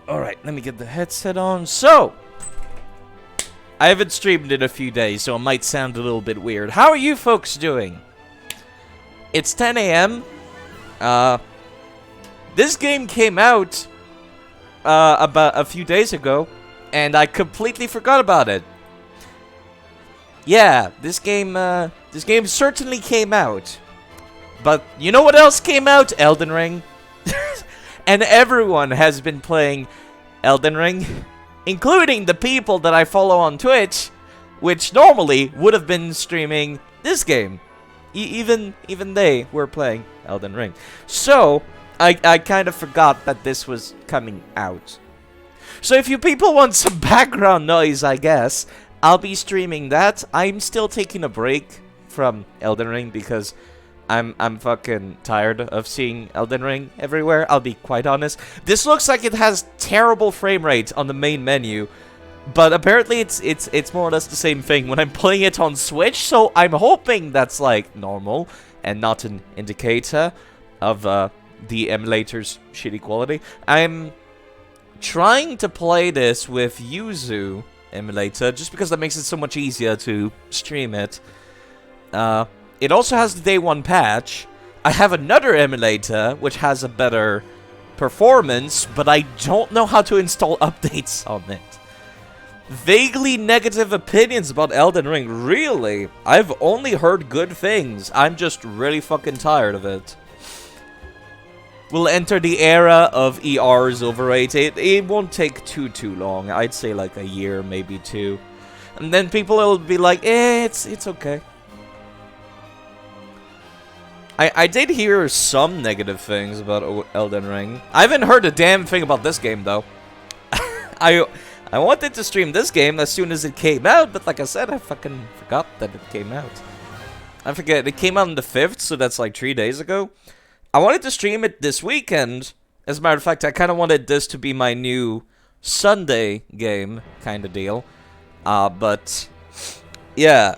Alright, let me get the headset on. So, I haven't streamed in a few days, so it might sound a little bit weird. How are you folks doing? It's 10 a.m. This game came out about a few days ago, and I completely forgot about it. Yeah, this game certainly came out. But you know what else came out? Elden Ring. And everyone has been playing Elden Ring, including the people that I follow on Twitch, which normally would have been streaming this game. Even they were playing Elden Ring. So, I kind of forgot that this was coming out. So if you people want some background noise, I guess, I'll be streaming that. I'm still taking a break from Elden Ring because I'm fucking tired of seeing Elden Ring everywhere, I'll be quite honest. This looks like it has terrible frame rate on the main menu, but apparently it's more or less the same thing when I'm playing it on Switch, so I'm hoping that's like normal and not an indicator of the emulator's shitty quality. I'm trying to play this with Yuzu emulator just because that makes it so much easier to stream it. It also has the day one patch. I have another emulator which has a better performance, but I don't know how to install updates on it. Vaguely negative opinions about Elden Ring, really? I've only heard good things. I'm just really fucking tired of it. We'll enter the era of ERs overrated. It won't take too long. I'd say like a year, maybe 2. And then people will be like, it's okay. I did hear some negative things about Elden Ring. I haven't heard a damn thing about this game, though. I wanted to stream this game as soon as it came out, but like I said, I fucking forgot that it came out. I forget, it came out on the 5th, so that's like 3 days ago. I wanted to stream it this weekend. As a matter of fact, I kind of wanted this to be my new Sunday game kind of deal. But, yeah.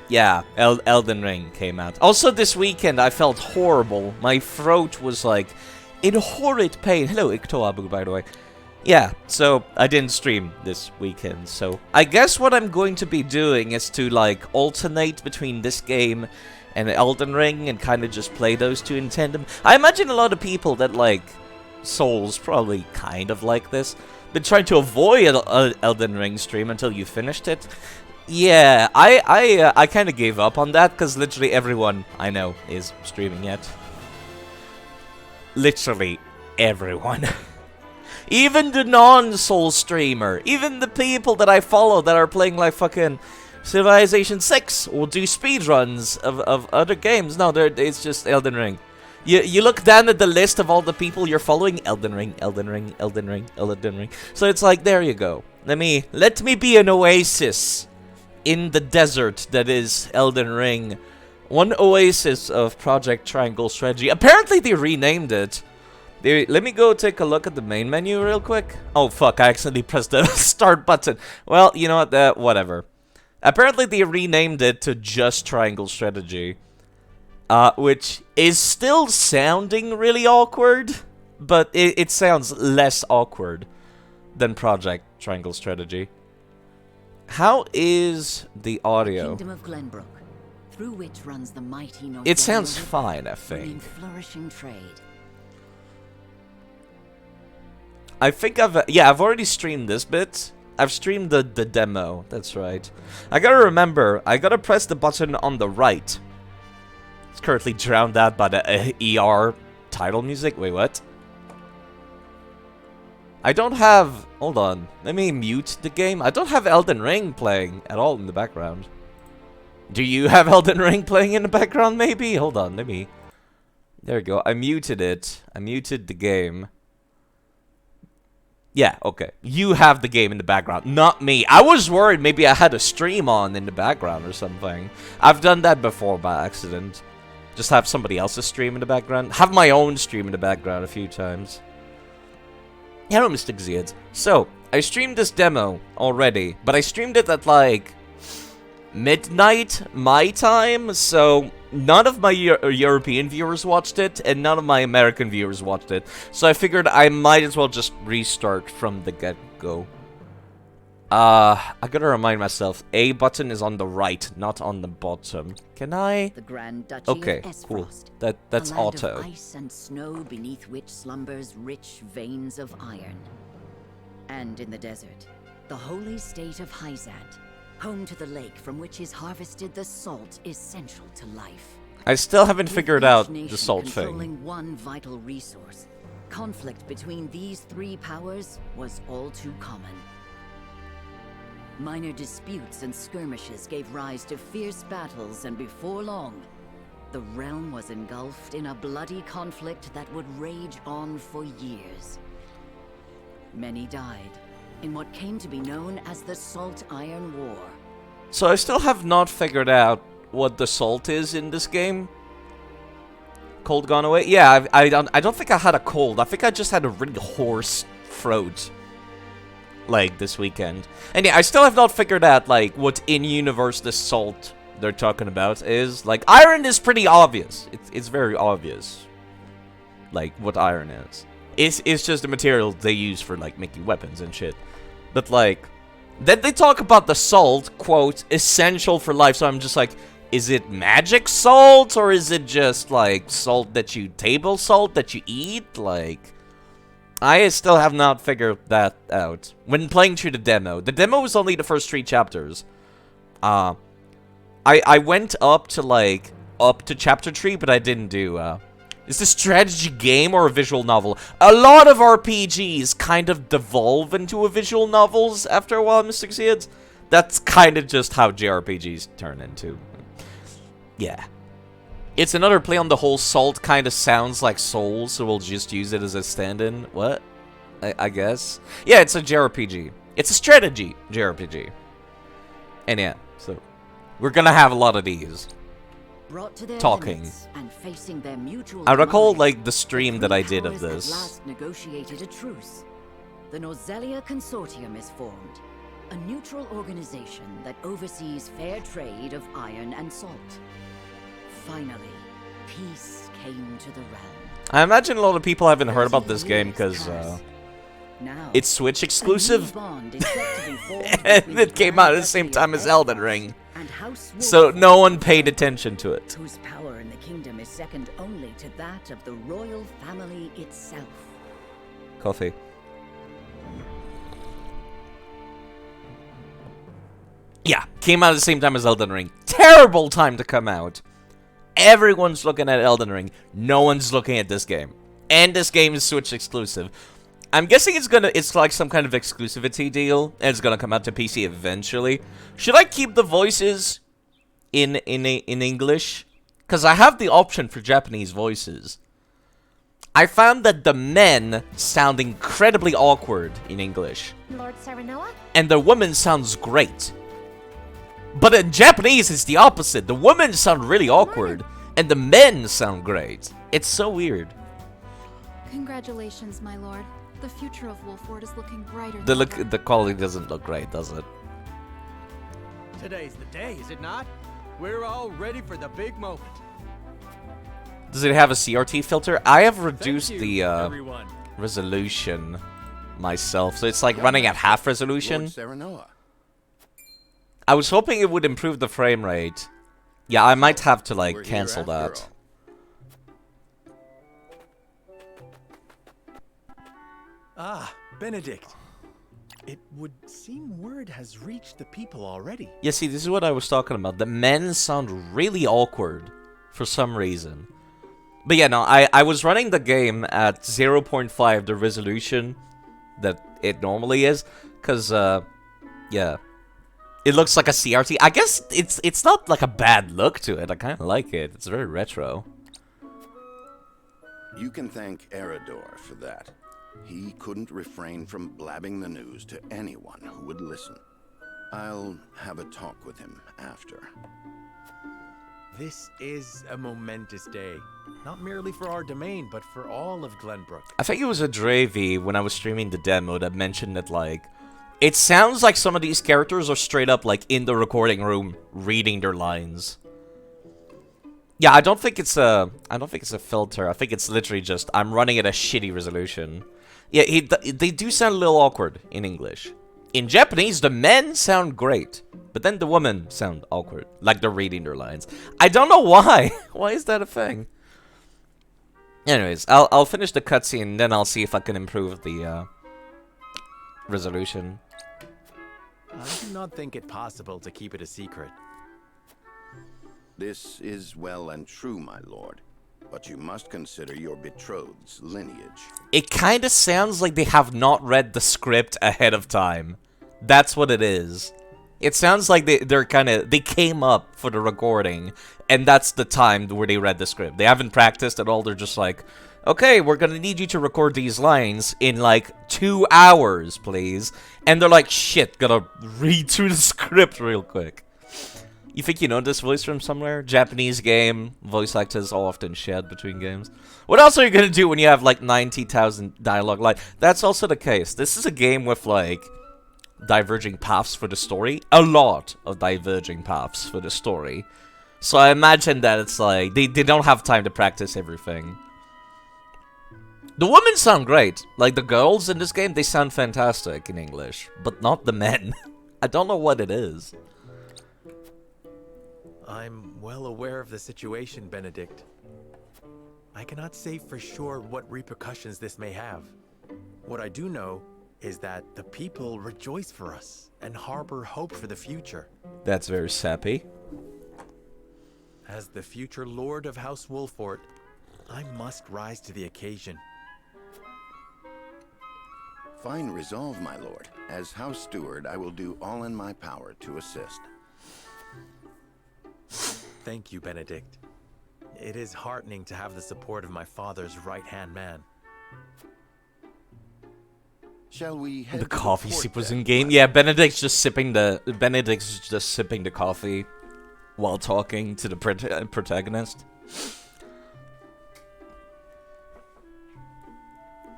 Yeah, Elden Ring came out. Also this weekend, I felt horrible. My throat was like in horrid pain. Hello, Iktoabu, by the way. Yeah, so I didn't stream this weekend. So I guess what I'm going to be doing is to like alternate between this game and Elden Ring and kind of just play those two in tandem. I imagine a lot of people that like Souls probably kind of like this. Been trying to avoid Elden Ring stream until you finished it. Yeah, I kind of gave up on that because literally everyone I know is streaming it. Literally everyone. Even the non-Soul streamer, even the people that I follow that are playing like fucking Civilization 6 or do speedruns of other games. No, it's just Elden Ring. You look down at the list of all the people you're following, Elden Ring, Elden Ring, Elden Ring, Elden Ring. So it's like, there you go. Let me be an oasis in the desert that is Elden Ring. One oasis of Project Triangle Strategy. Apparently they renamed it. Let me go take a look at the main menu real quick. Oh fuck, I accidentally pressed the start button. Well, you know what, whatever. Apparently they renamed it to just Triangle Strategy. Which is still sounding really awkward, but it sounds less awkward than Project Triangle Strategy. How is the audio? Kingdom of Glenbrook, through which runs the mighty North. It sounds fine, I think. Flourishing trade. I think I've already streamed this bit. I've streamed the demo, that's right. I gotta remember, I gotta press the button on the right. It's currently drowned out by the ER title music. Wait, what? I don't have... Hold on. Let me mute the game. I don't have Elden Ring playing at all in the background. Do you have Elden Ring playing in the background, maybe? Hold on, let me... There we go. I muted it. I muted the game. Yeah, okay. You have the game in the background, not me. I was worried maybe I had a stream on in the background or something. I've done that before by accident. Just have somebody else's stream in the background. Have my own stream in the background a few times. Hello, Mr. Xiads. So, I streamed this demo already, but I streamed it at like midnight my time, so none of my European viewers watched it, and none of my American viewers watched it. So I figured I might as well just restart from the get-go. I gotta remind myself, A button is on the right, not on the bottom. Can I? The Grand Duchy Okay, of cool. Esfrost, That's a land auto. of ice and snow beneath which slumbers rich veins of iron. And in the desert, the holy state of Hyzat, home to the lake from which is harvested the salt essential to life. I still haven't figured With each out the nation salt thing. controlling one vital resource, conflict between these three powers was all too common. Minor disputes and skirmishes gave rise to fierce battles, and before long, the realm was engulfed in a bloody conflict that would rage on for years. Many died in what came to be known as the Salt Iron War. So I still have not figured out what the salt is in this game. Cold gone away? Yeah, I don't think I had a cold. I think I just had a really hoarse throat. Like, this weekend. And yeah, I still have not figured out, like, what in-universe the salt they're talking about is. Like, iron is pretty obvious. It's very obvious. Like, what iron is. It's just the material they use for, like, making weapons and shit. But, like, then they talk about the salt, quote, essential for life. So I'm just like, is it magic salt? Or is it just, like, salt that you, table salt that you eat? Like, I still have not figured that out. When playing through the demo was only the first 3 chapters. I went up to chapter 3, but I didn't do, is this a strategy game or a visual novel? A lot of RPGs kind of devolve into a visual novels after a while, Mr. Seeds. That's kind of just how JRPGs turn into. Yeah. It's another play on the whole salt kind of sounds like Souls, so we'll just use it as a stand-in. What? I guess? Yeah, it's a JRPG. It's a strategy JRPG. And yeah, so we're gonna have a lot of these. Brought to their Talking. limits and facing their mutual I recall, demise, like, the stream that I did of powers at this. last negotiated a truce. The Norzelia Consortium is formed, a neutral organization that oversees fair trade of iron and salt. Finally, peace came to the realm. I imagine a lot of people haven't heard about this game because Now, it's Switch a exclusive. new bond is set to be formed And between it the came out at Grand the same Duchy of time as Elden Esfrost Ring. and House So Wolf, no one paid attention to it. whose power in the kingdom is second only to that of the royal family itself. Coffee. Yeah, came out at the same time as Elden Ring. Terrible time to come out. Everyone's looking at Elden Ring. No one's looking at this game. And this game is Switch exclusive. I'm guessing it's like some kind of exclusivity deal, and it's gonna come out to PC eventually. Should I keep the voices in English? Because I have the option for Japanese voices. I found that the men sound incredibly awkward in English, Lord Serenoa? and the woman sounds great. But in Japanese, it's the opposite. The women sound really awkward, and the men sound great. It's so weird. Congratulations, my lord. The future of Wolford is looking brighter The than ever. the quality doesn't look great, does it? Today's the day, is it not? We're all ready for the big moment. Does it have a CRT filter? I have Thank reduced you, the everyone. resolution myself, so it's like running at half resolution. Lord Serenoa. I was hoping it would improve the frame rate. Yeah, I might have to like We're here cancel after that. all. Ah, Benedict. It would seem word has reached the people already. Yeah, see, this is what I was talking about. The men sound really awkward for some reason. But yeah, no, I was running the game at 0.5, the resolution that it normally is. Because, yeah. It looks like a CRT. I guess it's not like a bad look to it. I kind of like it. It's very retro. You can thank Eridor for that. He couldn't refrain from blabbing the news to anyone who would listen. I'll have a talk with him after. This is a momentous day. Not merely for our domain, but for all of Glenbrook. I think it was a Dravy when I was streaming the demo that mentioned that, like, it sounds like some of these characters are straight up, like, in the recording room reading their lines. Yeah, I don't think it's a filter. I think it's literally just I'm running at a shitty resolution. Yeah, they do sound a little awkward in English. In Japanese, the men sound great, but then the women sound awkward, like they're reading their lines. I don't know why. Why is that a thing? Anyways, I'll finish the cutscene, and then I'll see if I can improve the resolution. I do not think it possible to keep it a secret. This is well and true, my lord. But you must consider your betrothed's lineage. It kind of sounds like they have not read the script ahead of time. That's what it is. It sounds like they came up for the recording, and that's the time where they read the script. They haven't practiced at all. They're just like, okay, we're gonna need you to record these lines in like 2 hours, please. And they're like, shit, gotta read through the script real quick. You think you know this voice from somewhere? Japanese game, voice actors often shared between games. What else are you gonna do when you have like 90,000 dialogue lines? That's also the case. This is a game with like diverging paths for the story. A lot of diverging paths for the story. So I imagine that it's like, they don't have time to practice everything. The women sound great. Like the girls in this game, they sound fantastic in English. But not the men. I don't know what it is. I'm well aware of the situation, Benedict. I cannot say for sure what repercussions this may have. What I do know is that the people rejoice for us and harbor hope for the future. That's very sappy. As the future Lord of House Wolford, I must rise to the occasion. Fine resolve, my lord. As House Steward, I will do all in my power to assist. Thank you, Benedict. It is heartening to have the support of my father's right-hand man. Shall we head The to coffee fort sip was then? in game. Yeah, Benedict's just sipping the coffee while talking to the protagonist.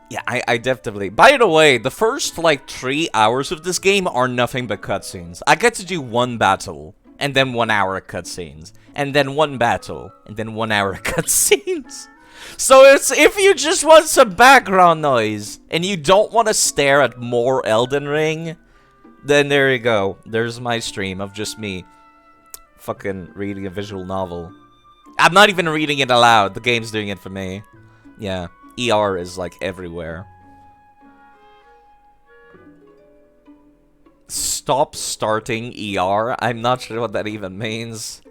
Yeah, I definitely... By the way, the first, like, 3 hours of this game are nothing but cutscenes. I get to do one battle, and then 1 hour of cutscenes, and then one battle, and then 1 hour of cutscenes. So it's, if you just want some background noise, and you don't want to stare at more Elden Ring, then there you go. There's my stream of just me fucking reading a visual novel. I'm not even reading it aloud. The game's doing it for me. Yeah. ER is like everywhere. Stop starting ER? I'm not sure what that even means.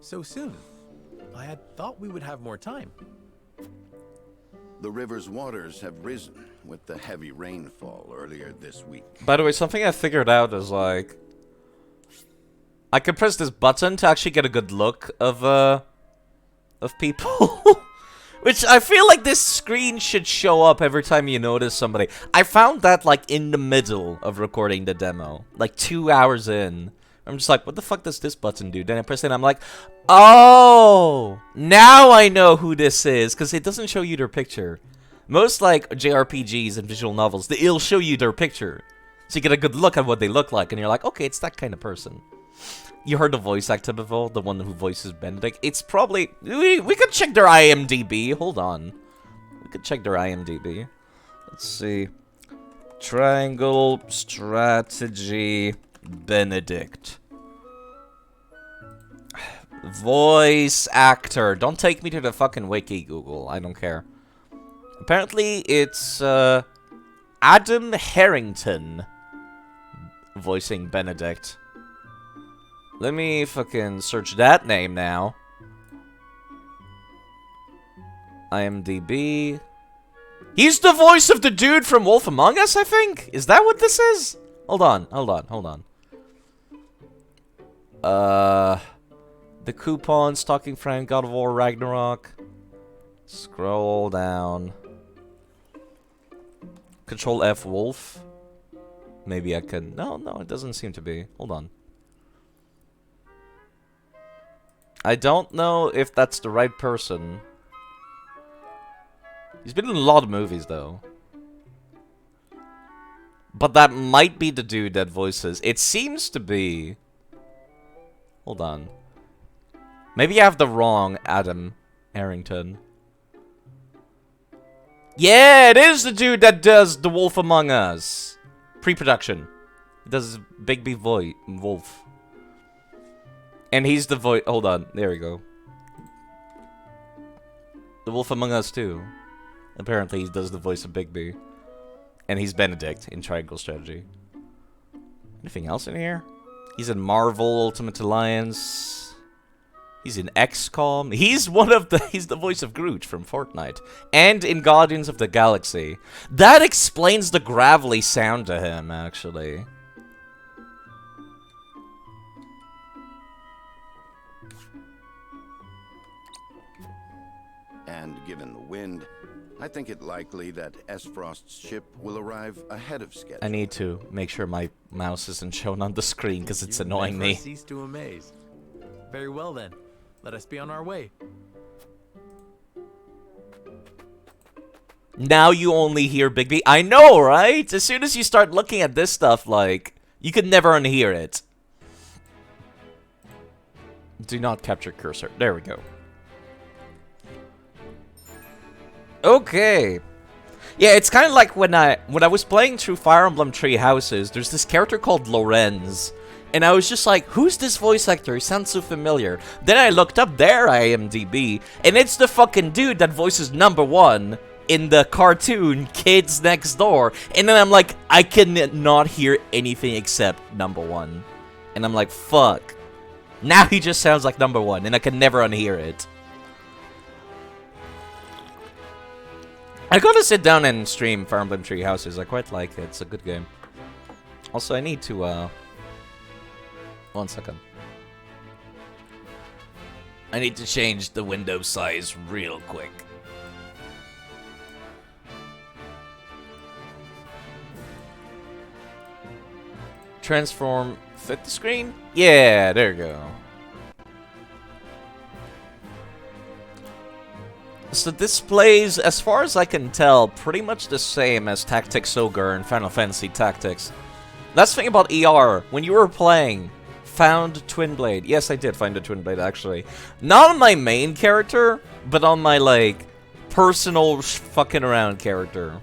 So soon? I had thought we would have more time. The river's waters have risen with the heavy rainfall earlier this week. By the way, something I figured out is like... I can press this button to actually get a good look of people. Which I feel like this screen should show up every time you notice somebody. I found that like in the middle of recording the demo. Like 2 hours in. I'm just like, what the fuck does this button do? Then I press it and I'm like, oh! Now I know who this is. Because it doesn't show you their picture. Most like JRPGs and visual novels, it'll show you their picture. So you get a good look at what they look like. And you're like, okay, it's that kind of person. You heard the voice actor before, the one who voices Benedict. It's probably... We could check their IMDb. Hold on. We could check their IMDb. Let's see. Triangle Strategy Benedict. Voice actor. Don't take me to the fucking wiki, Google. I don't care. Apparently, it's Adam Harrington voicing Benedict. Let me fucking search that name now. IMDb. He's the voice of the dude from Wolf Among Us, I think? Is that what this is? Hold on. The Coupon, Stalking Friend, God of War, Ragnarok. Scroll down. Control F, Wolf. Maybe I can... No, it doesn't seem to be. Hold on. I don't know if that's the right person. He's been in a lot of movies, though. But that might be the dude that voices. It seems to be... Hold on. Maybe I have the wrong Adam Harrington. Yeah, it is the dude that does The Wolf Among Us. Pre-production. He does Bigby Wolf. And he's the voice. Hold on, there we go. The Wolf Among Us too. Apparently he does the voice of Bigby. And he's Benedict in Triangle Strategy. Anything else in here? He's in Marvel Ultimate Alliance. He's in XCOM. He's the voice of Groot from Fortnite. And in Guardians of the Galaxy. That explains the gravelly sound to him, actually. And given the wind, I think it likely that Esfrost's ship will arrive ahead of schedule. I need to make sure my mouse isn't shown on the screen because it's annoying me. Cease to amaze. Very well then. Let us be on our way. Now you only hear Bigby. I know, right? As soon as you start looking at this stuff, like, you could never unhear it. Do not capture cursor. There we go. Okay. Yeah, it's kind of like when I was playing through Fire Emblem Three Houses, there's this character called Lorenz. And I was just like, who's this voice actor? He sounds so familiar. Then I looked up their IMDb, and it's the fucking dude that voices number 1 in the cartoon Kids Next Door. And then I'm like, I can not hear anything except number 1. And I'm like, fuck. Now he just sounds like number 1, and I can never unhear it. I gotta sit down and stream Fire Emblem Three Houses. I quite like it. It's a good game. Also, I need to, 1 second. I need to change the window size real quick. Transform, fit the screen? Yeah, there you go. So this plays, as far as I can tell, pretty much the same as Tactics Ogre and Final Fantasy Tactics. That's the thing about ER. When you were playing, found Twin Blade. Yes, I did find a Twin Blade, actually. Not on my main character, but on my, like, personal fucking around character.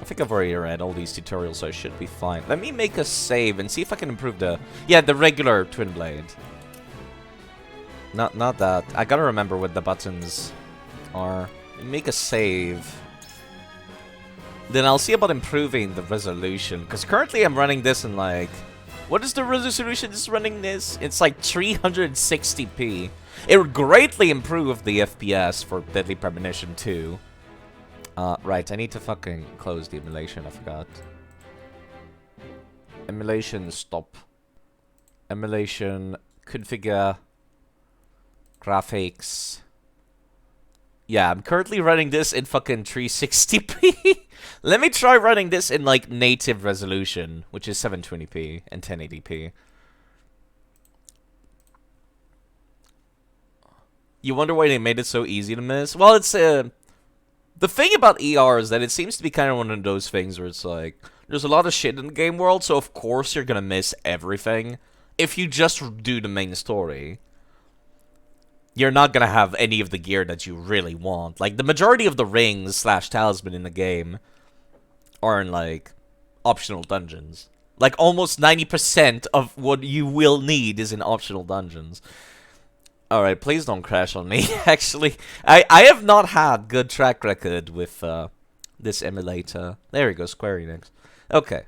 I think I've already read all these tutorials, so I should be fine. Let me make a save and see if I can improve the... Yeah, the regular Twin Blade. Not that. I gotta remember what the buttons are. Make a save. Then I'll see about improving the resolution. Because currently I'm running this in like... What is the resolution it's running this? It's like 360p. It greatly improved the FPS for Deadly Premonition 2. Right, I need to fucking close the emulation, I forgot. Emulation stop. Emulation configure graphics. Yeah, I'm currently running this in fucking 360p. Let me try running this in like native resolution, which is 720p and 1080p. You wonder why they made it so easy to miss? Well, it's the thing about ER is that it seems to be kind of one of those things where it's like there's a lot of shit in the game world, so of course you're gonna miss everything if you just do the main story. You're not gonna have any of the gear that you really want. Like, the majority of the rings / talisman in the game are in, like, optional dungeons. Like, almost 90% of what you will need is in optional dungeons. Alright, please don't crash on me. Actually, I have not had good track record with this emulator. There we go, Square Enix. Okay.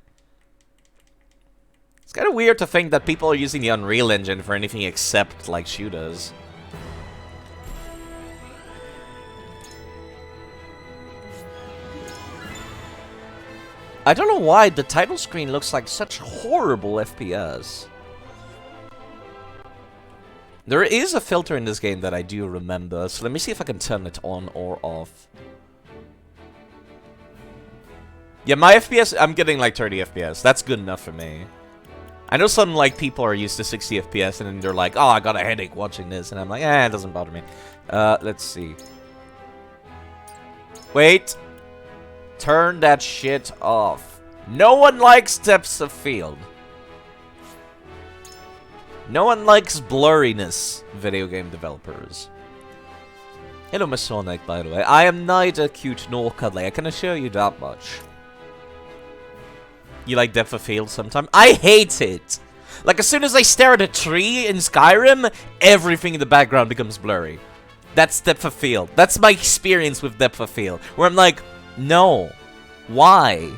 It's kind of weird to think that people are using the Unreal Engine for anything except, like, shooters. I don't know why the title screen looks like such horrible FPS. There is a filter in this game that I do remember, so let me see if I can turn it on or off. Yeah, my FPS, I'm getting like 30 FPS. That's good enough for me. I know some like people are used to 60 FPS and then they're like, oh, I got a headache watching this. And I'm like, it doesn't bother me. Let's see. Wait. Turn that shit off. No one likes depths of field. No one likes blurriness, video game developers. Hello, Masonic, by the way. I am neither cute nor cuddly, I can assure you that much. You like depth of field sometimes? I hate it! Like, as soon as I stare at a tree in Skyrim, everything in the background becomes blurry. That's depth of field. That's my experience with depth of field. Where I'm like, no. Why?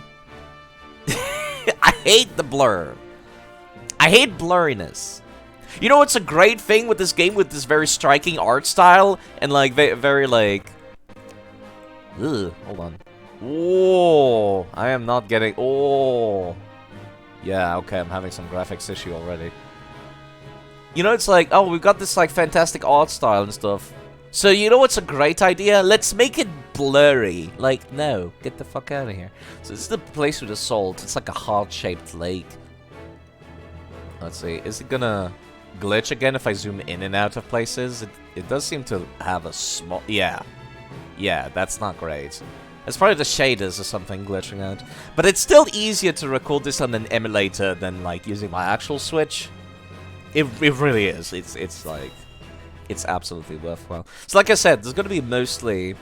I hate the blur. I hate blurriness. You know what's a great thing with this game, with this very striking art style? And, like, very, like... Ugh, hold on. Oh, I am not getting... Oh... Yeah, okay, I'm having some graphics issue already. You know, it's like, oh, we've got this, like, fantastic art style and stuff. So, you know what's a great idea? Let's make it blurry. Like, no, get the fuck out of here. So, this is the place with the salt. It's like a heart-shaped lake. Let's see, is it gonna glitch again if I zoom in and out of places? It does seem to have a small... Yeah. Yeah, that's not great. It's probably the shaders or something glitching out. But it's still easier to record this on an emulator than, like, using my actual Switch. It really is. It's like... It's absolutely worthwhile. So, like I said, there's gonna be mostly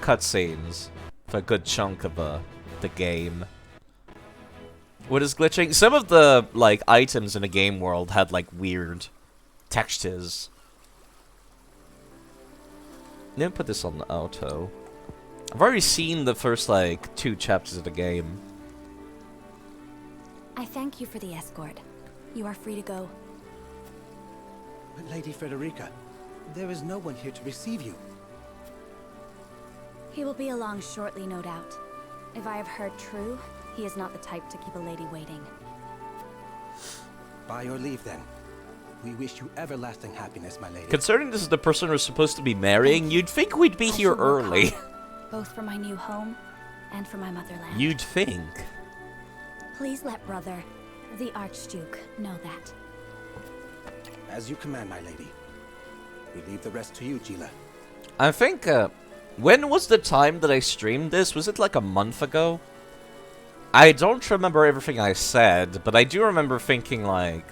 cutscenes for a good chunk of the game. What is glitching? Some of the, like, items in the game world had, like, weird textures. Let me put this on the auto. I've already seen the first, like, 2 chapters of the game. I thank you for the escort. You are free to go. But Lady Frederica, there is no one here to receive you. He will be along shortly, no doubt. If I have heard true, he is not the type to keep a lady waiting. By your leave, then. We wish you everlasting happiness, my lady. Considering this is the person we're supposed to be marrying, you'd think we'd be here early. Both for my new home and for my motherland. You'd think. Please let brother, the Archduke, know that. As you command, my lady. We leave the rest to you, Gila. I think, when was the time that I streamed this? Was it like a month ago? I don't remember everything I said, but I do remember thinking, like...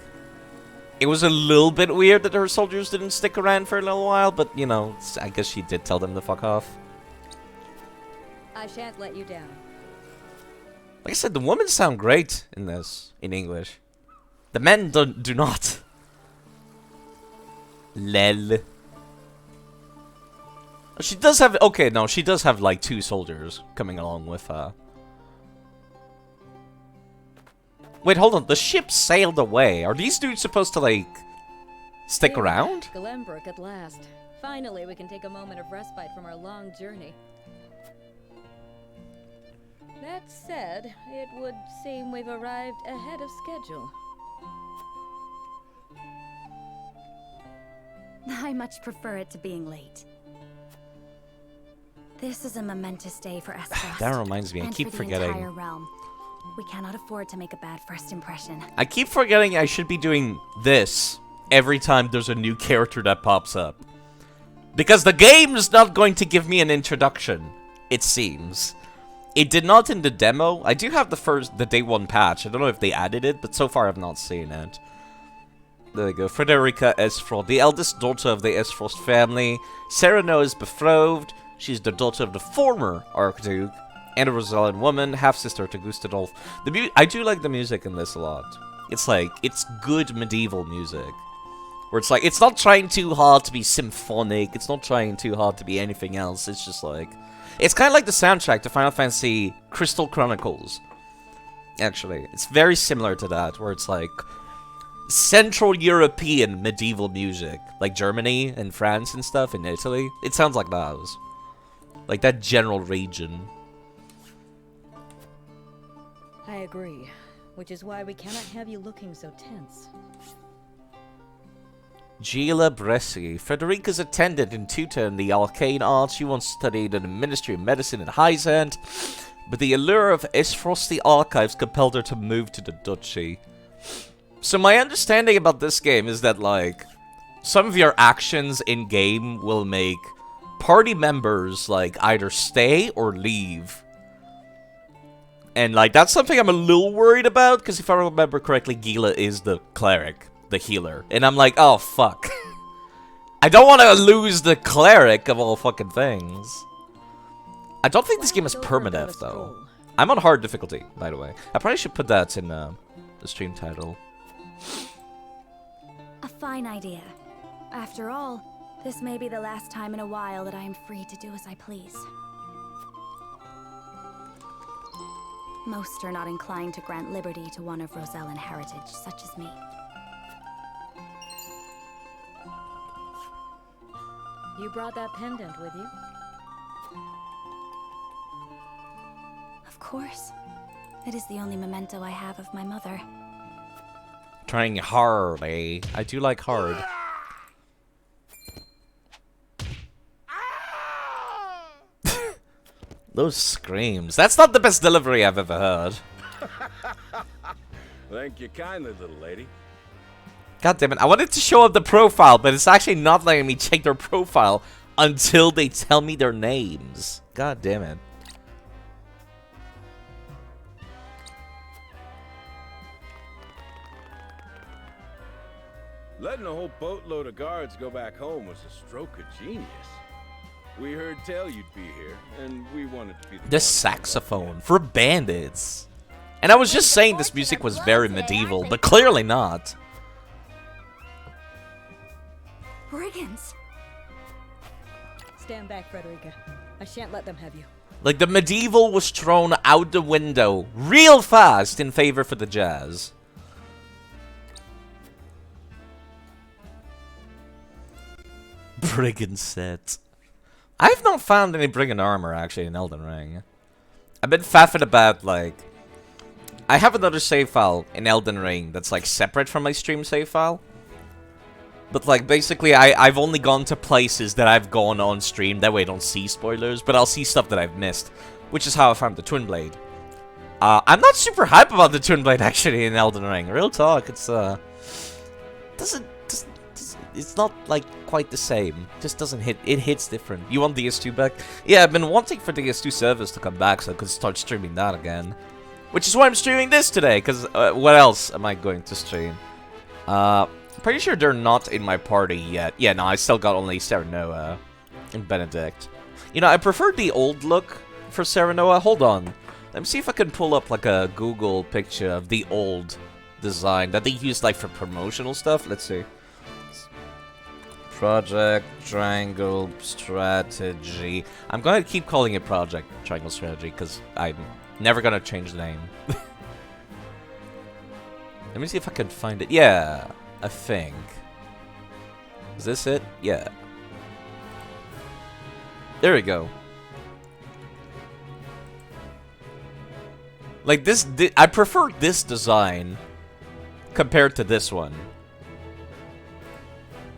It was a little bit weird that her soldiers didn't stick around for a little while, but, you know, I guess she did tell them to fuck off. I shan't let you down. Like I said, the women sound great in this, in English. The men do not. Lel. She does have... Okay, no, she does have, like, 2 soldiers coming along with her. Wait, hold on. The ship sailed away. Are these dudes supposed to, like, stick around? Glenbrook at last. Finally, we can take a moment of respite from our long journey. That said, it would seem we've arrived ahead of schedule. I much prefer it to being late. This is a momentous day for Esfrost. That reminds me, I and keep for the forgetting. entire realm. We cannot afford to make a bad first impression. I keep forgetting I should be doing this every time there's a new character that pops up. Because the game is not going to give me an introduction, it seems. It did not in the demo. I do have the day 1 patch. I don't know if they added it, but so far I've not seen it. There we go. Frederica Esfrost, the eldest daughter of the Esfrost family. Sereno is betrothed. She's the daughter of the former Archduke and a Rosellan woman, half-sister to Gustadolf. I do like the music in this a lot. It's like, it's good medieval music. Where it's like, it's not trying too hard to be symphonic. It's not trying too hard to be anything else. It's just like... It's kind of like the soundtrack to Final Fantasy Crystal Chronicles. Actually, it's very similar to that, where it's like Central European medieval music, like Germany and France and stuff, and Italy. It sounds like those. Like that general region. I agree, which is why we cannot have you looking so tense. Gila Bresci. Frederica's attendant and tutor in the arcane arts. She once studied in the Ministry of Medicine in Heisand, but the allure of Esfrost the Archives compelled her to move to the duchy. So my understanding about this game is that, like, some of your actions in-game will make party members, like, either stay or leave. And, like, that's something I'm a little worried about, because if I remember correctly, Gila is the cleric. the healer. And I'm like, oh, fuck. I don't want to lose the cleric of all fucking things. I don't think this game is permadeath, though. I'm on hard difficulty, by the way. I probably should put that in the stream title. A fine idea. After all, this may be the last time in a while that I am free to do as I please. Most are not inclined to grant liberty to one of Rosellan heritage, such as me. You brought that pendant with you? Of course. It is the only memento I have of my mother. Trying hard, eh? I do like hard. Those screams. That's not the best delivery I've ever heard. Thank you kindly, little lady. God damn it. I wanted to show up the profile, but it's actually not letting me check their profile until they tell me their names. God damn it. Letting a whole boatload of guards go back home was a stroke of genius. We heard tell you'd be here, and we wanted to be the saxophone for bandits. And I was just saying this music was very medieval, but clearly not. Brigands! Stand back, Frederica. I shan't let them have you. Like, the medieval was thrown out the window real fast in favor for the jazz. Brigand set. I've not found any brigand armor, actually, in Elden Ring. I've been faffing about, like... I have another save file in Elden Ring that's, like, separate from my stream save file. But, like, basically, I've only gone to places that I've gone on stream. That way I don't see spoilers, but I'll see stuff that I've missed. Which is how I found the Twin Blade. I'm not super hype about the Twin Blade, actually, in Elden Ring. Real talk, it's, it's not, like, quite the same. Just doesn't hit. It hits different. You want DS2 back? Yeah, I've been wanting for DS2 service to come back so I could start streaming that again. Which is why I'm streaming this today, because what else am I going to stream? Pretty sure they're not in my party yet. Yeah, no, I still got only Serenoa and Benedict. You know, I prefer the old look for Serenoa. Hold on. Let me see if I can pull up, like, a Google picture of the old design that they used, like, for promotional stuff. Let's see. Project Triangle Strategy. I'm gonna keep calling it Project Triangle Strategy because I'm never gonna change the name. Let me see if I can find it. Yeah, I think. Is this it? Yeah. There we go. Like this, I prefer this design compared to this one.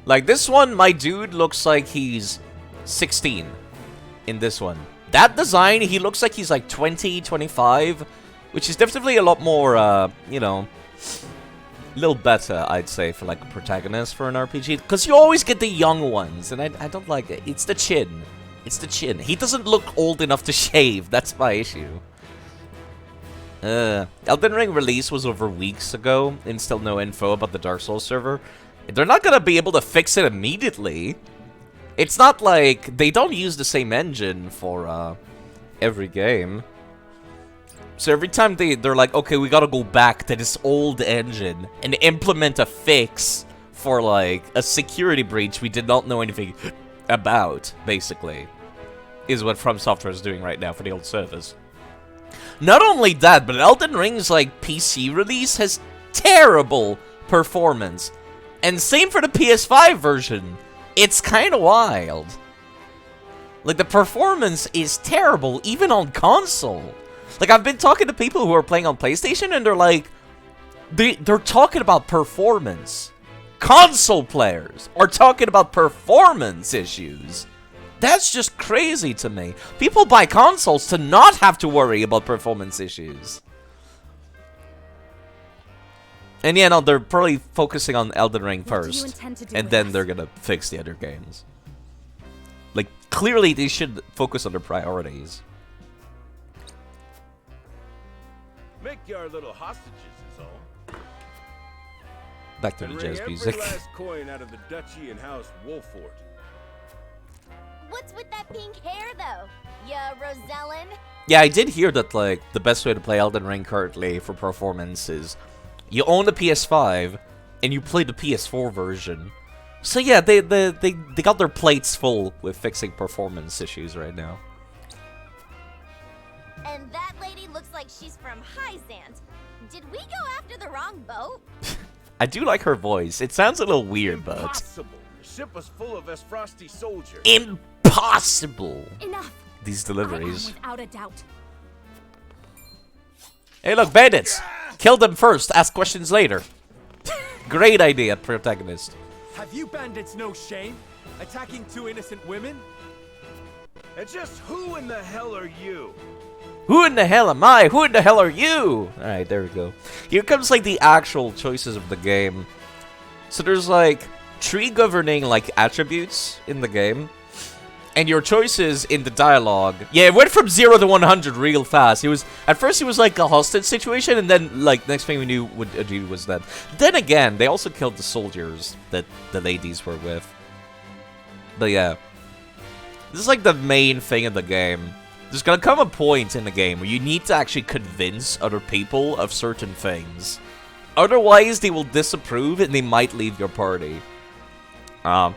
Like, this one, my dude looks like he's 16 in this one. That design, he looks like he's like 20, 25, which is definitely a lot more, you know, a little better, I'd say, for like a protagonist for an RPG. Because you always get the young ones, and I don't like it. It's the chin. It's the chin. He doesn't look old enough to shave. That's my issue. Elden Ring release was over weeks ago, and still no info about the Dark Souls server. They're not gonna be able to fix it immediately. It's not like they don't use the same engine for every game. So every time they're like, okay, we gotta go back to this old engine and implement a fix for like a security breach we did not know anything about, basically, is what From Software is doing right now for the old service. Not only that, but Elden Ring's like PC release has terrible performance. And same for the PS5 version. It's kind of wild. Like, the performance is terrible, even on console. Like, I've been talking to people who are playing on PlayStation, and they're like... They're talking about performance. Console players are talking about performance issues. That's just crazy to me. People buy consoles to not have to worry about performance issues. And yeah, no, they're probably focusing on Elden Ring first, and then they're gonna fix the other games. Like, clearly they should focus on their priorities. Make your little hostages is all. back to And the wring jazz every music. last coin out of the duchy and House Wolfort. What's with that pink hair, though? Ya Rosellen? Yeah, I did hear that, like, the best way to play Elden Ring currently for performance is you own the PS5 and you play the PS4 version. So yeah, they got their plates full with fixing performance issues right now. And that lady looks like she's from Hyzant. Did we go after the wrong boat? I do like her voice. It sounds a little weird, but... Impossible! The ship was full of Esfrosti soldiers. Impossible! Enough. These I am deliveries. without a doubt. Hey look, bandits! Kill them first, ask questions later. Great idea, protagonist. Have you bandits no shame? Attacking two innocent women? And just who in the hell are you? Who in the hell am I? Who in the hell are you? Alright, there we go. Here comes, like, the actual choices of the game. So there's, like, 3 governing, like, attributes in the game. And your choices in the dialogue. Yeah, it went from 0 to 100 real fast. At first it was, like, a hostage situation, and then, like, next thing we knew what Ajit was dead. Then again, they also killed the soldiers that the ladies were with. But yeah. This is, like, the main thing in the game. There's gonna come a point in the game where you need to actually convince other people of certain things. Otherwise, they will disapprove and they might leave your party. And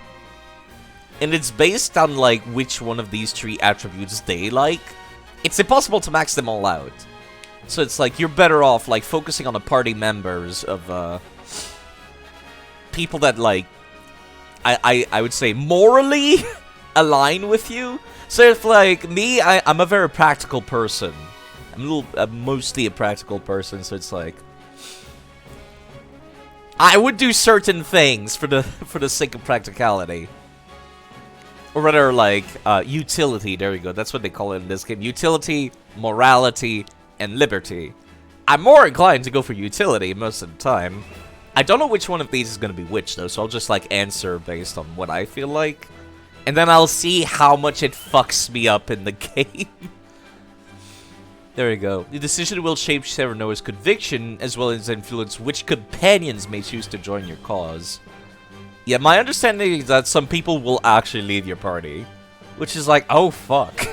it's based on, like, which one of these 3 attributes they like. It's impossible to max them all out. So it's like, you're better off, like, focusing on the party members of, people that, like, I would say morally align with you. So if, like, me, I'm a very practical person. I'm mostly a practical person, so it's like... I would do certain things for the sake of practicality. Or rather, like, utility, there you go, that's what they call it in this game. Utility, morality, and liberty. I'm more inclined to go for utility most of the time. I don't know which one of these is going to be which, though, so I'll just, like, answer based on what I feel like. And then I'll see how much it fucks me up in the game. There you go. The decision will shape Serenoa's conviction, as well as influence which companions may choose to join your cause. Yeah, my understanding is that some people will actually leave your party. Which is like, oh fuck.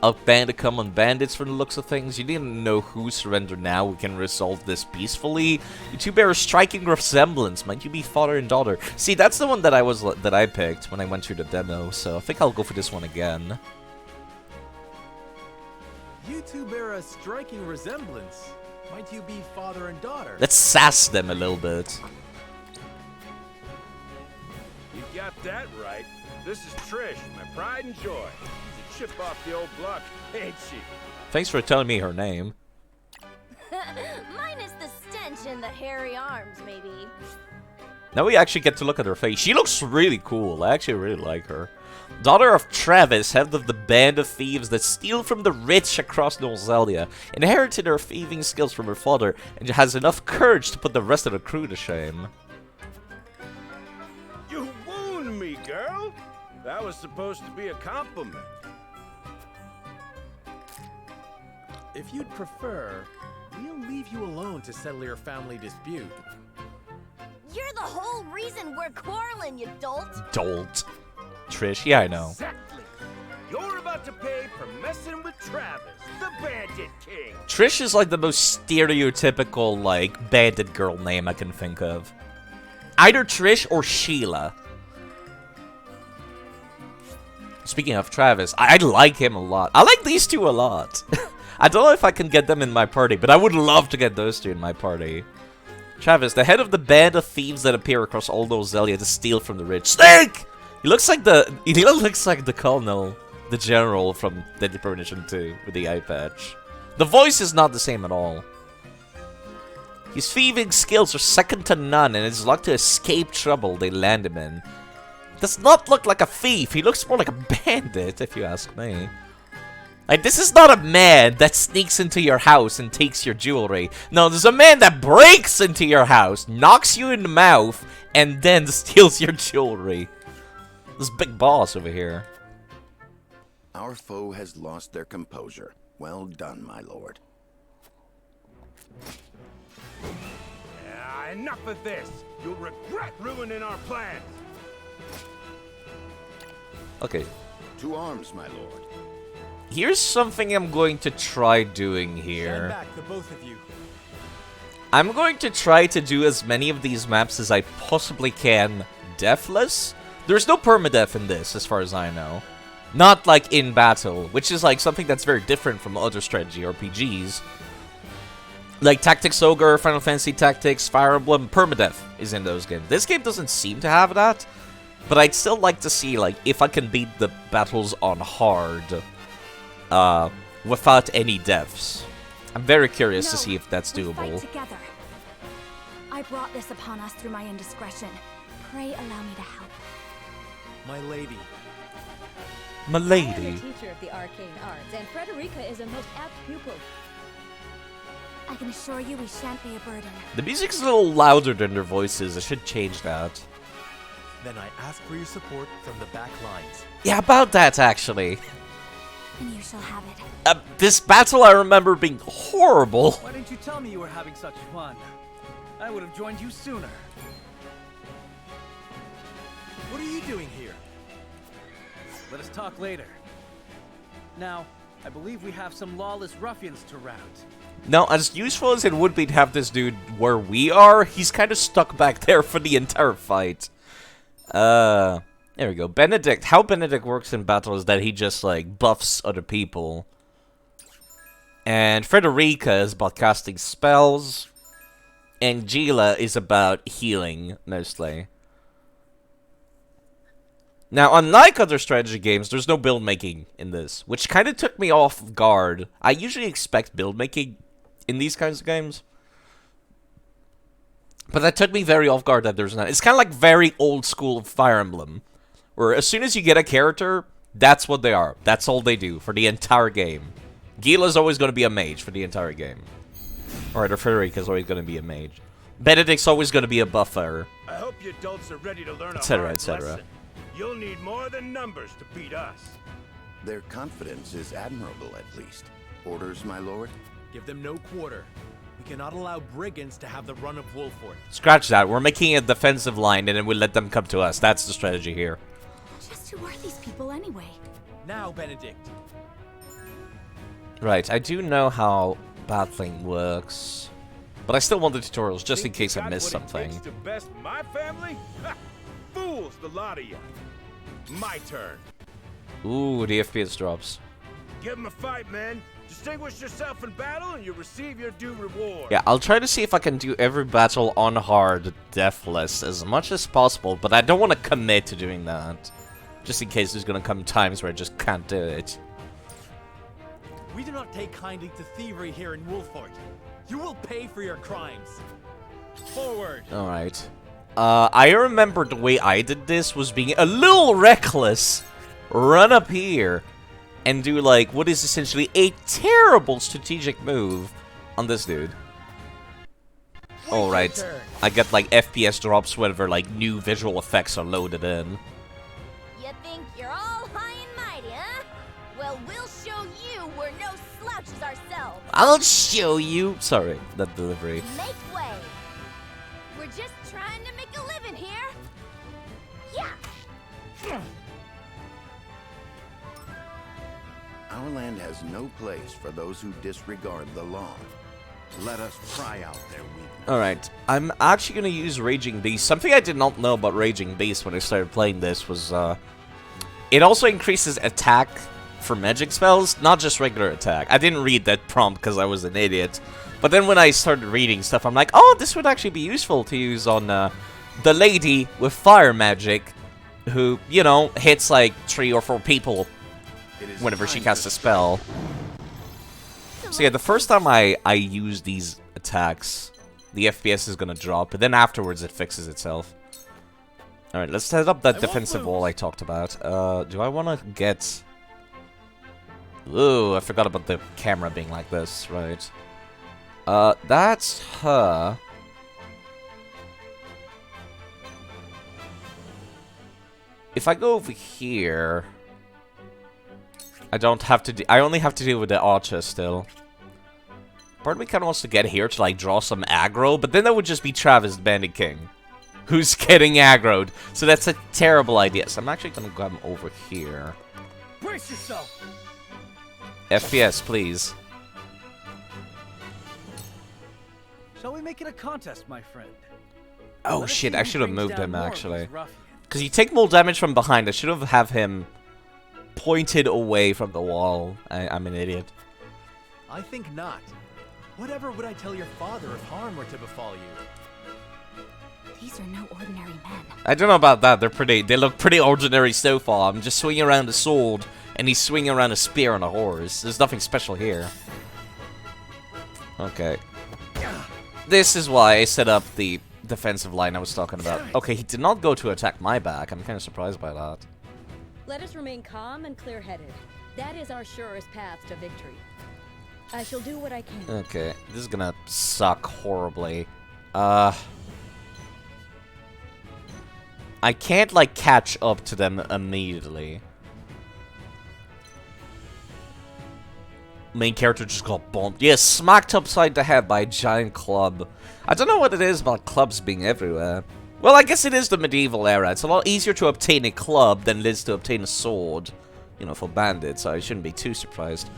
A bandit come on bandits from the looks of things. You didn't know who surrendered now. We can resolve this peacefully. You two bear a striking resemblance. Might you be father and daughter? See, that's the one that I picked when I went through the demo. So I think I'll go for this one again. You two bear a striking resemblance. Might you be father and daughter? Let's sass them a little bit. You got that right. This is Trish, my pride and joy. She's a chip off the old block, ain't she? Thanks for telling me her name. Minus the stench and the hairy arms, maybe. Now we actually get to look at her face. She looks really cool. I actually really like her. Daughter of Travis, head of the band of thieves that steal from the rich across Nozelia, inherited her thieving skills from her father, and has enough courage to put the rest of the crew to shame. You wound me, girl! That was supposed to be a compliment. If you'd prefer, we'll leave you alone to settle your family dispute. You're the whole reason we're quarreling, you dolt. Dolt. Trish, yeah, I know. Exactly. You're about to pay for messing with Travis, the Bandit King. Trish is like the most stereotypical, like, bandit girl name I can think of. Either Trish or Sheila. Speaking of Travis, I like him a lot. I like these two a lot. I don't know if I can get them in my party, but I would love to get those two in my party. Travis, the head of the band of thieves that appear across all Nozelia to steal from the rich. Snake! He looks like the colonel, the general from Deadly Premonition 2 with the eye patch. The voice is not the same at all. His thieving skills are second to none, and his luck to escape trouble they land him in. Does not look like a thief. He looks more like a bandit, if you ask me. Like, this is not a man that sneaks into your house and takes your jewelry. No, there's a man that breaks into your house, knocks you in the mouth, and then steals your jewelry. This big boss over here. Our foe has lost their composure. Well done, my lord. enough of this! You'll regret ruining our plans! Okay. To arms, my lord. Here's something I'm going to try doing here. Stand back, the both of you. I'm going to try to do as many of these maps as I possibly can deathless. There's no permadeath in this, as far as I know. Not like in battle, which is like something that's very different from other strategy RPGs. Like Tactics Ogre, Final Fantasy Tactics, Fire Emblem, permadeath is in those games. This game doesn't seem to have that, but I'd still like to see like if I can beat the battles on hard without any deaths. I'm very curious to see if that's we doable. fight together. I brought this upon us through my indiscretion. Pray allow me to help. My lady. My I am lady. the teacher of the arcane arts, and Frederica is a most apt pupil. I can assure you we shan't be a burden. The music's a little louder than their voices. I should change that. Then I ask for your support from the back lines. Yeah, about that actually. And you shall have it. This battle I remember being horrible. Why didn't you tell me you were having such fun? I would have joined you sooner. What are you doing here? Let us talk later. Now, I believe we have some lawless ruffians to rout. Now, as useful as it would be to have this dude where we are, he's kind of stuck back there for the entire fight. There we go. Benedict. How Benedict works in battle is that he just, like, buffs other people. And Frederica is about casting spells. And Gila is about healing, mostly. Now, unlike other strategy games, there's no build making in this, which kind of took me off guard. I usually expect build making in these kinds of games, but that took me very off guard that there's not. It's kind of like very old school Fire Emblem, where as soon as you get a character, that's what they are. That's all they do for the entire game. Gila's always going to be a mage for the entire game. Or Frederica's always going to be a mage. Benedict's always going to be a buffer, I hope you adults are ready to learn a etc., hard etc. lesson. You'll need more than numbers to beat us. Their confidence is admirable, at least. Orders, my lord? Give them no quarter. We cannot allow brigands to have the run of Wolford. Scratch that. We're making a defensive line, and then we let them come to us. That's the strategy here. Just who are these people anyway? Now, Benedict. Right, I do know how battling works, but I still want the tutorials just in Think you case I got missed what it something. takes to best my family? Ha! Fools, the lot of you. My turn. Ooh, the FPS drops. Give 'em a fight, men. Distinguish yourself in battle and you receive your due reward. Yeah, I'll try to see if I can do every battle on hard, deathless, as much as possible, but I don't want to commit to doing that. Just in case there's going to come times where I just can't do it. We do not take kindly to thievery here in Wolford. You will pay for your crimes. Forward. Alright. I remember the way I did this was being a little reckless. Run up here and do, like, what is essentially a terrible strategic move on this dude. Alright. I get, like, FPS drops whenever, like, new visual effects are loaded in. You think you're all high and mighty, huh? Well, we'll show you we're no slouches ourselves. I'll show you. Sorry, that delivery. Make way. We're just trying to make a living here. Yeah. Our land has no place for those who disregard the law. Let us pry out their weakness. Alright, I'm actually going to use Raging Beast. Something I did not know about Raging Beast when I started playing this was, it also increases attack for magic spells, not just regular attack. I didn't read that prompt because I was an idiot. But then when I started reading stuff, I'm like, oh, this would actually be useful to use on the lady with fire magic who, you know, hits like 3 or 4 people whenever she casts a spell. So yeah, the first time I use these attacks, the FPS is gonna drop, but then afterwards it fixes itself. Alright, let's set up that defensive wall I talked about. Do I wanna get... Ooh, I forgot about the camera being like this, right. That's her. If I go over here... I don't have to I only have to deal with the archer still. Part of me kind of wants to get here to, like, draw some aggro, but then that would just be Travis the Bandit King, who's getting aggroed. So that's a terrible idea. So I'm actually going to grab him over here. Brace yourself! FPS, please. Shall we make it a contest, my friend? Oh, Let us shit, see I who should have brings moved down him, more of actually. these ruffians. Because you take more damage from behind. I should have him pointed away from the wall. I'm an idiot. I think not. Whatever would I tell your father if harm were to befall you? These are no ordinary men. I don't know about that. They look pretty ordinary so far. I'm just swinging around a sword, and he's swinging around a spear on a horse. There's nothing special here. Okay. This is why I set up the defensive line I was talking about. Okay, he did not go to attack my back. I'm kind of surprised by that. Let us remain calm and clear-headed. That is our surest path to victory. I shall do what I can. Okay, this is gonna suck horribly. I can't, like, catch up to them immediately. Main character just got bumped. Yeah, smacked upside the head by a giant club. I don't know what it is about clubs being everywhere. Well, I guess it is the medieval era. It's a lot easier to obtain a club than it is to obtain a sword. You know, for bandits, so I shouldn't be too surprised.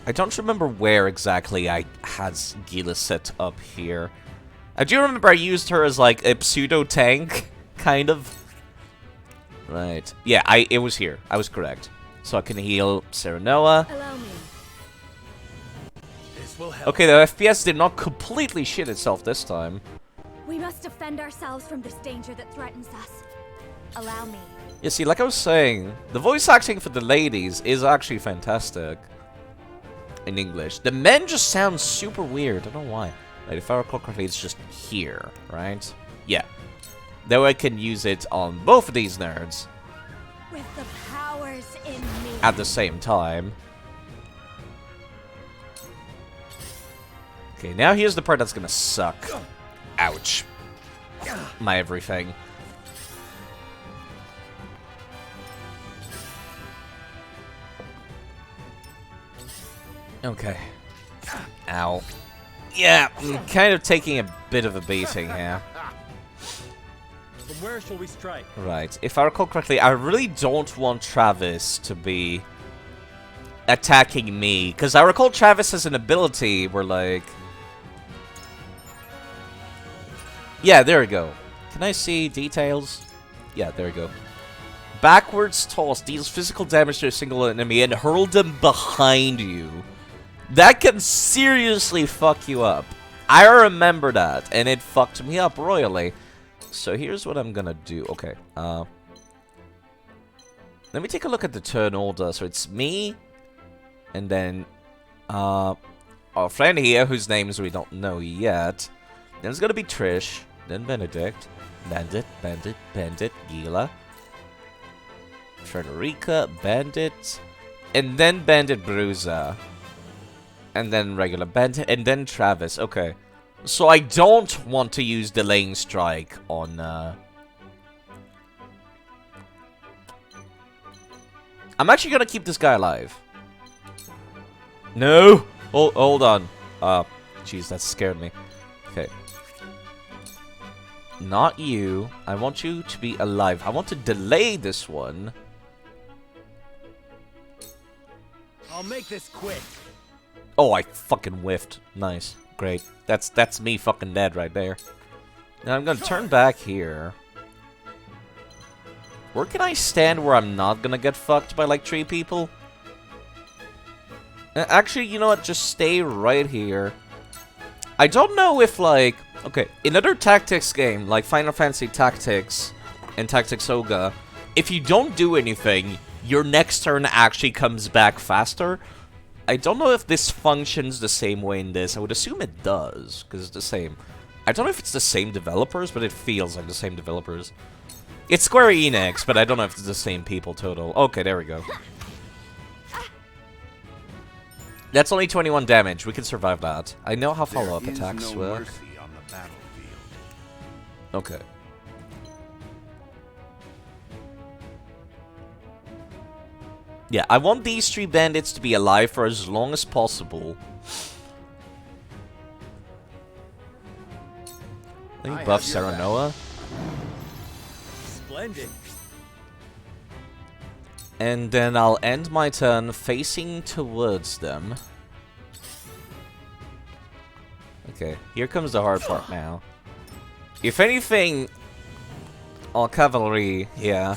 I don't remember where exactly I had Gila set up here. I do remember I used her as, like, a pseudo-tank, kind of. Right. Yeah, it was here. I was correct. So I can heal Serenoa. Allow me. This will help. Okay, the FPS did not completely shit itself this time. We must defend ourselves from this danger that threatens us. Allow me. You see, like I was saying, the voice acting for the ladies is actually fantastic. In English. The men just sound super weird. I don't know why. Like, if I recall correctly, it's just here, right? Yeah. That way I can use it on both of these nerds. With the powers in me. At the same time. Okay, now here's the part that's gonna suck. Ouch. My everything. Okay. Ow. Yeah, I'm kind of taking a bit of a beating here. From where shall we strike? Right. If I recall correctly, I really don't want Travis to be attacking me. Because I recall Travis has an ability where, like... Yeah, there we go. Can I see details? Yeah, there we go. Backwards toss deals physical damage to a single enemy and hurl them behind you. That can seriously fuck you up. I remember that, and it fucked me up royally. So here's what I'm gonna do. Okay, let me take a look at the turn order. So it's me, and then our friend here, whose names we don't know yet. Then it's gonna be Trish, then Benedict, Bandit, Gila, Frederica, Bandit, and then Bandit Bruiser. And then regular Bandit, and then Travis. Okay. So I don't want to use Delaying Strike on, I'm actually gonna keep this guy alive. No! Oh, hold on. Jeez, that scared me. Okay. Not you. I want you to be alive. I want to delay this one. I'll make this quick. Oh, I fucking whiffed. Nice. Great. That's me fucking dead right there. Now I'm gonna turn back here. Where can I stand where I'm not gonna get fucked by like 3 people? Actually, you know what? Just stay right here. I don't know if like... Okay, in other tactics game, like Final Fantasy Tactics and Tactics Ogre, if you don't do anything, your next turn actually comes back faster. I don't know if this functions the same way in this. I would assume it does, because it's the same. I don't know if it's the same developers, but it feels like the same developers. It's Square Enix, but I don't know if it's the same people total. Okay, there we go. That's only 21 damage. We can survive that. I know how follow-up attacks work. Mercy on the battlefield. Okay. Yeah, I want these 3 bandits to be alive for as long as possible. Let me I buff have your back. Serenoa. Splendid. And then I'll end my turn facing towards them. Okay, here comes the hard part now. If anything, our cavalry, yeah,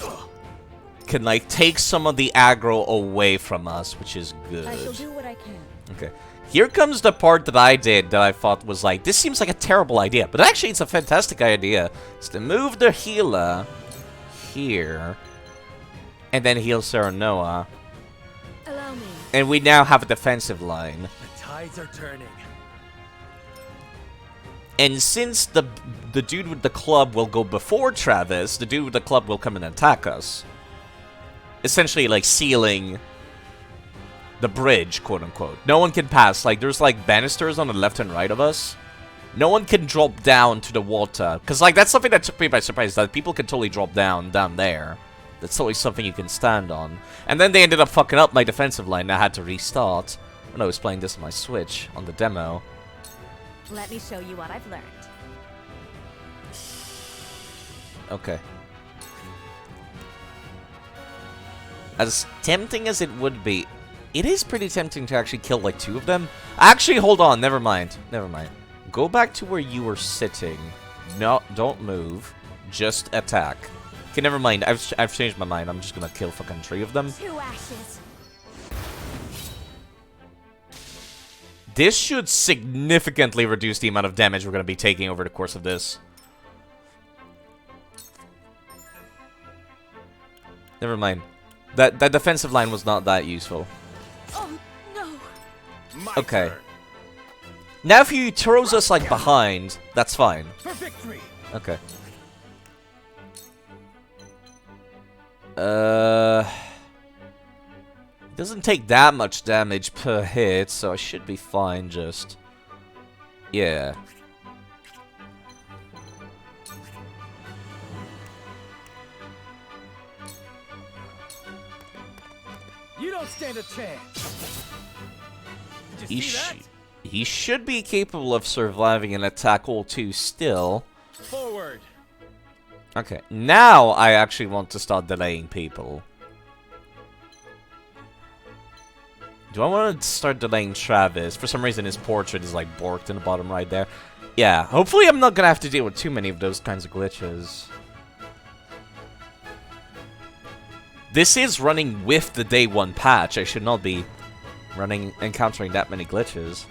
can like take some of the aggro away from us, which is good. I shall do what I can. Okay. Here comes the part that I did that I thought was like, this seems like a terrible idea. But actually, it's a fantastic idea. It's to move the healer here. And then heal Serenoa. Allow me. And we now have a defensive line. The tides are turning. And since the dude with the club will go before Travis, the dude with the club will come and attack us. Essentially, like, sealing the bridge, quote-unquote. No one can pass. Like, there's, like, banisters on the left and right of us. No one can drop down to the water. Because, like, that's something that took me by surprise, that people can totally drop down there. That's always something you can stand on. And then they ended up fucking up my defensive line. I had to restart when I was playing this on my Switch on the demo. Let me show you what I've learned. Okay. As tempting as it would be, it is pretty tempting to actually kill like 2 of them. Actually, hold on. Never mind. Never mind. Go back to where you were sitting. No, don't move. Just attack. Okay, never mind. I've changed my mind. I'm just gonna kill fucking 3 of them. 2 ashes. This should significantly reduce the amount of damage we're gonna be taking over the course of this. Never mind. That defensive line was not that useful. Oh, no. Okay. Now if he throws us like behind, that's fine. For victory. Okay. Doesn't take that much damage per hit, so I should be fine just... Yeah. You don't stand a chance. Did you see that? He should be capable of surviving an attack all 2 still. Forward. Okay, now I actually want to start delaying people. Do I want to start delaying Travis? For some reason his portrait is like borked in the bottom right there. Yeah, hopefully I'm not going to have to deal with too many of those kinds of glitches. This is running with the day 1 patch. I should not be encountering that many glitches.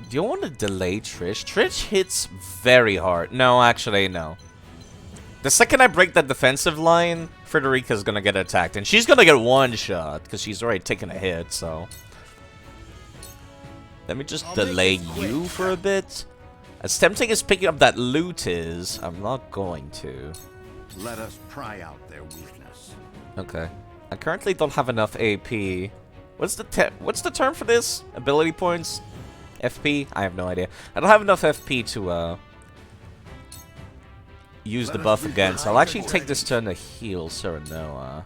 Do you want to delay Trish? Trish hits very hard. No, actually, no. The second I break that defensive line, Frederica's gonna get attacked. And she's gonna get 1 shot, because she's already taken a hit, so... Let me just delay you for a bit. As tempting as picking up that loot is, I'm not going to. Let us pry out their weakness. Okay. I currently don't have enough AP. What's the term for this? Ability points? FP? I have no idea. I don't have enough FP to use the buff again, so I'll actually take this turn to heal Serenoa.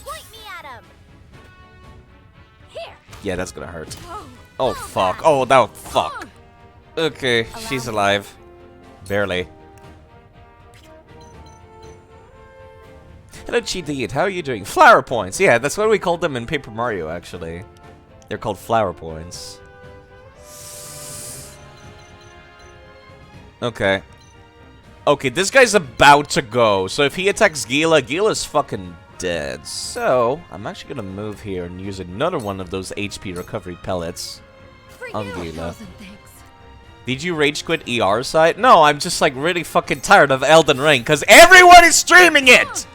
Point me at him. Here. Yeah, that's gonna hurt. Oh fuck. Oh no, fuck. Okay, she's alive. Barely. Hello Cheat, how are you doing? Flower points! Yeah, that's what we called them in Paper Mario, actually. They're called flower points. Okay. Okay, this guy's about to go. So if he attacks Gila, Gila's fucking dead. So, I'm actually gonna move here and use another one of those HP recovery pellets on Gila. Did you rage quit ER side? No, I'm just like really fucking tired of Elden Ring because everyone is streaming it!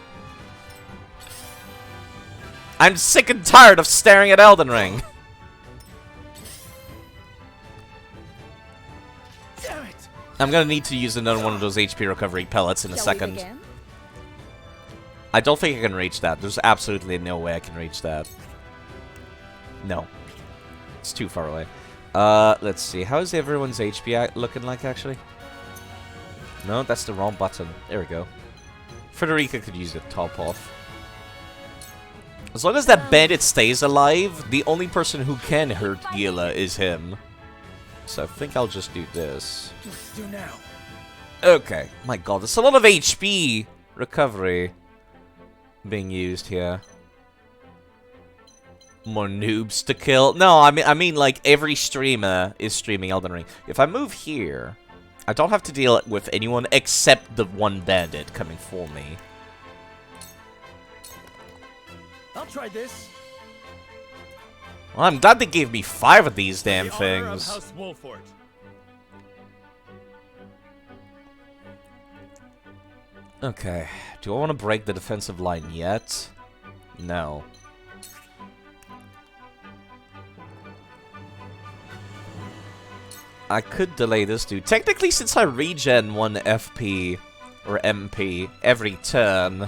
I'm sick and tired of staring at Elden Ring. Damn it. I'm gonna need to use another one of those HP recovery pellets in a second. I don't think I can reach that. There's absolutely no way I can reach that. No. It's too far away. Let's see. How is everyone's HP looking like, actually? No, that's the wrong button. There we go. Frederica could use the top off. As long as that bandit stays alive, the only person who can hurt Gila is him. So I think I'll just do this. Let's do now. Okay. My god, there's a lot of HP recovery being used here. More noobs to kill. No, I mean like every streamer is streaming Elden Ring. If I move here, I don't have to deal with anyone except the one bandit coming for me. I'll try this. Well, I'm glad they gave me 5 of these damn The honor of things. House Wolford. Okay. Do I want to break the defensive line yet? No. I could delay this dude. Technically, since I regen 1 FP or MP every turn,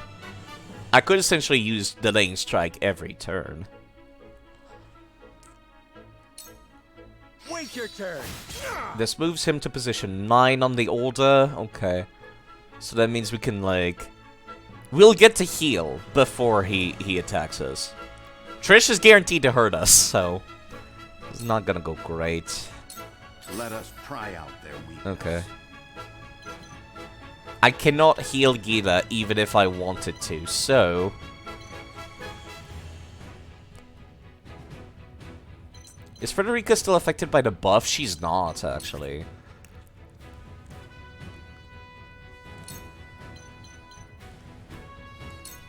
I could essentially use delaying strike every turn. Wait your turn. This moves him to position 9 on the order. Okay. So that means we can, like... We'll get to heal before he attacks us. Trish is guaranteed to hurt us, so... It's not gonna go great. Let us pry out their weakness. Okay. I cannot heal Gila even if I wanted to, so... Is Frederica still affected by the buff? She's not, actually.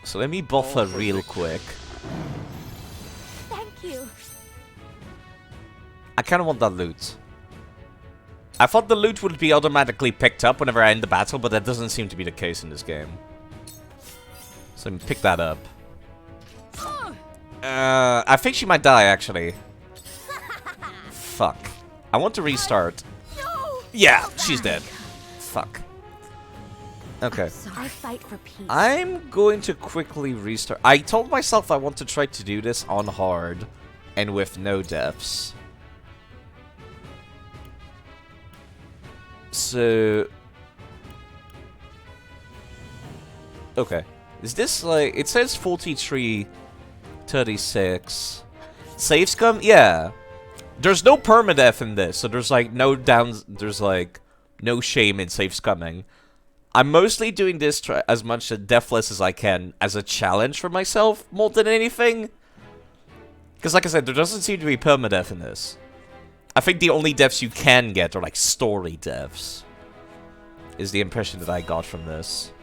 So let me buff her real quick. Thank you. I kind of want that loot. I thought the loot would be automatically picked up whenever I end the battle, but that doesn't seem to be the case in this game. So let me pick that up. I think she might die, actually. Fuck. I want to restart. Yeah, she's dead. Fuck. Okay. I fight for peace. I'm going to quickly restart. I told myself I want to try to do this on hard and with no deaths. So... Okay. Is this like... It says 43:36. Save scum? Yeah. There's no permadeath in this, so there's like no downs... There's like no shame in save scumming. I'm mostly doing this as much deathless as I can as a challenge for myself more than anything. Because like I said, there doesn't seem to be permadeath in this. I think the only deaths you can get are like story deaths. Is the impression that I got from this.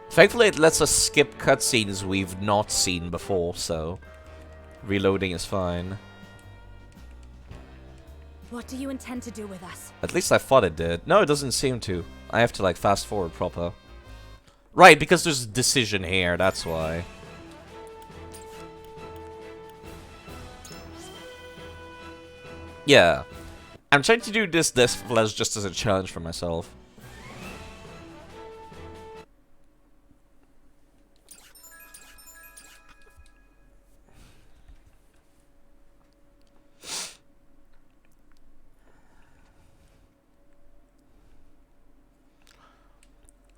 Thankfully it lets us skip cutscenes we've not seen before, so reloading is fine. What do you intend to do with us? At least I thought it did. No, it doesn't seem to. I have to like fast forward proper. Right, because there's a decision here, that's why. Yeah. I'm trying to do this deathless just as a challenge for myself.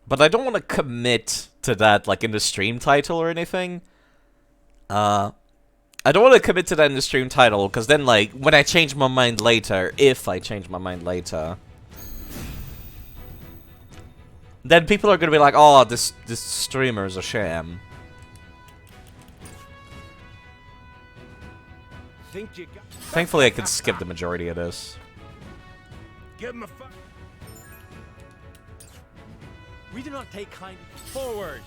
But I don't want to commit to that, like, in the stream title or anything. I don't want to commit to that in the stream title, because then, like, when I change my mind later, if I change my mind later, then people are going to be like, oh, this streamer is a sham. Thankfully, I can skip the majority of this. Give him a We do not take kind forward.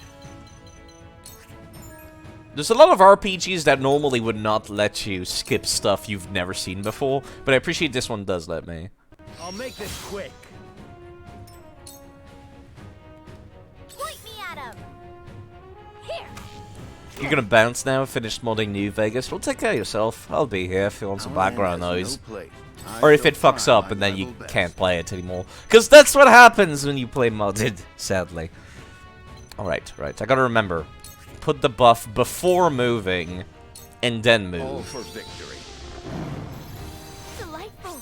There's a lot of RPGs that normally would not let you skip stuff you've never seen before, but I appreciate this one does let me. I'll make this quick. Point me at him. Here. You're gonna bounce now, finish modding New Vegas? Well, take care of yourself. I'll be here if you want some background noise. Or if it fucks up and then you can't play it anymore. Because that's what happens when you play modded, sadly. Alright, right. I gotta remember. Put the buff before moving, and then move. All for victory. Delightful.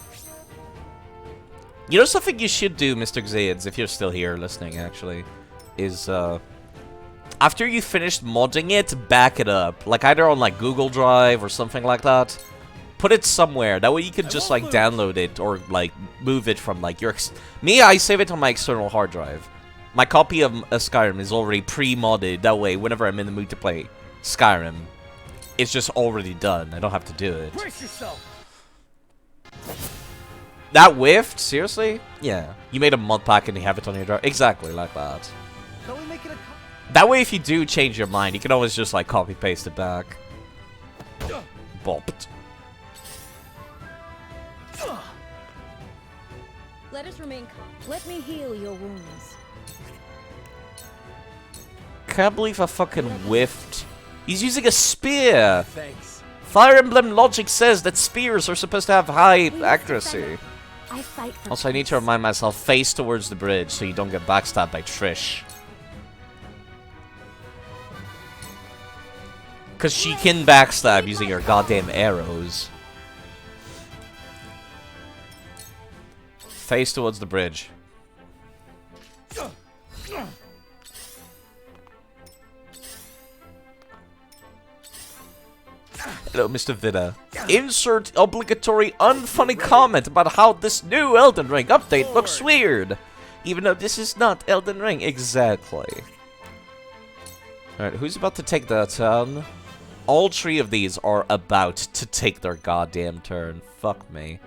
You know something you should do, Mr. Xayeds, if you're still here listening, actually? is, after you finished modding it, back it up. Like, either on, like, Google Drive or something like that. Put it somewhere. That way you can just, like, download it or, like, move it from, like, your... Me, I save it on my external hard drive. My copy of Skyrim is already pre-modded. That way, whenever I'm in the mood to play Skyrim, it's just already done. I don't have to do it. Brace yourself. That whiffed? Seriously? Yeah. You made a mod pack and you have it on your drive? Exactly like that. Don't we make it a... That way, if you do change your mind, you can always just, like, copy-paste it back. Bopped. Let us remain calm. Let me heal your wounds. Can't believe I fucking whiffed. He's using a spear. Thanks. Fire Emblem logic says that spears are supposed to have high accuracy. I fight for Also, I need to remind myself, face towards the bridge so you don't get backstabbed by Trish. Because she can backstab using her goddamn arrows. Face towards the bridge. Hello, Mr. Vida. Insert obligatory unfunny comment about how this new Elden Ring update looks weird. Even though this is not Elden Ring. Exactly. Alright, who's about to take their turn? All three of these are about to take their goddamn turn. Fuck me.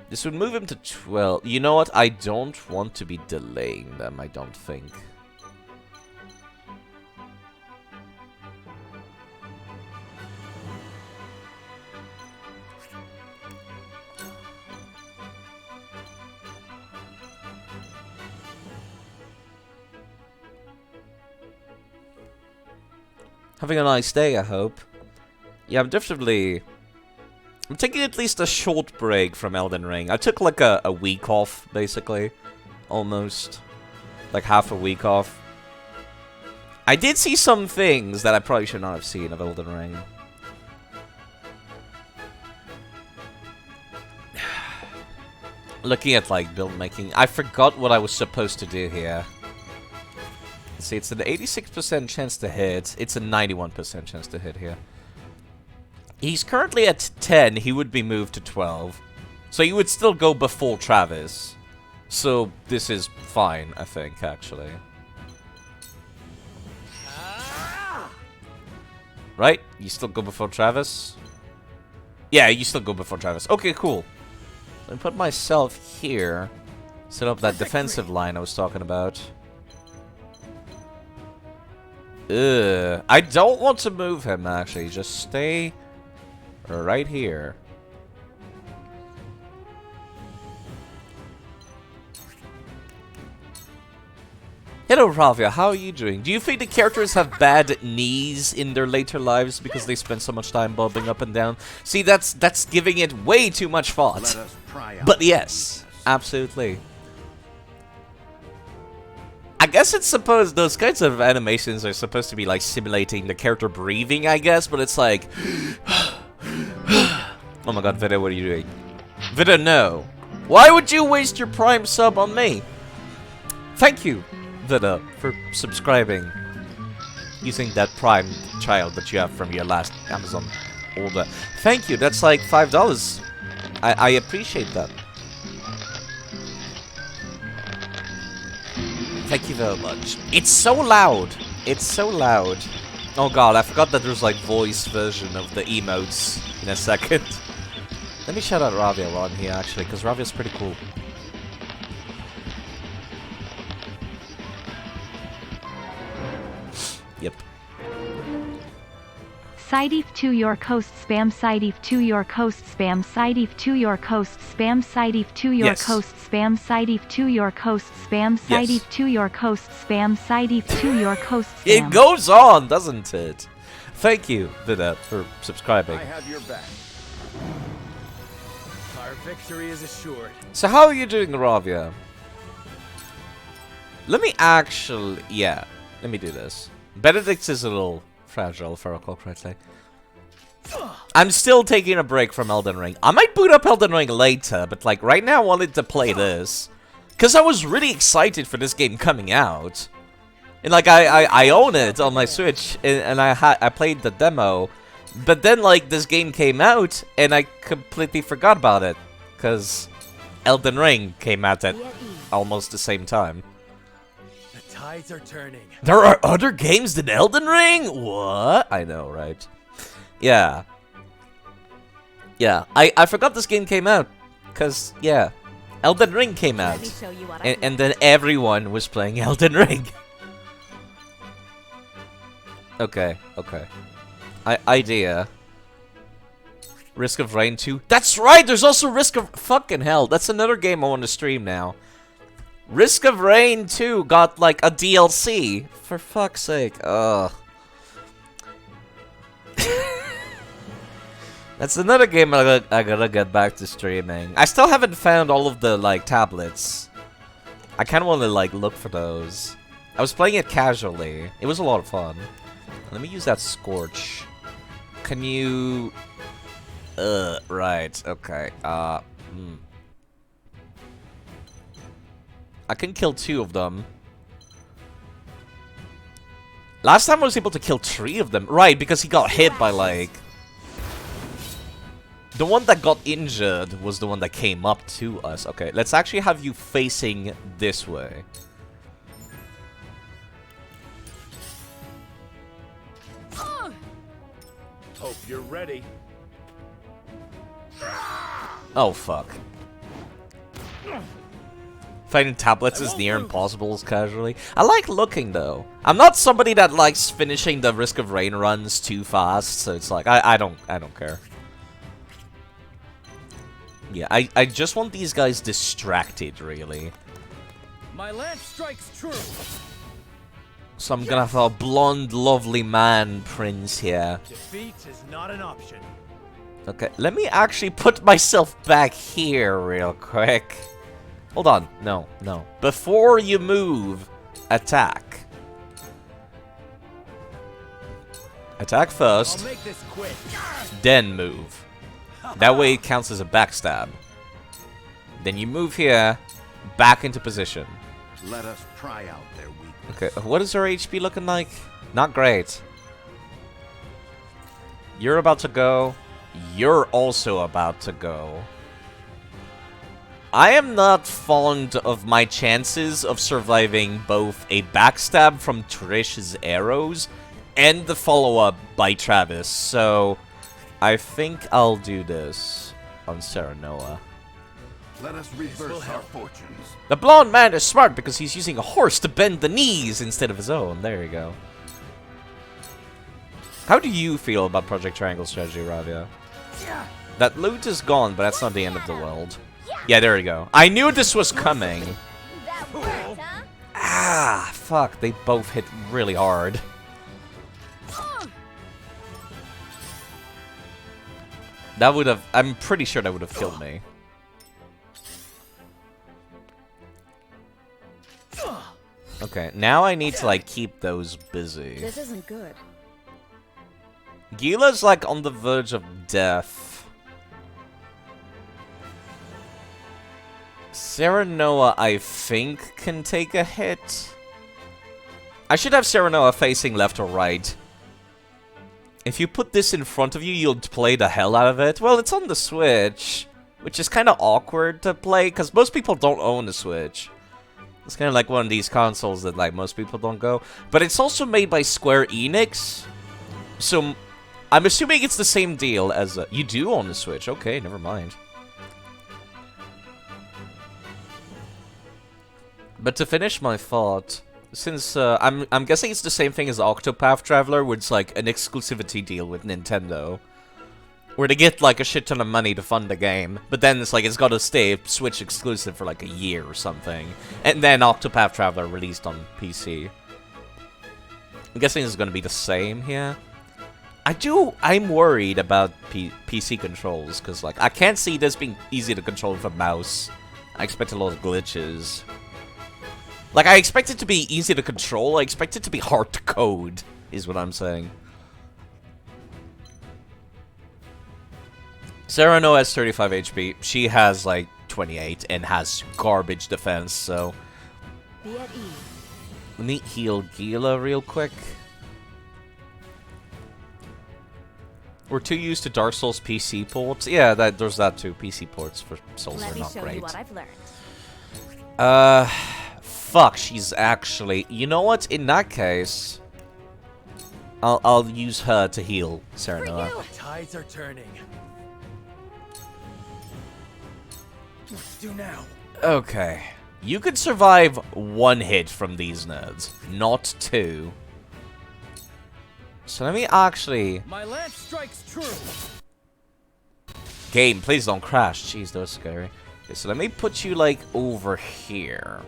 This would move him to 12. You know what? I don't want to be delaying them, I don't think. Having a nice day, I hope. Yeah, I'm taking at least a short break from Elden Ring. I took like a week off, basically. Almost. Like half a week off. I did see some things that I probably should not have seen of Elden Ring. Looking at like build making, I forgot what I was supposed to do here. See, it's an 86% chance to hit. It's a 91% chance to hit here. He's currently at 10. He would be moved to 12. So you would still go before Travis. So this is fine, I think, actually. Right? You still go before Travis? Yeah, you still go before Travis. Okay, cool. Let me put myself here. Set up that defensive line I was talking about. Ugh. I don't want to move him, actually. Just stay right here. Hello, Ravia. How are you doing? Do you think the characters have bad knees in their later lives because they spend so much time bobbing up and down? See, that's giving it way too much thought. But yes, absolutely. I guess it's supposed, those kinds of animations are supposed to be like simulating the character breathing, I guess, but it's like... Oh my god, Vida, what are you doing? Vida, no. Why would you waste your Prime sub on me? Thank you, Vida, for subscribing. Using that Prime child that you have from your last Amazon order. Thank you, that's like $5. I appreciate that. Thank you very much. It's so loud. It's so loud. Oh god, I forgot that there's like voice version of the emotes in a second. Let me shout out Ravia while I'm here actually, because Ravia's pretty cool. Yep. Sideef to your coast spam, Sideef to your coast spam, Sideef to your coast spam, Sideef to your coast spam, Sideef to your coast spam, Sideef to your coast spam, Sideef to your coast spam. It goes on, doesn't it? Thank you, Vida, for subscribing. I have your back. Our victory is assured. So how are you doing, Ravia? Let me actually... Yeah, let me do this. Benedict is a little fragile, if I recall correctly. I'm still taking a break from Elden Ring. I might boot up Elden Ring later, but like right now I wanted to play this. Because I was really excited for this game coming out. And like I own it on my Switch, and I played the demo, but then like this game came out and I completely forgot about it because Elden Ring came out at almost the same time. The tides are turning. There are other games than Elden Ring? What? I know, right? Yeah. Yeah, I forgot this game came out because yeah, Elden Ring came out, and then everyone was playing Elden Ring. Okay, okay. Idea. Risk of Rain 2. That's right, there's also Risk of... Fucking hell, that's another game I want to stream now. Risk of Rain 2 got, like, a DLC. For fuck's sake. Ugh. That's another game I gotta get back to streaming. I still haven't found all of the, like, tablets. I kinda wanna, like, look for those. I was playing it casually. It was a lot of fun. Let me use that Scorch. Can you... right, okay. I can kill 2 of them. Last time I was able to kill 3 of them. Right, because he got hit by, like... The one that got injured was the one that came up to us. Okay, let's actually have you facing this way. Hope you're ready. Oh, fuck. Fighting tablets is near impossible casually. I like looking, though. I'm not somebody that likes finishing the Risk of Rain runs too fast, so it's like, I don't care. Yeah, I just want these guys distracted, really. My lance strikes true. So I'm gonna have a blonde, lovely man prince here. Defeat is not an option. Okay, let me actually put myself back here real quick. Hold on, no. Before you move, attack. Attack first, I'll make this quick. then move. That way it counts as a backstab. Then you move here, back into position. Let us pry out their weakness. Okay, what is her HP looking like? Not great. You're about to go. You're also about to go. I am not fond of my chances of surviving both a backstab from Trish's arrows and the follow-up by Travis, so I think I'll do this on Serenoa. Let us reverse our fortunes. The blonde man is smart because he's using a horse to bend the knees instead of his own. There you go. How do you feel about Project Triangle Strategy, Ravia? That loot is gone, but that's not the end of the world. Yeah, there you go. I knew this was coming. That worked, huh? Ah, fuck. They both hit really hard. That would have... I'm pretty sure that would have killed me. Okay, now I need to, like, keep those busy. This isn't good. Gila's, like, on the verge of death. Serenoa, I think, can take a hit. I should have Serenoa facing left or right. If you put this in front of you, you'll play the hell out of it. Well, it's on the Switch, which is kind of awkward to play, because most people don't own the Switch. It's kind of like one of these consoles that, like, most people don't go. But it's also made by Square Enix, so I'm assuming it's the same deal as... you do own the Switch. Okay, never mind. But to finish my thought, since I'm guessing it's the same thing as Octopath Traveler, where it's like an exclusivity deal with Nintendo, where they get like a shit ton of money to fund the game, but then it's like it's got to stay Switch exclusive for like a year or something, and then Octopath Traveler released on PC. I'm guessing it's going to be the same here. I'm worried about PC controls, because like I can't see this being easy to control with a mouse. I expect a lot of glitches. Like, I expect it to be easy to control, I expect it to be hard to code, is what I'm saying. Serenoa has 35 HP, she has, like, 28, and has garbage defense, so... Be at ease. Let me heal Gila real quick. We're too used to Dark Souls PC ports. Yeah, there's that too. PC ports for Souls are not great. Let me show you what I've learned. Fuck, she's actually... You know what? In that case... I'll use her to heal Serenoa. The tides are turning. Let's do now. Okay. You could survive 1 hit from these nerds, not 2. So let me actually... My lance strikes true. Game, please don't crash. Jeez, that was scary. Okay, so let me put you, like, over here.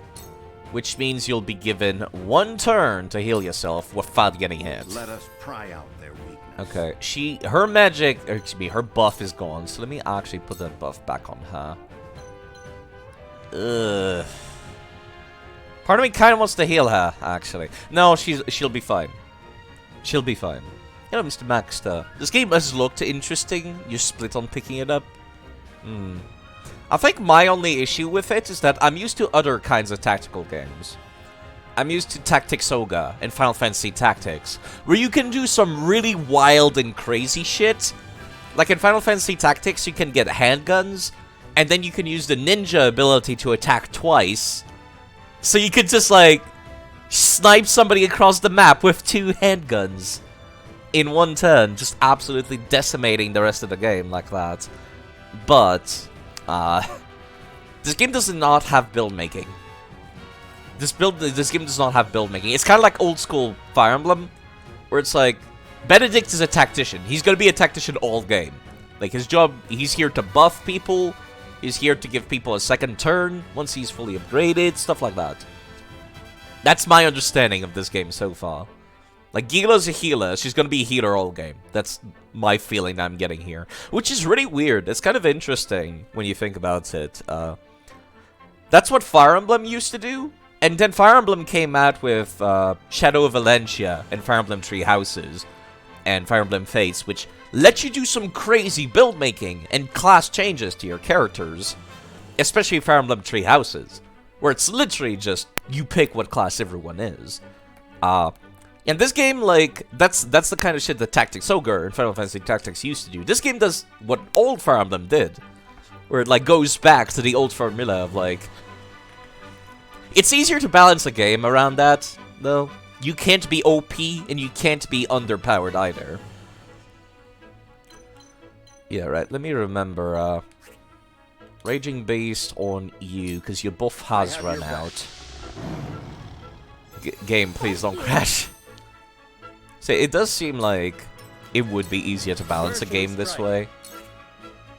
Which means you'll be given 1 turn to heal yourself without getting hit. Let us pry out their weakness. Okay, her magic, or excuse me, her buff is gone. So let me actually put that buff back on her. Ugh. Part of me kind of wants to heal her, actually. No, she'll be fine. She'll be fine. You know, Mr. Maxter, this game has looked interesting. You're split on picking it up. I think my only issue with it is that I'm used to other kinds of tactical games. I'm used to Tactics Ogre and Final Fantasy Tactics, where you can do some really wild and crazy shit. Like in Final Fantasy Tactics, you can get handguns, and then you can use the ninja ability to attack twice. So you could just, like, snipe somebody across the map with 2 handguns in 1 turn, just absolutely decimating the rest of the game like that. But, this game does not have build making. This game does not have build making. It's kind of like old school Fire Emblem, where it's like, Benedict is a tactician. He's gonna be a tactician all game. Like, his job, he's here to buff people, he's here to give people a second turn once he's fully upgraded, stuff like that. That's my understanding of this game so far. Like, Gila's a healer. She's gonna be a healer all game. That's my feeling I'm getting here. Which is really weird. It's kind of interesting when you think about it. That's what Fire Emblem used to do. And then Fire Emblem came out with Shadow of Valentia and Fire Emblem Three Houses and Fire Emblem Fates, which let you do some crazy build making and class changes to your characters. Especially Fire Emblem Three Houses, where it's literally just you pick what class everyone is. And this game, like, that's the kind of shit that Tactics Ogre and Final Fantasy Tactics used to do. This game does what old Fire Emblem did, where it, like, goes back to the old formula of, like... It's easier to balance a game around that, though. You can't be OP, and you can't be underpowered either. Yeah, right, let me remember, Raging Beast on you, because your buff has run out. Game, please don't crash. So it does seem like it would be easier to balance a game this way.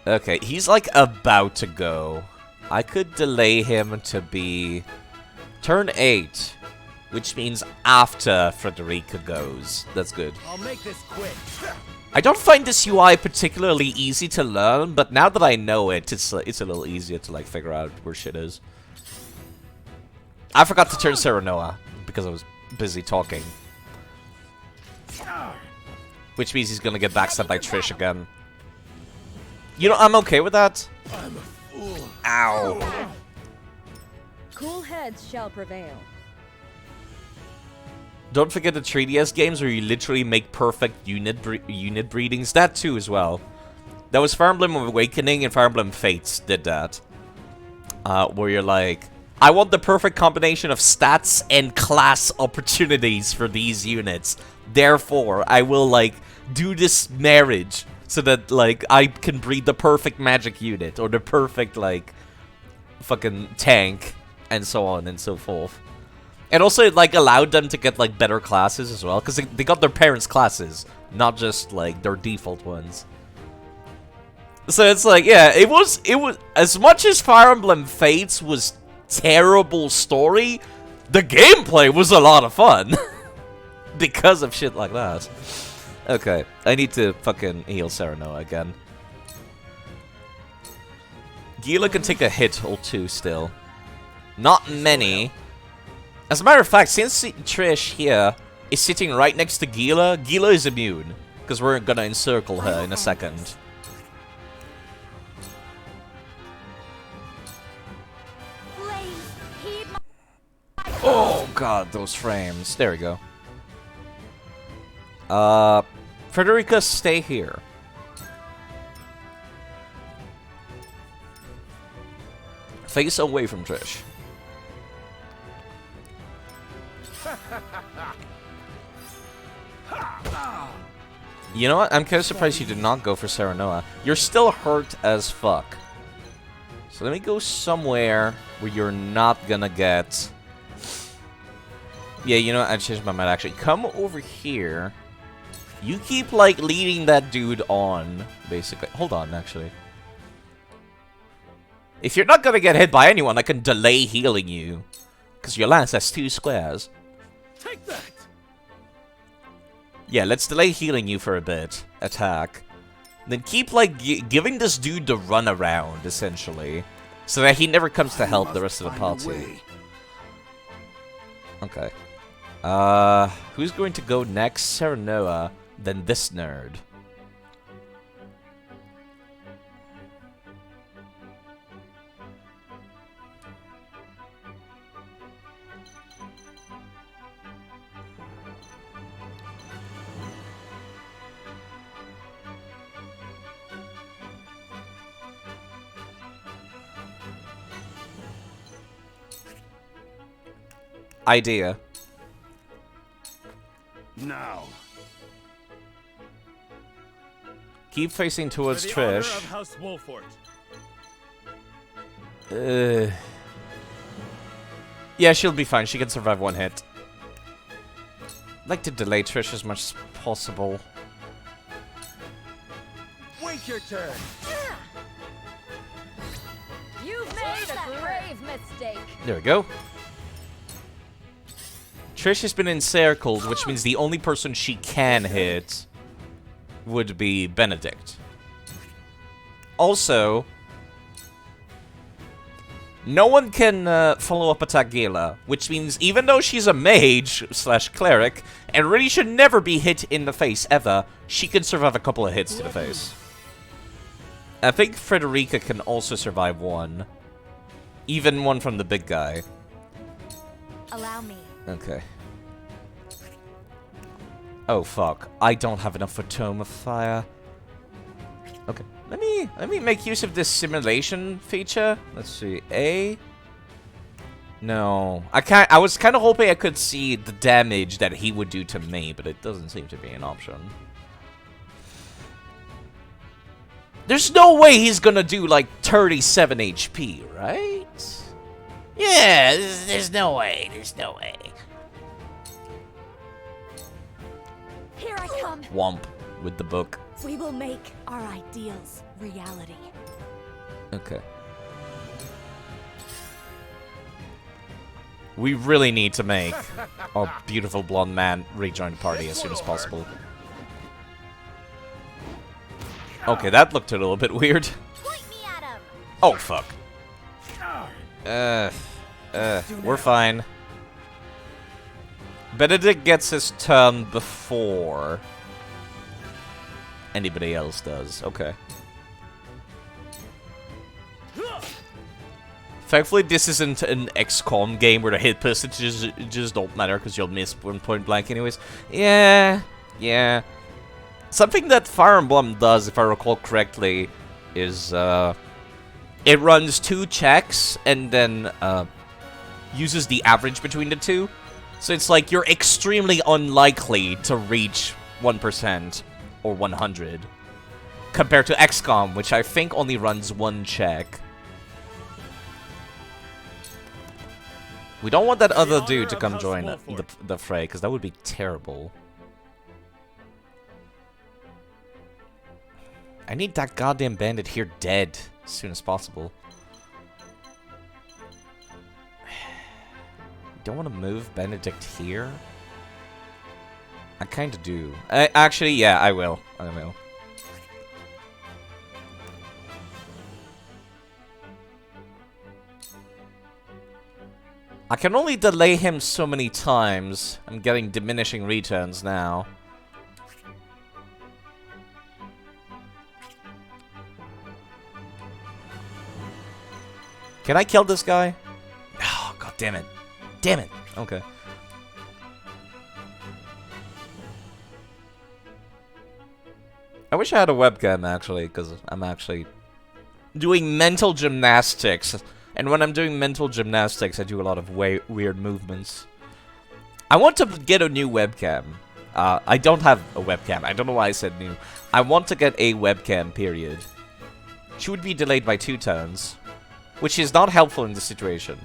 Okay, he's like about to go. I could delay him to be turn 8, which means after Frederica goes. That's good. I'll make this quick. I don't find this UI particularly easy to learn, but now that I know it, it's a little easier to like figure out where shit is. I forgot to turn Serenoa because I was busy talking. Which means he's gonna get backstabbed by Trish again. You know, I'm okay with that. I'm a fool. Ow. Cool heads shall prevail. Don't forget the 3DS games where you literally make perfect unit breedings. That too as well. That was Fire Emblem Awakening and Fire Emblem Fates did that. Where you're like, I want the perfect combination of stats and class opportunities for these units. Therefore, I will, like, do this marriage so that, like, I can breed the perfect magic unit or the perfect, like, fucking tank and so on and so forth. And also, it, like, allowed them to get, like, better classes as well, because they got their parents' classes, not just, like, their default ones. So it's like, yeah, it was, as much as Fire Emblem Fates was terrible story, the gameplay was a lot of fun. Because of shit like that. Okay, I need to fucking heal Serenoa again. Gila can take a hit or two still. Not many. As a matter of fact, since Trish here is sitting right next to Gila, Gila is immune. Because we're gonna encircle her in a second. Oh! god, those frames. There we go. Frederica, stay here. Face away from Trish. You know what? I'm kind of surprised you did not go for Serenoa. You're still hurt as fuck. So let me go somewhere where you're not gonna get... Yeah, you know what? I changed my mind, actually. Come over here. You keep, like, leading that dude on, basically. Hold on, actually. If you're not gonna get hit by anyone, I can delay healing you. Because your lance has 2 squares. Take that! Yeah, let's delay healing you for a bit. Attack. Then keep, like, giving this dude the run around, essentially. So that he never comes to help the rest of the party. Okay. Who's going to go next? Serenoa, then this nerd. Idea. Now. Keep facing towards For the honor Trish. of House Wolford. Yeah, she'll be fine. She can survive 1 hit. I'd like to delay Trish as much as possible. Wait your turn. You've made a grave mistake. There we go. Trish has been encircled, which means the only person she can hit would be Benedict. Also, no one can follow up attack Gala, which means even though she's a mage / cleric and really should never be hit in the face ever, she can survive a couple of hits to the face. I think Frederica can also survive 1. Even 1 from the big guy. Allow me. Okay. Oh fuck! I don't have enough for Tome of Fire. Okay, let me make use of this simulation feature. Let's see. A. No, I can't. I was kind of hoping I could see the damage that he would do to me, but it doesn't seem to be an option. There's no way he's gonna do like 37 HP, right? Yeah, there's no way. There's no way. Here I come. Womp with the book. We will make our ideals reality. Okay. We really need to make our beautiful blonde man rejoin the party as soon as possible. Okay, that looked a little bit weird. Point me at him. Oh, fuck. We're fine. Benedict gets his turn before anybody else does. Okay. Thankfully, this isn't an XCOM game where the hit percentages just don't matter because you'll miss point blank anyways. Yeah. Something that Fire Emblem does, if I recall correctly, is it runs 2 checks and then uses the average between the 2. So it's like you're extremely unlikely to reach 1% or 100 compared to XCOM, which I think only runs 1 check. We don't want that other dude to come join the fray, because that would be terrible. I need that goddamn bandit here dead as soon as possible. Don't want to move Benedict here. I kind of do. Actually, yeah, I will. I can only delay him so many times. I'm getting diminishing returns now. Can I kill this guy? Oh, god damn it. Damn it. Okay. I wish I had a webcam, actually, because I'm actually doing mental gymnastics. And when I'm doing mental gymnastics, I do a lot of weird movements. I want to get a new webcam. I don't have a webcam. I don't know why I said new. I want to get a webcam, period. She would be delayed by 2 turns, which is not helpful in this situation.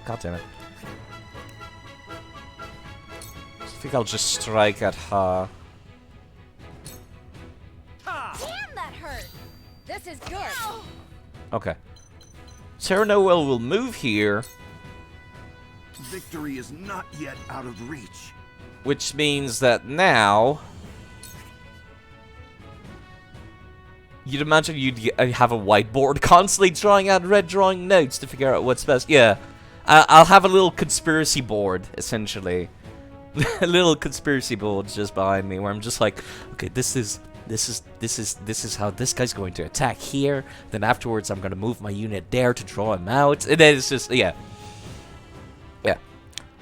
God damn it. I think I'll just strike at her. Damn, that hurt! This is good. Okay. Sarah Noel will move here, Victory is not yet out of reach. which means that now... You'd imagine you'd have a whiteboard constantly drawing out red drawing notes to figure out what's best. Yeah. I'll have a little conspiracy board, essentially. A little conspiracy board just behind me where I'm just like, okay, this is how this guy's going to attack here. Then afterwards, I'm going to move my unit there to draw him out. And then it's just, yeah. Yeah.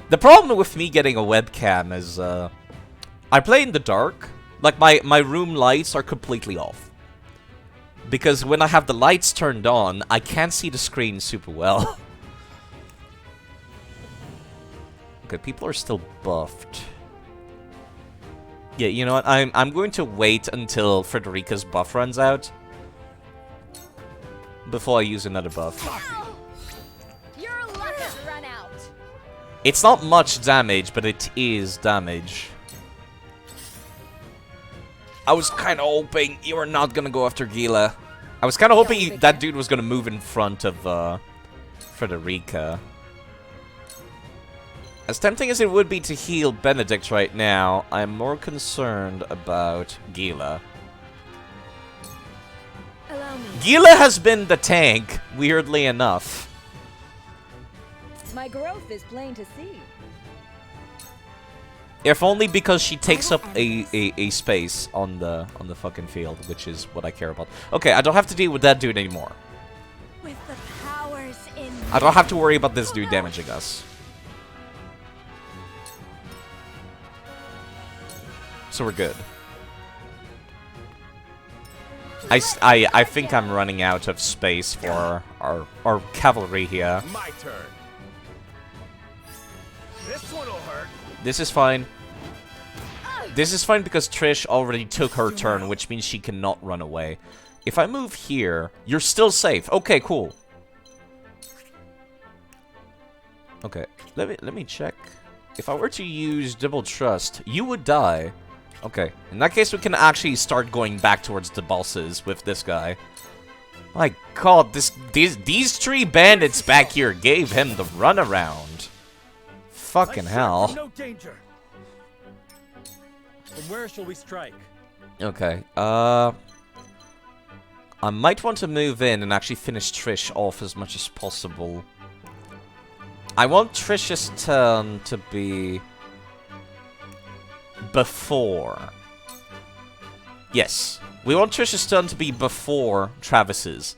The problem with me getting a webcam is, I play in the dark. Like, my room lights are completely off. Because when I have the lights turned on, I can't see the screen super well. Okay, people are still buffed. Yeah, you know what? I'm going to wait until Frederica's buff runs out before I use another buff. Your luck has run out. It's not much damage, but it is damage. I was kind of hoping you were not gonna go after Gila. I was kind of hoping that dude was gonna move in front of Frederica. As tempting as it would be to heal Benedict right now, I'm more concerned about Gila. Allow me. Gila has been the tank, weirdly enough. My growth is plain to see. If only because she takes up a space on the fucking field, which is what I care about. Okay, I don't have to deal with that dude anymore. With the powers in I don't have to worry about this dude damaging us. So we're good. I think I'm running out of space for our cavalry here. My turn. This one'll hurt. This is fine. This is fine because Trish already took her turn, which means she cannot run away. If I move here, you're still safe. Okay, cool. Okay, let me check. If I were to use double trust, you would die. Okay, in that case we can actually start going back towards the bosses with this guy. My god, these 3 bandits back here gave him the runaround. Fucking hell. No danger. From where shall we strike? Okay, I might want to move in and actually finish Trish off as much as possible. I want Trish's turn to be before. Yes, we want Trish's turn to be before Travis's.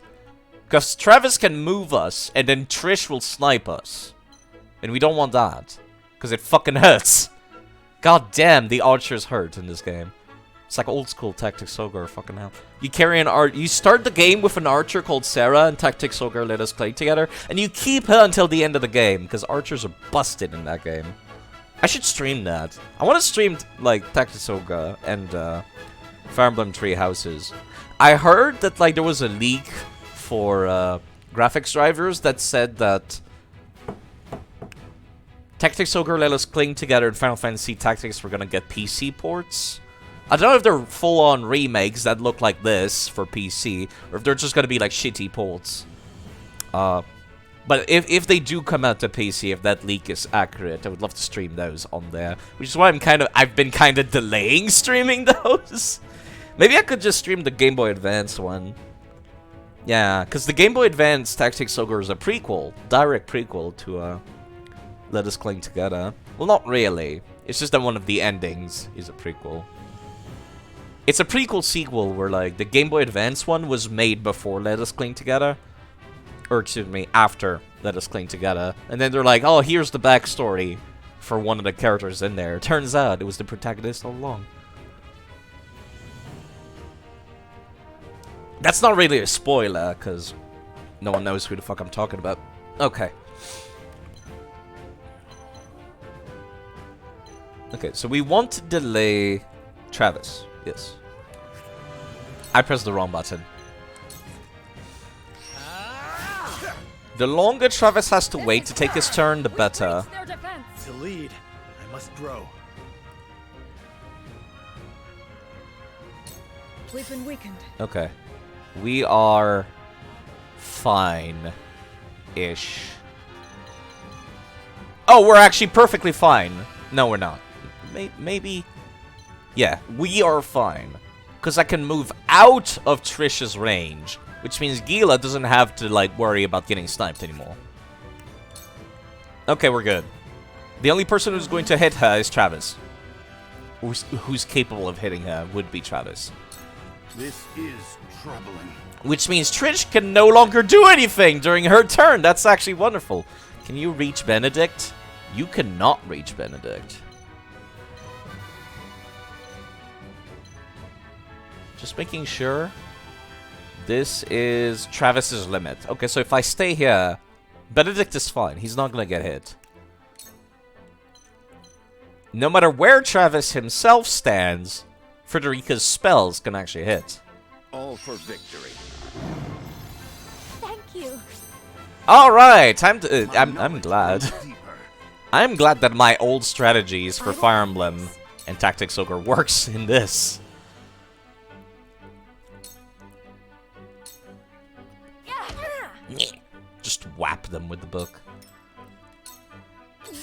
Because Travis can move us, and then Trish will snipe us. And we don't want that. Because it fucking hurts. God damn, the archers hurt in this game. It's like old school Tactics Ogre, fucking hell. You carry an you start the game with an archer called Sarah, and Tactics Ogre let us play together, and you keep her until the end of the game, because archers are busted in that game. I should stream that. I want to stream, like, Tactics Ogre and Fire Emblem Three Houses. I heard that, like, there was a leak for graphics drivers that said that Tactics Ogre Let Us Cling Together and Final Fantasy Tactics were gonna get PC ports. I don't know if they're full-on remakes that look like this for PC, or if they're just gonna be like shitty ports. But if they do come out to PC, if that leak is accurate, I would love to stream those on there. Which is why I've been kind of delaying streaming those. Maybe I could just stream the Game Boy Advance one. Yeah, because the Game Boy Advance Tactics Ogre is a prequel, direct prequel to Let Us Cling Together. Well, not really. It's just that one of the endings is a prequel. It's a prequel sequel where, like, the Game Boy Advance one was made before Let Us Cling Together. Or, excuse me, after Let Us Cling Together. And then they're like, oh, here's the backstory for one of the characters in there. Turns out it was the protagonist all along. That's not really a spoiler, because no one knows who the fuck I'm talking about. Okay. Okay, so we want to delay Travis. Yes. I pressed the wrong button. The longer Travis has to wait to take his turn, the better. To lead, I must grow. We've been weakened. Okay. We are fine-ish. Oh, we're actually perfectly fine. No, we're not. Maybe. Yeah, we are fine. Because I can move out of Trish's range. Which means Gila doesn't have to, like, worry about getting sniped anymore. Okay, we're good. The only person who's going to hit her is Travis. Who's capable of hitting her would be Travis. This is troubling. Which means Trish can no longer do anything during her turn. That's actually wonderful. Can you reach Benedict? You cannot reach Benedict. Just making sure. This is Travis's limit. Okay, so if I stay here, Benedict is fine. He's not going to get hit. No matter where Travis himself stands, Frederica's spells can actually hit. All for victory. Thank you. All right, time to. I'm glad. I'm glad that my old strategies for Fire Emblem and Tactics Ogre works in this. Just whap them with the book.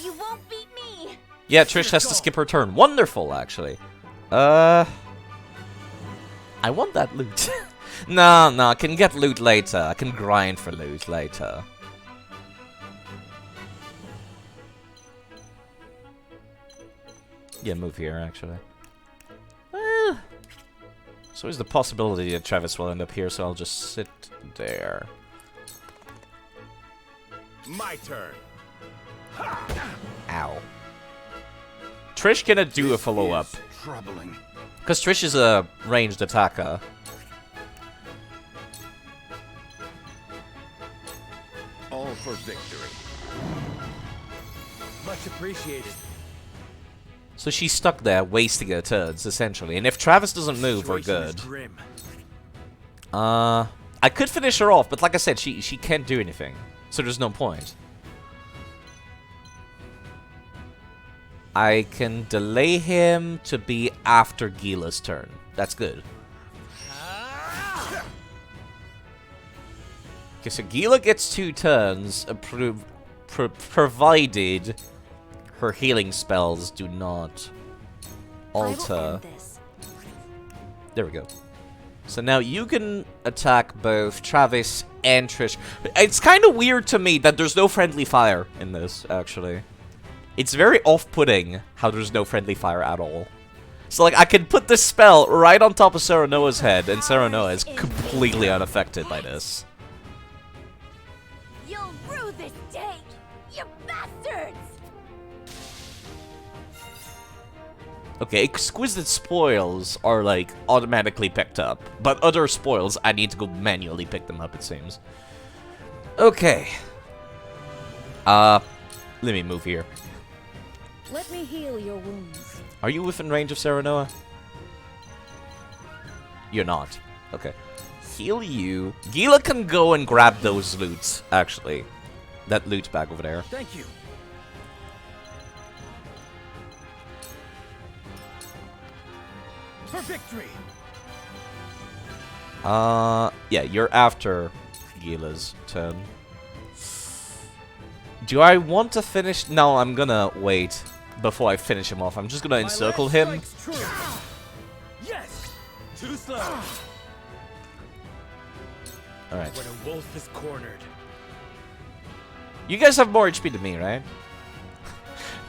You won't beat me. Yeah, Trish has to skip her turn. Wonderful, actually. I want that loot. No, I can get loot later. I can grind for loot later. Yeah, move here, actually. So there's the possibility that Travis will end up here, so I'll just sit there. My turn. Ow. Trish cannot do a follow-up. Troubling. Because Trish is a ranged attacker. All for victory. Much appreciated. So she's stuck there, wasting her turns, essentially. And if Travis doesn't move, we're good. I could finish her off, but like I said, she can't do anything. So there's no point. I can delay him to be after Gila's turn. That's good. Okay, so Gila gets 2 turns, provided her healing spells do not alter. There we go. So now you can attack both Travis and Trish. It's kind of weird to me that there's no friendly fire in this, actually. It's very off-putting how there's no friendly fire at all. So, like, I can put this spell right on top of Serenoa's head, and Serenoa is completely unaffected by this. You'll rue this day, you bastards! Okay, exquisite spoils are, like, automatically picked up. But other spoils, I need to go manually pick them up, it seems. Okay. Let me move here. Let me heal your wounds. Are you within range of Serenoa? You're not. Okay. Heal you. Gila can go and grab those loots, actually. That loot bag over there. Thank you. For victory. Yeah, you're after Gila's turn. Do I want to finish? No, I'm gonna wait before I finish him off. I'm just gonna encircle him. Yes. Too slow. Alright. When a wolf is cornered. You guys have more HP than me, right?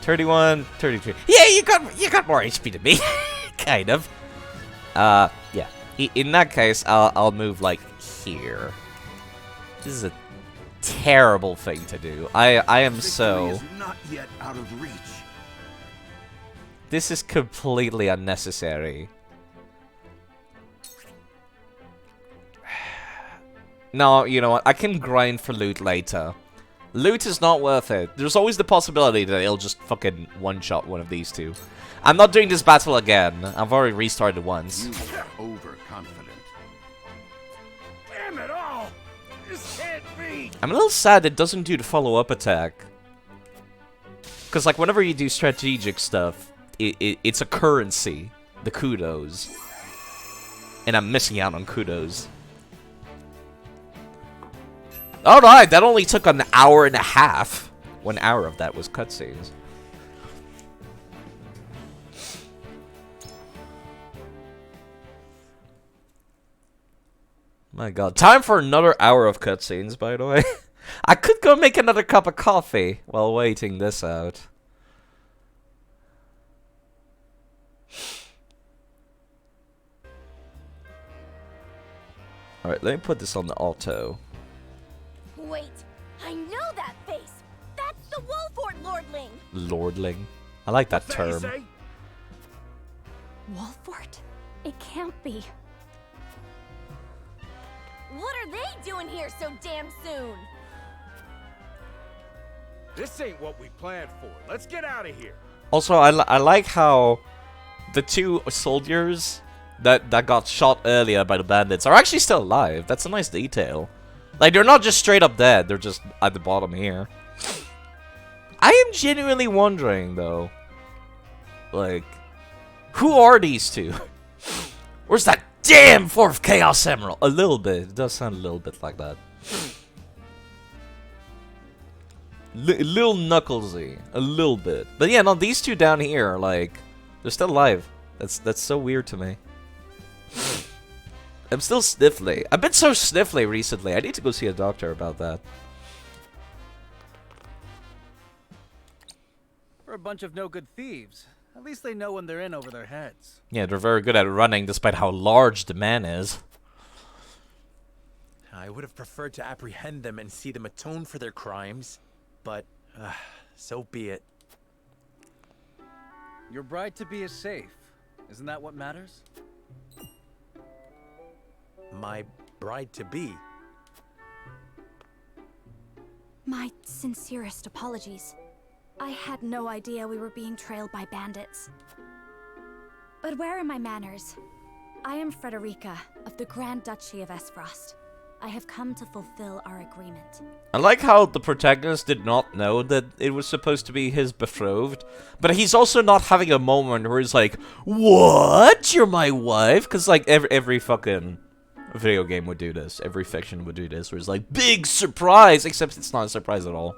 31, 33. Yeah, you got more HP than me. Kind of. Yeah. In that case, I'll move like here. This is a terrible thing to do. I am so. Victory is not yet out of reach. This is completely unnecessary. No, you know what? I can grind for loot later. Loot is not worth it. There's always the possibility that it'll just fucking one-shot one of these two. I'm not doing this battle again. I've already restarted once. You are overconfident. Damn it all! This can't be! I'm a little sad it doesn't do the follow-up attack. Because, like, whenever you do strategic stuff, it's a currency. The kudos. And I'm missing out on kudos. Alright, that only took an hour and a half. 1 hour of that was cutscenes. My god. Time for another hour of cutscenes, by the way. I could go make another cup of coffee while waiting this out. Alright, let me put this on the auto. Wait, I know that face! That's the Wolfort Lordling! Lordling. I like that term. Wolfort? It can't be. What are they doing here so damn soon? This ain't what we planned for. Let's get out of here. Also, I like how the two soldiers that got shot earlier by the bandits are actually still alive. That's a nice detail. Like, they're not just straight up dead. They're just at the bottom here. I am genuinely wondering, though. Like, who are these two? Where's that damn fourth Chaos Emerald? A little bit. It does sound a little bit like that. Little Knucklesy. A little bit. But yeah, no, these two down here, like, they're still alive. That's so weird to me. I'm still sniffly. I've been so sniffly recently. I need to go see a doctor about that. For a bunch of no-good thieves. At least they know when they're in over their heads. Yeah, they're very good at running despite how large the man is. I would have preferred to apprehend them and see them atone for their crimes, but so be it. Your bride-to-be is safe. Isn't that what matters? My bride-to-be. My sincerest apologies. I had no idea we were being trailed by bandits. But where are my manners? I am Frederica of the Grand Duchy of Esfrost. I have come to fulfill our agreement. I like how the protagonist did not know that it was supposed to be his betrothed, but he's also not having a moment where he's like, "What? You're my wife?" Because, like, every fucking video game would do this. Every fiction would do this, where it's like, big surprise! Except it's not a surprise at all.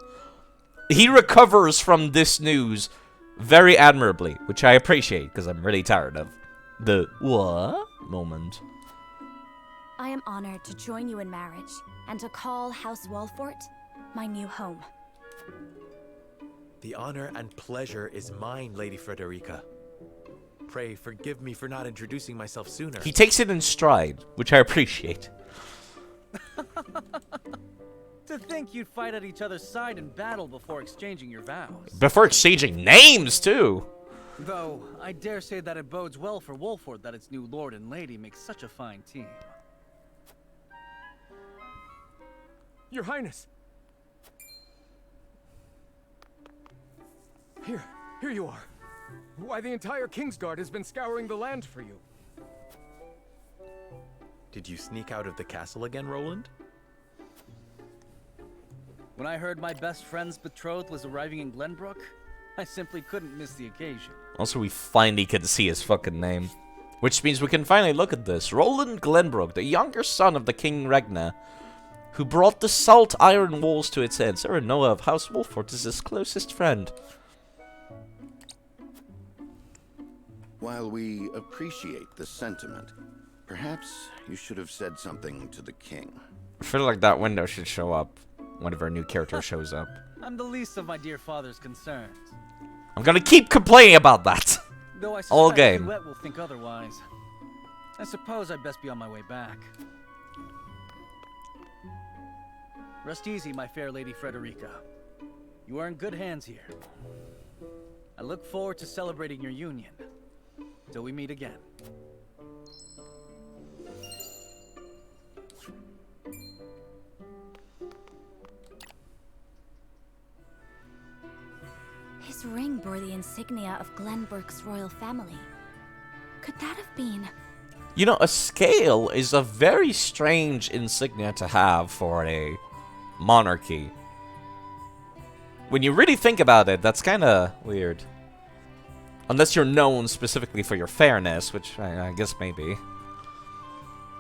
He recovers from this news very admirably, which I appreciate, because I'm really tired of the "what?" moment. I am honored to join you in marriage, and to call House Wolfort my new home. The honor and pleasure is mine, Lady Frederica. Pray forgive me for not introducing myself sooner. He takes it in stride, which I appreciate. To think you'd fight at each other's side in battle before exchanging your vows. Before exchanging names, too! Though, I dare say that it bodes well for Wolfort that its new lord and lady make such a fine team. Your Highness! Here you are. Why, the entire Kingsguard has been scouring the land for you. Did you sneak out of the castle again, Roland? When I heard my best friend's betrothed was arriving in Glenbrook, I simply couldn't miss the occasion. Also, we finally can see his fucking name. Which means we can finally look at this. Roland Glenbrook, the younger son of the King Regna, who brought the Salt Iron Walls to its end. Sarah Noah of House Wolfort is his closest friend. While we appreciate the sentiment, perhaps you should have said something to the king. I feel like that window should show up whenever a new character shows up. I'm the least of my dear father's concerns. I'm gonna keep complaining about that. Though I all suspect game. Duet will think otherwise. I suppose I'd best be on my way back. Rest easy, my fair Lady Frederica. You are in good hands here. I look forward to celebrating your union. Till we meet again. bore the insignia of Glenbrook's royal family. Could that have been... You know, a scale is a very strange insignia to have for a monarchy. When you really think about it, that's kind of weird. Unless you're known specifically for your fairness, which I guess maybe.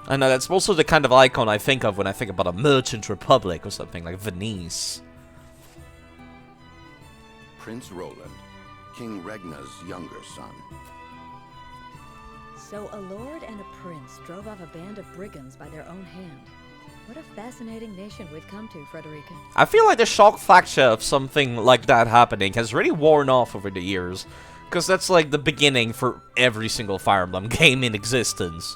I know, that's also the kind of icon I think of when I think about a merchant republic or something like Venice. Prince Roland, King Regna's younger son. So a lord and a prince drove off a band of brigands by their own hand. What a fascinating nation we've come to, Frederica. I feel like the shock factor of something like that happening has really worn off over the years. Because that's like the beginning for every single Fire Emblem game in existence.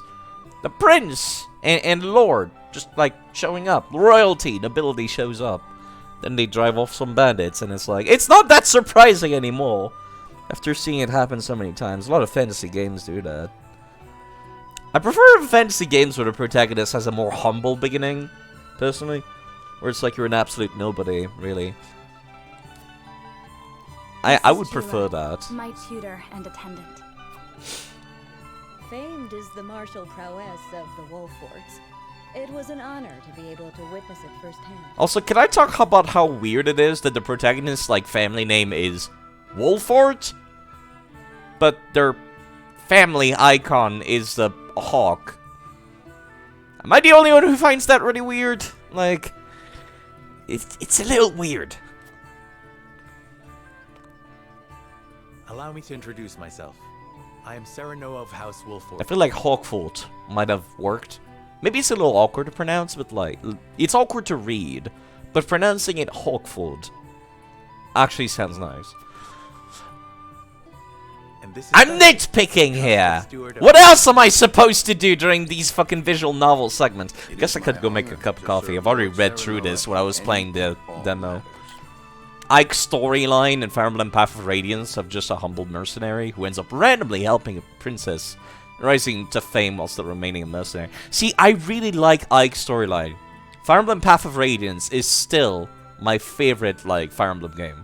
The prince and lord just like showing up. Royalty, nobility shows up. Then they drive off some bandits and it's like, it's not that surprising anymore. After seeing it happen so many times. A lot of fantasy games do that. I prefer fantasy games where the protagonist has a more humble beginning, personally. Where it's like you're an absolute nobody, really. I would prefer that. My tutor and attendant. Famed is the martial prowess of the Wolforts. It was an honor to be able to witness it firsthand. Also, can I talk about how weird it is that the protagonist's like family name is Wolfort, but their family icon is the hawk? Am I the only one who finds that really weird? Like, it's a little weird. Allow me to introduce myself. I am Serenoa of House Wolfort. I feel like Hawkfoot might have worked. Maybe it's a little awkward to pronounce, but like, it's awkward to read. But pronouncing it Hawkfoot actually sounds nice. And this is I'm nitpicking here! What else am I supposed to do during these fucking visual novel segments? I guess I could go make a cup of coffee. I've already read through this when I was playing the demo. Ike's storyline in Fire Emblem Path of Radiance of just a humble mercenary who ends up randomly helping a princess, rising to fame while still remaining a mercenary. See, I really like Ike's storyline. Fire Emblem Path of Radiance is still my favorite, like, Fire Emblem game.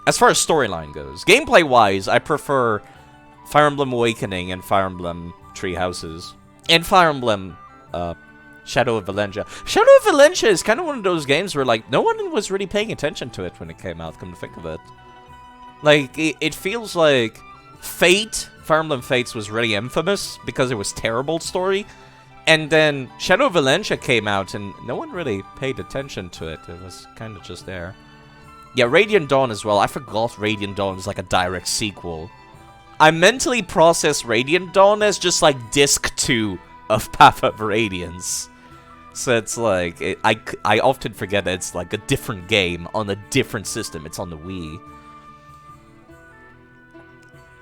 As far as storyline goes. Gameplay-wise, I prefer Fire Emblem Awakening and Fire Emblem Three Houses. And Fire Emblem, Shadow of Valentia. Shadow of Valentia is kind of one of those games where, like, no one was really paying attention to it when it came out, come to think of it. Like, it feels like Fate, Fire Emblem Fates was really infamous because it was terrible story. And then Shadow of Valentia came out and no one really paid attention to it. It was kind of just there. Yeah, Radiant Dawn as well. I forgot Radiant Dawn is like a direct sequel. I mentally process Radiant Dawn as just like Disc 2 of Path of Radiance. So it's like, I often forget that it's like a different game on a different system. It's on the Wii.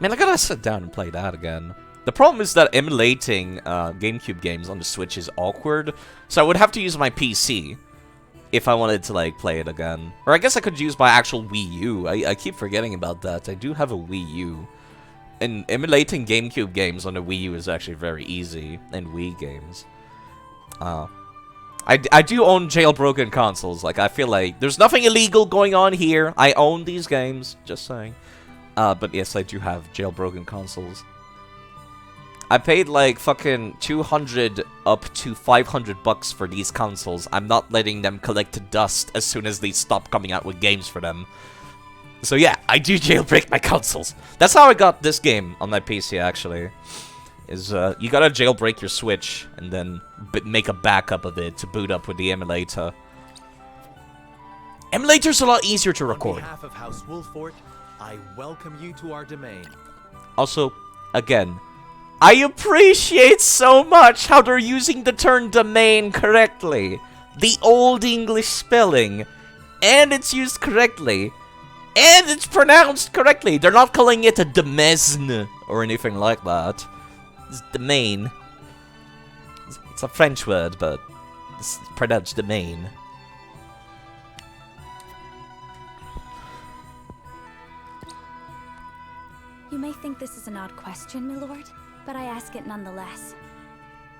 Man, I gotta sit down and play that again. The problem is that emulating GameCube games on the Switch is awkward. So I would have to use my PC if I wanted to like play it again. Or I guess I could use my actual Wii U. I keep forgetting about that. I do have a Wii U. And emulating GameCube games on a Wii U is actually very easy. And Wii games. I do own jailbroken consoles. Like, I feel like there's nothing illegal going on here. I own these games. Just saying. But yes, I do have jailbroken consoles. I paid like fucking 200 up to 500 bucks for these consoles. I'm not letting them collect dust as soon as they stop coming out with games for them. So yeah, I do jailbreak my consoles. That's how I got this game on my PC, actually. Is, you gotta jailbreak your Switch, and then make a backup of it to boot up with the emulator. Emulator's a lot easier to record. On behalf of House Wolfort, I welcome you to our domain. Also, again, I appreciate so much how they're using the term domain correctly. The old English spelling. And it's used correctly. And it's pronounced correctly. They're not calling it a domaine or anything like that. It's domain. It's a French word, but it's pronounced domain. You may think this is an odd question, my lord, but I ask it nonetheless.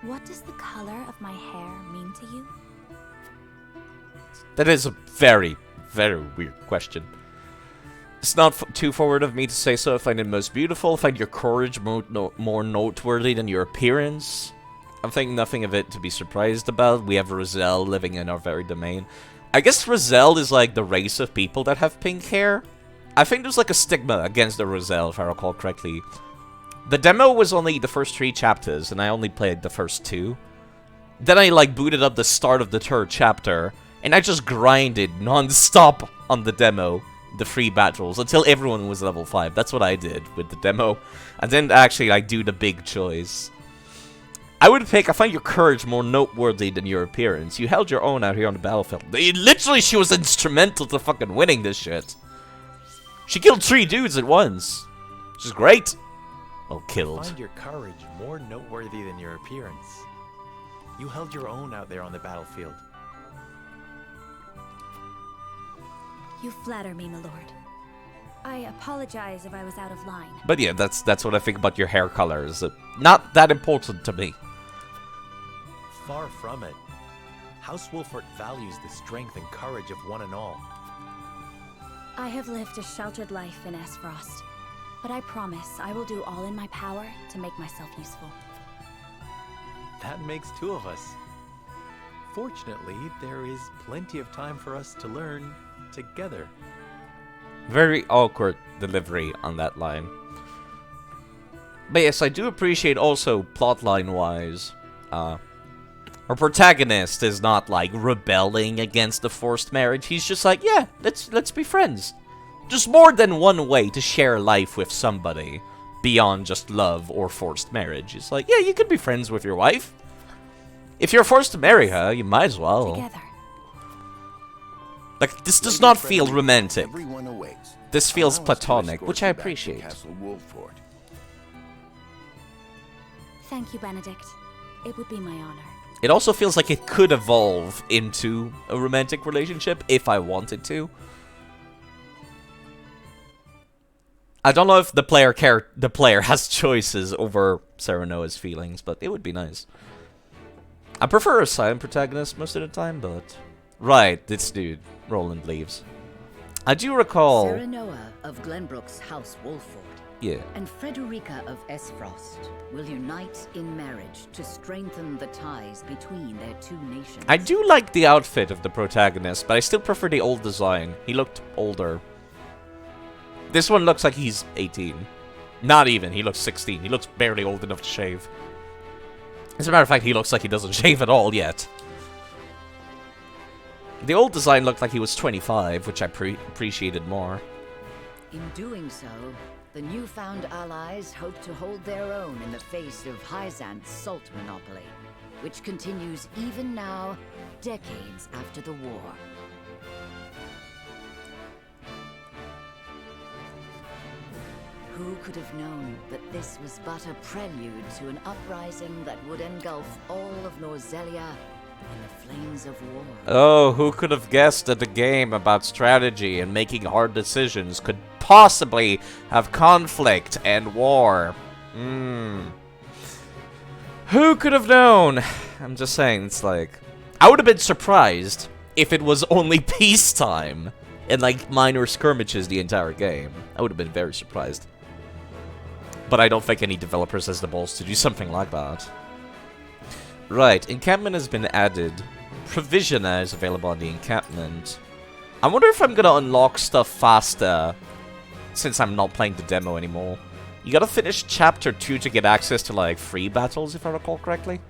What does the color of my hair mean to you? That is a very, very weird question. It's not too forward of me to say so. I find it most beautiful. I find your courage more noteworthy than your appearance. I think nothing of it to be surprised about. We have Roselle living in our very domain. I guess Roselle is like the race of people that have pink hair. I think there's like a stigma against the Roselle, if I recall correctly. The demo was only the first 3 chapters, and I only played the first 2. Then I like booted up the start of the 3rd chapter, and I just grinded non-stop on the demo, the free battles, until everyone was level 5. That's what I did with the demo. And then actually like do the big choice. I would pick, I find your courage more noteworthy than your appearance. You held your own out here on the battlefield. Literally, she was instrumental to fucking winning this shit. She killed 3 dudes at once. Which is great. Oh, killed. I find your courage more noteworthy than your appearance. You held your own out there on the battlefield. You flatter me, my lord. I apologize if I was out of line. But yeah, that's what I think about your hair colors. Not that important to me. Far from it. House Wolford values the strength and courage of one and all. I have lived a sheltered life in Esfrost, but I promise I will do all in my power to make myself useful. That makes 2 of us. Fortunately, there is plenty of time for us to learn together. Very awkward delivery on that line. But yes, I do appreciate also plotline-wise, our protagonist is not like rebelling against the forced marriage. He's just like, yeah, let's be friends. Just more than one way to share life with somebody beyond just love or forced marriage. It's like, yeah, you could be friends with your wife. If you're forced to marry her, you might as well. Together. Like, this does not feel romantic. Everyone awaits. This feels Allow us to platonic, escort which you I back to appreciate. Castle Wolford. Thank you, Benedict. It would be my honor. It also feels like it could evolve into a romantic relationship if I wanted to. I don't know if the player has choices over Serenoa's feelings, but it would be nice. I prefer a silent protagonist most of the time, but... Right, this dude. Roland leaves. I do recall... Serenoa of Glenbrook's House Wolford. Yeah. And Frederica of Esfrost will unite in marriage to strengthen the ties between their 2 nations. I do like the outfit of the protagonist, but I still prefer the old design. He looked older. This one looks like he's 18. Not even, he looks 16. He looks barely old enough to shave. As a matter of fact, he looks like he doesn't shave at all yet. The old design looked like he was 25, which I appreciated more. In doing so, the newfound allies hope to hold their own in the face of Hyzant's salt monopoly, which continues even now, decades after the war. Who could have known that this was but a prelude to an uprising that would engulf all of Norzelia in the flames of war? Oh, who could have guessed that a game about strategy and making hard decisions could possibly have conflict and war? Who could have known? I'm just saying, it's like... I would have been surprised if it was only peacetime and like minor skirmishes the entire game. I would have been very surprised. But I don't think any developers has the balls to do something like that. Right, encampment has been added. Provisioner is available on the encampment. I wonder if I'm gonna unlock stuff faster since I'm not playing the demo anymore. You gotta finish chapter 2 to get access to like free battles, if I recall correctly.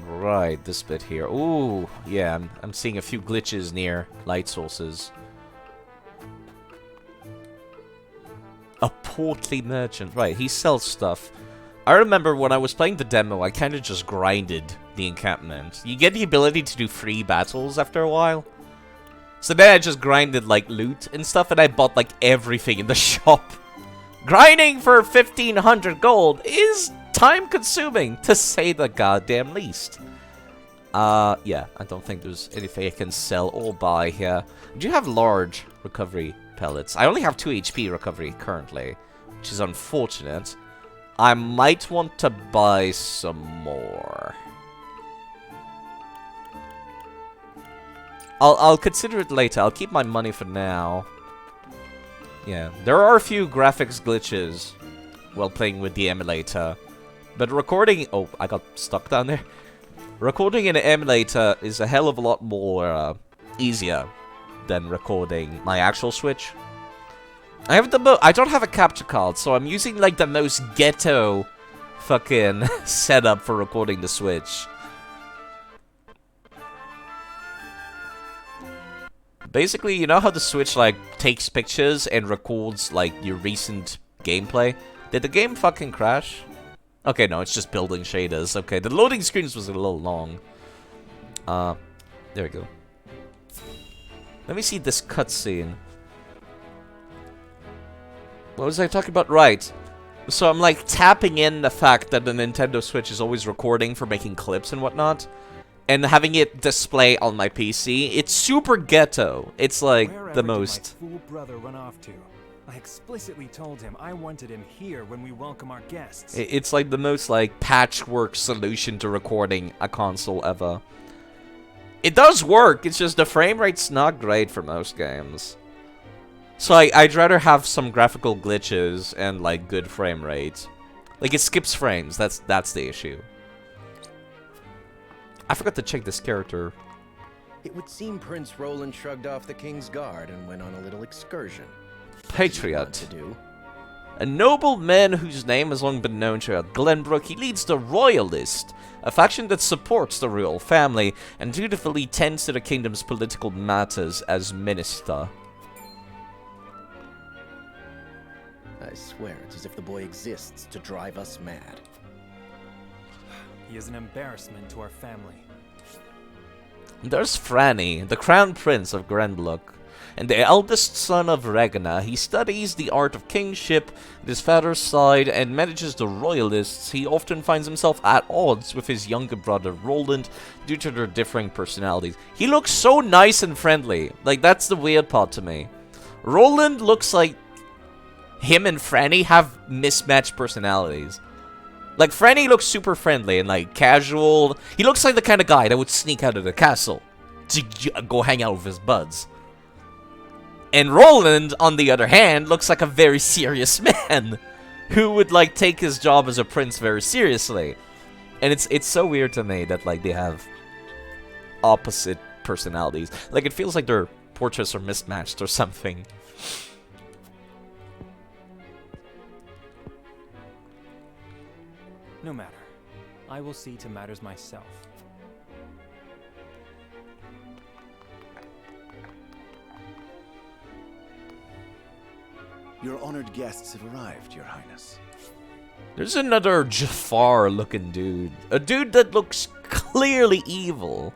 Right, this bit here. Ooh, yeah, I'm seeing a few glitches near light sources. A portly merchant. Right, he sells stuff. I remember when I was playing the demo, I kind of just grinded the encampment. You get the ability to do free battles after a while. So then I just grinded, like, loot and stuff, and I bought, like, everything in the shop. Grinding for 1,500 gold is time-consuming, to say the goddamn least. Yeah, I don't think there's anything I can sell or buy here. I do have large recovery pellets. I only have 2 HP recovery currently, which is unfortunate. I might want to buy some more. I'll consider it later. I'll keep my money for now. Yeah, there are a few graphics glitches while playing with the emulator. But recording... Oh, I got stuck down there. Recording in an emulator is a hell of a lot more easier than recording my actual Switch. I don't have a capture card, so I'm using like the most ghetto fucking setup for recording the Switch. Basically, you know how the Switch like takes pictures and records like your recent gameplay? Did the game fucking crash? Okay, no, it's just building shaders. Okay, the loading screens was a little long. There we go. Let me see this cutscene. What was I talking about? Right. So I'm like tapping in the fact that the Nintendo Switch is always recording for making clips and whatnot. And having it display on my PC. It's super ghetto. It's like the most... Wherever did my fool brother run off to? I explicitly told him I wanted him here when we welcome our guests. It's like the most like patchwork solution to recording a console ever. It does work, it's just the frame rate's not great for most games. So I'd rather have some graphical glitches and like good frame rate. Like it skips frames, that's the issue. I forgot to check this character. It would seem Prince Roland shrugged off the King's Guard and went on a little excursion. Patriot. A noble man whose name has long been known throughout Glenbrook, he leads the Royalist, a faction that supports the royal family and dutifully tends to the kingdom's political matters as minister. I swear it's as if the boy exists to drive us mad. He is an embarrassment to our family. There's Franny, the crown prince of Glenbrook, and the eldest son of Regina. He studies the art of kingship at his father's side and manages the royalists. He often finds himself at odds with his younger brother Roland due to their differing personalities. He looks so nice and friendly. Like, that's the weird part to me. Roland looks like him and Franny have mismatched personalities. Like, Franny looks super friendly and, like, casual. He looks like the kind of guy that would sneak out of the castle to go hang out with his buds. And Roland, on the other hand, looks like a very serious man who would, like, take his job as a prince very seriously. And it's so weird to me that, like, they have opposite personalities. Like, it feels like their portraits are mismatched or something. No matter. I will see to matters myself. Your honored guests have arrived, Your Highness. There's another Jafar-looking dude. A dude that looks clearly evil.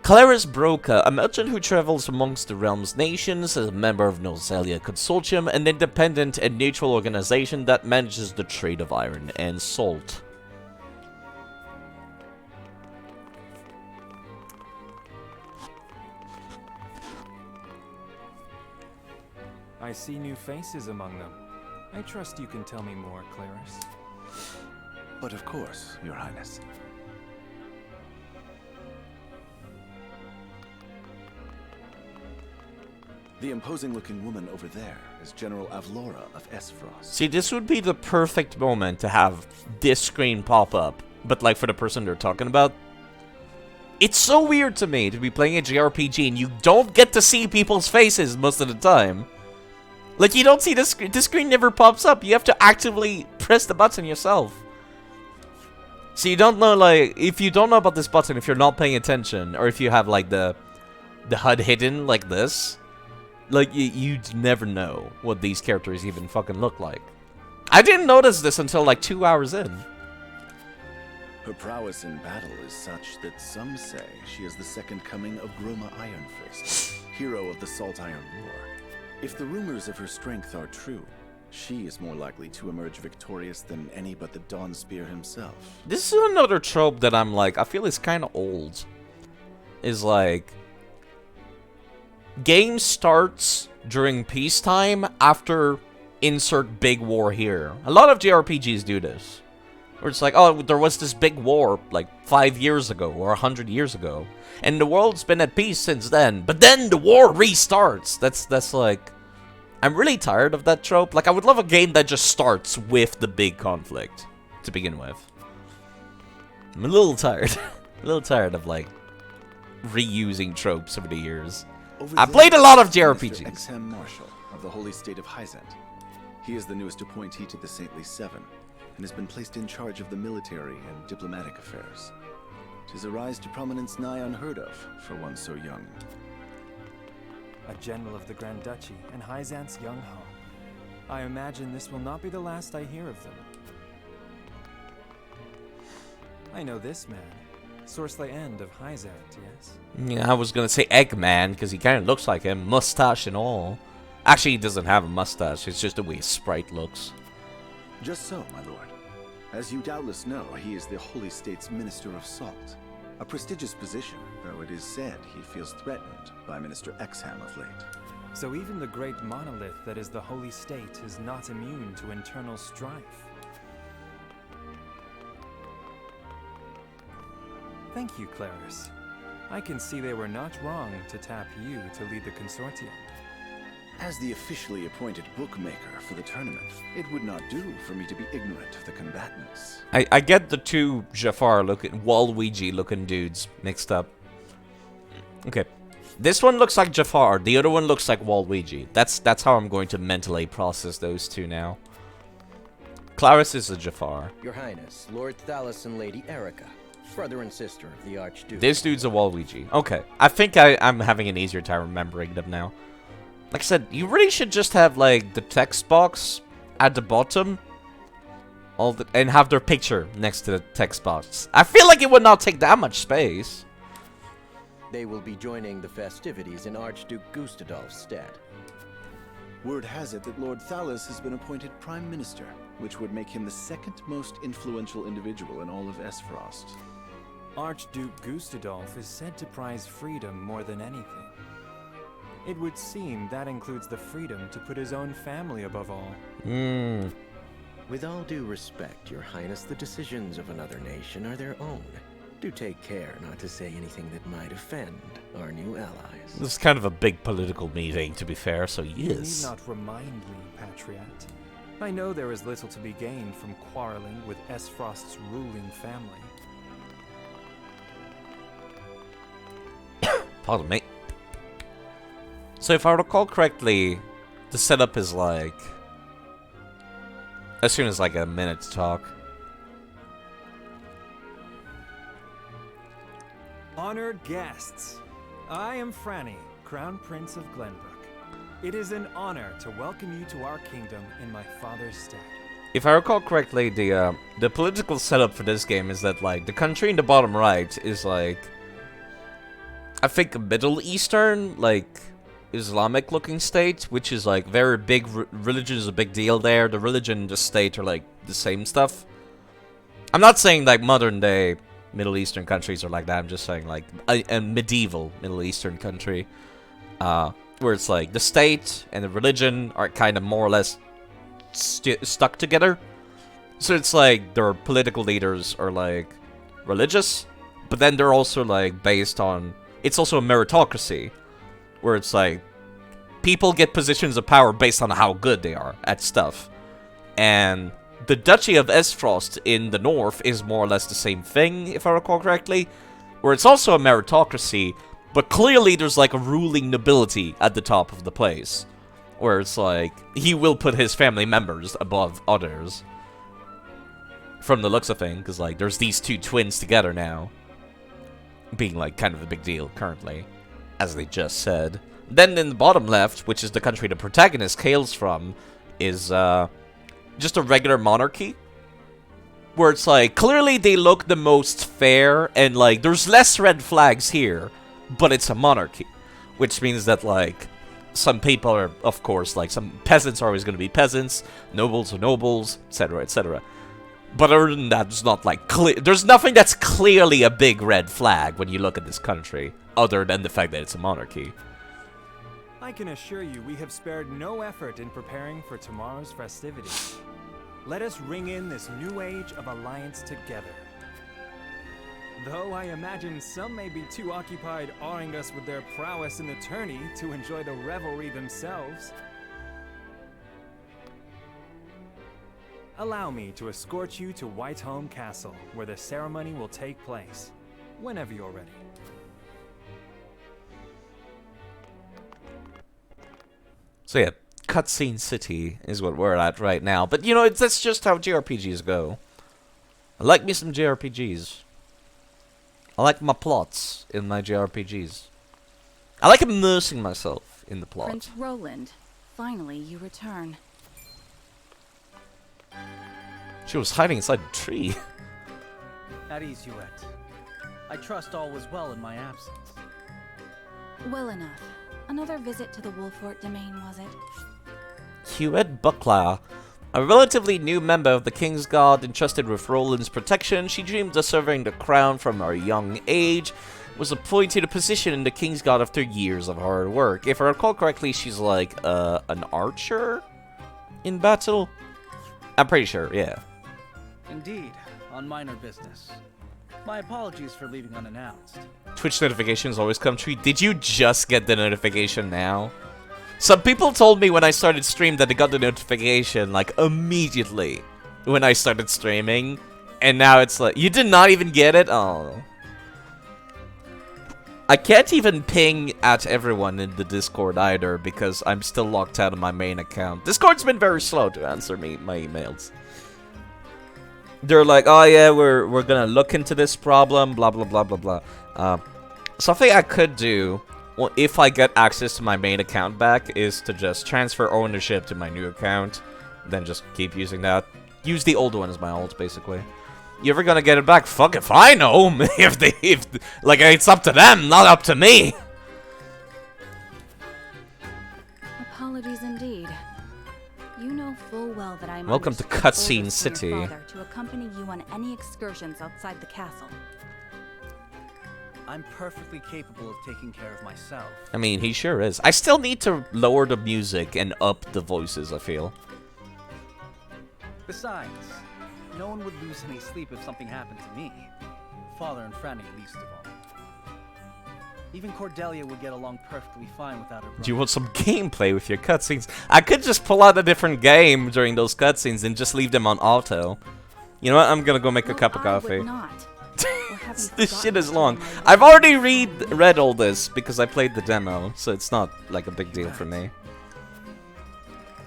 Claris Broca, a merchant who travels amongst the realm's nations as a member of Nozelia Consortium, an independent and neutral organization that manages the trade of iron and salt. I see new faces among them. I trust you can tell me more, Claris. But of course, Your Highness. The imposing-looking woman over there is General Avlora of Esfrost. See, this would be the perfect moment to have this screen pop up, but like for the person they're talking about. It's so weird to me to be playing a JRPG and you don't get to see people's faces most of the time. Like, you don't see the screen. The screen never pops up. You have to actively press the button yourself. So you don't know, like, if you don't know about this button, if you're not paying attention, or if you have, like, the HUD hidden like this, like, you'd never know what these characters even fucking look like. I didn't notice this until, like, 2 hours in. Her prowess in battle is such that some say she is the second coming of Groma Ironfist, hero of the Salt Iron War. If the rumors of her strength are true, she is more likely to emerge victorious than any but the Dawnspear himself. This is another trope that I'm like, I feel is kind of old. Is like, game starts during peacetime after insert big war here. A lot of JRPGs do this. Where it's like, oh, there was this big war like 5 years ago or 100 years ago, and the world's been at peace since then. But then the war restarts. That's like, I'm really tired of that trope. Like, I would love a game that just starts with the big conflict to begin with. I'm a little tired. A little tired of like reusing tropes over the years. I played a lot of JRPGs. Exham Marshal of the Holy State of Hyzant. He is the newest appointee to the Saintly Seven, and has been placed in charge of the military and diplomatic affairs. 'Tis a rise to prominence nigh unheard of for one so young. A general of the Grand Duchy and Hyzant's young home. I imagine this will not be the last I hear of them. I know this man. Sorsley End of Hyzant, yes? Yeah, I was gonna say Eggman, because he kind of looks like him, mustache and all. Actually, he doesn't have a mustache, it's just the way his sprite looks. Just so, my lord. As you doubtless know, he is the Holy State's Minister of Salt. A prestigious position, though it is said he feels threatened by Minister Exham of late. So even the great monolith that is the Holy State is not immune to internal strife. Thank you, Claris. I can see they were not wrong to tap you to lead the consortium. As the officially appointed bookmaker for the tournament, it would not do for me to be ignorant of the combatants. I get the two Jafar-looking, Waluigi-looking dudes mixed up. Okay. This one looks like Jafar, the other one looks like Waluigi. That's how I'm going to mentally process those two now. Claris is a Jafar. Your Highness, Lord Thalos and Lady Erica, brother and sister of the Archduke. This dude's a Waluigi. Okay. I think I'm having an easier time remembering them now. Like I said, you really should just have, like, the text box at the bottom. And have their picture next to the text box. I feel like it would not take that much space. They will be joining the festivities in Archduke Gustadolf's stead. Word has it that Lord Thalos has been appointed Prime Minister, which would make him the second most influential individual in all of Esfrost. Archduke Gustadolf is said to prize freedom more than anything. It would seem that includes the freedom to put his own family above all. With all due respect, Your Highness, the decisions of another nation are their own. Do take care not to say anything that might offend our new allies. This is kind of a big political meeting, to be fair, so yes. You need not remind me, Patriot. I know there is little to be gained from quarreling with Esfrost's ruling family. Pardon me. So if I recall correctly, the setup is like... as soon as like a minute to talk. Honored guests, I am Franny, Crown Prince of Glenbrook. It is an honor to welcome you to our kingdom in my father's stead. If I recall correctly, the political setup for this game is that, like, the country in the bottom right is like, I think, a Middle Eastern, like, Islamic-looking state, which is like very big. Religion is a big deal there. The religion and the state are like the same stuff. I'm not saying like modern-day Middle Eastern countries are like that. I'm just saying like a medieval Middle Eastern country, where it's like the state and the religion are kind of more or less stuck together. So it's like their political leaders are like religious, but then they're also like based on. It's also a meritocracy, where it's like people get positions of power based on how good they are at stuff. And the Duchy of Esfrost in the north is more or less the same thing, if I recall correctly, where it's also a meritocracy, but clearly there's like a ruling nobility at the top of the place, where it's like he will put his family members above others. From the looks of things, because like there's these two twins together now, being like kind of a big deal currently, as they just said. Then in the bottom left, which is the country the protagonist hails from, is just a regular monarchy, where it's like clearly they look the most fair, and like there's less red flags here, but it's a monarchy, which means that like some people are, of course, like some peasants are always going to be peasants, nobles are nobles, etc., etc. But other than that, there's not like there's nothing that's clearly a big red flag when you look at this country, other than the fact that it's a monarchy. I can assure you we have spared no effort in preparing for tomorrow's festivities. Let us ring in this new age of alliance together. Though I imagine some may be too occupied awing us with their prowess in the tourney to enjoy the revelry themselves. Allow me to escort you to Whiteholm Castle, where the ceremony will take place, whenever you're ready. So yeah, Cutscene City is what we're at right now. But you know, that's just how JRPGs go. I like me some JRPGs. I like my plots in my JRPGs. I like immersing myself in the plot. Prince Roland, finally you return. She was hiding inside a tree. At ease, Huette. I trust all was well in my absence. Well enough. Another visit to the Wolfort domain, was it? Huette Buckler, a relatively new member of the King's Guard entrusted with Roland's protection, she dreamed of serving the crown from her young age, was appointed to a position in the King's Guard after years of hard work. If I recall correctly, she's like an archer in battle? I'm pretty sure, yeah. Indeed, on minor business. My apologies for leaving unannounced. Twitch notifications always come true. Did you just get the notification now? Some people told me when I started stream that they got the notification like immediately when I started streaming. And now it's like, you did not even get it? Oh. I can't even ping at everyone in the Discord either because I'm still locked out of my main account. Discord's been very slow to answer me my emails. They're like, oh yeah, we're gonna look into this problem, blah blah blah blah blah. Something I could do, well, if I get access to my main account back, is to just transfer ownership to my new account, then just keep using that. Use the old one as my alt, basically. You ever gonna get it back? Fuck if I know. if like it's up to them, not up to me. Apologies indeed. You know full well that I'm Welcome to Cutscene City. To accompany you on any excursions outside the castle. I'm perfectly capable of taking care of myself. I mean, he sure is. I still need to lower the music and up the voices, I feel. Besides, no one would lose any sleep if something happened to me. Father and Franny least of all. Even Cordelia would get along perfectly fine without her brother. Do you want some gameplay with your cutscenes? I could just pull out a different game during those cutscenes and just leave them on auto. You know what? I'm gonna go make a cup of coffee. This shit is long. I've already read all this because I played the demo, so it's not like a big deal for me.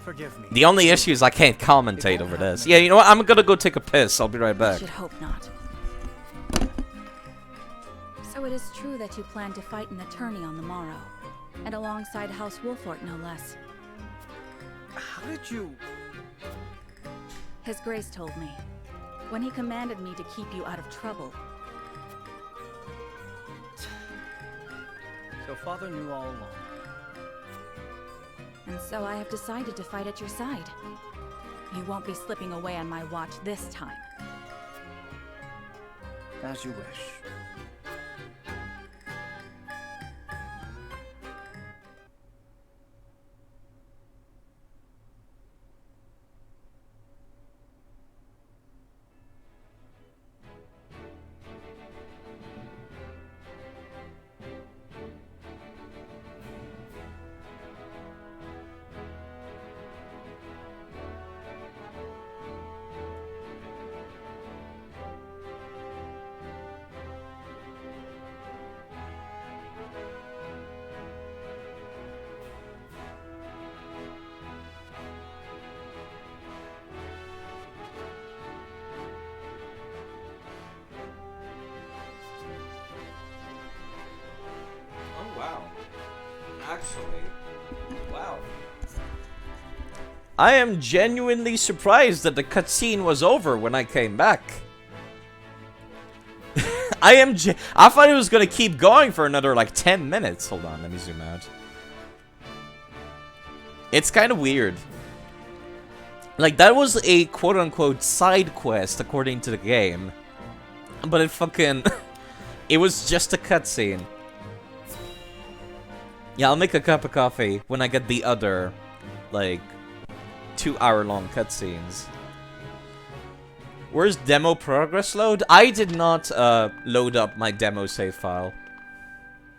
Forgive me. The only issue is I can't commentate over this. Yeah, you know what? I'm gonna go take a piss. I'll be right back. I should hope not. So it is true that you plan to fight in the tourney on the morrow, and alongside House Wolfort, no less. How did you... His Grace told me, when he commanded me to keep you out of trouble. So Father knew all along. And so I have decided to fight at your side. You won't be slipping away on my watch this time. As you wish. I am genuinely surprised that the cutscene was over when I came back. I thought it was gonna keep going for another like 10 minutes. Hold on, let me zoom out. It's kind of weird. Like, that was a quote-unquote side quest according to the game. But it fucking... it was just a cutscene. Yeah, I'll make a cup of coffee when I get the other, like, 2-hour-long cutscenes. Where's demo progress load? I did not load up my demo save file.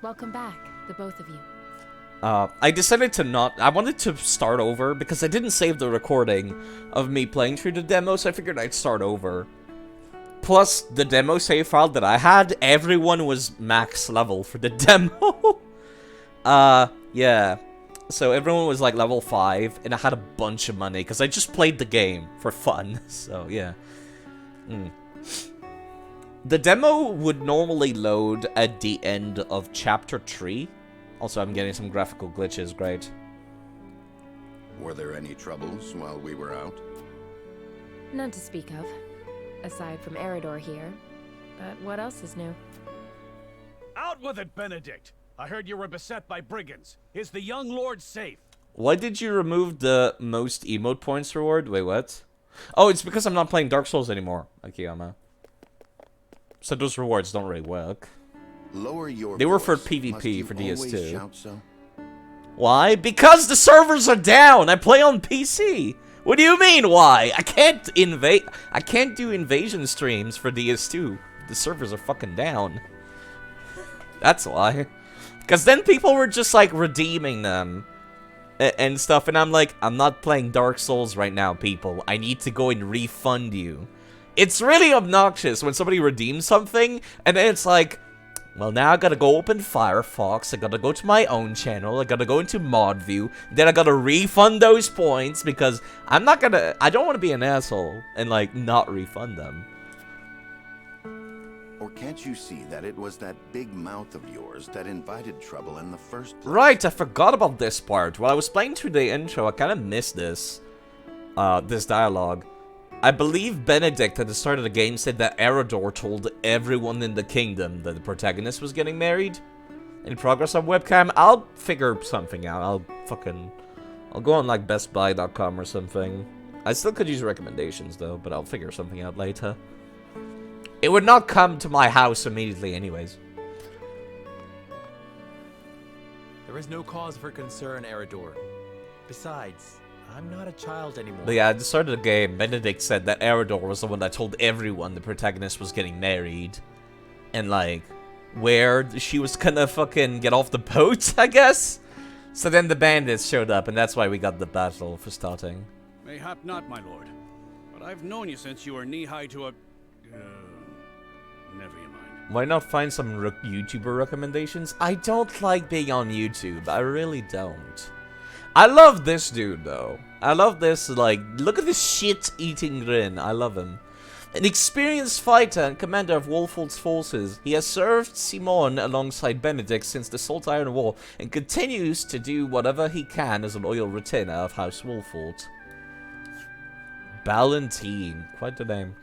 Welcome back, the both of you. I decided to not... I wanted to start over because I didn't save the recording of me playing through the demo, so I figured I'd start over. Plus, the demo save file that I had, everyone was max level for the demo. Yeah. So everyone was like level 5, and I had a bunch of money because I just played the game for fun. So, yeah. The demo would normally load at the end of Chapter 3. Also, I'm getting some graphical glitches, great. Were there any troubles while we were out? None to speak of, aside from Eridor here. But what else is new? Out with it, Benedict! I heard you were beset by brigands. Is the young lord safe? Why did you remove the most emote points reward? Wait, what? Oh, it's because I'm not playing Dark Souls anymore, Akiyama. So those rewards don't really work. Lower your they were for voice. PvP for DS2. Shout so? Why? Because the servers are down. I play on PC. What do you mean? Why? I can't do invasion streams for DS2. The servers are fucking down. That's why. Because then people were just like redeeming them and stuff, and I'm like, I'm not playing Dark Souls right now, people. I need to go and refund you. It's really obnoxious when somebody redeems something, and then it's like, well, now I gotta go open Firefox, I gotta go to my own channel, I gotta go into mod view, then I gotta refund those points because I don't want to be an asshole and like not refund them. Or can't you see that it was that big mouth of yours that invited trouble in the first place? Right, I forgot about this part. While I was playing through the intro, I kind of missed this dialogue. I believe Benedict at the start of the game said that Eridor told everyone in the kingdom that the protagonist was getting married. In progress on webcam, I'll figure something out. I'll go on like bestbuy.com or something. I still could use recommendations though, but I'll figure something out later. It would not come to my house immediately anyways. There is no cause for concern, Eridor. Besides, I'm not a child anymore. But yeah, at the start of the game, Benedict said that Eridor was the one that told everyone the protagonist was getting married. And like, where she was gonna fucking get off the boat, I guess? So then the bandits showed up, and that's why we got the battle for starting. Mayhap not, my lord. But I've known you since you were knee-high to a... never you mind. Why not find some YouTuber recommendations? I don't like being on YouTube. I really don't. I love this dude, though. I love this, like, look at this shit-eating grin. I love him. An experienced fighter and commander of Wolfolt's forces, he has served Simon alongside Benedict since the Salt Iron War and continues to do whatever he can as a loyal retainer of House Wolfolt. Ballantine. Quite the name.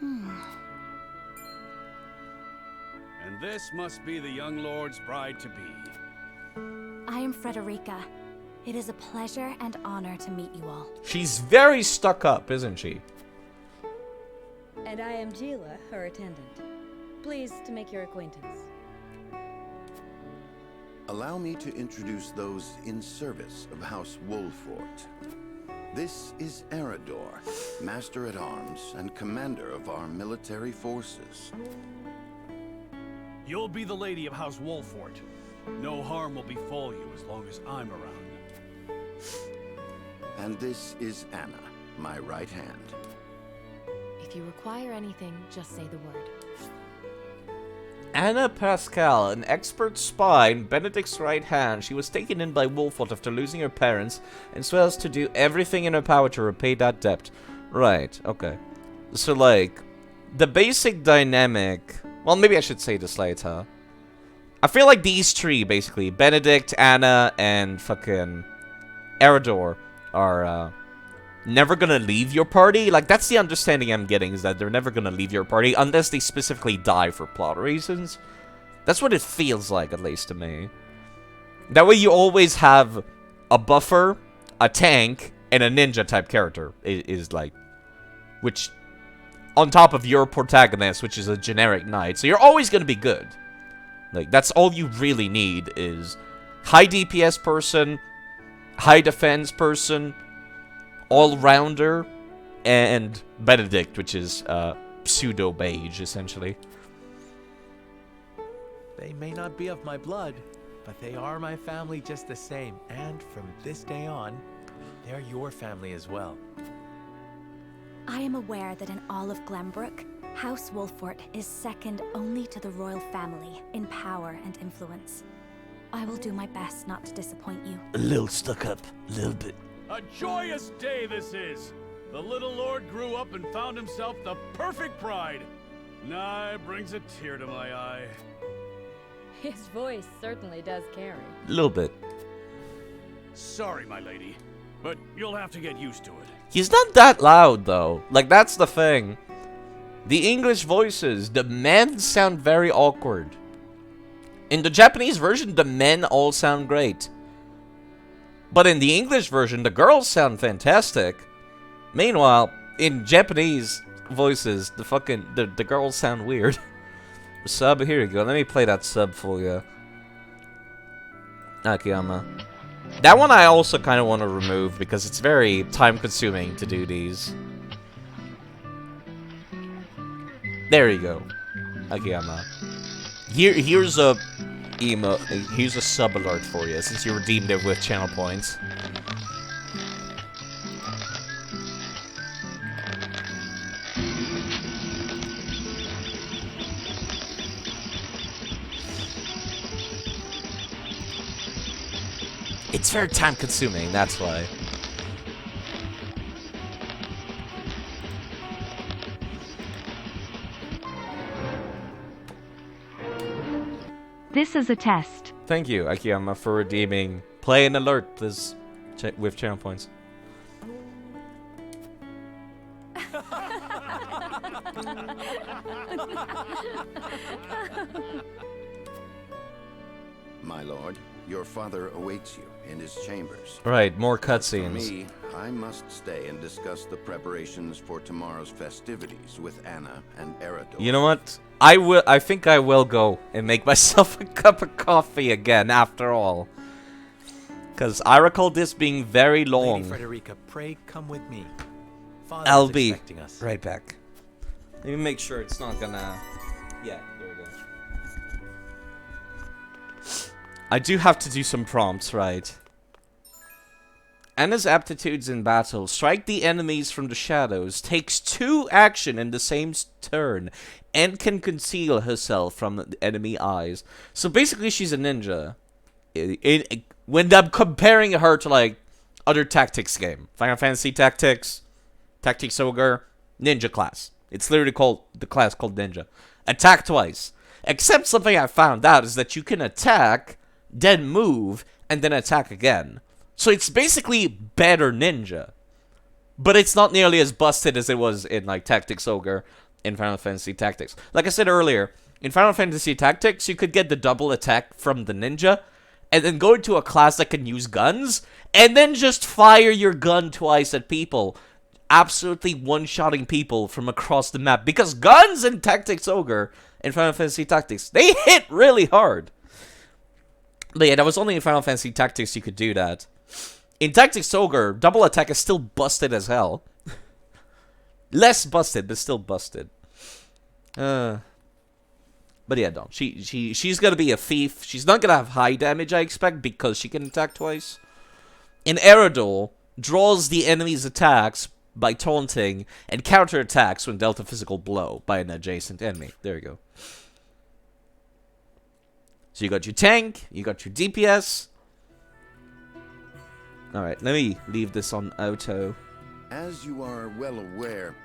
And this must be the young lord's bride-to-be. I am Frederica. It is a pleasure and honor to meet you all. She's very stuck up, isn't she? And I am Gila, her attendant. Pleased to make your acquaintance. Allow me to introduce those in service of House Wolfort. This is Eridor, Master-at-Arms and Commander of our military forces. You'll be the lady of House Wolfort. No harm will befall you as long as I'm around. And this is Anna, my right hand. If you require anything, just say the word. Anna Pascal, an expert spy in Benedict's right hand. She was taken in by Wolfort after losing her parents and swears to do everything in her power to repay that debt. Right, okay. So, like, the basic dynamic... Well, maybe I should say this later. I feel like these three, basically, Benedict, Anna, and fucking Eridor, are never gonna leave your party. Like, that's the understanding I'm getting, is that they're never gonna leave your party unless they specifically die for plot reasons. That's what it feels like, at least to me. That way you always have a buffer, a tank, and a ninja-type character, is like... Which... On top of your protagonist, which is a generic knight. So you're always gonna be good. Like, that's all you really need is... High DPS person... High defense person... All-rounder... And Benedict, which is, pseudo-mage, essentially. They may not be of my blood, but they are my family just the same. And from this day on, they're your family as well. I am aware that in all of Glenbrook, House Wolfort is second only to the royal family in power and influence. I will do my best not to disappoint you. A little stuck up, a little bit. A joyous day this is! The little lord grew up and found himself the perfect bride. Nigh brings a tear to my eye. His voice certainly does carry. A little bit. Sorry, my lady, but you'll have to get used to it. He's not that loud, though. Like, that's the thing. The English voices, the men sound very awkward. In the Japanese version, the men all sound great. But in the English version, the girls sound fantastic. Meanwhile, in Japanese voices, the girls sound weird. Sub, here you go. Let me play that sub for you. Akiyama. That one I also kind of want to remove because it's very time-consuming to do these. There you go, Akiyama. Here's a here's a sub alert for you since you redeemed it with channel points. It's very time-consuming, that's why. This is a test. Thank you, Akiyama, for redeeming Play and Alert with channel points. My lord, your father awaits you in his chambers. Right, more For cutscenes. me, I must stay and discuss the preparations for tomorrow's festivities with Anna and Erador. You know what? I think I will go and make myself a cup of coffee again after all. Because I recall this being very long. Lady Frederica, pray come with me. Father I'll is be expecting us. right back. Let me make sure it's not gonna... Yeah, there we go. I do have to do some prompts, right? Anna's aptitudes in battle. Strike the enemies from the shadows. Takes 2 action in the same turn. And can conceal herself from the enemy eyes. So basically she's a ninja. When I'm comparing her to like other tactics game. Final Fantasy Tactics. Tactics Ogre. Ninja class. It's literally called the class called Ninja. Attack twice. Except something I found out is that you can attack, then move, and then attack again. So it's basically better ninja. But it's not nearly as busted as it was in like Tactics Ogre in Final Fantasy Tactics. Like I said earlier, in Final Fantasy Tactics, you could get the double attack from the ninja, and then go into a class that can use guns, and then just fire your gun twice at people. Absolutely one-shotting people from across the map. Because guns in Tactics Ogre in Final Fantasy Tactics, they hit really hard. But yeah, that was only in Final Fantasy Tactics you could do that. In Tactics Ogre, double attack is still busted as hell. Less busted, but still busted. But yeah, no. She's gonna be a thief. She's not gonna have high damage, I expect, because she can attack twice. In Erador, draws the enemy's attacks by taunting, and counterattacks when dealt a physical blow by an adjacent enemy. There you go. So you got your tank, you got your DPS. Alright, let me leave this on auto. As you are well aware,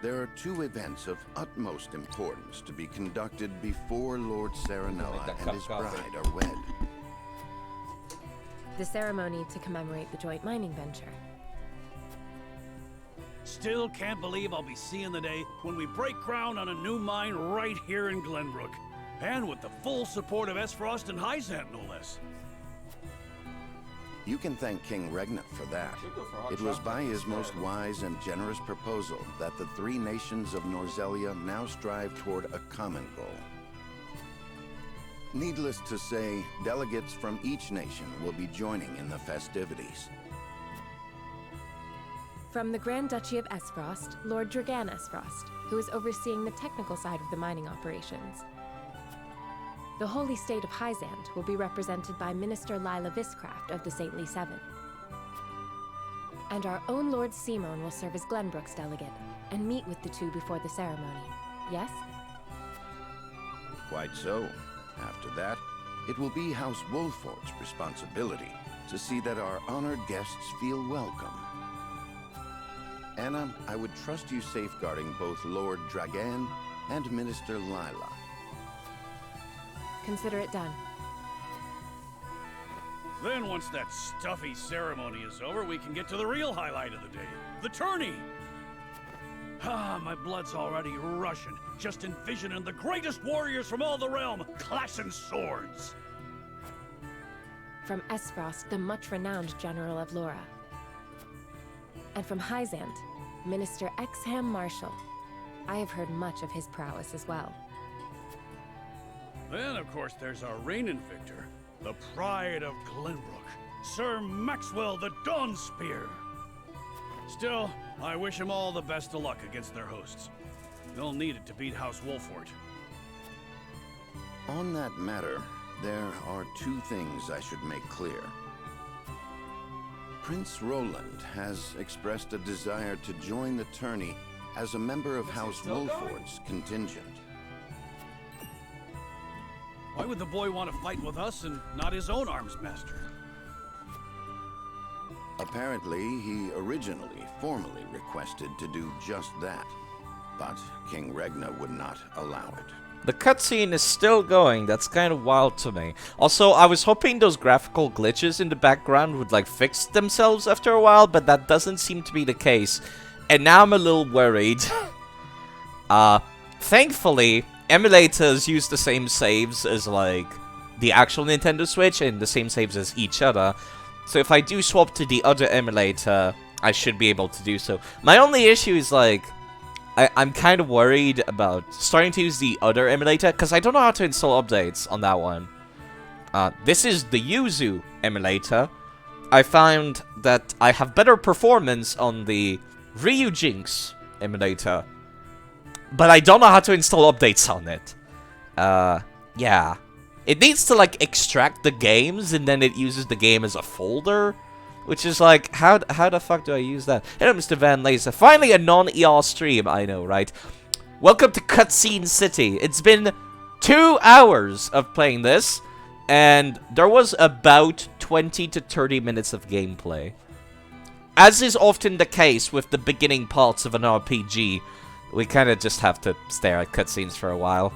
there are 2 events of utmost importance to be conducted before Lord Serenella and his bride are wed. The ceremony to commemorate the joint mining venture. Still can't believe I'll be seeing the day when we break ground on a new mine right here in Glenbrook. And with the full support of Esfrost and Hyzant, no less. You can thank King Regnant for that. It was by his most wise and generous proposal that the 3 nations of Norzelia now strive toward a common goal. Needless to say, delegates from each nation will be joining in the festivities. From the Grand Duchy of Esfrost, Lord Dragan Esfrost, who is overseeing the technical side of the mining operations. The Holy State of Hyzant will be represented by Minister Lila Viscraft of the Saintly Seven. And our own Lord Simon will serve as Glenbrook's delegate and meet with the two before the ceremony. Yes? Quite so. After that, it will be House Wolfort's responsibility to see that our honored guests feel welcome. Anna, I would trust you safeguarding both Lord Dragan and Minister Lila. Consider it done. Then once that stuffy ceremony is over, we can get to the real highlight of the day. The tourney! Ah, my blood's already rushing, just envisioning the greatest warriors from all the realm, clashing swords. From Esfrost, the much-renowned General of Lora. And from Hyzant, Minister Exham Marshall. I have heard much of his prowess as well. Then, of course, there's our reigning victor, the pride of Glenbrook, Sir Maxwell the Dawnspear. Still, I wish him all the best of luck against their hosts. They'll need it to beat House Wolfort. On that matter, there are two things I should make clear. Prince Roland has expressed a desire to join the tourney as a member of House Wolfort's contingent. Why would the boy want to fight with us and not his own arms master? Apparently, he originally formally requested to do just that, but King Regna would not allow it. The cutscene is still going. That's kind of wild to me. Also, I was hoping those graphical glitches in the background would like fix themselves after a while, but that doesn't seem to be the case. And now I'm a little worried. Thankfully, emulators use the same saves as like the actual Nintendo Switch and the same saves as each other. So if I do swap to the other emulator, I should be able to do so. My only issue is like, I'm kind of worried about starting to use the other emulator, because I don't know how to install updates on that one. This is the Yuzu emulator. I found that I have better performance on the Ryujinx emulator, but I don't know how to install updates on it. Yeah. It needs to, like, extract the games, and then it uses the game as a folder. Which is like, how the fuck do I use that? Hello, Mr. Van Laser. Finally a non-ER stream, I know, right? Welcome to Cutscene City. It's been 2 hours of playing this, and there was about 20 to 30 minutes of gameplay. As is often the case with the beginning parts of an RPG, we kind of just have to stare at cutscenes for a while.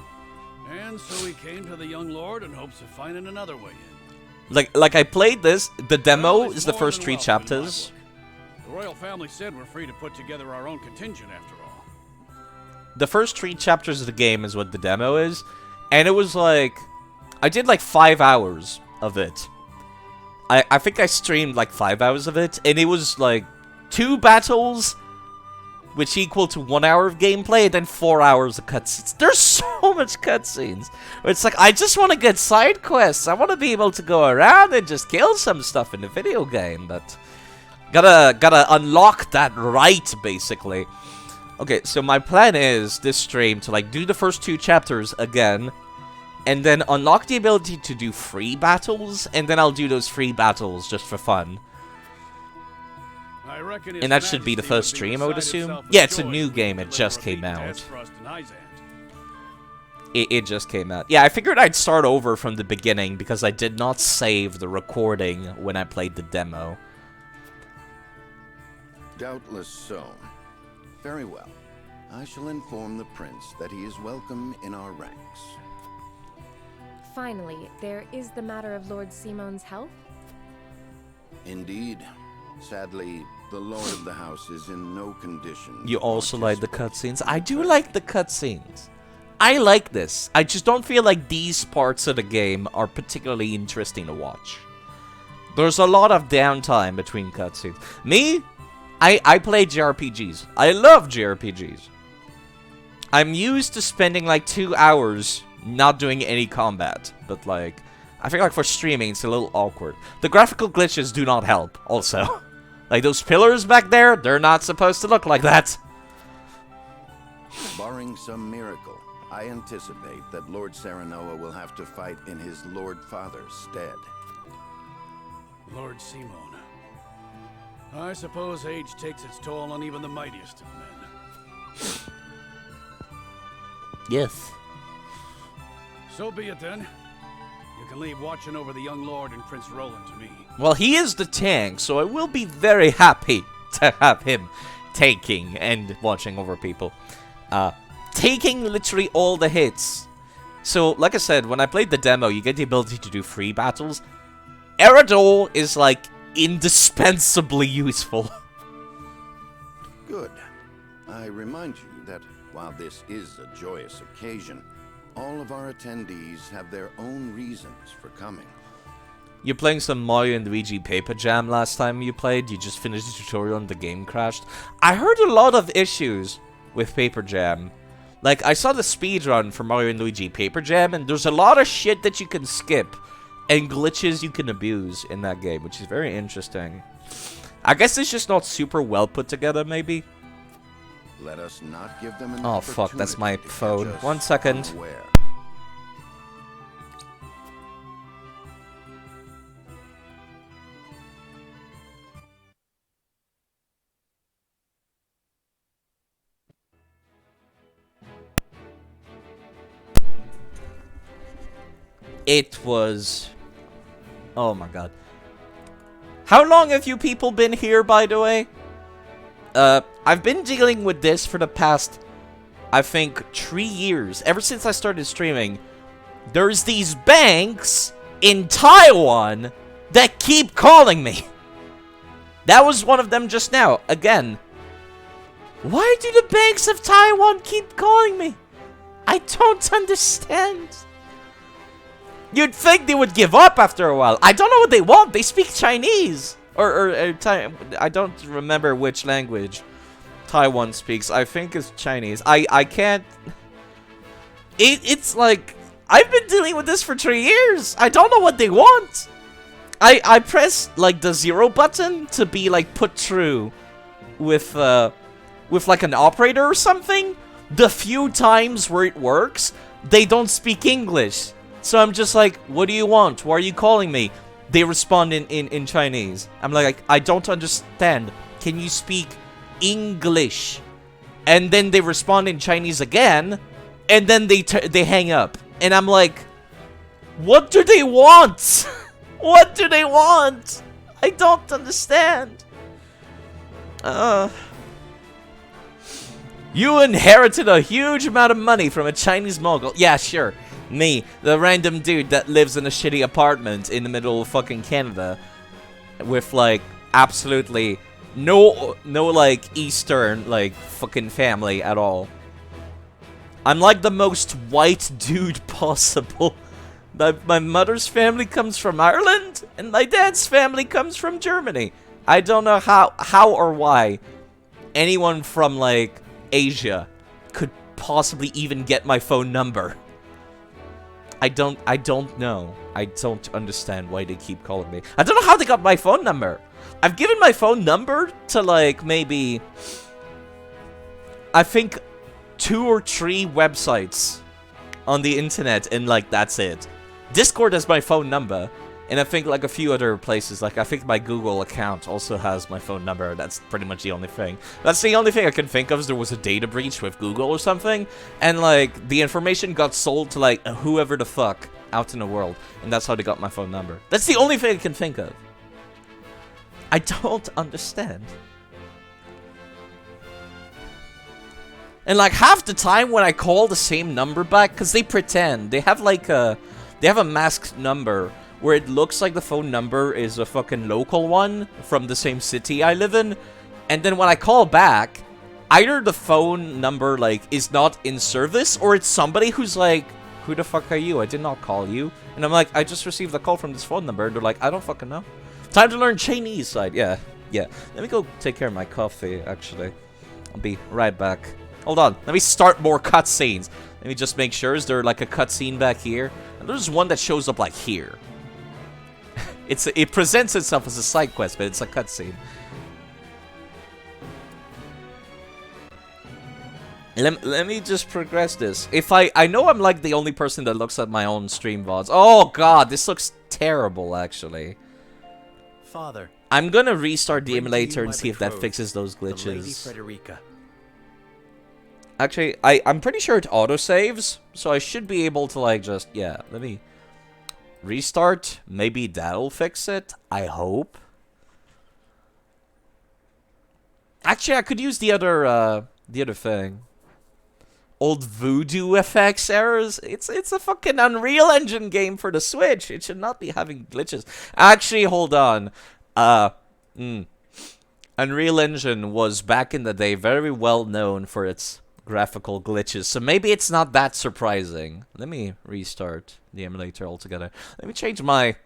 And so we came to the young lord in hopes of finding another way in. Like I played this, the demo is the first 3 chapters. The royal family said we're free to put together our own contingent after all. The first 3 chapters of the game is what the demo is, and it was like, I did like 5 hours of it. I think I streamed like 5 hours of it, and it was like 2 battles, which equal to 1 hour of gameplay, and then 4 hours of cutscenes. There's so much cutscenes. It's like, I just want to get side quests. I want to be able to go around and just kill some stuff in the video game, but gotta unlock that right, basically. Okay, so my plan is this stream to like do the first 2 chapters again, and then unlock the ability to do free battles, and then I'll do those free battles just for fun. And that should be the first stream, I would assume. Yeah, it's a new game. It just came out. It just came out. Yeah, I figured I'd start over from the beginning because I did not save the recording when I played the demo. Doubtless so. Very well. I shall inform the prince that he is welcome in our ranks. Finally, there is the matter of Lord Simon's health. Indeed. Sadly, the lord of the house is in no condition. You also like the cutscenes? I do like the cutscenes. I like this. I just don't feel like these parts of the game are particularly interesting to watch. There's a lot of downtime between cutscenes. Me? I play JRPGs. I love JRPGs. I'm used to spending like 2 hours not doing any combat. But like, I feel like for streaming it's a little awkward. The graphical glitches do not help, also. Like, those pillars back there, they're not supposed to look like that. Barring some miracle, I anticipate that Lord Serenoa will have to fight in his Lord Father's stead. Lord Simon. I suppose age takes its toll on even the mightiest of men. Yes. So be it then. You can leave watching over the young lord and Prince Roland to me. Well, he is the tank, so I will be very happy to have him taking and watching over people. Taking literally all the hits. So, like I said, when I played the demo, you get the ability to do free battles. Erador is, like, indispensably useful. Good. I remind you that while this is a joyous occasion, all of our attendees have their own reasons for coming. You're playing some Mario and Luigi Paper Jam last time you played. You just finished the tutorial and the game crashed. I heard a lot of issues with Paper Jam. Like, I saw the speedrun for Mario and Luigi Paper Jam, and there's a lot of shit that you can skip and glitches you can abuse in that game, which is very interesting. I guess it's just not super well put together, maybe. Let us not give them an Oh fuck, that's my opportunity to phone. catch us 1 second. unaware. It was... Oh my god. How long have you people been here, by the way? I've been dealing with this for the past, I think, 3 years. Ever since I started streaming. There's these banks in Taiwan that keep calling me. That was one of them just now. Again. Why do the banks of Taiwan keep calling me? I don't understand. You'd think they would give up after a while. I don't know what they want. They speak Chinese. I don't remember which language Taiwan speaks. I think it's Chinese. I can't... It's like... I've been dealing with this for 3 years. I don't know what they want. I press, like, the 0 button to be, like, put through with like, an operator or something. The few times where it works, they don't speak English. So I'm just like, what do you want? Why are you calling me? They respond in Chinese. I'm like, I don't understand. Can you speak English? And then they respond in Chinese again. And then they hang up. And I'm like, what do they want? What do they want? I don't understand. You inherited a huge amount of money from a Chinese mogul. Yeah, sure. Me, the random dude that lives in a shitty apartment in the middle of fucking Canada with, like, absolutely no, like, Eastern, like, fucking family at all. I'm like the most white dude possible. My mother's family comes from Ireland, and my dad's family comes from Germany. I don't know how or why anyone from, like, Asia could possibly even get my phone number. I don't know. I don't understand why they keep calling me. I don't know how they got my phone number. I've given my phone number to, like, maybe, I think, 2 or 3 websites on the internet, and, like, that's it. Discord has my phone number, and I think, like, a few other places. Like, I think my Google account also has my phone number. That's pretty much the only thing. That's the only thing I can think of is there was a data breach with Google or something, and, like, the information got sold to, like, whoever the fuck out in the world, and that's how they got my phone number. That's the only thing I can think of. I don't understand. And, like, half the time when I call the same number back, because they pretend, they have, like, they have a masked number where it looks like the phone number is a fucking local one from the same city I live in. And then when I call back, either the phone number, like, is not in service, or it's somebody who's like, who the fuck are you? I did not call you. And I'm like, I just received a call from this phone number. And they're like, I don't fucking know. Time to learn Chinese side. Yeah. Let me go take care of my coffee, actually. I'll be right back. Hold on. Let me start more cutscenes. Let me just make sure. Is there, like, a cutscene back here? And there's one that shows up, like, here. It presents itself as a side quest, but it's a cutscene. Let me just progress this. If I know I'm like the only person that looks at my own stream VODs. Oh god, this looks terrible actually. Father, I'm gonna restart the bring to you emulator and my see if that betrothed, fixes those the Lady glitches. Frederica. Actually, I'm pretty sure it autosaves, so I should be able to like just, yeah, let me restart. Maybe that'll fix it. I hope. Actually, I could use the other thing. Old Voodoo FX errors. It's a fucking Unreal Engine game for the Switch. It should not be having glitches. Actually, hold on. Unreal Engine was back in the day very well known for its graphical glitches, so maybe it's not that surprising. Let me restart the emulator altogether. Let me change my...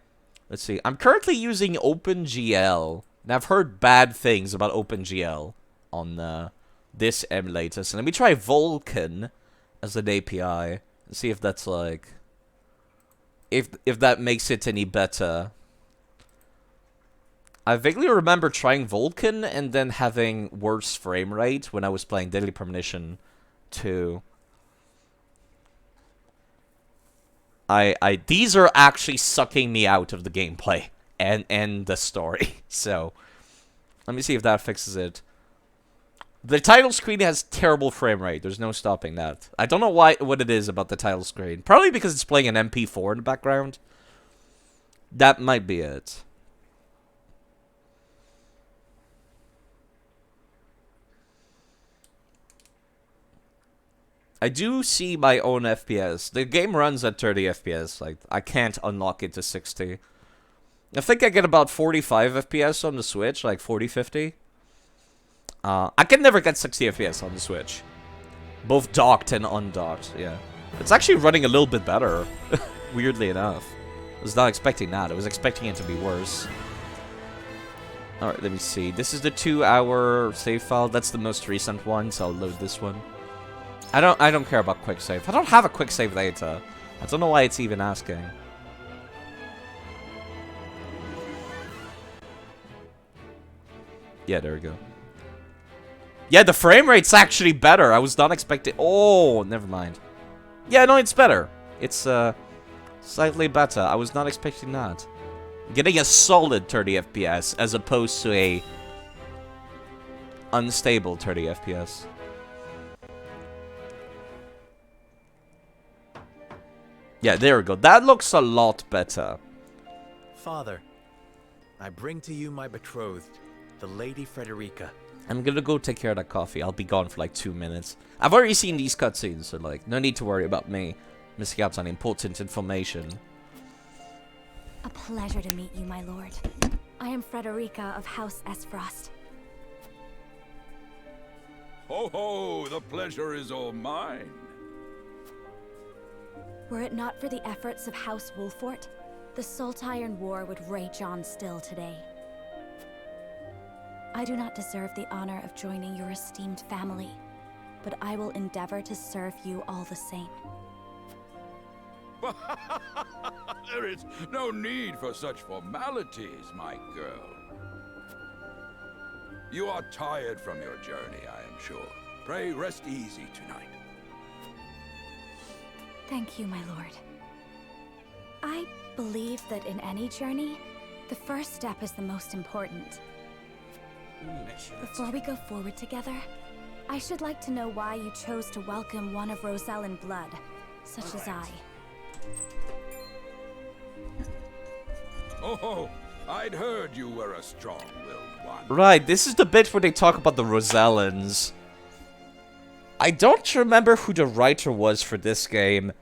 Let's see. I'm currently using OpenGL. And I've heard bad things about OpenGL on this emulator. So let me try Vulkan as an API and see if that's like... If that makes it any better. I vaguely remember trying Vulkan and then having worse frame rate when I was playing Deadly Premonition 2. These are actually sucking me out of the gameplay and the story. So, let me see if that fixes it. The title screen has terrible frame rate. There's no stopping that. I don't know what it is about the title screen. Probably because it's playing an MP4 in the background. That might be it. I do see my own FPS. The game runs at 30 FPS. Like, I can't unlock it to 60. I think I get about 45 FPS on the Switch, like 40, 50. I can never get 60 FPS on the Switch. Both docked and undocked, yeah. It's actually running a little bit better, weirdly enough. I was not expecting that. I was expecting it to be worse. Alright, let me see. This is the 2-hour save file. That's the most recent one, so I'll load this one. I don't care about quick save. I don't have a quick save data. I don't know why it's even asking. Yeah, there we go. Yeah, the frame rate's actually better. I was not expecting... Oh, never mind. Yeah, no, it's better. It's slightly better. I was not expecting that. Getting a solid 30 FPS as opposed to a unstable 30 FPS. Yeah, there we go. That looks a lot better. Father, I bring to you my betrothed, the Lady Frederica. I'm gonna go take care of that coffee. I'll be gone for like 2 minutes. I've already seen these cutscenes, so like, no need to worry about me missing out on important information. A pleasure to meet you, my lord. I am Frederica of House Esfrost. Ho ho, the pleasure is all mine. Were it not for the efforts of House Wolfort, the Saltiron War would rage on still today. I do not deserve the honor of joining your esteemed family, but I will endeavor to serve you all the same. There is no need for such formalities, my girl. You are tired from your journey, I am sure. Pray rest easy tonight. Thank you, my lord. I believe that in any journey, the first step is the most important. Before we go forward together, I should like to know why you chose to welcome one of Rosellan blood, such as I. Oh, I'd heard you were a strong-willed one. Right, this is the bit where they talk about the Rosellans. I don't remember who the writer was for this game,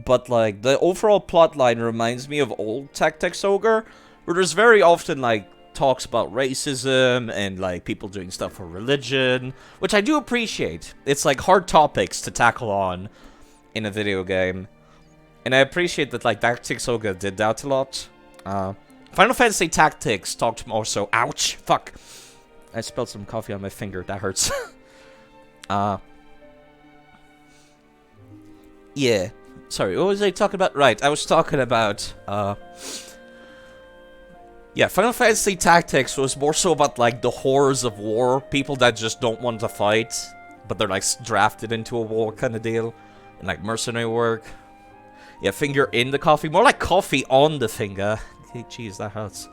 but like the overall plotline reminds me of old Tactics Ogre, where there's very often like talks about racism and like people doing stuff for religion, which I do appreciate. It's like hard topics to tackle on in a video game, and I appreciate that like Tactics Ogre did that a lot. Final Fantasy Tactics talked more so. Ouch! Fuck! I spilled some coffee on my finger. That hurts. Yeah. Sorry, what was I talking about? Right, I was talking about, yeah, Final Fantasy Tactics was more so about, like, the horrors of war. People that just don't want to fight. but they're like drafted into a war kind of deal, and like mercenary work. Yeah, finger in the coffee, more like coffee on the finger. Jeez, that hurts.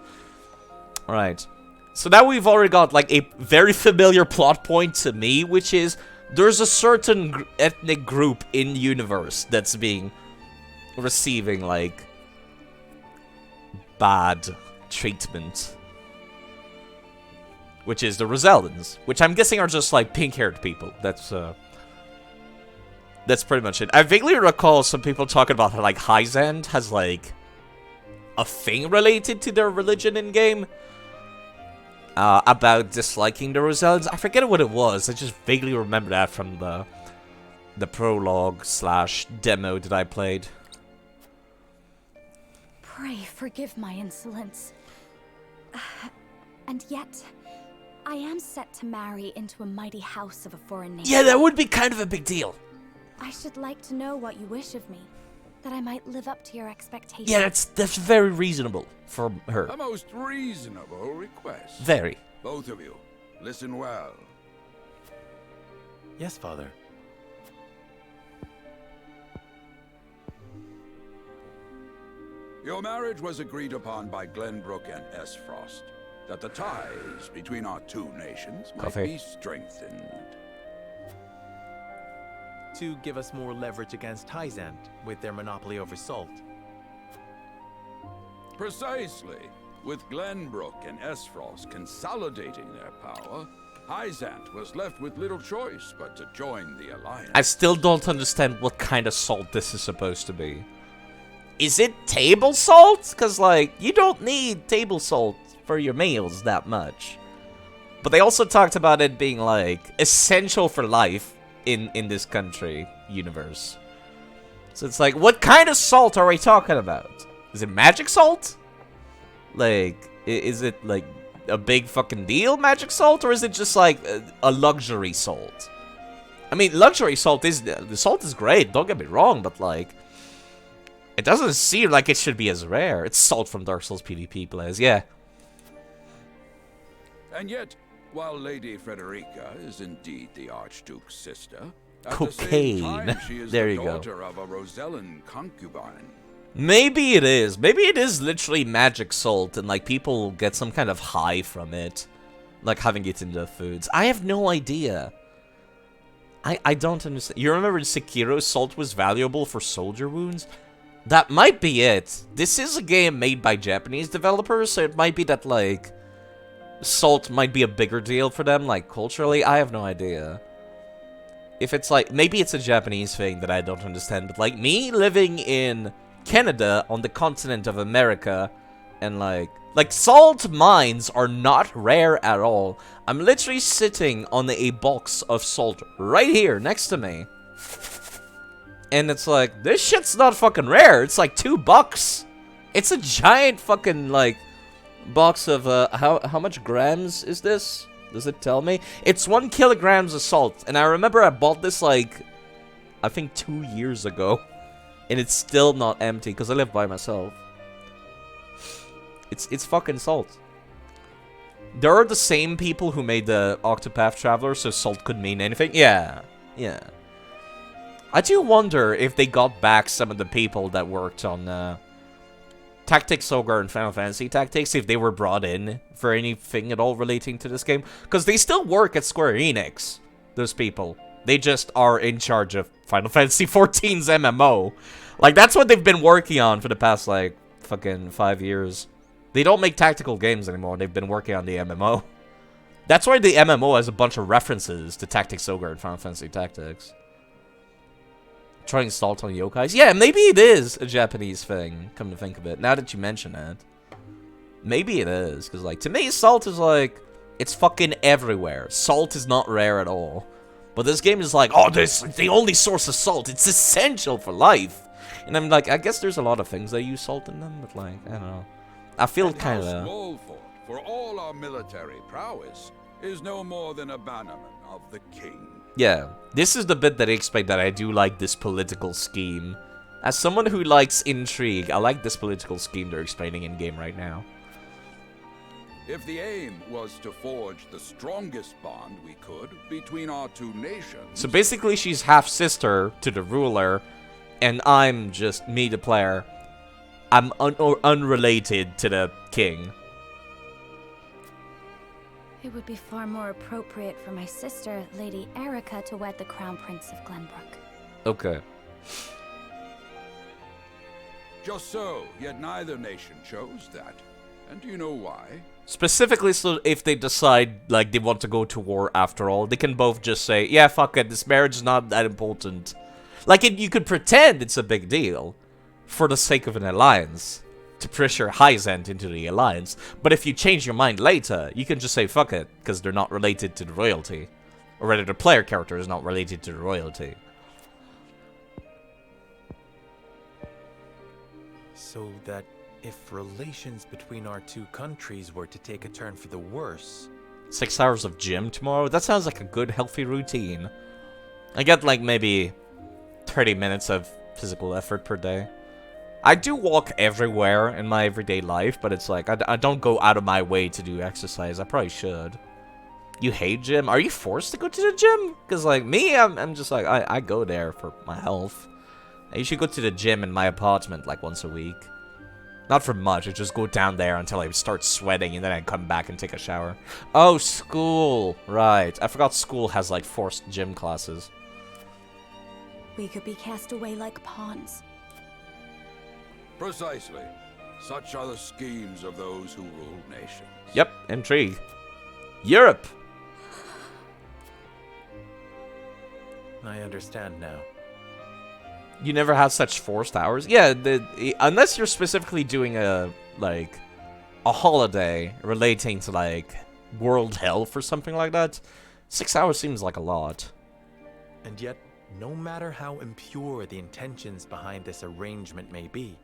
All right, so now we've already got like a very familiar plot point to me, which is there's a certain ethnic group in the universe that's receiving like bad treatment, which is the Roseldans, which I'm guessing are just like pink-haired people. That's pretty much it. I vaguely recall some people talking about how like Hyzand has like a thing related to their religion in game. About disliking the Roseldans. I forget what it was. I just vaguely remember that from the prologue / demo that I played. Pray forgive my insolence. And yet, I am set to marry into a mighty house of a foreign nation. Yeah, that would be kind of a big deal. I should like to know what you wish of me, that I might live up to your expectations. Yeah, that's very reasonable for her. A most reasonable request. Very. Both of you, listen well. Yes, Father. Your marriage was agreed upon by Glenbrook and Esfrost, that the ties between our two nations might be strengthened. To give us more leverage against Hyzand with their monopoly over salt. Precisely. With Glenbrook and Esfrost consolidating their power, Hyzant was left with little choice but to join the alliance. I still don't understand what kind of salt this is supposed to be. Is it table salt? Because, like, you don't need table salt for your meals that much. But they also talked about it being, like, essential for life in this country universe. So it's like, what kind of salt are we talking about? Is it magic salt? Like, is it, like, a big fucking deal, magic salt? Or is it just, like, a luxury salt? I mean, luxury salt is... The salt is great, don't get me wrong, but, like... It doesn't seem like it should be as rare. It's salt from Dark Souls PvP plays, yeah. And yet, while Lady Frederica is indeed the Archduke's sister, at Cocaine. the same time she is There the you go. daughter of a Rosellan concubine. Maybe it is. Maybe it is literally magic salt and, like, people get some kind of high from it. Like, having it in their foods. I have no idea. I don't understand. You remember in Sekiro, salt was valuable for soldier wounds? That might be it. This is a game made by Japanese developers, so it might be that, like, salt might be a bigger deal for them, like, culturally. I have no idea. If it's, like, maybe it's a Japanese thing that I don't understand, but, like, me living in Canada on the continent of America, and, like, salt mines are not rare at all. I'm literally sitting on a box of salt right here next to me. And it's like, this shit's not fucking rare. It's like $2. It's a giant fucking, like, box of, how much grams is this? Does it tell me? It's 1 kilograms of salt. And I remember I bought this, like, I think 2 years ago. And it's still not empty, because I live by myself. It's fucking salt. There are the same people who made the Octopath Traveler, so salt could mean anything. Yeah, yeah. I do wonder if they got back some of the people that worked on Tactics Ogre and Final Fantasy Tactics, if they were brought in for anything at all relating to this game. Because they still work at Square Enix, those people. They just are in charge of Final Fantasy XIV's MMO. Like, that's what they've been working on for the past, like, fucking 5 years. They don't make tactical games anymore. They've been working on the MMO. That's why the MMO has a bunch of references to Tactics Ogre and Final Fantasy Tactics. Trying salt on yokais? Yeah, maybe it is a Japanese thing, come to think of it. Now that you mention it. Maybe it is, because, like, to me, salt is, like, it's fucking everywhere. Salt is not rare at all. But this game is like, oh, this is the only source of salt. It's essential for life. And I'm like, I guess there's a lot of things that use salt in them, but, like, I don't know. I feel kind of... Wolford, for all our military prowess, is no more than a bannerman of the king. Yeah, this is the bit that I explained that I do like this political scheme. As someone who likes intrigue, I like this political scheme they're explaining in-game right now. If the aim was to forge the strongest bond we could between our two nations... So basically she's half-sister to the ruler, and I'm just me, the player. I'm unrelated to the king. It would be far more appropriate for my sister, Lady Erica, to wed the Crown Prince of Glenbrook. Okay. Just so, yet neither nation chose that. And do you know why? Specifically, so if they decide, like, they want to go to war after all, they can both just say, yeah, fuck it, this marriage is not that important. Like, you could pretend it's a big deal for the sake of an alliance, to pressure Hyzant into the alliance, but if you change your mind later, you can just say fuck it, because they're not related to the royalty. Or rather, the player character is not related to the royalty. So that if relations between our two countries were to take a turn for the worse... 6 hours of gym tomorrow? That sounds like a good, healthy routine. I get like maybe 30 minutes of physical effort per day. I do walk everywhere in my everyday life, but it's like, I don't go out of my way to do exercise. I probably should. You hate gym? Are you forced to go to the gym? Because, like, me, I'm just like, I go there for my health. I usually go to the gym in my apartment, like, once a week. Not for much, I just go down there until I start sweating, and then I come back and take a shower. Oh, school! Right. I forgot school has, like, forced gym classes. We could be cast away like pawns. Precisely. Such are the schemes of those who rule nations. Yep, intrigue. Europe! I understand now. You never have such forced hours? Yeah, unless you're specifically doing a holiday relating to, like, world health or something like that, 6 hours seems like a lot. And yet, no matter how impure the intentions behind this arrangement may be,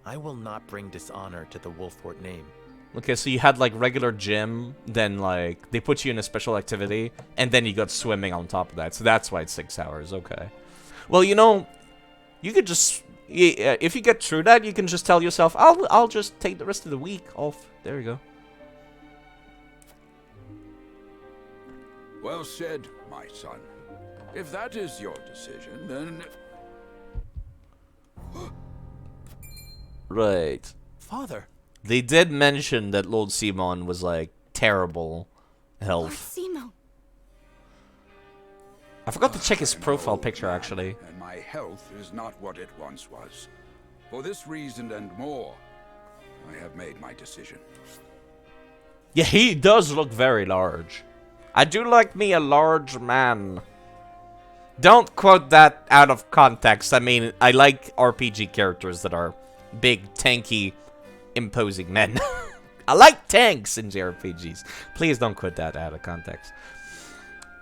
I will not bring dishonor to the Wolffort name. Okay, so you had, like, regular gym, then, like, they put you in a special activity, and then you got swimming on top of that. So that's why it's 6 hours, okay. Well, you know, you could just... if you get through that, you can just tell yourself, I'll just take the rest of the week off. There you go. Well said, my son. If that is your decision, then... Right. Father. They did mention that Lord Simon was, like, terrible health. Lord Simon. I forgot to check his profile picture, actually. And my health is not what it once was. For this reason and more, I have made my decision. Yeah, he does look very large. I do like me a large man. Don't quote that out of context. I mean, I like RPG characters that are big, tanky, imposing men. I like tanks in JRPGs. Please don't quote that out of context.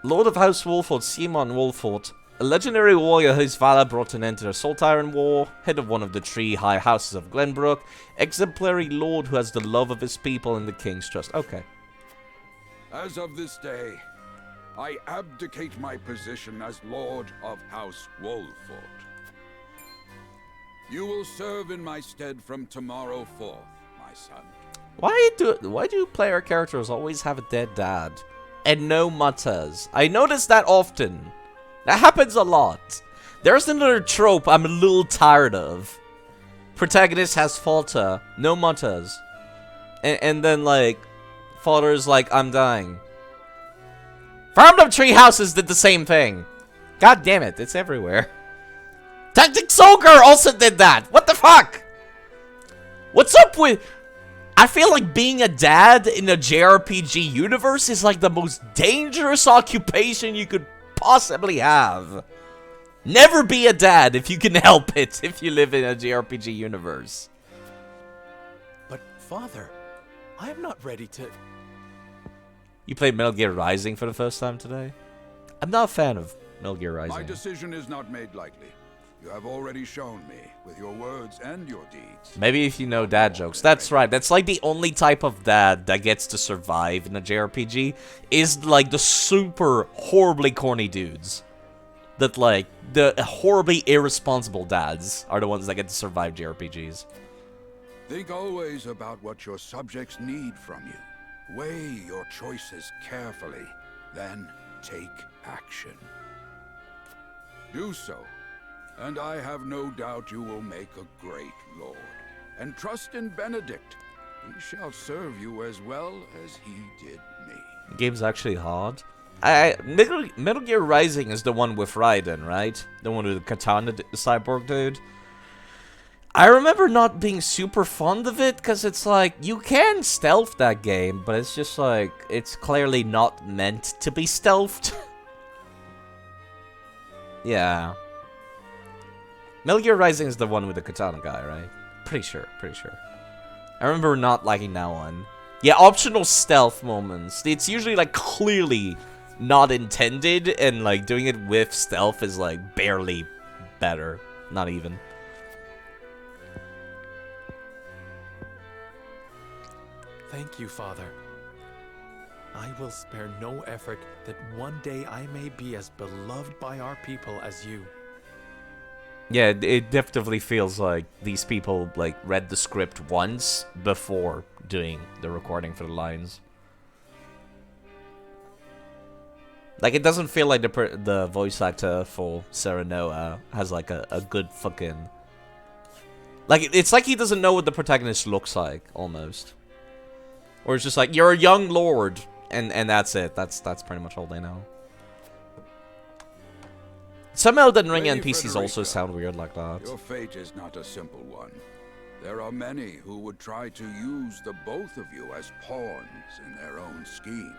Lord of House Wolffort, Simon Wolffort, a legendary warrior whose valor brought an end to the Saltire War, head of one of the 3 high houses of Glenbrook, exemplary lord who has the love of his people and the king's trust. Okay. As of this day, I abdicate my position as Lord of House Wolffort. You will serve in my stead from tomorrow forth, my son. Why do player characters always have a dead dad? And no matas. I notice that often. That happens a lot. There's another trope I'm a little tired of. Protagonist has falter, no matas. And then, like, father's like, I'm dying. Farmdom Tree Houses did the same thing. God damn it, it's everywhere. Tactic Soldier also did that. What the fuck? What's up with... I feel like being a dad in a JRPG universe is like the most dangerous occupation you could possibly have. Never be a dad if you can help it, if you live in a JRPG universe. But, Father, I am not ready to... You played Metal Gear Rising for the first time today? I'm not a fan of Metal Gear Rising. My decision is not made lightly. You have already shown me, with your words and your deeds. Maybe if you know dad jokes. That's right. That's like the only type of dad that gets to survive in a JRPG is like the super horribly corny dudes. That like, the horribly irresponsible dads are the ones that get to survive JRPGs. Think always about what your subjects need from you. Weigh your choices carefully, then take action. Do so, and I have no doubt you will make a great lord. And trust in Benedict. He shall serve you as well as he did me. The game's actually hard. Metal Gear Rising is the one with Raiden, right? The one with the katana cyborg dude. I remember not being super fond of it, because it's like, you can stealth that game, but it's just like, it's clearly not meant to be stealthed. Yeah. Metal Gear Rising is the one with the katana guy, right? Pretty sure. I remember not liking that one. Yeah, optional stealth moments. It's usually like clearly not intended, and like doing it with stealth is like barely better. Not even. Thank you, Father. I will spare no effort that one day I may be as beloved by our people as you. Yeah, it definitely feels like these people like read the script once before doing the recording for the lines. Like, it doesn't feel like the voice actor for Serenoa has like a good fucking... Like, it's like he doesn't know what the protagonist looks like, almost. Or it's just like, you're a young lord, and that's it. That's pretty much all they know. Some Elden Ring Lady NPCs also Frederica, sound weird like that. Your fate is not a simple one. There are many who would try to use the both of you as pawns in their own schemes.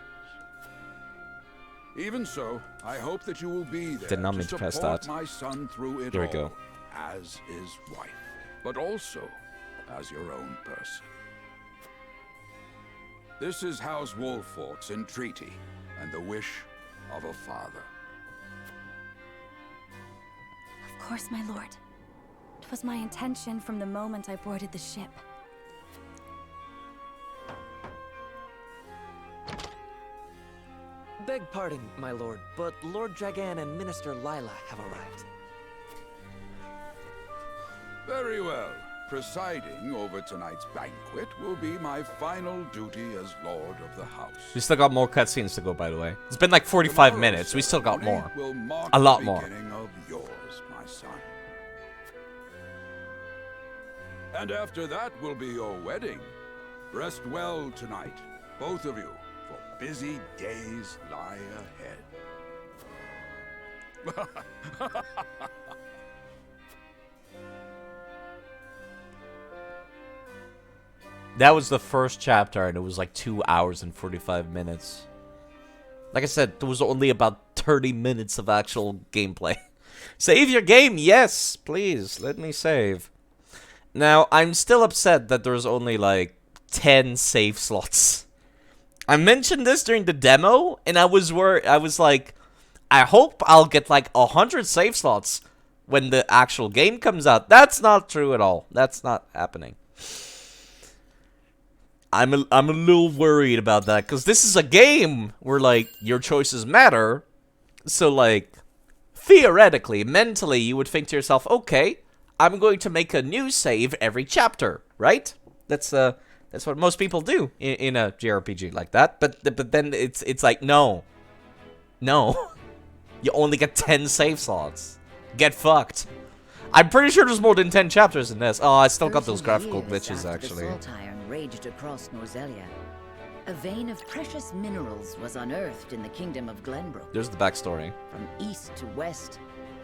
Even so, I hope that you will be there Did not mean to to press support that. my son through it Here we all, go. as his wife, but also as your own person. This is House Wolfort's entreaty and the wish of a father. Of course, my lord. It was my intention from the moment I boarded the ship. Beg pardon, my lord, but Lord Dragan and Minister Lila have arrived. Very well. Presiding over tonight's banquet will be my final duty as Lord of the House. We still got more cutscenes to go, by the way. It's been like 45 minutes. We still got more. Will mark A lot the more. beginning of yours, my son. And after that will be your wedding. Rest well tonight, both of you, for busy days lie ahead. That was the first chapter, and it was like 2 hours and 45 minutes. Like I said, there was only about 30 minutes of actual gameplay. Save your game, yes, please, let me save. Now, I'm still upset that there's only like 10 save slots. I mentioned this during the demo, and I was like, I hope I'll get like 100 save slots when the actual game comes out. That's not true at all. That's not happening. I'm a little worried about that, because this is a game where, like, your choices matter. So, like, theoretically, mentally, you would think to yourself, okay, I'm going to make a new save every chapter, right? That's what most people do in a JRPG like that. But then it's like, no. No. You only get 10 save slots. Get fucked. I'm pretty sure there's more than 10 chapters in this. Oh, I still got those graphical glitches, actually. The salt iron raged across Norzelia. A vein of precious minerals was unearthed in the kingdom of Glenbrook. There's the backstory. From east to west,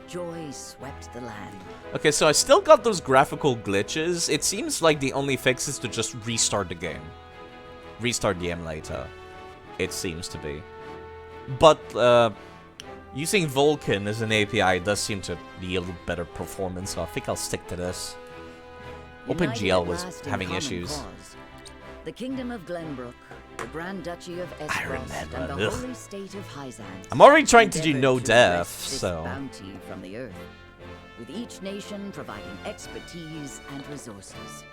joy swept the land. Okay, so I still got those graphical glitches. It seems like the only fix is to just restart the game. Restart the emulator. It seems to be. But, using Vulkan as an API does seem to yield better performance, so I think I'll stick to this. OpenGL was having issues. Cause. The kingdom of Glenbrook, the Grand Duchy of Esfrost, and the holy state of Hyzant. I'm already trying to do no death, so... bounty from the earth, with each nation providing expertise and resources.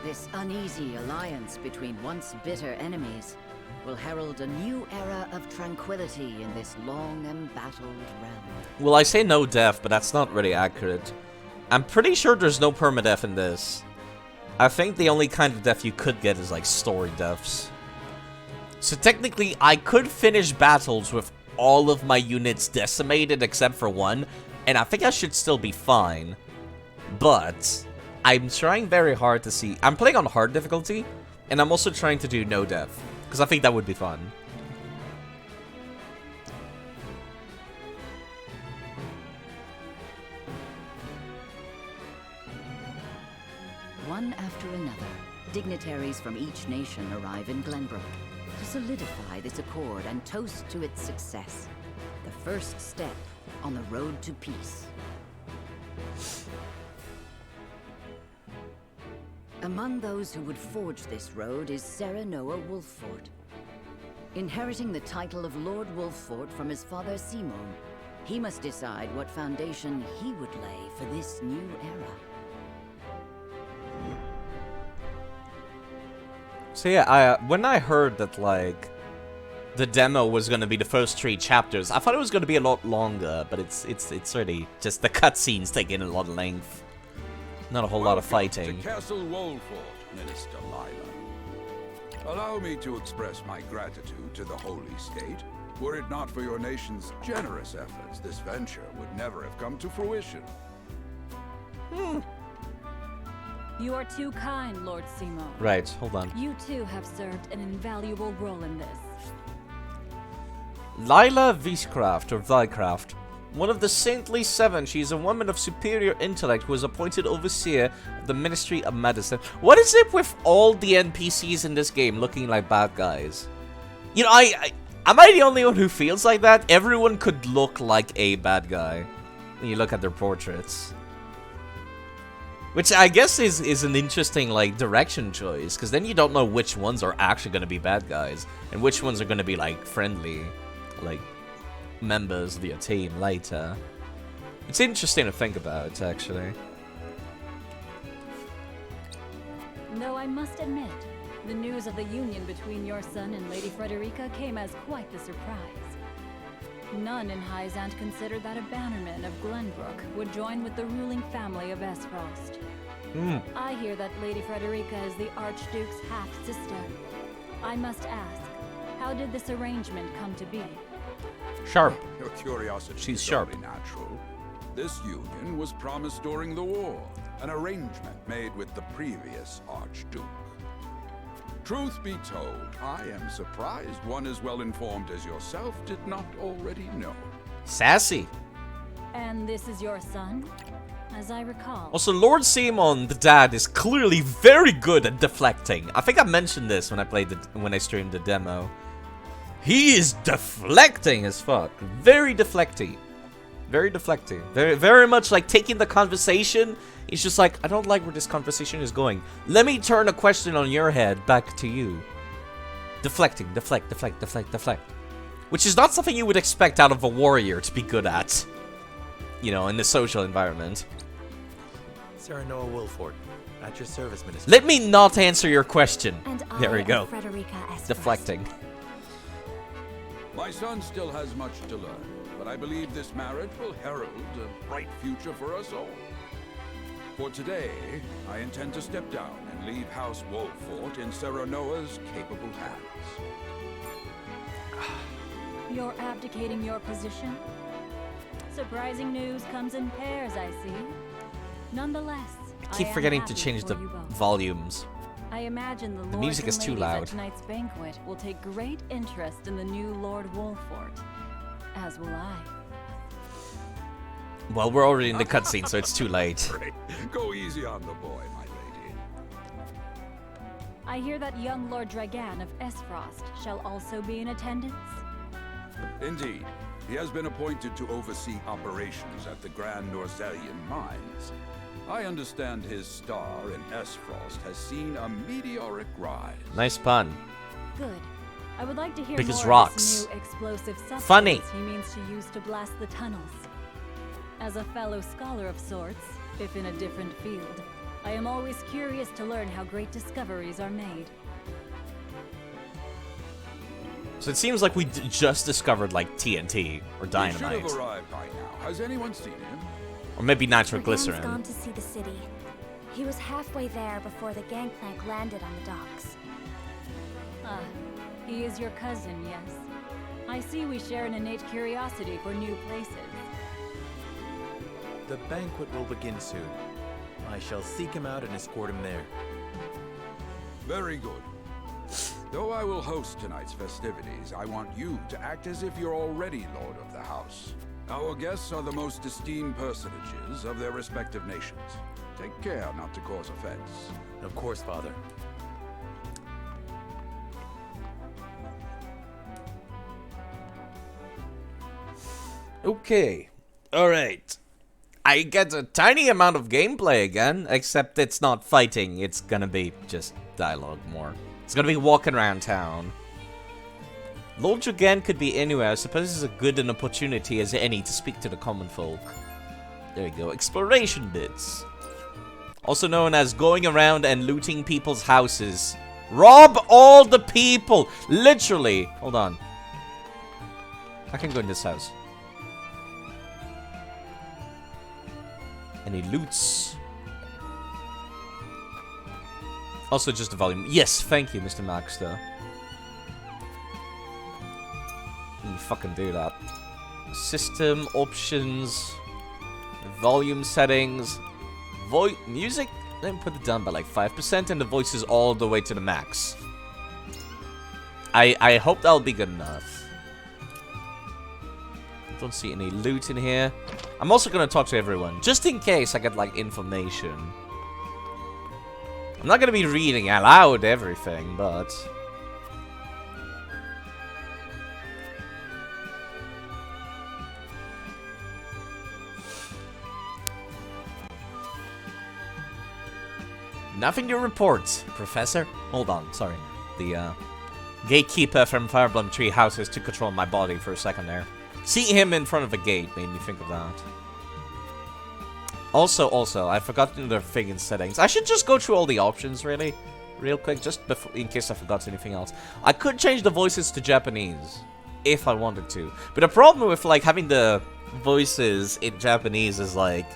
This uneasy alliance between once bitter enemies will herald a new era of tranquility in this long embattled realm. Well, I say no death, but that's not really accurate. I'm pretty sure there's no permadeath in this. I think the only kind of death you could get is like story deaths. So technically, I could finish battles with all of my units decimated except for one, and I think I should still be fine. But I'm trying very hard to see. I'm playing on hard difficulty, and I'm also trying to do no death, because I think that would be fun. One after another, dignitaries from each nation arrive in Glenbrook to solidify this accord and toast to its success. The first step on the road to peace. Among those who would forge this road is Serenoa Wolffort. Inheriting the title of Lord Wolffort from his father Simon, he must decide what foundation he would lay for this new era. So yeah, when I heard that, like, the demo was gonna be the first 3 chapters, I thought it was gonna be a lot longer, but it's really just the cutscenes taking a lot of length. Not a whole lot of fighting. To Castle Wolffort, Minister Lila. Allow me to express my gratitude to the Holy State. Were it not for your nation's generous efforts, this venture would never have come to fruition. You are too kind, Lord Simo. Right, hold on. You too have served an invaluable role in this. Lila Wiescraft, or Vycraft. One of the Saintly Seven, she is a woman of superior intellect who was appointed overseer of the Ministry of Medicine. What is it with all the NPCs in this game looking like bad guys? You know, am I the only one who feels like that? Everyone could look like a bad guy when you look at their portraits. Which I guess is an interesting, like, direction choice, because then you don't know which ones are actually going to be bad guys, and which ones are going to be, like, friendly, like, members of your team later. It's interesting to think about, actually. Though I must admit, the news of the union between your son and Lady Frederica came as quite the surprise. None in Hyzant considered that a bannerman of Glenbrook would join with the ruling family of Esfrost. I hear that Lady Frederica is the Archduke's half-sister. I must ask, how did this arrangement come to be? Sharp. Your curiosity She's is sharp. only natural. This union was promised during the war, an arrangement made with the previous Archduke. Truth be told, I am surprised one as well informed as yourself did not already know. Sassy. And this is your son? As I recall. Also, Lord Simon, the dad, is clearly very good at deflecting. I think I mentioned this when I streamed the demo. He is deflecting as fuck. Very deflecty. Very deflecty. Very much like taking the conversation. He's just like, I don't like where this conversation is going. Let me turn a question on your head back to you. Deflecting, deflect, deflect, deflect, deflect. Which is not something you would expect out of a warrior to be good at. You know, in the social environment. Serenoa Wolffort, at your service, Minister. Let me not answer your question. And There we go. Frederica Esfrost. Deflecting. My son still has much to learn, but I believe this marriage will herald a bright future for us all. For today, I intend to step down and leave House Wolffort in Serenoa's capable hands. You're abdicating your position? Surprising news comes in pairs, I see. Nonetheless, I keep forgetting to change the volumes. I imagine the music is too loud. At tonight's banquet will take great interest in the new Lord Wolffort, as will I. Well, we're already in the cutscene, so it's too late. Go easy on the boy, my lady. I hear that young Lord Dragan of Esfrost shall also be in attendance. Indeed. He has been appointed to oversee operations at the Grand Norzelian mines. I understand his star in Esfrost has seen a meteoric rise. Nice pun. Good. I would like to hear Because more rocks. of this new explosive substance Funny. he means to use to blast the tunnels. As a fellow scholar of sorts, if in a different field, I am always curious to learn how great discoveries are made. So it seems like we just discovered, like, TNT or He dynamite. should have arrived by now. Has anyone seen him? Or maybe Dragan's nitroglycerin. gone to see the city. He was halfway there before the gangplank landed on the docks. Ah, he is your cousin, yes. I see we share an innate curiosity for new places. The banquet will begin soon. I shall seek him out and escort him there. Very good. Though I will host tonight's festivities, I want you to act as if you're already Lord of the House. Our guests are the most esteemed personages of their respective nations. Take care not to cause offense. Of course, Father. Okay. Alright. I get a tiny amount of gameplay again, except it's not fighting. It's gonna be just dialogue more. It's gonna be walking around town. Lord Dragan could be anywhere. I suppose it's as good an opportunity as any to speak to the common folk. There you go. Exploration bits. Also known as going around and looting people's houses. Rob all the people! Literally. Hold on. I can go in this house. Any loots? Also just the volume. Yes, thank you, Mr. Maxter. You fucking do that. System options. Volume settings. Music? Let me put it down by like 5% and the voice is all the way to the max. I hope that'll be good enough. Don't see any loot in here. I'm also gonna talk to everyone, just in case I get like information. I'm not gonna be reading aloud everything, but nothing to report, Professor. Hold on, sorry. The gatekeeper from Fireblum Tree Houses took control of my body for a second there. Seeing him in front of a gate made me think of that. Also, I forgot another thing in settings. I should just go through all the options, really. Real quick, just before, in case I forgot anything else. I could change the voices to Japanese, if I wanted to. But the problem with, like, having the voices in Japanese is, like,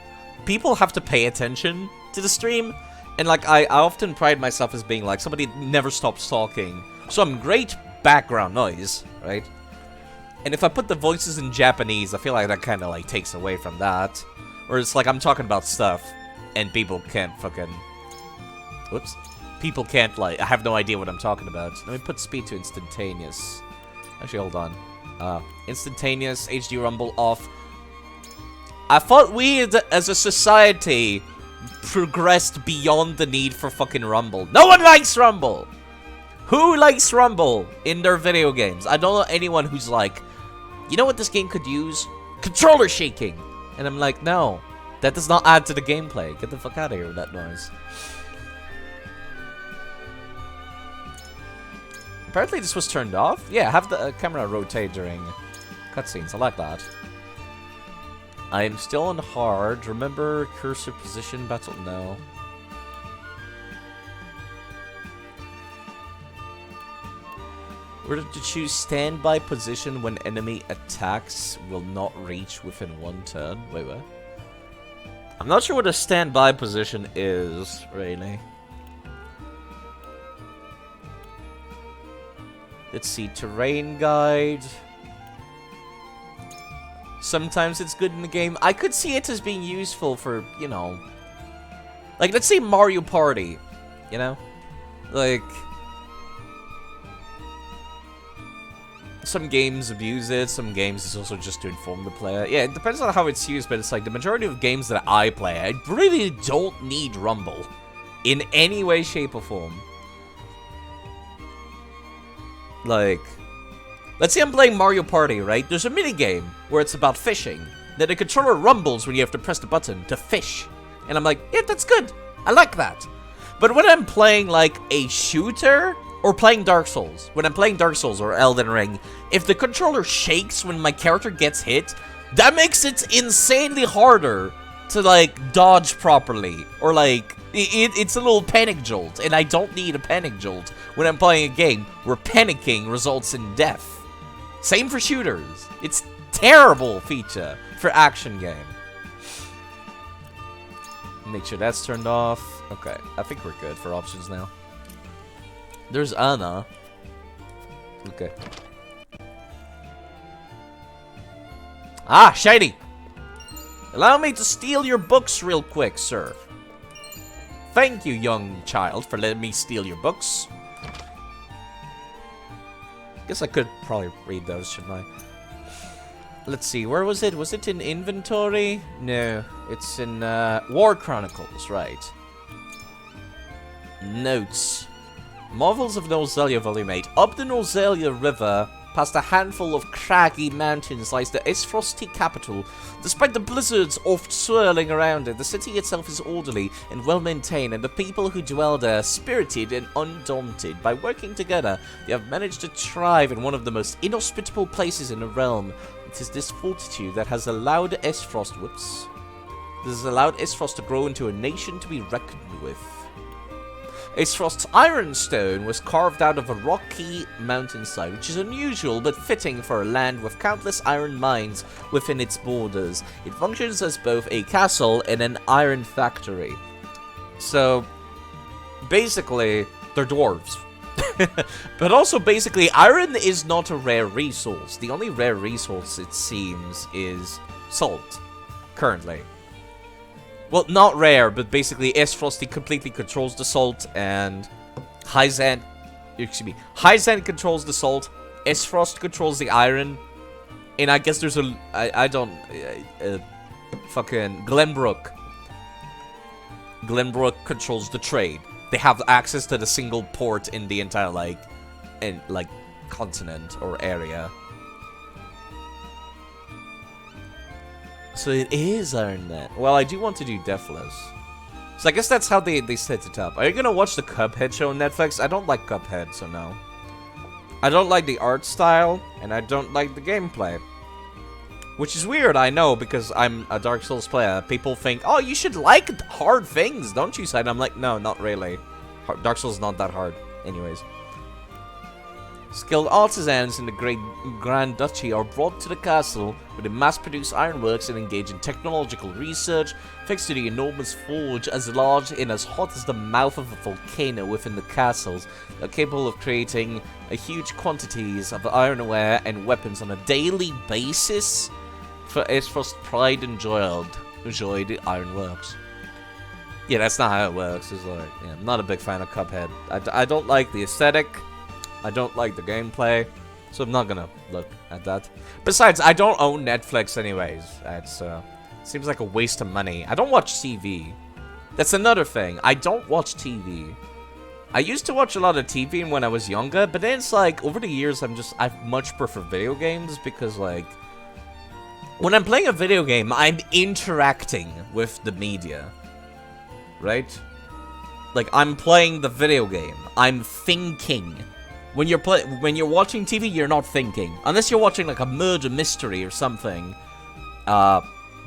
people have to pay attention to the stream. And, like, I often pride myself as being, like, somebody never stops talking. So I'm great background noise, right? And if I put the voices in Japanese, I feel like that kind of, like, takes away from that. Or it's like I'm talking about stuff, and people can't fucking... Whoops. People can't, like... I have no idea what I'm talking about. Let me put speed to instantaneous. Actually, hold on. Instantaneous, HD rumble off. I thought we, as a society, progressed beyond the need for fucking rumble. No one likes rumble! Who likes rumble in their video games? I don't know anyone who's like, you know what this game could use? Controller shaking! And I'm like, no. That does not add to the gameplay. Get the fuck out of here with that noise. Apparently this was turned off. Yeah, have the camera rotate during cutscenes. I like that. I am still on hard. Remember cursor position battle? No. We're to choose standby position when enemy attacks will not reach within one turn. Wait, what? I'm not sure what a standby position is, really. Let's see, terrain guide. Sometimes it's good in the game. I could see it as being useful for, you know... Like, let's say Mario Party, you know? Like... Some games abuse it, some games is also just to inform the player. Yeah, it depends on how it's used, but it's like the majority of games that I play, I really don't need rumble. In any way, shape, or form. Like, let's say I'm playing Mario Party, right? There's a minigame where it's about fishing. Then the controller rumbles when you have to press the button to fish. And I'm like, yeah, that's good. I like that. But when I'm playing, like, a shooter... Or playing Dark Souls. When I'm playing Dark Souls or Elden Ring, if the controller shakes when my character gets hit, that makes it insanely harder to, like, dodge properly. Or, like, it's a little panic jolt, and I don't need a panic jolt when I'm playing a game where panicking results in death. Same for shooters. It's a terrible feature for action game. Make sure that's turned off. Okay, I think we're good for options now. There's Anna. Okay. Ah, Shady! Allow me to steal your books real quick, sir. Thank you, young child, for letting me steal your books. Guess I could probably read those, shouldn't I? Let's see, where was it? Was it in inventory? No, it's in War Chronicles, right. Notes. Marvels of Noselia Volume 8. Up the Noselia River, past a handful of craggy mountains, lies the Esfrosti capital. Despite the blizzards oft swirling around it, the city itself is orderly and well-maintained, and the people who dwell there spirited and undaunted. By working together, they have managed to thrive in one of the most inhospitable places in the realm. It is this fortitude that has allowed Esfrost... Whoops. This has allowed Esfrost to grow into a nation to be reckoned with. Esfrost's Ironstone was carved out of a rocky mountainside, which is unusual but fitting for a land with countless iron mines within its borders. It functions as both a castle and an iron factory. So, basically, they're dwarves. But also, basically, iron is not a rare resource. The only rare resource, it seems, is salt, currently. Well, not rare, but basically Esfrosti completely controls the salt, and Hyzant controls the salt, Esfrost controls the iron, and I guess there's a, fucking Glenbrook. Glenbrook controls the trade. They have access to the single port in the entire, continent or area. So it is Iron Man. Well, I do want to do Deathless. So I guess that's how they set it up. Are you gonna watch the Cuphead show on Netflix? I don't like Cuphead, so no. I don't like the art style, and I don't like the gameplay. Which is weird, I know, because I'm a Dark Souls player. People think, oh, you should like hard things, don't you, Side? I'm like, no, not really. Dark Souls is not that hard. Anyways. Skilled artisans in the Great Grand Duchy are brought to the castle where they mass-produce ironworks and engage in technological research, thanks to the enormous forge as large and as hot as the mouth of a volcano within the castles. They're capable of creating huge quantities of ironware and weapons on a daily basis. For Esfrost pride and enjoy the ironworks. Yeah, that's not how it works. It's like, yeah, I'm not a big fan of Cuphead. I don't like the aesthetic. I don't like the gameplay, so I'm not gonna look at that. Besides, I don't own Netflix anyways. That's seems like a waste of money. I don't watch TV. That's another thing. I don't watch TV. I used to watch a lot of TV when I was younger, but then it's like, over the years, I much prefer video games because, like, when I'm playing a video game, I'm interacting with the media, right? Like, I'm playing the video game. I'm thinking. When you're watching TV, you're not thinking. Unless you're watching like a murder mystery or something.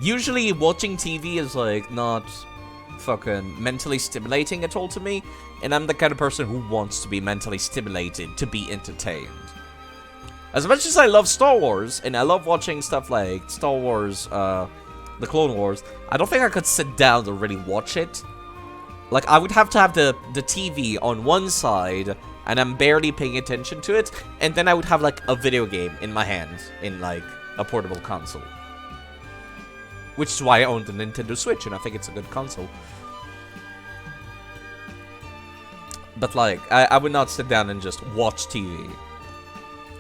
Usually watching TV is like not fucking mentally stimulating at all to me. And I'm the kind of person who wants to be mentally stimulated to be entertained. As much as I love Star Wars, and I love watching stuff like Star Wars, The Clone Wars, I don't think I could sit down to really watch it. Like, I would have to have the TV on one side, and I'm barely paying attention to it, and then I would have, like, a video game in my hands, in, like, a portable console. Which is why I own the Nintendo Switch, and I think it's a good console. But, like, I would not sit down and just watch TV.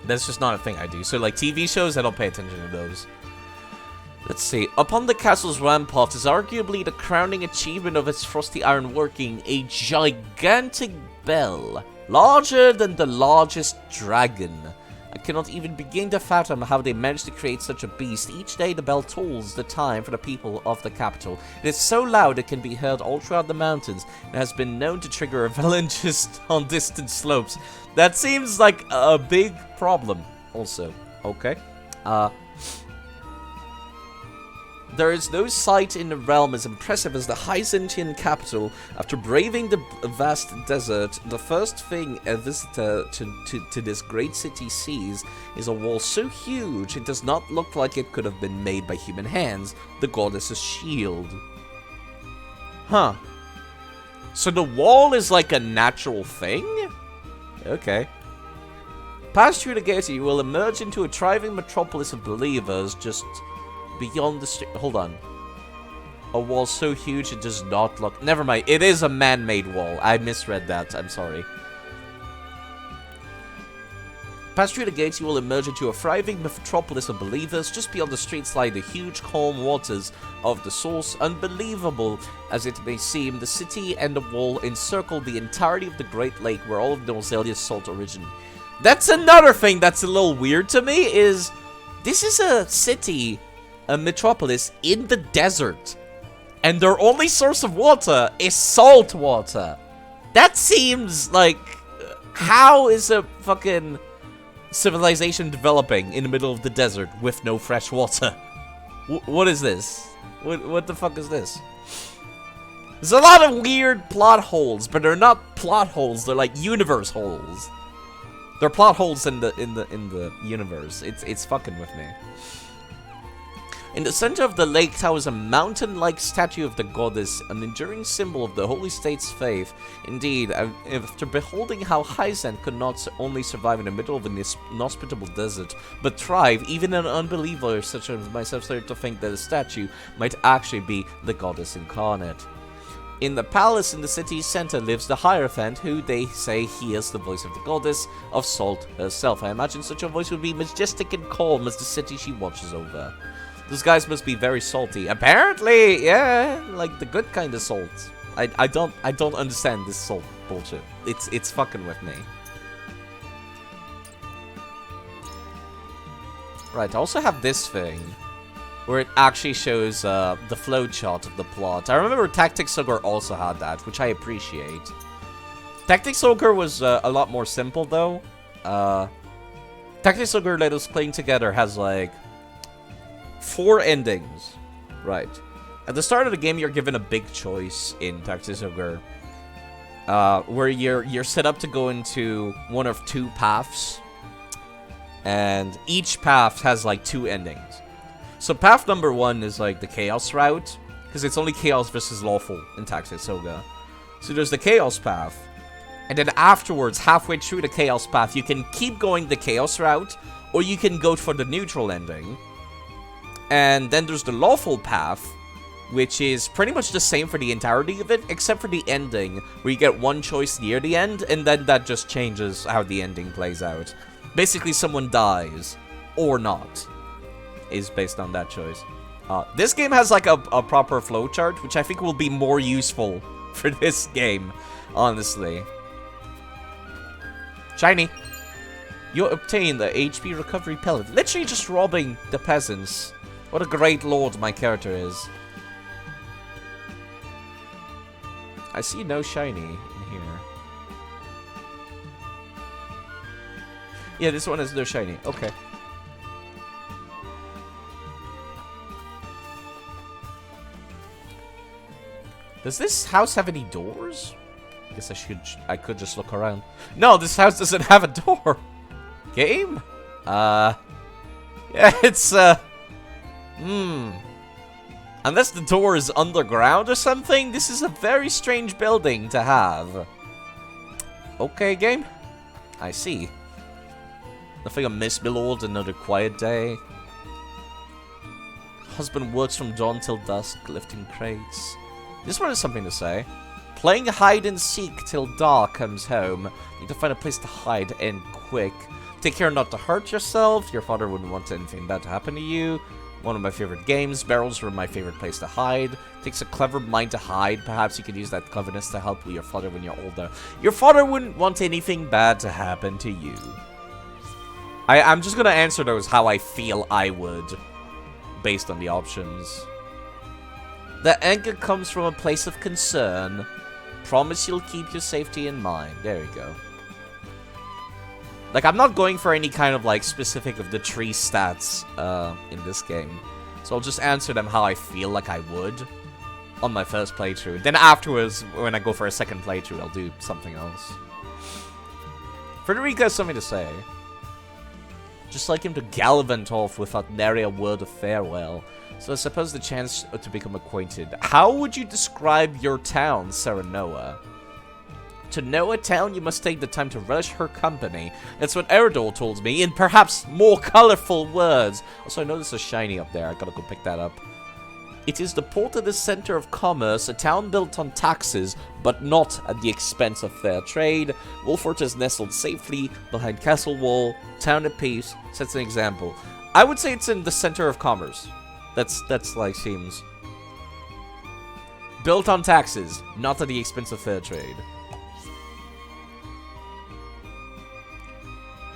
That's just not a thing I do. So, like, TV shows, I don't pay attention to those. Let's see. Upon the castle's rampart is arguably the crowning achievement of its frosty ironworking, a gigantic bell. Larger than the largest dragon. I cannot even begin to fathom how they managed to create such a beast. Each day the bell tolls the time for the people of the capital. It is so loud it can be heard all throughout the mountains and has been known to trigger avalanches on distant slopes. That seems like a big problem also. Okay. There is no sight in the realm as impressive as the Hyzantian capital. After braving the vast desert, the first thing a visitor to this great city sees is a wall so huge it does not look like it could have been made by human hands, the goddess's shield. Huh. So the wall is like a natural thing? Okay. Pass through the gates, you will emerge into a thriving metropolis of believers just beyond the street. Hold on. A wall so huge it does not look... Never mind. It is a man-made wall. I misread that. I'm sorry. Pass through the gates, you will emerge into a thriving metropolis of believers. Just beyond the streets lie the huge, calm waters of the source. Unbelievable as it may seem, the city and the wall encircle the entirety of the Great Lake where all of Norsalia's salt originated. That's another thing that's a little weird to me, is this is a city, a metropolis in the desert. And their only source of water is salt water. That seems like... How is a fucking... civilization developing in the middle of the desert with no fresh water? What is this? What the fuck is this? There's a lot of weird plot holes, but they're not plot holes. They're like universe holes. They're plot holes in the universe. It's fucking with me. In the center of the lake towers a mountain-like statue of the goddess, an enduring symbol of the holy state's faith. Indeed, after beholding how Hyzant could not only survive in the middle of an inhospitable desert, but thrive, even an unbeliever such as myself started to think that a statue might actually be the goddess incarnate. In the palace in the city's center lives the Hierophant, who they say he is the voice of the goddess of salt herself. I imagine such a voice would be majestic and calm as the city she watches over. Those guys must be very salty. Apparently, yeah, like the good kind of salt. I don't understand this salt bullshit. It's fucking with me. Right, I also have this thing where it actually shows the flowchart of the plot. I remember Tactics Ogre also had that, which I appreciate. Tactics Ogre was a lot more simple though. Tactics Ogre that was playing together has like 4 endings. Right. At the start of the game, you're given a big choice in Tactics Ogre, where you're set up to go into one of 2 paths, and each path has like 2 endings. So path number 1 is like the Chaos route, because it's only Chaos versus Lawful in Tactics Ogre. So there's the Chaos path, and then afterwards, halfway through the Chaos path, you can keep going the Chaos route, or you can go for the neutral ending. And then there's the Lawful path, which is pretty much the same for the entirety of it, except for the ending, where you get 1 choice near the end, and then that just changes how the ending plays out. Basically, someone dies, or not, is based on that choice. This game has like a proper flowchart, which I think will be more useful for this game, honestly. Shiny! You obtain the HP recovery pellet, literally just robbing the peasants. What a great lord my character is. I see no shiny in here. Yeah, this one has no shiny. Okay. Does this house have any doors? Guess I could just look around. No, this house doesn't have a door. Game? Yeah, it's unless the door is underground or something, this is a very strange building to have. Okay, game. I see. Nothing amiss, my lord. Another quiet day. Husband works from dawn till dusk, lifting crates. This one has something to say. Playing hide and seek till dark comes home. Need to find a place to hide and quick. Take care not to hurt yourself. Your father wouldn't want anything bad to happen to you. One of my favorite games. Barrels were my favorite place to hide. Takes a clever mind to hide. Perhaps you could use that cleverness to help your father when you're older. Your father wouldn't want anything bad to happen to you. I'm just gonna answer those how I feel I would, based on the options. The anger comes from a place of concern. Promise you'll keep your safety in mind. There you go. Like, I'm not going for any kind of, like, specific of the tree stats in this game. So I'll just answer them how I feel like I would on my first playthrough. Then afterwards, when I go for a second playthrough, I'll do something else. Frederica has something to say. Just like him to gallivant off without nary a word of farewell. So I suppose the chance to become acquainted. How would you describe your town, Serenoa? To know a town, you must take the time to relish her company. That's what Eredor told me, in perhaps more colorful words. Also, I noticed a shiny up there. I gotta go pick that up. It is the port of the center of commerce, a town built on taxes, but not at the expense of fair trade. Wolfort is nestled safely behind castle wall, town at peace, sets an example. I would say it's in the center of commerce. That's like seems. Built on taxes, not at the expense of fair trade.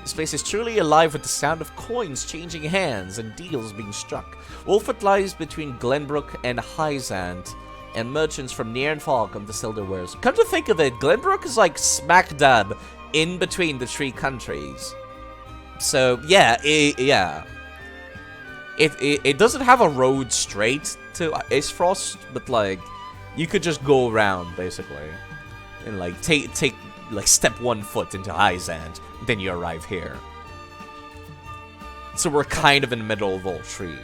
This place is truly alive with the sound of coins changing hands and deals being struck. Wolfort lies between Glenbrook and Hyzant, and merchants from near and far come to sell their wares. Come to think of it, Glenbrook is like smack dab in between the three countries. So yeah, it doesn't have a road straight to Isfrost, but like you could just go around basically, and like take like step 1 foot into Hyzant, then you arrive here. So we're kind of in the middle of all three.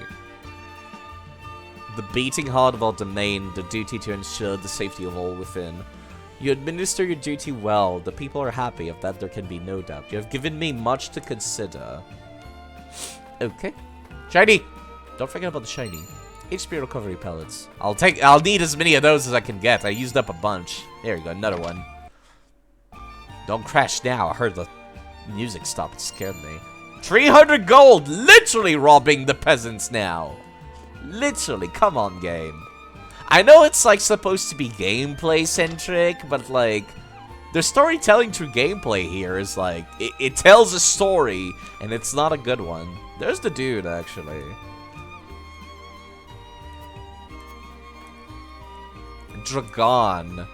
The beating heart of our domain, the duty to ensure the safety of all within. You administer your duty well, the people are happy, of that there can be no doubt. You have given me much to consider. Okay. Shiny! Don't forget about the shiny. HP recovery pellets. I'll need as many of those as I can get. I used up a bunch. There you go, another one. Don't crash now. I heard the music stop. It scared me. 300 gold! Literally robbing the peasants now. Literally. Come on, game. I know it's like supposed to be gameplay centric, but like the storytelling through gameplay here is like it tells a story and it's not a good one. There's the dude actually. Dragon.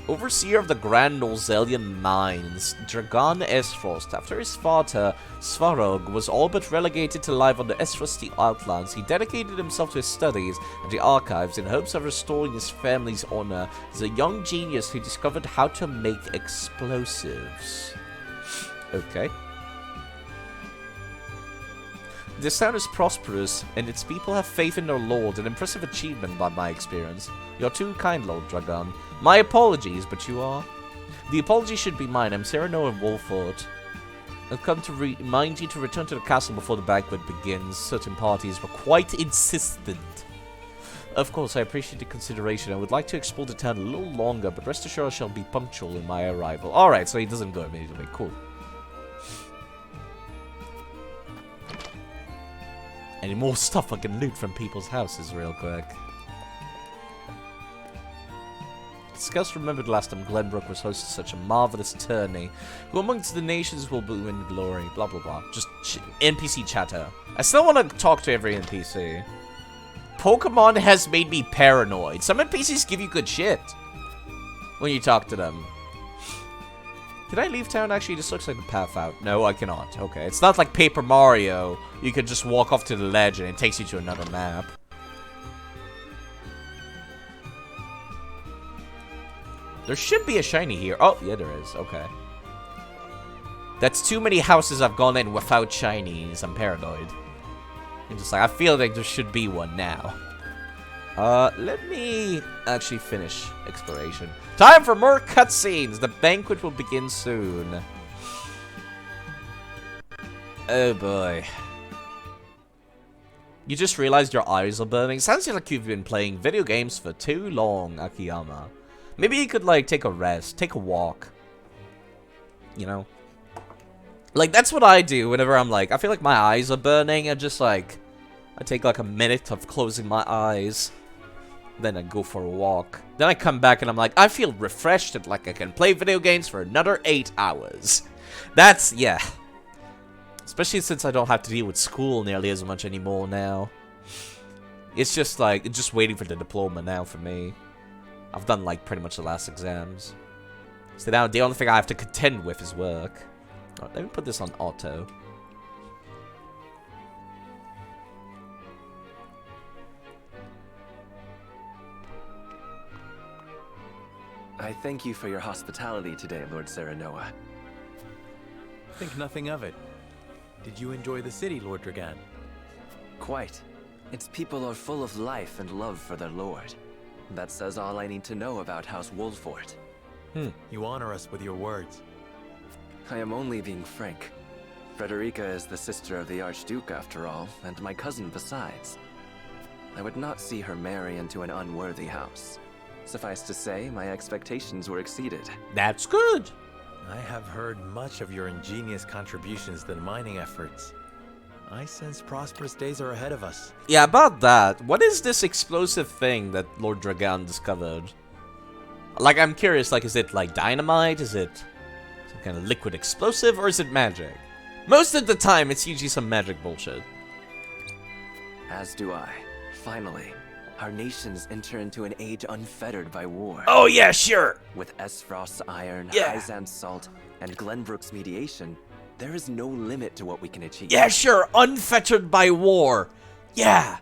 Overseer of the Grand Norzelian Mines, Dragon Esfrost. After his father, Svarog, was all but relegated to life on the Esfrosti Outlands, he dedicated himself to his studies and the archives in hopes of restoring his family's honor as a young genius who discovered how to make explosives. Okay. This town is prosperous, and its people have faith in their lord, an impressive achievement by my experience. You're too kind, Lord Dragon. My apologies, but you are. The apology should be mine. I'm Serenoa Wolfort. I've come to remind you to return to the castle before the banquet begins. Certain parties were quite insistent. Of course, I appreciate the consideration. I would like to explore the town a little longer, but rest assured I shall be punctual in my arrival. Alright, so he doesn't go immediately. Cool. Any more stuff I can loot from people's houses real quick. Discuss remembered last time Glenbrook was host to such a marvelous tourney. Who amongst the nations will bloom in glory? Blah blah blah. Just NPC chatter. I still want to talk to every NPC. Pokemon has made me paranoid. Some NPCs give you good shit when you talk to them. Can I leave town? Actually, this looks like the path out. No, I cannot. Okay, it's not like Paper Mario. You can just walk off to the ledge and it takes you to another map. There should be a shiny here. Oh, yeah, there is. Okay. That's too many houses I've gone in without shinies. I'm paranoid. I'm just like, I feel like there should be one now. Let me actually finish exploration. Time for more cutscenes. The banquet will begin soon. Oh boy. You just realized your eyes are burning? Sounds like you've been playing video games for too long, Akiyama. Maybe you could, like, take a rest, take a walk. You know? Like, that's what I do whenever I'm like, I feel like my eyes are burning, and just, like, I take, like, a minute of closing my eyes. Then I go for a walk. Then I come back and I'm like, I feel refreshed and like I can play video games for another 8 hours. That's, yeah. Especially since I don't have to deal with school nearly as much anymore now. It's just like, just waiting for the diploma now for me. I've done like pretty much the last exams. So now the only thing I have to contend with is work. Oh, let me put this on auto. I thank you for your hospitality today, Lord Serenoa. Think nothing of it. Did you enjoy the city, Lord Dragan? Quite. Its people are full of life and love for their lord. That says all I need to know about House Wolfort. You honor us with your words. I am only being frank. Frederica is the sister of the Archduke, after all, and my cousin besides. I would not see her marry into an unworthy house. Suffice to say, my expectations were exceeded. That's good. I have heard much of your ingenious contributions to the mining efforts. I sense prosperous days are ahead of us. Yeah, about that. What is this explosive thing that Lord Dragan discovered? Like, I'm curious, like, is it like dynamite? Is it some kind of liquid explosive? Or is it magic? Most of the time, it's usually some magic bullshit. As do I. Finally, our nations enter into an age unfettered by war. Oh yeah, sure! With Esfrost's iron, Yeah. Hyzan's salt, and Glenbrook's mediation, there is no limit to what we can achieve. Yeah, sure, unfettered by war. Yeah.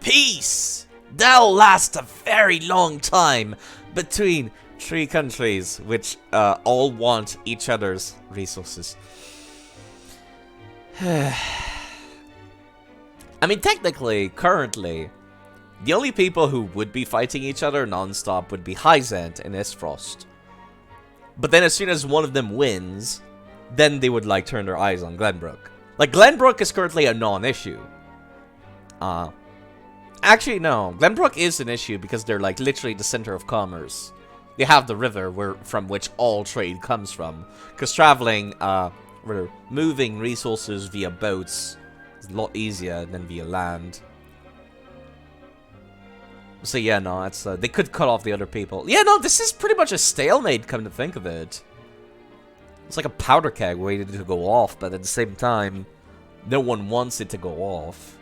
Peace. That'll last a very long time between three countries which all want each other's resources. I mean, technically, currently, the only people who would be fighting each other non-stop would be Hyzant and Esfrost. But then as soon as one of them wins, then they would, like, turn their eyes on Glenbrook. Like, Glenbrook is currently a non-issue. Actually, no. Glenbrook is an issue because they're, like, literally the center of commerce. They have the river from which all trade comes from. Because traveling, moving resources via boats is a lot easier than via land. So yeah, no, it's they could cut off the other people. Yeah, no, this is pretty much a stalemate, come to think of it. It's like a powder keg waiting to go off, but at the same time, no one wants it to go off.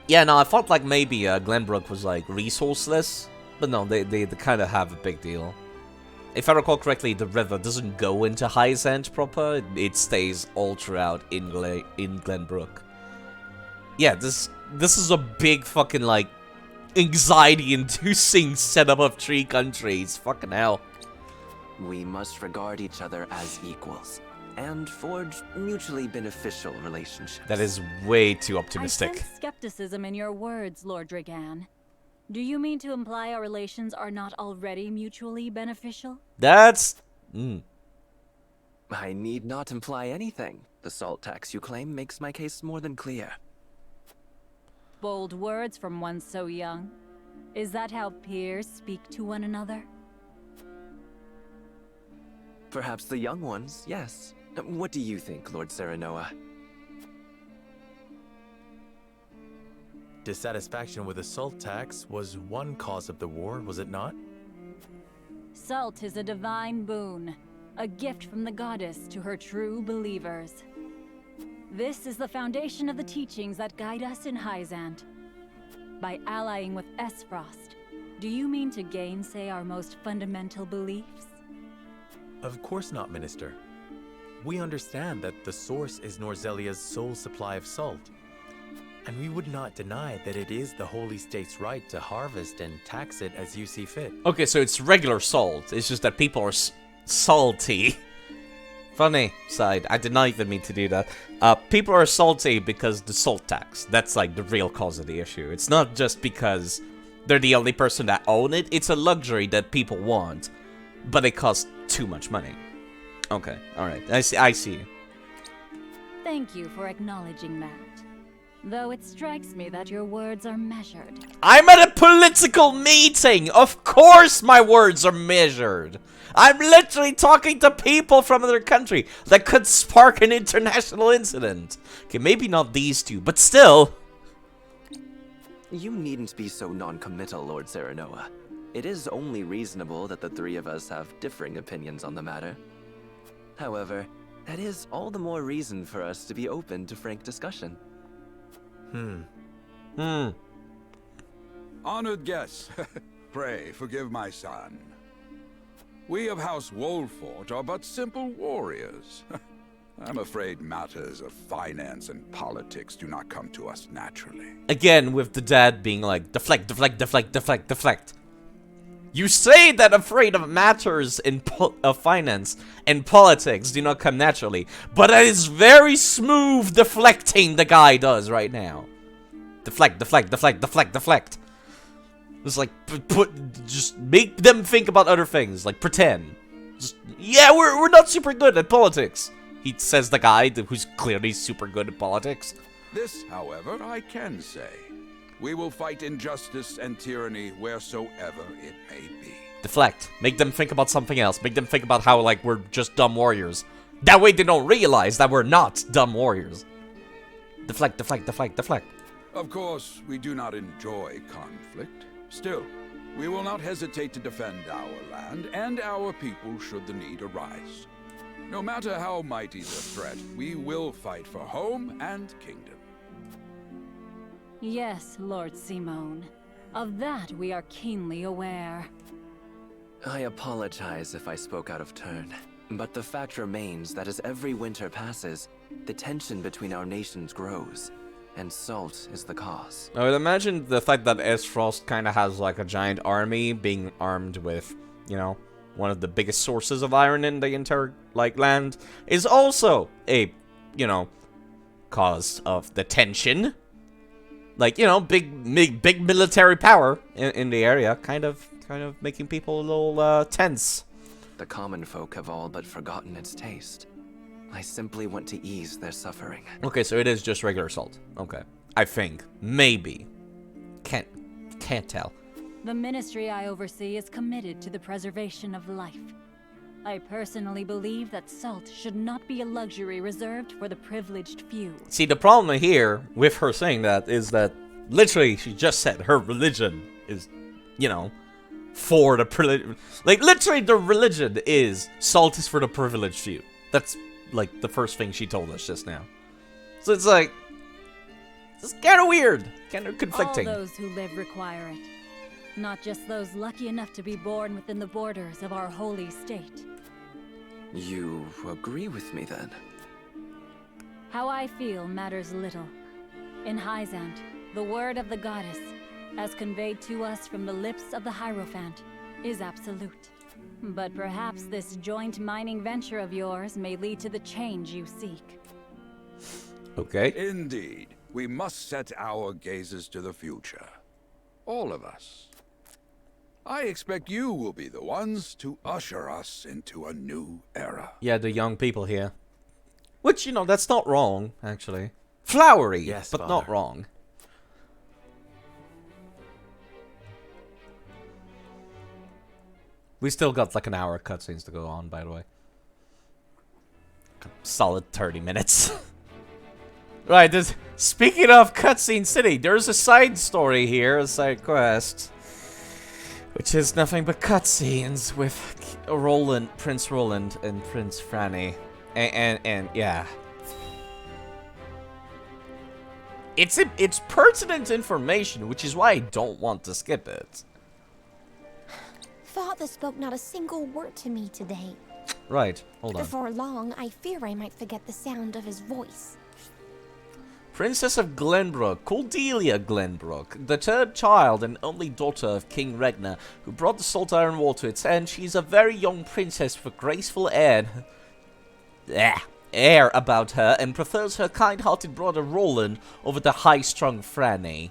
Yeah, no, I thought like maybe Glenbrook was like resourceless, but no, they kind of have a big deal. If I recall correctly, the river doesn't go into Hyzant proper; it stays all throughout in Glenbrook. Yeah, this is a big fucking like anxiety-inducing setup of three countries. Fucking hell. We must regard each other as equals and forge mutually beneficial relationships. That is way too I optimistic. sense skepticism in your words, Lord Dragan. Do you mean to imply our relations are not already mutually beneficial? That's... I need not imply anything. The salt tax you claim makes my case more than clear. Bold words from one so young. Is that how peers speak to one another? Perhaps the young ones, yes. What do you think, Lord Serenoa? Dissatisfaction with the salt tax was one cause of the war, was it not? Salt is a divine boon, a gift from the goddess to her true believers. This is the foundation of the teachings that guide us in Hyzant. By allying with Esfrost, do you mean to gainsay our most fundamental beliefs? Of course not, Minister. We understand that the source is Norzelia's sole supply of salt. And we would not deny that it is the Holy State's right to harvest and tax it as you see fit. Okay, so it's regular salt. It's just that people are salty. Funny side. I did not even mean to do that. People are salty because the salt tax. That's like the real cause of the issue. It's not just because they're the only person that own it. It's a luxury that people want, but it costs too much money. Okay, alright. I see. Thank you for acknowledging that. Though it strikes me that your words are measured. I'm at a political meeting! Of course my words are measured! I'm literally talking to people from another country that could spark an international incident. Okay, maybe not these two, but still. You needn't be so non-committal, Lord Serenoa. It is only reasonable that the three of us have differing opinions on the matter. However, that is all the more reason for us to be open to frank discussion. Honored guests, pray forgive my son. We of House Wolfort are but simple warriors. I'm afraid matters of finance and politics do not come to us naturally. Again, with the dad being like, deflect, deflect, deflect, deflect, deflect. You say that afraid of matters in finance and politics do not come naturally, but it is very smooth deflecting the guy does right now. Deflect, deflect, deflect, deflect, deflect. Just like just make them think about other things, like pretend. Just, yeah, we're not super good at politics. He says the guy who's clearly super good at politics. This, however, I can say. We will fight injustice and tyranny wheresoever it may be. Deflect. Make them think about something else. Make them think about how, like, we're just dumb warriors. That way they don't realize that we're not dumb warriors. Deflect, deflect, deflect, deflect. Of course, we do not enjoy conflict. Still, we will not hesitate to defend our land and our people should the need arise. No matter how mighty the threat, we will fight for home and kingdom. Yes, Lord Simone. Of that we are keenly aware. I apologize if I spoke out of turn, but the fact remains that as every winter passes, the tension between our nations grows, and Salt is the cause. I would imagine the fact that Aesfrost kind of has like a giant army being armed with, you know, one of the biggest sources of iron in the entire, like, land is also a, you know, cause of the tension. Like, you know, big military power in the area, kind of making people a little tense. The common folk have all but forgotten its taste. I simply want to ease their suffering. Okay, so it is just regular salt. Okay, I think maybe can't tell. The ministry I oversee is committed to the preservation of life. I personally believe that salt should not be a luxury reserved for the privileged few. See, the problem here with her saying that is that literally she just said her religion is, you know, for the privileged. Like, literally the religion is salt is for the privileged few. That's, like, the first thing she told us just now. So it's like, it's kind of weird, kind of conflicting. All those who live require it. Not just those lucky enough to be born within the borders of our holy state. You agree with me, then? How I feel matters little. In Hyzant, the word of the goddess, as conveyed to us from the lips of the Hierophant, is absolute. But perhaps this joint mining venture of yours may lead to the change you seek. Okay. Indeed. We must set our gazes to the future. All of us. I expect you will be the ones to usher us into a new era. Yeah, the young people here. Which, you know, that's not wrong, actually. Flowery, yes, but Father. not wrong. We still got like an hour of cutscenes to go on, by the way. Solid 30 minutes. Right, speaking of Cutscene City, there's a side story here, a side quest. Which is nothing but cutscenes with Roland, Prince Roland, and Prince Franny. And yeah. It's pertinent information, which is why I don't want to skip it. Father spoke not a single word to me today. Right, hold on. Before long, I fear I might forget the sound of his voice. Princess of Glenbrook, Cordelia Glenbrook, the third child and only daughter of King Regna, who brought the Salt Iron Wall to its end. She's a very young princess with a graceful air about her and prefers her kind-hearted brother Roland over the high-strung Franny.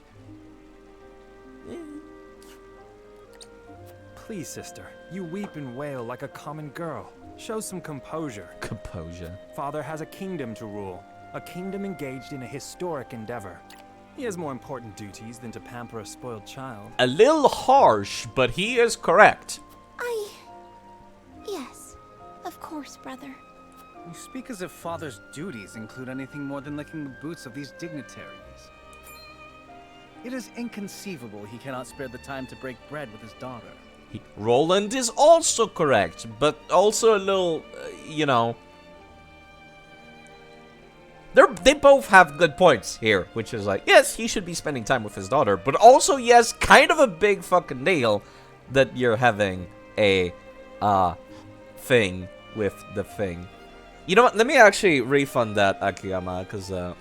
Please, sister, you weep and wail like a common girl. Show some composure. Composure. Father has a kingdom to rule. A kingdom engaged in a historic endeavor. He has more important duties than to pamper a spoiled child. A little harsh, but he is correct. Yes, of course, brother. You speak as if Father's duties include anything more than licking the boots of these dignitaries. It is inconceivable he cannot spare the time to break bread with his daughter. Roland is also correct, but also a little, you know... They both have good points here, which is like, yes, he should be spending time with his daughter, but also, yes, kind of a big fucking deal that you're having a, thing with the thing. You know what, let me actually refund that, Akiyama, because, well,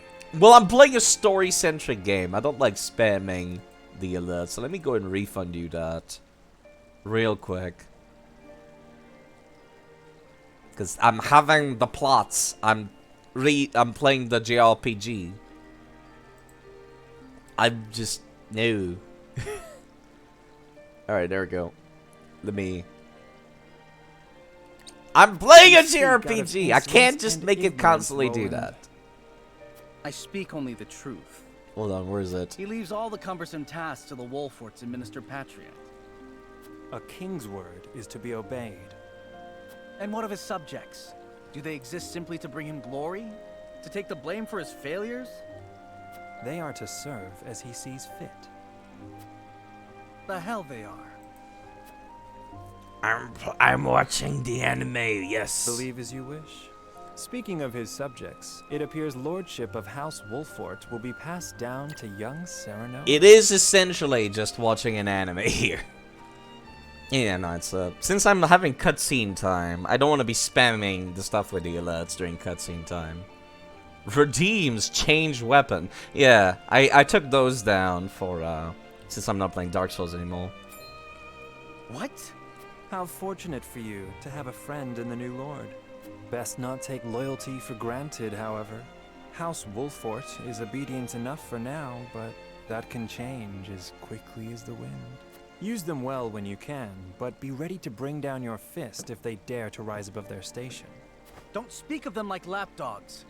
I'm playing a story-centric game. I don't like spamming the alerts, so let me go and refund you that. real quick. Because I'm having the plots. I'm playing the JRPG. I'm just... No. Alright, there we go. Let me... I'm playing a JRPG! I can't just make it constantly do that. I speak only the truth. Hold on, where is it? He leaves all the cumbersome tasks to the Wolforts and Minister Patriot. A king's word is to be obeyed. And what of his subjects? Do they exist simply to bring him glory? To take the blame for his failures? They are to serve as he sees fit. The hell they are. I'm watching the anime, yes. Believe as you wish. Speaking of his subjects, it appears lordship of House Wolfort will be passed down to young Serenoa. It is essentially just watching an anime here. Yeah, no, it's since I'm having cutscene time, I don't want to be spamming the stuff with the alerts during cutscene time. Redeems change weapon. Yeah, I took those down for since I'm not playing Dark Souls anymore. What? How fortunate for you to have a friend in the new lord. Best not take loyalty for granted, however. House Wolfort is obedient enough for now, but that can change as quickly as the wind. Use them well when you can, but be ready to bring down your fist if they dare to rise above their station. Don't speak of them like lapdogs.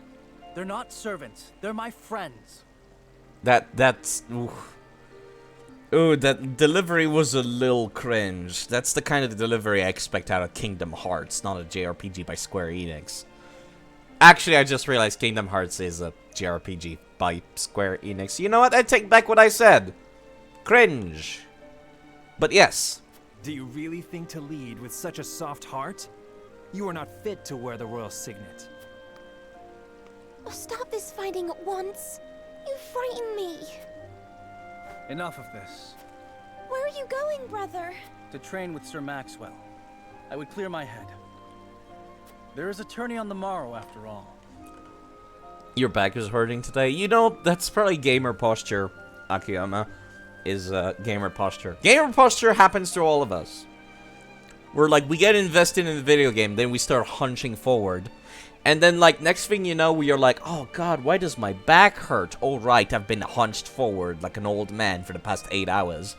They're not servants. They're my friends. That's... Ooh, that delivery was a little cringe. That's the kind of delivery I expect out of Kingdom Hearts, not a JRPG by Square Enix. Actually, I just realized Kingdom Hearts is a JRPG by Square Enix. You know what? I take back what I said. Cringe. But yes. Do you really think to lead with such a soft heart? You are not fit to wear the royal signet. Oh, stop this fighting at once. You frighten me. Enough of this. Where are you going, brother? To train with Sir Maxwell. I would clear my head. There is a tourney on the morrow, after all. Your back is hurting today? You know, that's probably gamer posture, Akiyama. Is gamer posture. Gamer posture happens to all of us. We're like, we get invested in the video game, then we start hunching forward. And then, like, next thing you know, we are like, oh god, why does my back hurt? Oh right, I've been hunched forward like an old man for the past 8 hours.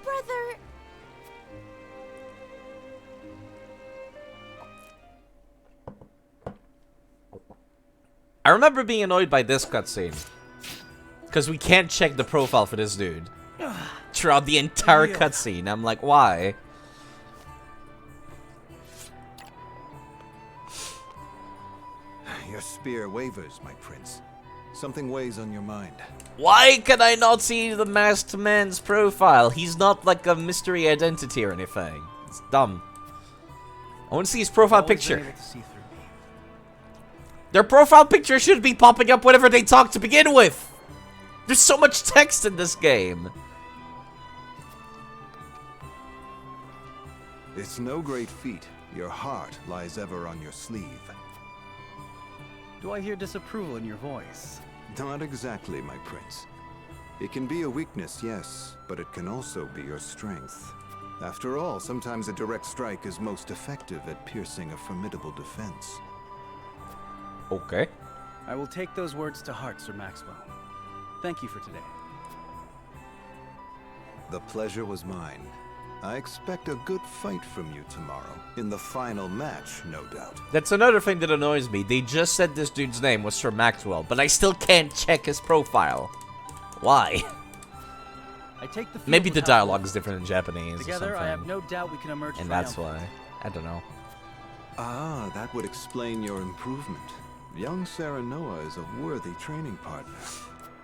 Brother... I remember being annoyed by this cutscene. Because we can't check the profile for this dude. Throughout the entire cutscene. I'm like, why? Your spear wavers, my prince. Something weighs on your mind. Why can I not see the masked man's profile? He's not like a mystery identity or anything. It's dumb. I want to see his profile picture. Their profile picture should be popping up whenever they talk to begin with. There's so much text in this game. It's no great feat. Your heart lies ever on your sleeve. Do I hear disapproval in your voice? Not exactly, my prince. It can be a weakness, yes, but it can also be your strength. After all, sometimes a direct strike is most effective at piercing a formidable defense. Okay. I will take those words to heart, Sir Maxwell. Thank you for today. The pleasure was mine. I expect a good fight from you tomorrow. In the final match, no doubt. That's another thing that annoys me. They just said this dude's name was Sir Maxwell, but I still can't check his profile. Why? I take the Maybe the dialogue is different in Japanese. Together, or something. I have no doubt we can emerge And that's why. I don't know. Ah, that would explain your improvement. Young Serenoa is a worthy training partner.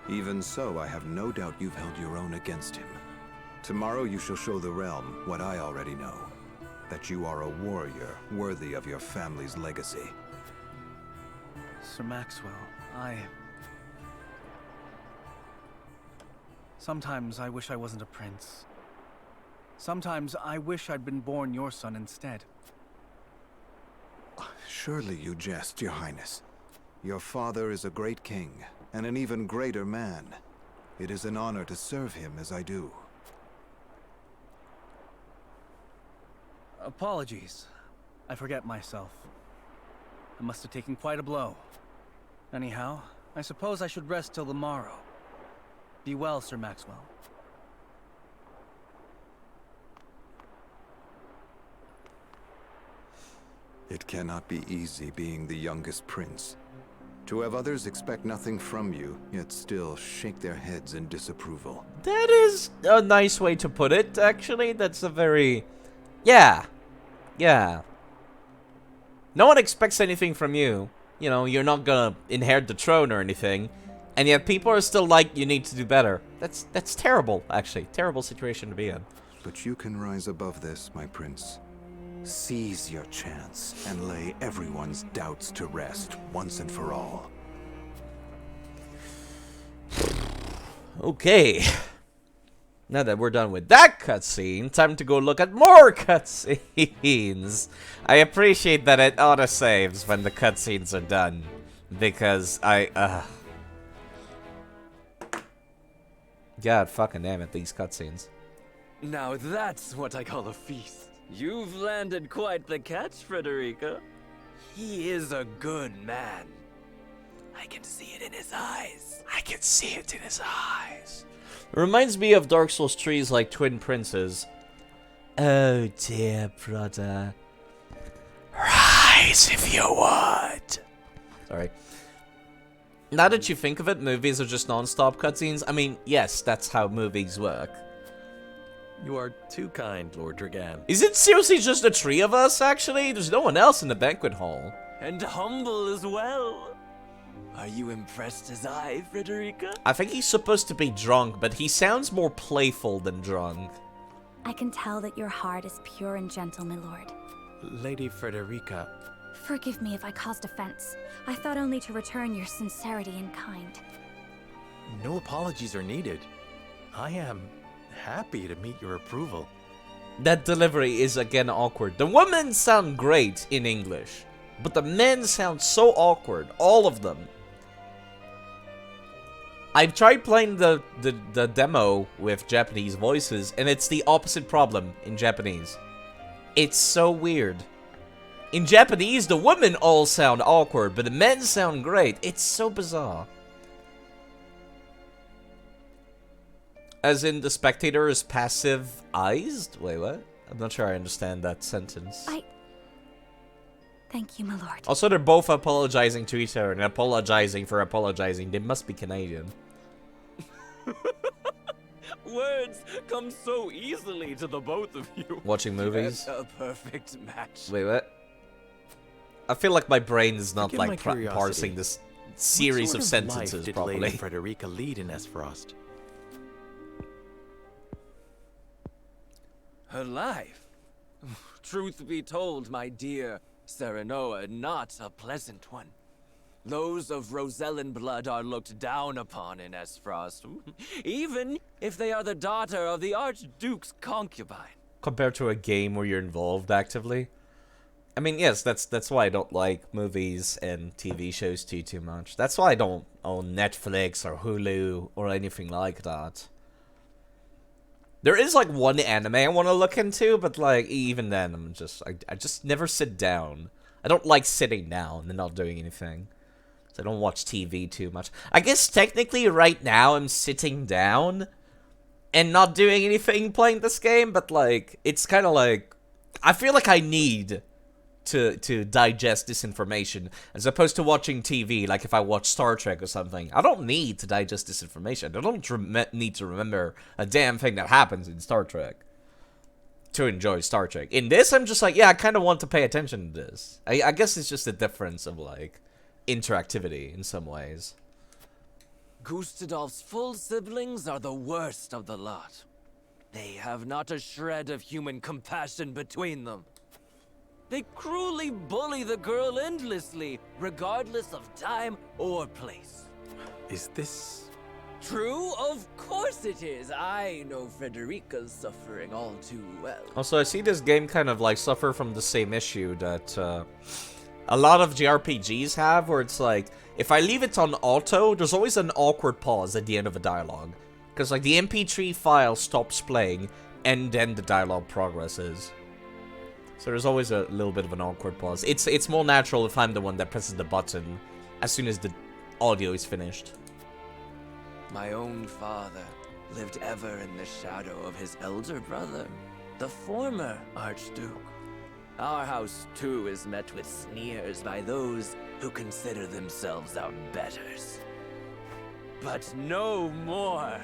Even so, I have no doubt you've held your own against him. Tomorrow you shall show the realm what I already know. That you are a warrior worthy of your family's legacy. Sir Maxwell, Sometimes I wish I wasn't a prince. Sometimes I wish I'd been born your son instead. Surely you jest, Your Highness. Your father is a great king, and an even greater man. It is an honor to serve him as I do. Apologies. I forget myself. I must have taken quite a blow. Anyhow, I suppose I should rest till the morrow. Be well, Sir Maxwell. It cannot be easy being the youngest prince. To have others expect nothing from you, yet still shake their heads in disapproval. That is a nice way to put it, actually. That's a very... Yeah. Yeah. No one expects anything from you. You know, you're not gonna inherit the throne or anything. And yet people are still like, you need to do better. That's terrible, actually. Terrible situation to be in. But you can rise above this, my prince. Seize your chance and lay everyone's doubts to rest once and for all. Okay. Now that we're done with that cutscene, time to go look at more cutscenes. I appreciate that it auto-saves when the cutscenes are done. Because God fucking damn it, these cutscenes. Now that's what I call a feast. You've landed quite the catch, Frederica. He is a good man. I can see it in his eyes. I can see it in his eyes. It reminds me of Dark Souls 3's like Twin Princes. Oh dear, brother. Rise if you would. Sorry. Now that you think of it, movies are just non-stop cutscenes. I mean, yes, that's how movies work. You are too kind, Lord Dragan. Is it seriously just the three of us, actually? There's no one else in the banquet hall. And humble as well. Are you impressed as I, Frederica? I think he's supposed to be drunk, but he sounds more playful than drunk. I can tell that your heart is pure and gentle, my lord. Lady Frederica. Forgive me if I caused offense. I thought only to return your sincerity in kind. No apologies are needed. I am happy to meet your approval. That delivery is again awkward. The women sound great in English, but the men sound so awkward, all of them. I tried playing the demo with Japanese voices, and it's the opposite problem in Japanese. It's so weird. In Japanese, the women all sound awkward, but the men sound great. It's so bizarre. As in, the spectator is passive-ized? Wait, what? I'm not sure I understand that sentence. Thank you, my lord. Also, they're both apologizing to each other and apologizing for apologizing. They must be Canadian. Words come so easily to the both of you. Watching movies? A perfect match. Wait, what? I feel like my brain is not Forgive like my curiosity. parsing this series of sentences life did properly. Lady Frederica lead in Esfrost? Her life? Truth be told, my dear Serenoa, not a pleasant one. Those of Rosellan blood are looked down upon in Esfrost, even if they are the daughter of the Archduke's concubine. Compared to a game where you're involved actively. I mean, yes, that's why I don't like movies and TV shows too much. That's why I don't own Netflix or Hulu or anything like that. There is like one anime I want to look into, but like even then I just never sit down. I don't like sitting down and not doing anything. So I don't watch TV too much. I guess technically right now I'm sitting down and not doing anything playing this game, but like it's kind of like I feel like I need to digest this information as opposed to watching TV. Like if I watch Star Trek or something, I don't need to digest this information. I don't need to remember a damn thing that happens in Star Trek to enjoy Star Trek. In this, I'm just like, yeah, I kind of want to pay attention to this. I guess it's just a difference of like interactivity in some ways. Gustadolf's full siblings are the worst of the lot. They have not a shred of human compassion between them. They cruelly bully the girl endlessly, regardless of time or place. Is this true? Of course it is. I know Frederica's suffering all too well. Also, I see this game kind of like suffer from the same issue that a lot of JRPGs have, where it's like, if I leave it on auto, there's always an awkward pause at the end of a dialogue. Because, like, the MP3 file stops playing, and then the dialogue progresses. So there's always a little bit of an awkward pause. It's more natural if I'm the one that presses the button as soon as the audio is finished. My own father lived ever in the shadow of his elder brother, the former Archduke. Our house, too, is met with sneers by those who consider themselves our betters. But no more!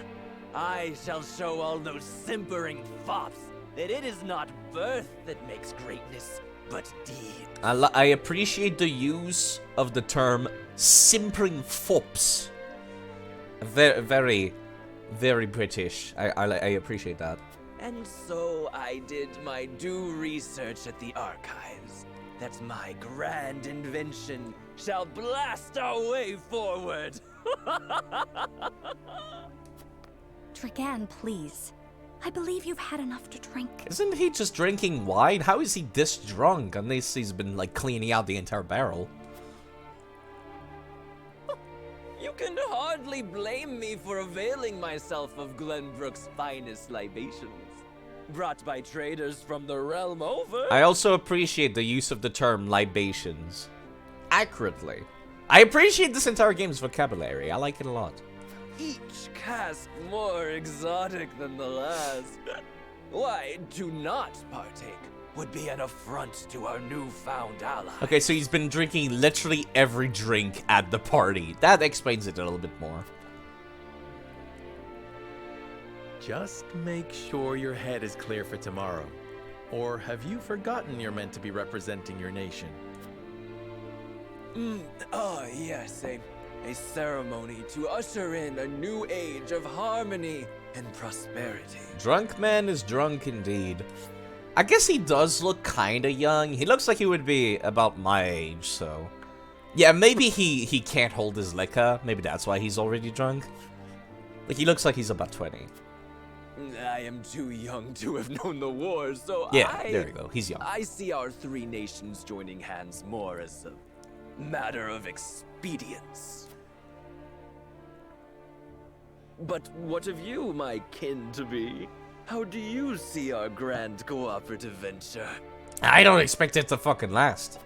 I shall show all those simpering fops that it is not birth that makes greatness, but deed. I appreciate the use of the term simpering fops. Very, very, very British. I appreciate that. And so I did my due research at the archives, that my grand invention shall blast our way forward. Dragan, please. I believe you've had enough to drink. Isn't he just drinking wine? How is he this drunk unless he's been, like, cleaning out the entire barrel? You can hardly blame me for availing myself of Glenbrook's finest libations, brought by traders from the realm over. I also appreciate the use of the term libations. Accurately. I appreciate this entire game's vocabulary. I like it a lot. Each cask more exotic than the last. Why, to not partake would be an affront to our newfound ally. Okay, so he's been drinking literally every drink at the party. That explains it a little bit more. Just make sure your head is clear for tomorrow. Or have you forgotten you're meant to be representing your nation? Yes, a ceremony to usher in a new age of harmony and prosperity. Drunk man is drunk indeed. I guess he does look kinda young. He looks like he would be about my age, so... Yeah, maybe he can't hold his liquor. Maybe that's why he's already drunk. Like, he looks like he's about 20. I am too young to have known the war, so yeah, there you go. He's young. I see our three nations joining hands more as a matter of expedience. But what of you, my kin-to-be? How do you see our grand cooperative venture? I don't expect it to fucking last.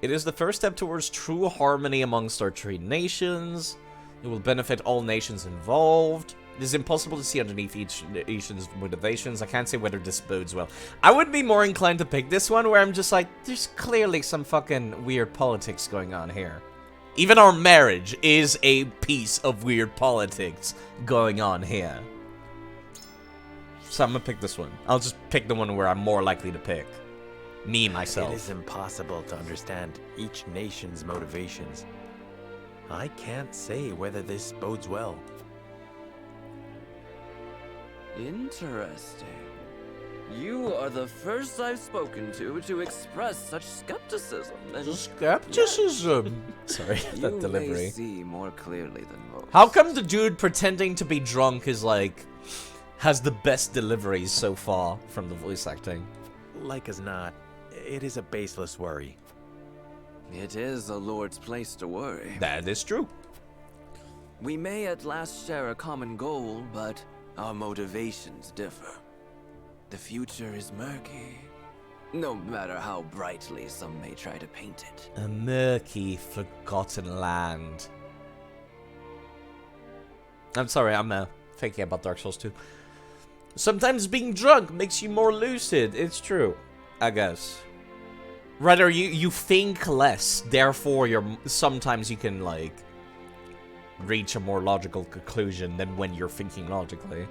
It is the first step towards true harmony amongst our three nations. It will benefit all nations involved. It is impossible to see underneath each nation's motivations. I can't say whether this bodes well. I would be more inclined to pick this one, where I'm just like, there's clearly some fucking weird politics going on here. Even our marriage is a piece of weird politics going on here. So I'm gonna pick this one. I'll just pick the one where I'm more likely to pick. Me, myself. It is impossible to understand each nation's motivations. I can't say whether this bodes well. Interesting. You are the first I've spoken to express such skepticism. Skepticism? Sorry, that delivery. You may see more clearly than most. How come the dude pretending to be drunk is like, has the best deliveries so far from the voice acting? Like as not, it is a baseless worry. It is a lord's place to worry. That is true. We may at last share a common goal, but our motivations differ. The future is murky, no matter how brightly some may try to paint it. A murky, forgotten land. I'm sorry, I'm thinking about Dark Souls 2. Sometimes being drunk makes you more lucid. It's true, I guess. Rather, you think less, therefore sometimes you can, like, reach a more logical conclusion than when you're thinking logically.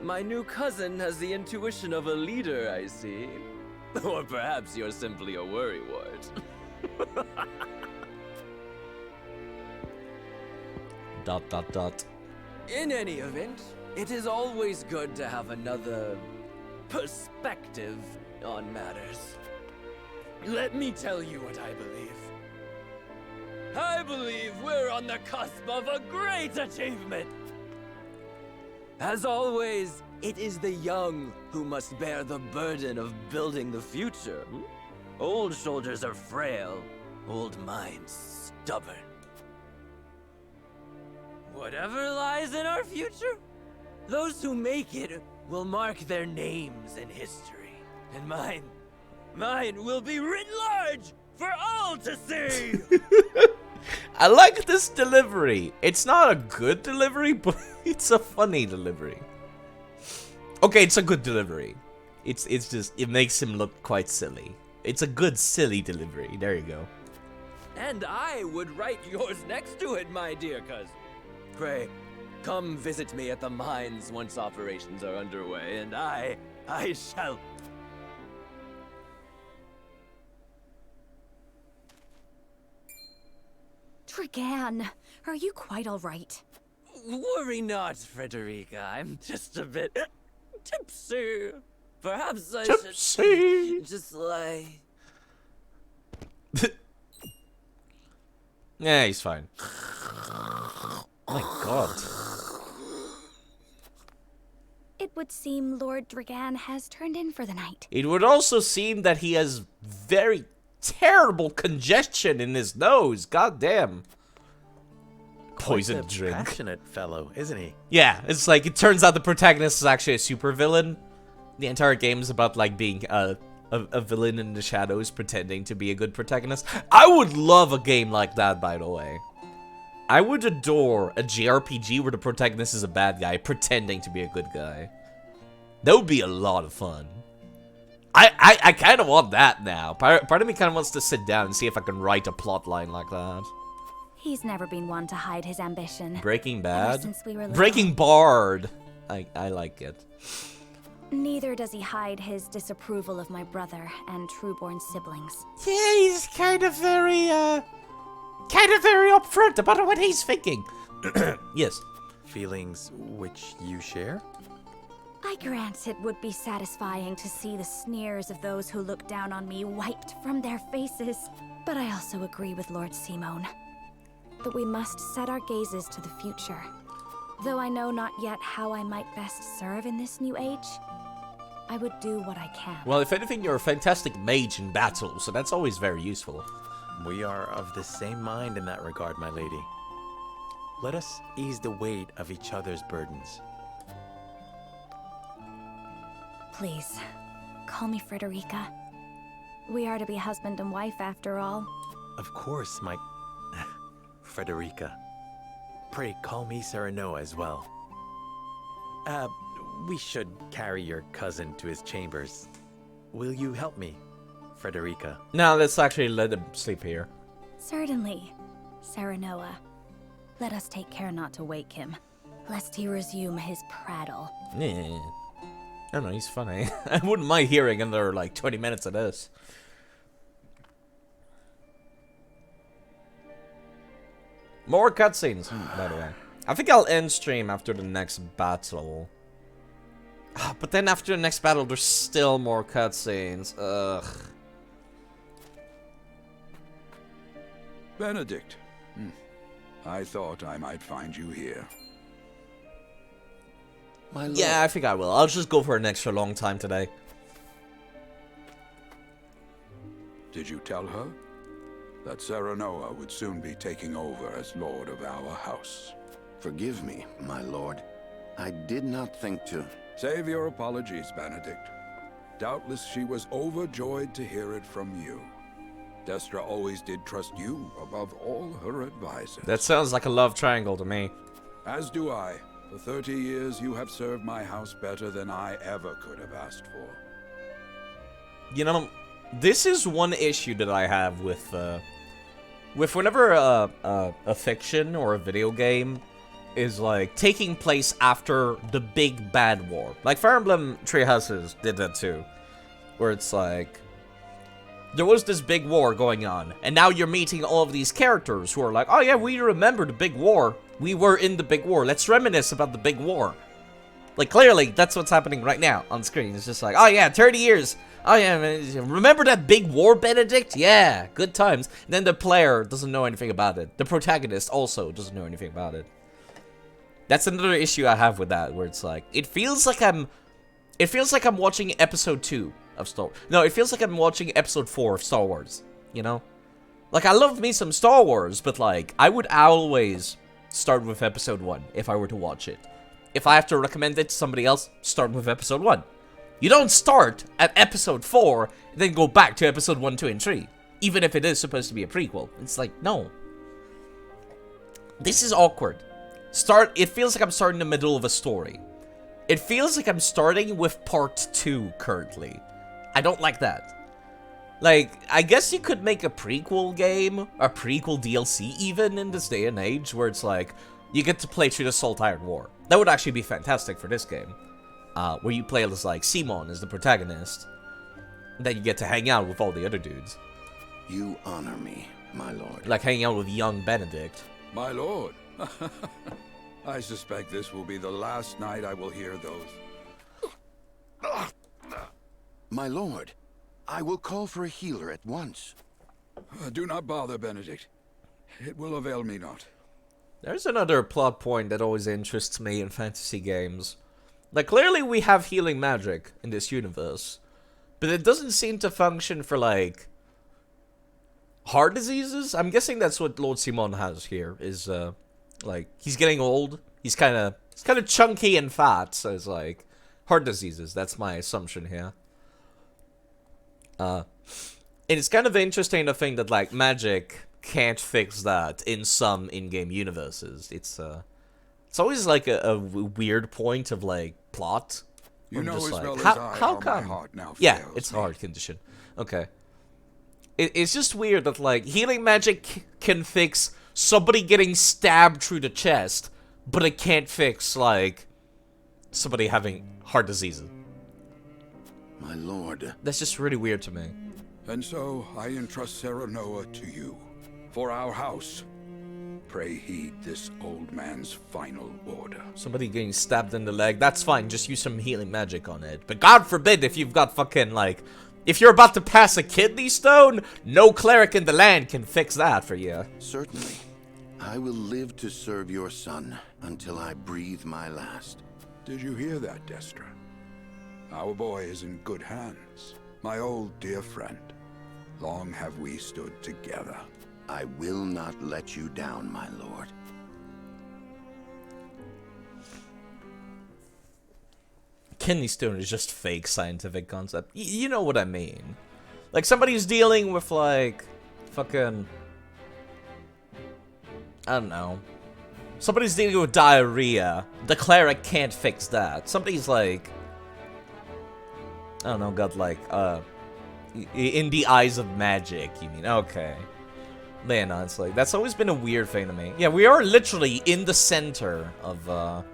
My new cousin has the intuition of a leader, I see. Or perhaps you're simply a worrywart. ... In any event, it is always good to have another perspective on matters. Let me tell you what I believe. I believe we're on the cusp of a great achievement. As always, It is the young who must bear the burden of building the future. Old shoulders are frail, old minds stubborn. Whatever lies in our future, those who make it will mark their names in history. And mine will be written large for all to see! I like this delivery. It's not a good delivery, but it's a funny delivery. Okay, it's a good delivery. It's just, it makes him look quite silly. It's a good silly delivery. There you go. And I would write yours next to it, my dear cousin. Pray, come visit me at the mines once operations are underway, and I shall... Dragan, are you quite all right? Worry not, Frederica. I'm just a bit tipsy. Perhaps I should just lie. Yeah, he's fine. Oh my god. It would seem Lord Dragan has turned in for the night. It would also seem that he has very terrible congestion in his nose. God damn. Poison Quite a drink. Passionate fellow, isn't he? Yeah, it's like, it turns out the protagonist is actually a supervillain. The entire game is about, like, being a villain in the shadows pretending to be a good protagonist. I would love a game like that, by the way. I would adore a JRPG where the protagonist is a bad guy pretending to be a good guy. That would be a lot of fun. I kind of want that now. Part of me kind of wants to sit down and see if I can write a plot line like that. He's never been one to hide his ambition. Breaking Ever Bad? since we were little. Breaking Bard! I like it. Neither does he hide his disapproval of my brother and trueborn siblings. Yeah, he's kind of very upfront about what he's thinking. Yes. Feelings which you share? I grant it would be satisfying to see the sneers of those who look down on me wiped from their faces. But I also agree with Lord Simone that we must set our gazes to the future. Though I know not yet how I might best serve in this new age, I would do what I can. Well, if anything, you're a fantastic mage in battle, so that's always very useful. We are of the same mind in that regard, my lady. Let us ease the weight of each other's burdens. Please, call me Frederica. We are to be husband and wife after all. Of course, my... Frederica. Pray call me Serenoa as well. We should carry your cousin to his chambers. Will you help me, Frederica? No, let's actually let him sleep here. Certainly, Serenoa. Let us take care not to wake him, lest he resume his prattle. Yeah. I don't know, he's funny. I wouldn't mind hearing another, like, 20 minutes of this. More cutscenes, by the way. I think I'll end stream after the next battle. But then after the next battle, there's still more cutscenes. Ugh. Benedict. I thought I might find you here. Yeah, I think I will. I'll just go for an extra long time today. Did you tell her that Serenoa would soon be taking over as lord of our house? Forgive me, my lord. I did not think to... Save your apologies, Benedict. Doubtless she was overjoyed to hear it from you. Destra always did trust you above all her advisors. That sounds like a love triangle to me. As do I. For 30 years, you have served my house better than I ever could have asked for. You know, this is one issue that I have with whenever a fiction or a video game is like taking place after the big bad war. Like Fire Emblem Three Houses did that too, where it's like there was this big war going on, and now you're meeting all of these characters who are like, oh yeah, we remember the big war. We were in the big war. Let's reminisce about the big war. Like, clearly, that's what's happening right now on screen. It's just like, oh yeah, 30 years. Oh yeah, remember that big war, Benedict? Yeah, good times. And then the player doesn't know anything about it. The protagonist also doesn't know anything about it. That's another issue I have with that, where it's like, it feels like I'm watching episode 2 of Star Wars. No, it feels like I'm watching episode 4 of Star Wars, you know? Like, I love me some Star Wars, but like, I would always start with episode 1 if I were to watch it. If I have to recommend it to somebody else, start with episode 1. You don't start at episode 4, and then go back to episode 1, 2, and 3. Even if it is supposed to be a prequel. It's like, no. This is awkward. It feels like I'm starting in the middle of a story. It feels like I'm starting with part 2 currently. I don't like that. Like, I guess you could make a prequel game, a prequel DLC even in this day and age, where it's like, you get to play through the Salt Iron War. That would actually be fantastic for this game. Where you play as like Simon as the protagonist. And then you get to hang out with all the other dudes. You honor me, my lord. Like hanging out with young Benedict. My lord. I suspect this will be the last night I will hear those. My lord, I will call for a healer at once. Do not bother, Benedict. It will avail me not. There's another plot point that always interests me in fantasy games. Like, clearly we have healing magic in this universe, but it doesn't seem to function for, like, heart diseases? I'm guessing that's what Lord Simon has here, is, like, he's getting old. He's kind of chunky and fat, so it's like, heart diseases. That's my assumption here. And it's kind of interesting to think that, like, magic can't fix that in some in-game universes. It's always, like, a weird point of, like, plot. You know as like, well as how I come? my heart now Yeah, fails it's a me. hard condition. Okay. It's just weird that, like, healing magic can fix somebody getting stabbed through the chest, but it can't fix, like, somebody having heart diseases. My lord. That's just really weird to me. And so I entrust Serenoa to you. For our house, pray heed this old man's final order. Somebody getting stabbed in the leg, that's fine, just use some healing magic on it. But God forbid if you've got fucking, like, if you're about to pass a kidney stone, no cleric in the land can fix that for you. Certainly. I will live to serve your son until I breathe my last. Did you hear that, Destra? Our boy is in good hands. My old dear friend. Long have we stood together. I will not let you down, my lord. Kidney stone is just fake scientific concept. You know what I mean. Like, somebody's dealing with, like, fucking... I don't know. Somebody's dealing with diarrhea. The cleric can't fix that. Somebody's, like... I don't know, got, like, in the eyes of magic, you mean. Okay. Man, it's like, that's always been a weird thing to me. Yeah, we are literally in the center of,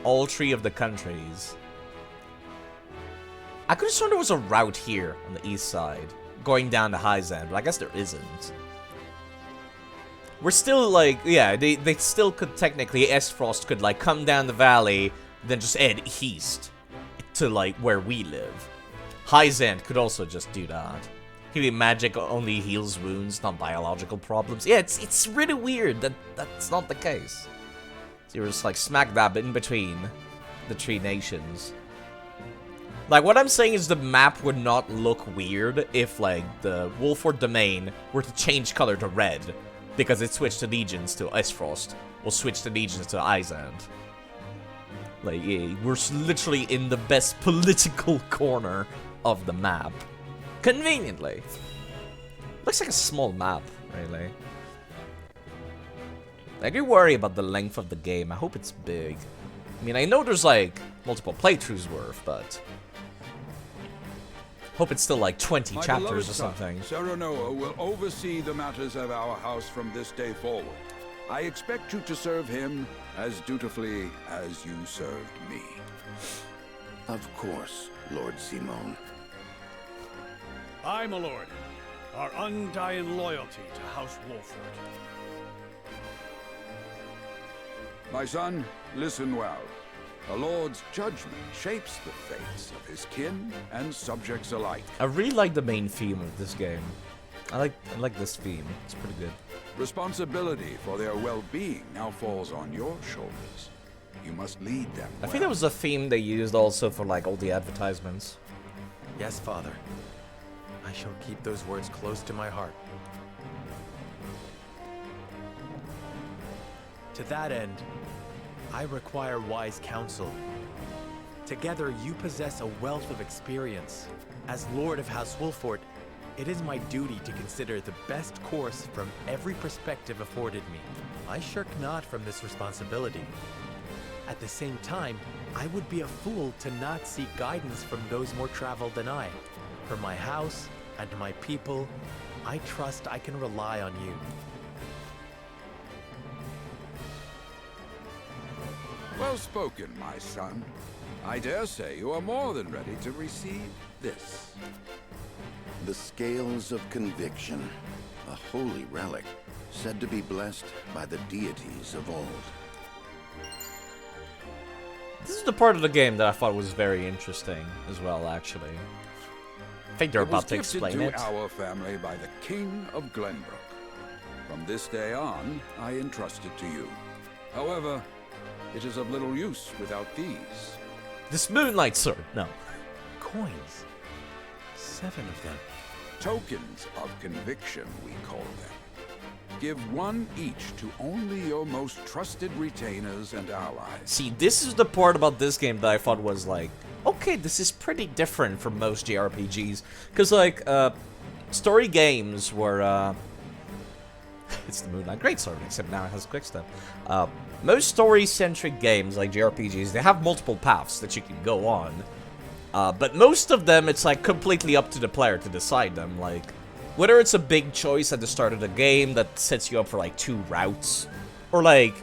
all three of the countries. I could have sworn there was a route here on the east side, going down to Hyzand, but I guess there isn't. We're still, like, yeah, they still could technically, Esfrost could, like, come down the valley, then just head east to, like, where we live. Hyzand could also just do that. Healing magic only heals wounds, not biological problems. Yeah, it's really weird that that's not the case. So you're just, like, smack dab in between the three nations. Like, what I'm saying is the map would not look weird if, like, the Wolford domain were to change color to red, because it switched allegiance to Esfrost, or switched allegiance to Hyzand. Like, yeah, we're literally in the best political corner of the map. Conveniently. Looks like a small map, really. I do worry about the length of the game. I hope it's big. I mean, I know there's, like, multiple playthroughs worth, but... hope it's still, like, 20 My chapters beloved or son, something. Serenoa will oversee the matters of our house from this day forward. I expect you to serve him as dutifully as you served me. Of course, Lord Simon. Aye, my lord. Our undying loyalty to House Wolford. My son, listen well. A lord's judgment shapes the fates of his kin and subjects alike. I really like the main theme of this game. I like this theme. It's pretty good. Responsibility for their well-being now falls on your shoulders. You must lead them I think that was a theme they used also for like all the advertisements. Yes, Father. I shall keep those words close to my heart. To that end, I require wise counsel. Together, you possess a wealth of experience. As Lord of House Wolffort, it is my duty to consider the best course from every perspective afforded me. I shirk not from this responsibility. At the same time, I would be a fool to not seek guidance from those more traveled than I. For my house and my people, I trust I can rely on you. Well spoken, my son. I dare say you are more than ready to receive this. The Scales of Conviction, a holy relic, said to be blessed by the deities of old. This is the part of the game that I thought was very interesting as well, actually. I think they're about to explain it. It was gifted to our family by the King of Glenbrook. From this day on, I entrust it to you. However, it is of little use without these. This Moonlight Sword, no. Coins. 7 of them. Tokens of conviction, we call them. Give one each to only your most trusted retainers and allies. See, this is the part about this game that I thought was like, okay, this is pretty different from most JRPGs. Because, like, story games were, it's the Moonlight Greatsword, except now it has quick step. Most story-centric games, like JRPGs, they have multiple paths that you can go on. But most of them, it's like completely up to the player to decide them. Like, whether it's a big choice at the start of the game that sets you up for like 2 routes, or like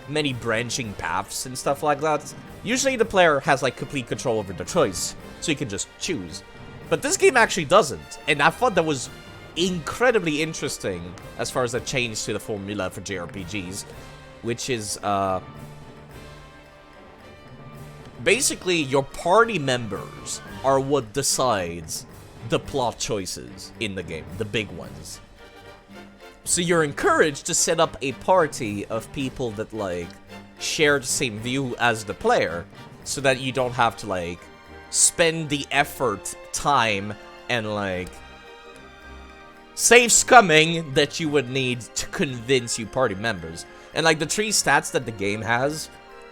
many branching paths and stuff like that, usually the player has like complete control over the choice, so you can just choose. But this game actually doesn't, and I thought that was incredibly interesting as far as a change to the formula for JRPGs, which is basically your party members are what decides the plot choices in the game, the big ones. So you're encouraged to set up a party of people that like share the same view as the player, so that you don't have to like spend the effort, time, and like save scumming that you would need to convince you party members. And like the 3 stats that the game has,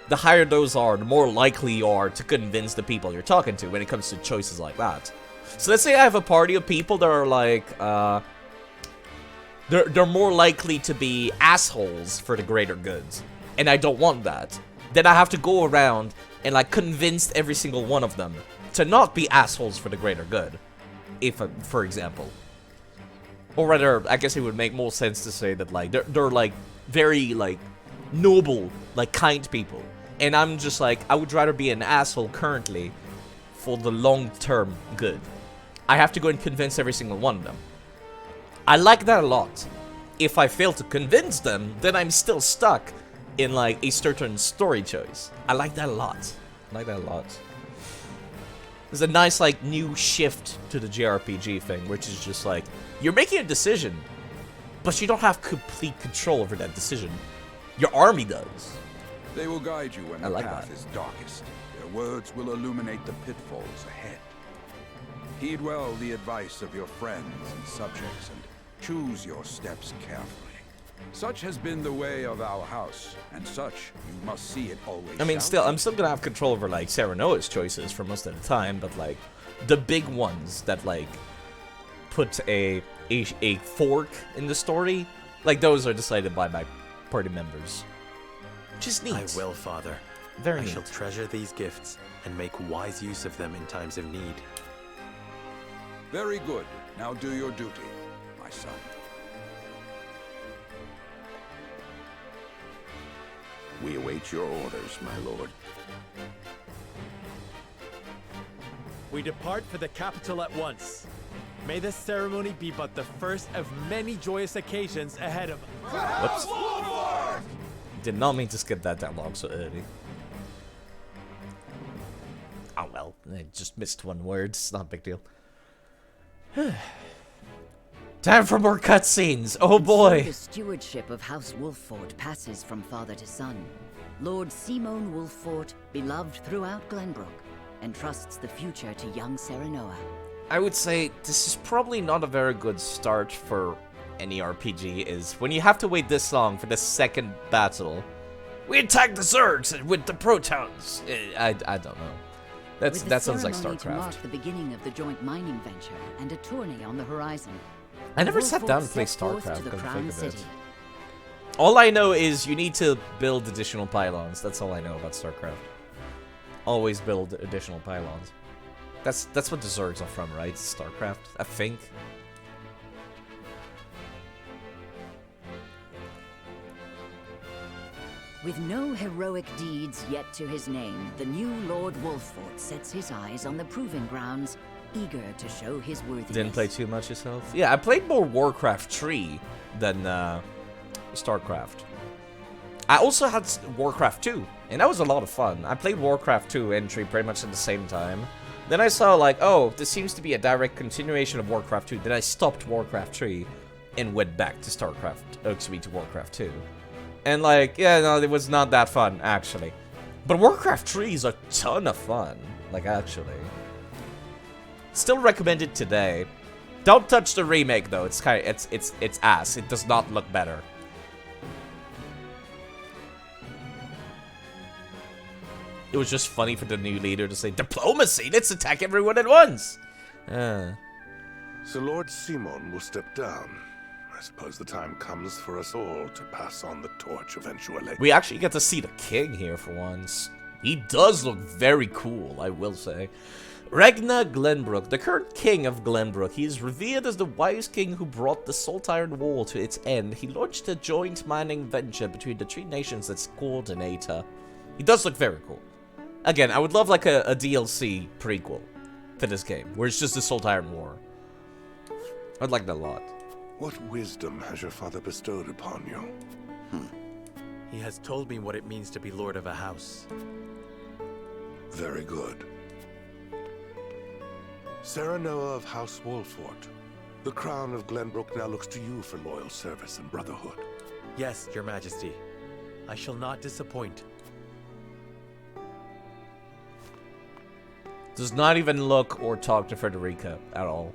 the higher those are, the more likely you are to convince the people you're talking to when it comes to choices like that. So let's say I have a party of people that are like, they're more likely to be assholes for the greater goods, and I don't want that. Then I have to go around and like convince every single one of them to not be assholes for the greater good, if, for example. Or rather, I guess it would make more sense to say that like they're like very like noble, like kind people, and I'm just like, I would rather be an asshole currently for the long-term good. I have to go and convince every single one of them. I like that a lot. If I fail to convince them, then I'm still stuck in like a certain story choice. I like that a lot. I like that a lot. There's a nice like new shift to the JRPG thing, which is just like, you're making a decision, but you don't have complete control over that decision. Your army does. They will guide you when the like path that. is darkest. Their words will illuminate the pitfalls ahead. Heed well the advice of your friends and subjects, and choose your steps carefully. Such has been the way of our house, and such you must see it always. I mean, I'm still gonna have control over like Serenoa's choices for most of the time, but like the big ones that like put a fork in the story, like those are decided by my party members. Which is neat. I will, Father. Very I neat. shall treasure these gifts and make wise use of them in times of need. Very good. Now do your duty, my son. We await your orders, my lord. We depart for the capital at once. May this ceremony be but the first of many joyous occasions ahead of us. Whoops. Did not mean to skip that long so early. Oh well, I just missed one word. It's not a big deal. Time for more cutscenes. Oh boy. So the stewardship of House Wolffort passes from father to son. Lord Simon Wolffort, beloved throughout Glenbrook, entrusts the future to young Serenoa. I would say this is probably not a very good start for any RPG, is when you have to wait this long for the second battle. We attack the Zergs with the Protons. I don't know. That sounds like With the ceremony to StarCraft. mark the beginning of the joint mining venture and a tourney on the horizon. I never the sat Wolfforts down to play set forth StarCraft, to the come to Crown think of it. City. All I know is you need to build additional pylons. That's all I know about StarCraft. Always build additional pylons. That's what the Zergs are from, right? StarCraft, I think. With no heroic deeds yet to his name, the new Lord Wolffort sets his eyes on the proving grounds, eager to show his worthiness. Didn't play too much yourself? Yeah, I played more Warcraft 3 than StarCraft. I also had Warcraft 2, and that was a lot of fun. I played Warcraft 2 and 3 pretty much at the same time. Then I saw, like, oh, this seems to be a direct continuation of Warcraft 2. Then I stopped Warcraft 3 and went back to to Warcraft 2. And, like, yeah, no, it was not that fun, actually. But Warcraft 3 is a ton of fun, like, actually. Still recommend it today. Don't touch the remake, though. It's it's ass. It does not look better. It was just funny for the new leader to say, diplomacy, let's attack everyone at once. So Lord Simon will step down. I suppose the time comes for us all to pass on the torch eventually. We actually get to see the king here for once. He does look very cool, I will say. Ragnar Glenbrook, the current king of Glenbrook. He is revered as the wise king who brought the Salt Iron Wall to its end. He launched a joint mining venture between the three nations as coordinator. He does look very cool. Again, I would love like a DLC prequel for this game, where it's just the Salt Iron War. I'd like that a lot. What wisdom has your father bestowed upon you? He has told me what it means to be lord of a house. Very good. Serenoa of House Wolffort. The crown of Glenbrook now looks to you for loyal service and brotherhood. Yes, your majesty. I shall not disappoint. Does not even look or talk to Frederica at all.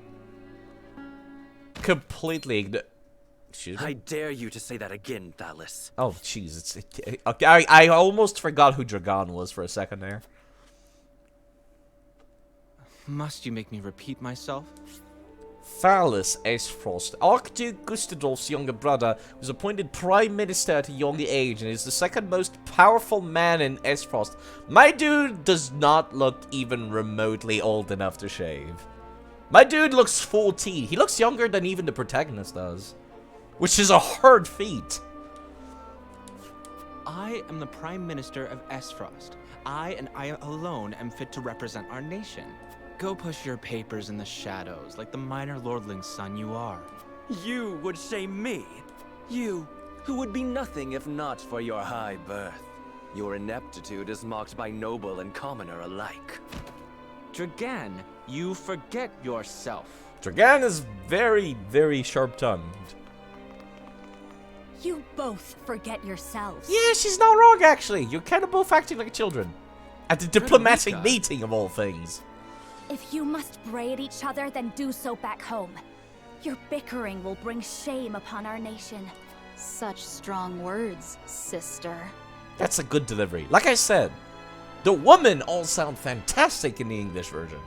Completely Excuse me? I dare you to say that again, Thalis. Oh, jeez. Okay, I almost forgot who Dragon was for a second there. Must you make me repeat myself? Thalis Aesfrost, Archduke Gustadolf's younger brother, was appointed Prime Minister at a young age and is the second most powerful man in Aesfrost. My dude does not look even remotely old enough to shave. My dude looks 14. He looks younger than even the protagonist does. Which is a hard feat. I am the Prime Minister of Aesfrost. I and I alone am fit to represent our nation. Go push your papers in the shadows, like the minor lordling's son you are. You would shame me? You, who would be nothing if not for your high birth. Your ineptitude is mocked by noble and commoner alike. Dragan, you forget yourself. Dragan is very, very sharp-tongued. You both forget yourselves. Yeah, she's not wrong, actually. You're kind of both acting like children. At the diplomatic Frederica. meeting, of all things. If you must bray at each other, then do so back home. Your bickering will bring shame upon our nation. Such strong words, sister. That's a good delivery. Like I said, the women all sound fantastic in the English version.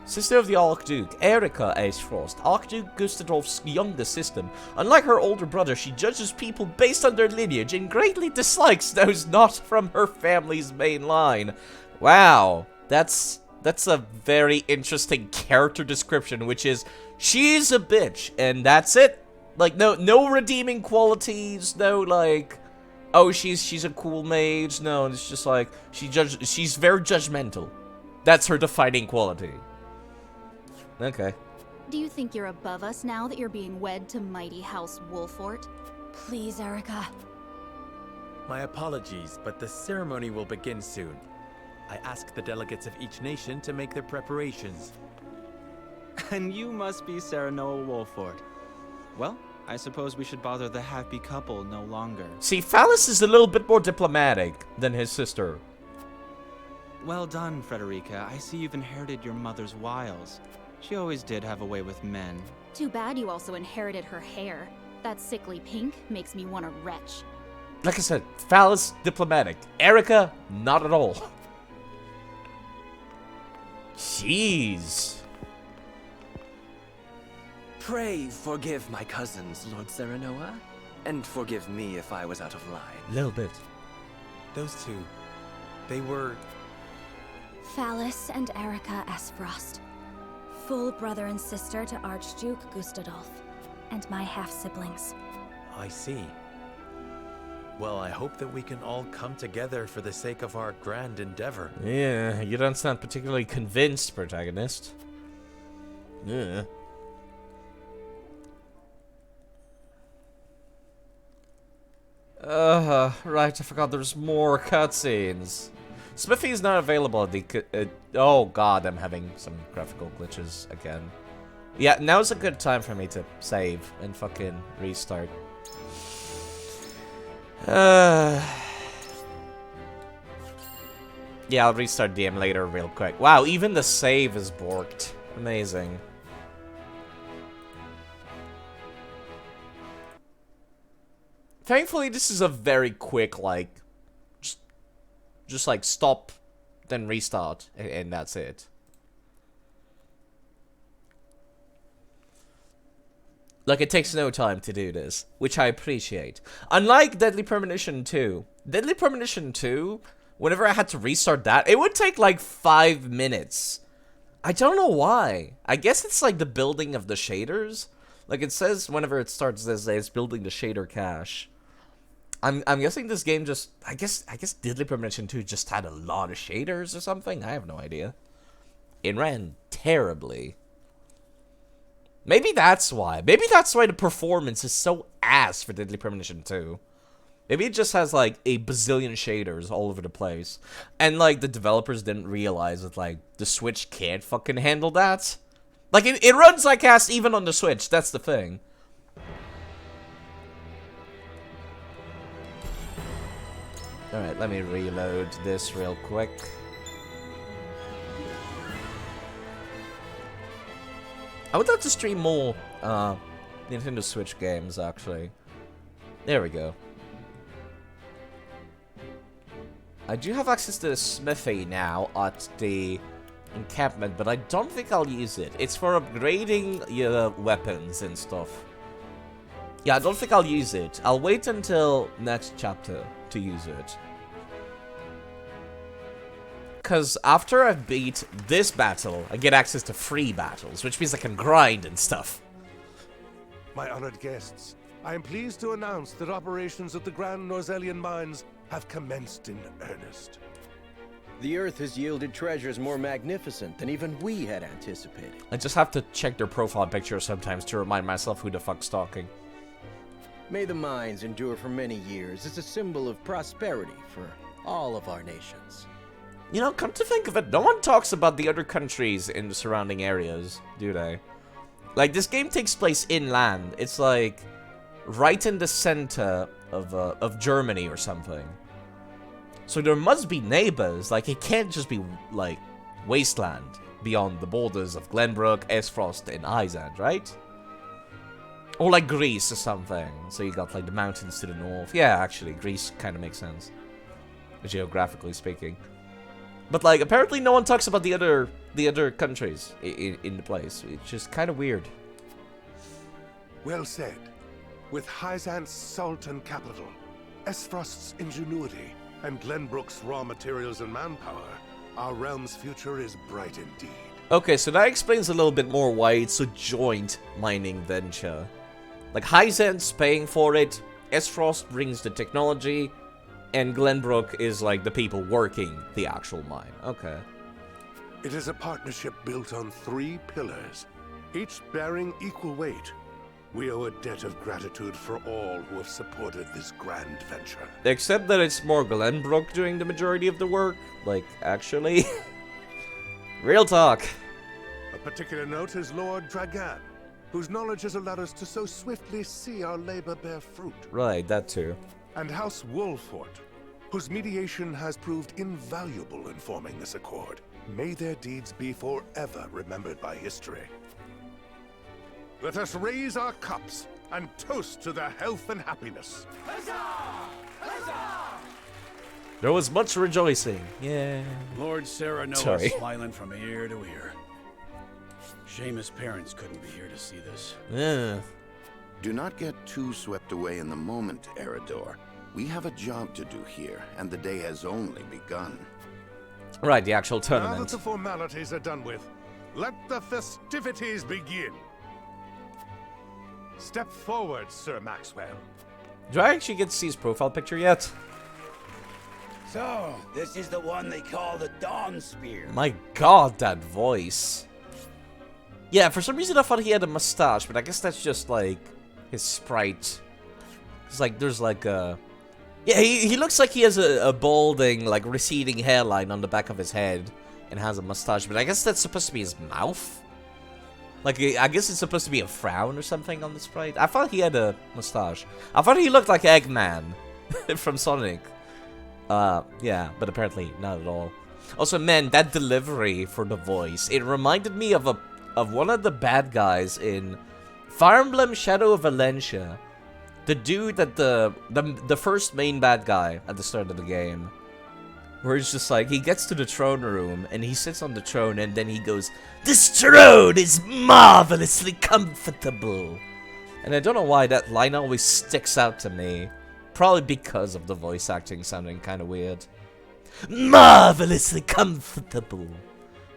Sister of the Archduke, Erika Aesfrost, Archduke Gustadolf's younger sister. Unlike her older brother, she judges people based on their lineage and greatly dislikes those not from her family's main line. Wow, that's a very interesting character description, which is, she's a bitch, and that's it. Like, no redeeming qualities, no, like, oh, she's a cool mage. No, it's just like, she's very judgmental. That's her defining quality. Okay. Do you think you're above us now that you're being wed to mighty House Wolffort? Please, Erika. My apologies, but the ceremony will begin soon. I ask the delegates of each nation to make their preparations. And you must be Serenoa Wolffort. Well, I suppose we should bother the happy couple no longer. See, Phallus is a little bit more diplomatic than his sister. Well done, Frederica. I see you've inherited your mother's wiles. She always did have a way with men. Too bad you also inherited her hair. That sickly pink makes me want to retch. Like I said, Phallus, diplomatic. Erica, not at all. Jeez. Pray forgive my cousins, Lord Serenoa, and forgive me if I was out of line. Little bit. Those two, they were... Phallus and Erica Esfrost. Full brother and sister to Archduke Gustadolf. And my half-siblings. I see. Well, I hope that we can all come together for the sake of our grand endeavor. Yeah, you don't sound particularly convinced, protagonist. Yeah. Right, I forgot there's more cutscenes. Smithy is not available at the... oh god, I'm having some graphical glitches again. Yeah, now's a good time for me to save and fucking restart. Yeah, I'll restart the emulator real quick. Wow, even the save is borked. Amazing. Thankfully, this is a very quick, like, just like stop, then restart, and that's it. Like, it takes no time to do this, which I appreciate. Unlike Deadly Premonition 2. Deadly Premonition 2, whenever I had to restart that, it would take like 5 minutes. I don't know why. I guess it's like the building of the shaders. Like, it says whenever it starts, it's building the shader cache. I'm guessing this game just... I guess Deadly Premonition 2 just had a lot of shaders or something? I have no idea. It ran terribly. Maybe that's why. Maybe that's why the performance is so ass for Deadly Premonition 2. Maybe it just has, like, a bazillion shaders all over the place. And, like, the developers didn't realize that, like, the Switch can't fucking handle that. Like, it runs like ass even on the Switch. That's the thing. Alright, let me reload this real quick. I would like to stream more Nintendo Switch games, actually. There we go. I do have access to the smithy now at the encampment, but I don't think I'll use it. It's for upgrading your weapons and stuff. Yeah, I don't think I'll use it. I'll wait until next chapter to use it. Because after I've beat this battle, I get access to free battles, which means I can grind and stuff. My honored guests, I am pleased to announce that operations at the Grand Norzelian mines have commenced in earnest. The Earth has yielded treasures more magnificent than even we had anticipated. I just have to check their profile picture sometimes to remind myself who the fuck's talking. May the mines endure for many years as a symbol of prosperity for all of our nations. You know, come to think of it, no one talks about the other countries in the surrounding areas, do they? Like, this game takes place inland. It's like right in the center of Germany or something. So there must be neighbors. Like, it can't just be, like, wasteland beyond the borders of Glenbrook, Esfrost, and Izand, right? Or like Greece or something. So you got, like, the mountains to the north. Yeah, actually, Greece kind of makes sense, geographically speaking. But, like, apparently no one talks about the other countries in the place, which is kind of weird. Well said. With Hyzant's Sultan capital, Esfrost's ingenuity, and Glenbrook's raw materials and manpower, our realm's future is bright indeed. Okay, so that explains a little bit more why it's a joint mining venture. Like, Hyzant's paying for it, Esfrost brings the technology, and Glenbrook is like the people working the actual mine. Okay. It is a partnership built on 3 pillars, each bearing equal weight. We owe a debt of gratitude for all who have supported this grand venture. Except that it's more Glenbrook doing the majority of the work. Like, actually. Real talk. A particular note is Lord Dragan. whose knowledge has allowed us to so swiftly see our labor bear fruit. Right, that too. And House Wolfort, whose mediation has proved invaluable in forming this accord. May their deeds be forever remembered by history. Let us raise our cups and toast to their health and happiness. There was much rejoicing. Yeah. Lord Serenoa Sorry. smiling from ear to ear. Shame his parents couldn't be here to see this. Yeah. Do not get too swept away in the moment, Eredor. We have a job to do here, and the day has only begun. Right, the actual Now that tournament. the formalities are done with, let the festivities begin. Step forward, Sir Maxwell. Do I actually get to see his profile picture yet? So, this is the one they call the Dawn Spear. My god, that voice. Yeah, for some reason I thought he had a mustache, but I guess that's just like his sprite. It's like there's like a... Yeah, he looks like he has a balding, like receding hairline on the back of his head and has a mustache, but I guess that's supposed to be his mouth? Like, I guess it's supposed to be a frown or something on the sprite. I thought he had a mustache. I thought he looked like Eggman from Sonic. Yeah, but apparently not at all. Also, man, that delivery for the voice, it reminded me of one of the bad guys in Fire Emblem Shadow of Valencia. The dude that the first main bad guy at the start of the game. Where it's just like, he gets to the throne room, and he sits on the throne, and then he goes, "This throne is marvelously comfortable." And I don't know why that line always sticks out to me. Probably because of the voice acting sounding kind of weird. Marvelously comfortable.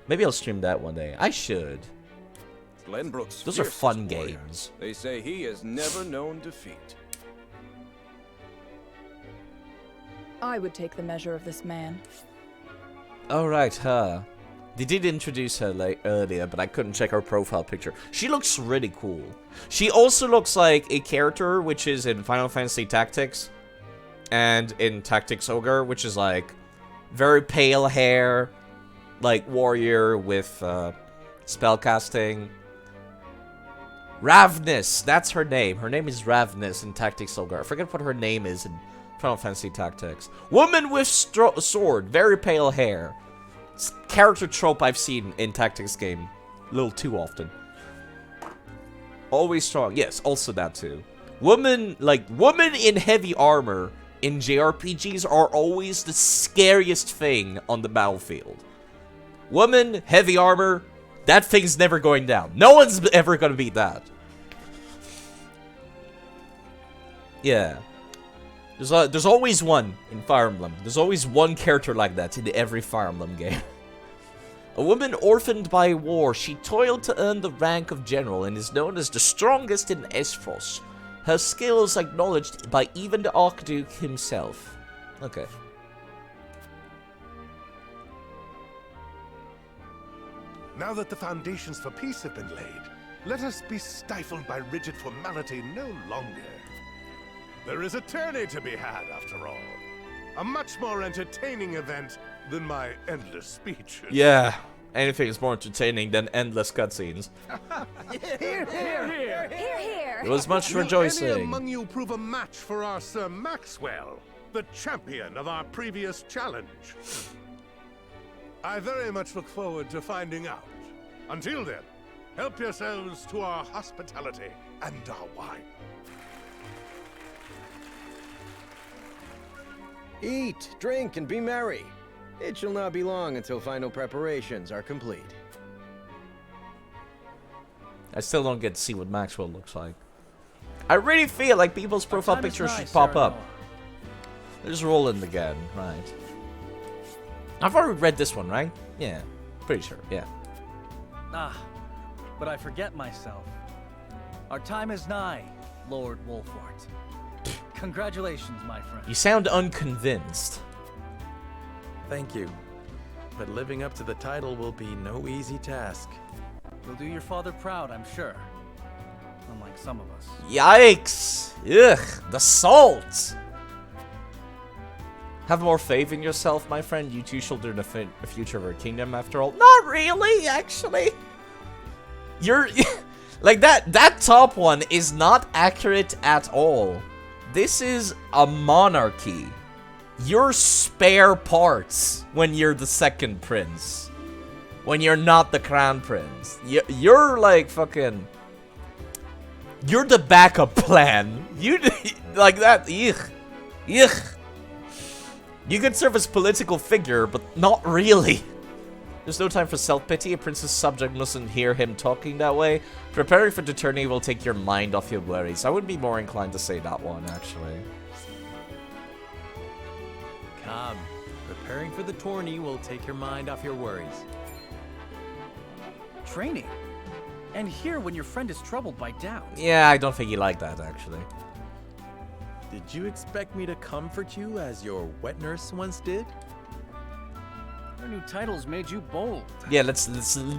Maybe I'll stream that one day. I should. Glenbrook's Those are fiercest fun warrior. games. They say he has never known defeat. I would take the measure of this man. Oh, right, her. They did introduce her earlier, but I couldn't check her profile picture. She looks really cool. She also looks like a character which is in Final Fantasy Tactics and in Tactics Ogre, which is like very pale hair, like warrior with spellcasting. Ravnus, that's her name. Her name is Ravnus in Tactics Ogre. I forget what her name is in Final Fantasy Tactics. Woman with sword, very pale hair. It's a character trope I've seen in Tactics game a little too often. Always strong. Yes, also that too. Women in heavy armor in JRPGs are always the scariest thing on the battlefield. Woman, heavy armor, that thing's never going down. No one's ever gonna beat that. Yeah. There's always one in Fire Emblem. There's always one character like that in every Fire Emblem game. A woman orphaned by war, she toiled to earn the rank of general and is known as the strongest in Esfros. Her skills acknowledged by even the Archduke himself. Okay. Now that the foundations for peace have been laid, let us be stifled by rigid formality no longer. There is a tourney to be had, after all. A much more entertaining event than my endless speeches. Yeah, anything is more entertaining than endless cutscenes. Hear, hear, hear, hear. There was much Will rejoicing. any among you prove a match for our Sir Maxwell, the champion of our previous challenge? I very much look forward to finding out. Until then, help yourselves to our hospitality and our wine. Eat, drink, and be merry. It shall not be long until final preparations are complete. I still don't get to see what Maxwell looks like. I really feel like people's profile pictures should pop up. There's Roland again, right. I've already read this one, right? Yeah, pretty sure, yeah. Ah, but I forget myself. Our time is nigh, Lord Wolfort. Congratulations, my friend. You sound unconvinced. Thank you. But living up to the title will be no easy task. You'll do your father proud, I'm sure. Unlike some of us. Yikes! Ugh, the salt! Have more faith in yourself, my friend. You too shall do the future of our kingdom, after all. Not really, actually. You're... Like, that top one is not accurate at all. This is a monarchy. You're spare parts when you're the second prince. When you're not the crown prince. You're like fucking... You're the backup plan. You like that. Yuck. Yuck. You could serve as political figure, but not really. There's no time for self-pity. A prince's subject mustn't hear him talking that way. Preparing for the tourney will take your mind off your worries. I would be more inclined to say that one, actually. Come. Preparing for the tourney will take your mind off your worries. Training? And here when your friend is troubled by doubt. Yeah, I don't think you like that, actually. Did you expect me to comfort you as your wet nurse once did? Your new titles made you bold. Yeah, let's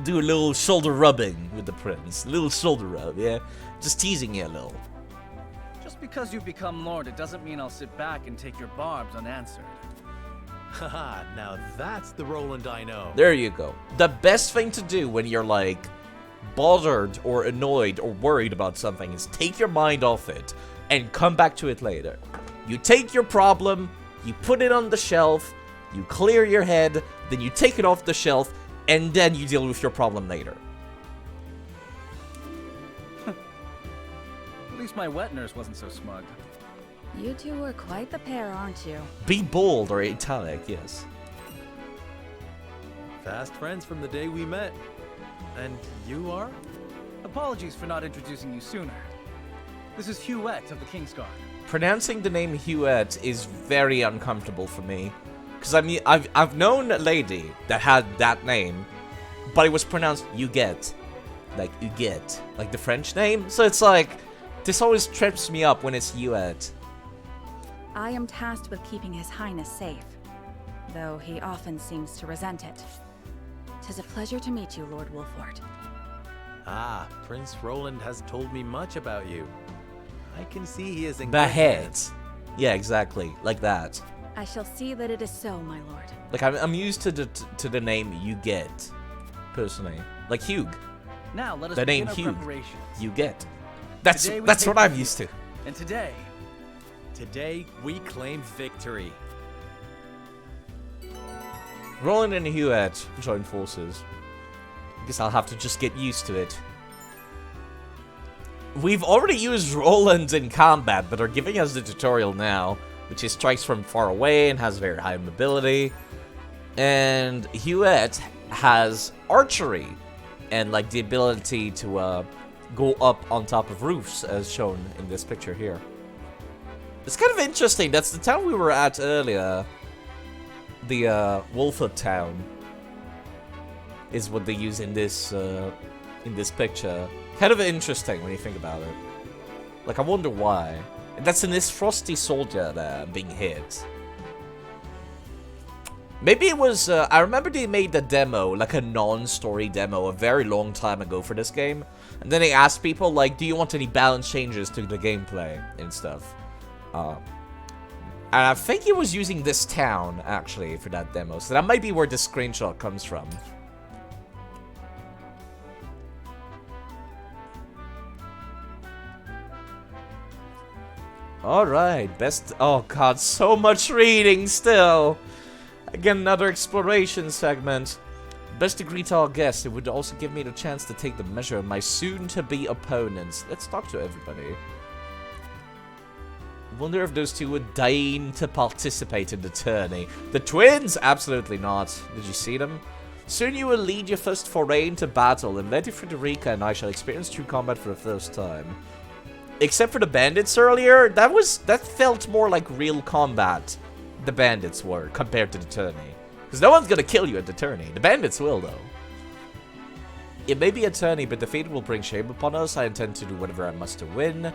do a little shoulder rubbing with the prince. A little shoulder rub, yeah? Just teasing you a little. Just because you've become lord, it doesn't mean I'll sit back and take your barbs unanswered. Haha, now that's the Roland I know. There you go. The best thing to do when you're like bothered or annoyed or worried about something is take your mind off it and come back to it later. You take your problem, you put it on the shelf, you clear your head, then you take it off the shelf, and then you deal with your problem later. At least my wet nurse wasn't so smug. You two were quite the pair, aren't you? Be bold or italic, yes. Fast friends from the day we met. And you are? Apologies for not introducing you sooner. This is Huette of the Kingsguard. Pronouncing the name Huette is very uncomfortable for me. Because I mean, I've known a lady that had that name, but it was pronounced Huguette. Like Huguette. Like the French name. So it's like, this always trips me up when it's Huette. I am tasked with keeping His Highness safe, though he often seems to resent it. 'Tis a pleasure to meet you, Lord Wolfort. Ah, Prince Roland has told me much about you. I can see he is in The good head. hands. Yeah, exactly. Like that. I shall see that it is so, my lord. Like, I'm used to the name Huguette, personally. Like Hugh. Now let us The begin name our Hugh. preparations. Huguette. Today we That's take what I'm the used to. field. And today we claim victory. Roland and Huguette join forces. Guess I'll have to just get used to it. We've already used Roland in combat, but are giving us the tutorial now, which is strikes from far away and has very high mobility. And Huguette has archery and like the ability to go up on top of roofs, as shown in this picture here. It's kind of interesting. That's the town we were at earlier. The Wolford town is what they use in this picture. Kind of interesting when you think about it. Like, I wonder why. And that's in this frosty soldier there being hit. Maybe it was, I remember they made the demo, like a non-story demo, a very long time ago for this game. And then they asked people, like, do you want any balance changes to the gameplay and stuff? And I think he was using this town, actually, for that demo. So that might be where this screenshot comes from. Alright, best... Oh god, so much reading still! Again, another exploration segment. Best to greet our guests. It would also give me the chance to take the measure of my soon-to-be opponents. Let's talk to everybody. Wonder if those two would deign to participate in the tourney. The twins? Absolutely not. Did you see them? Soon you will lead your first foray into battle, and Lady Frederica and I shall experience true combat for the first time. Except for the bandits earlier, that felt more like real combat. The bandits were, compared to the tourney. Because no one's gonna kill you at the tourney. The bandits will, though. It may be a tourney, but defeat will bring shame upon us. I intend to do whatever I must to win.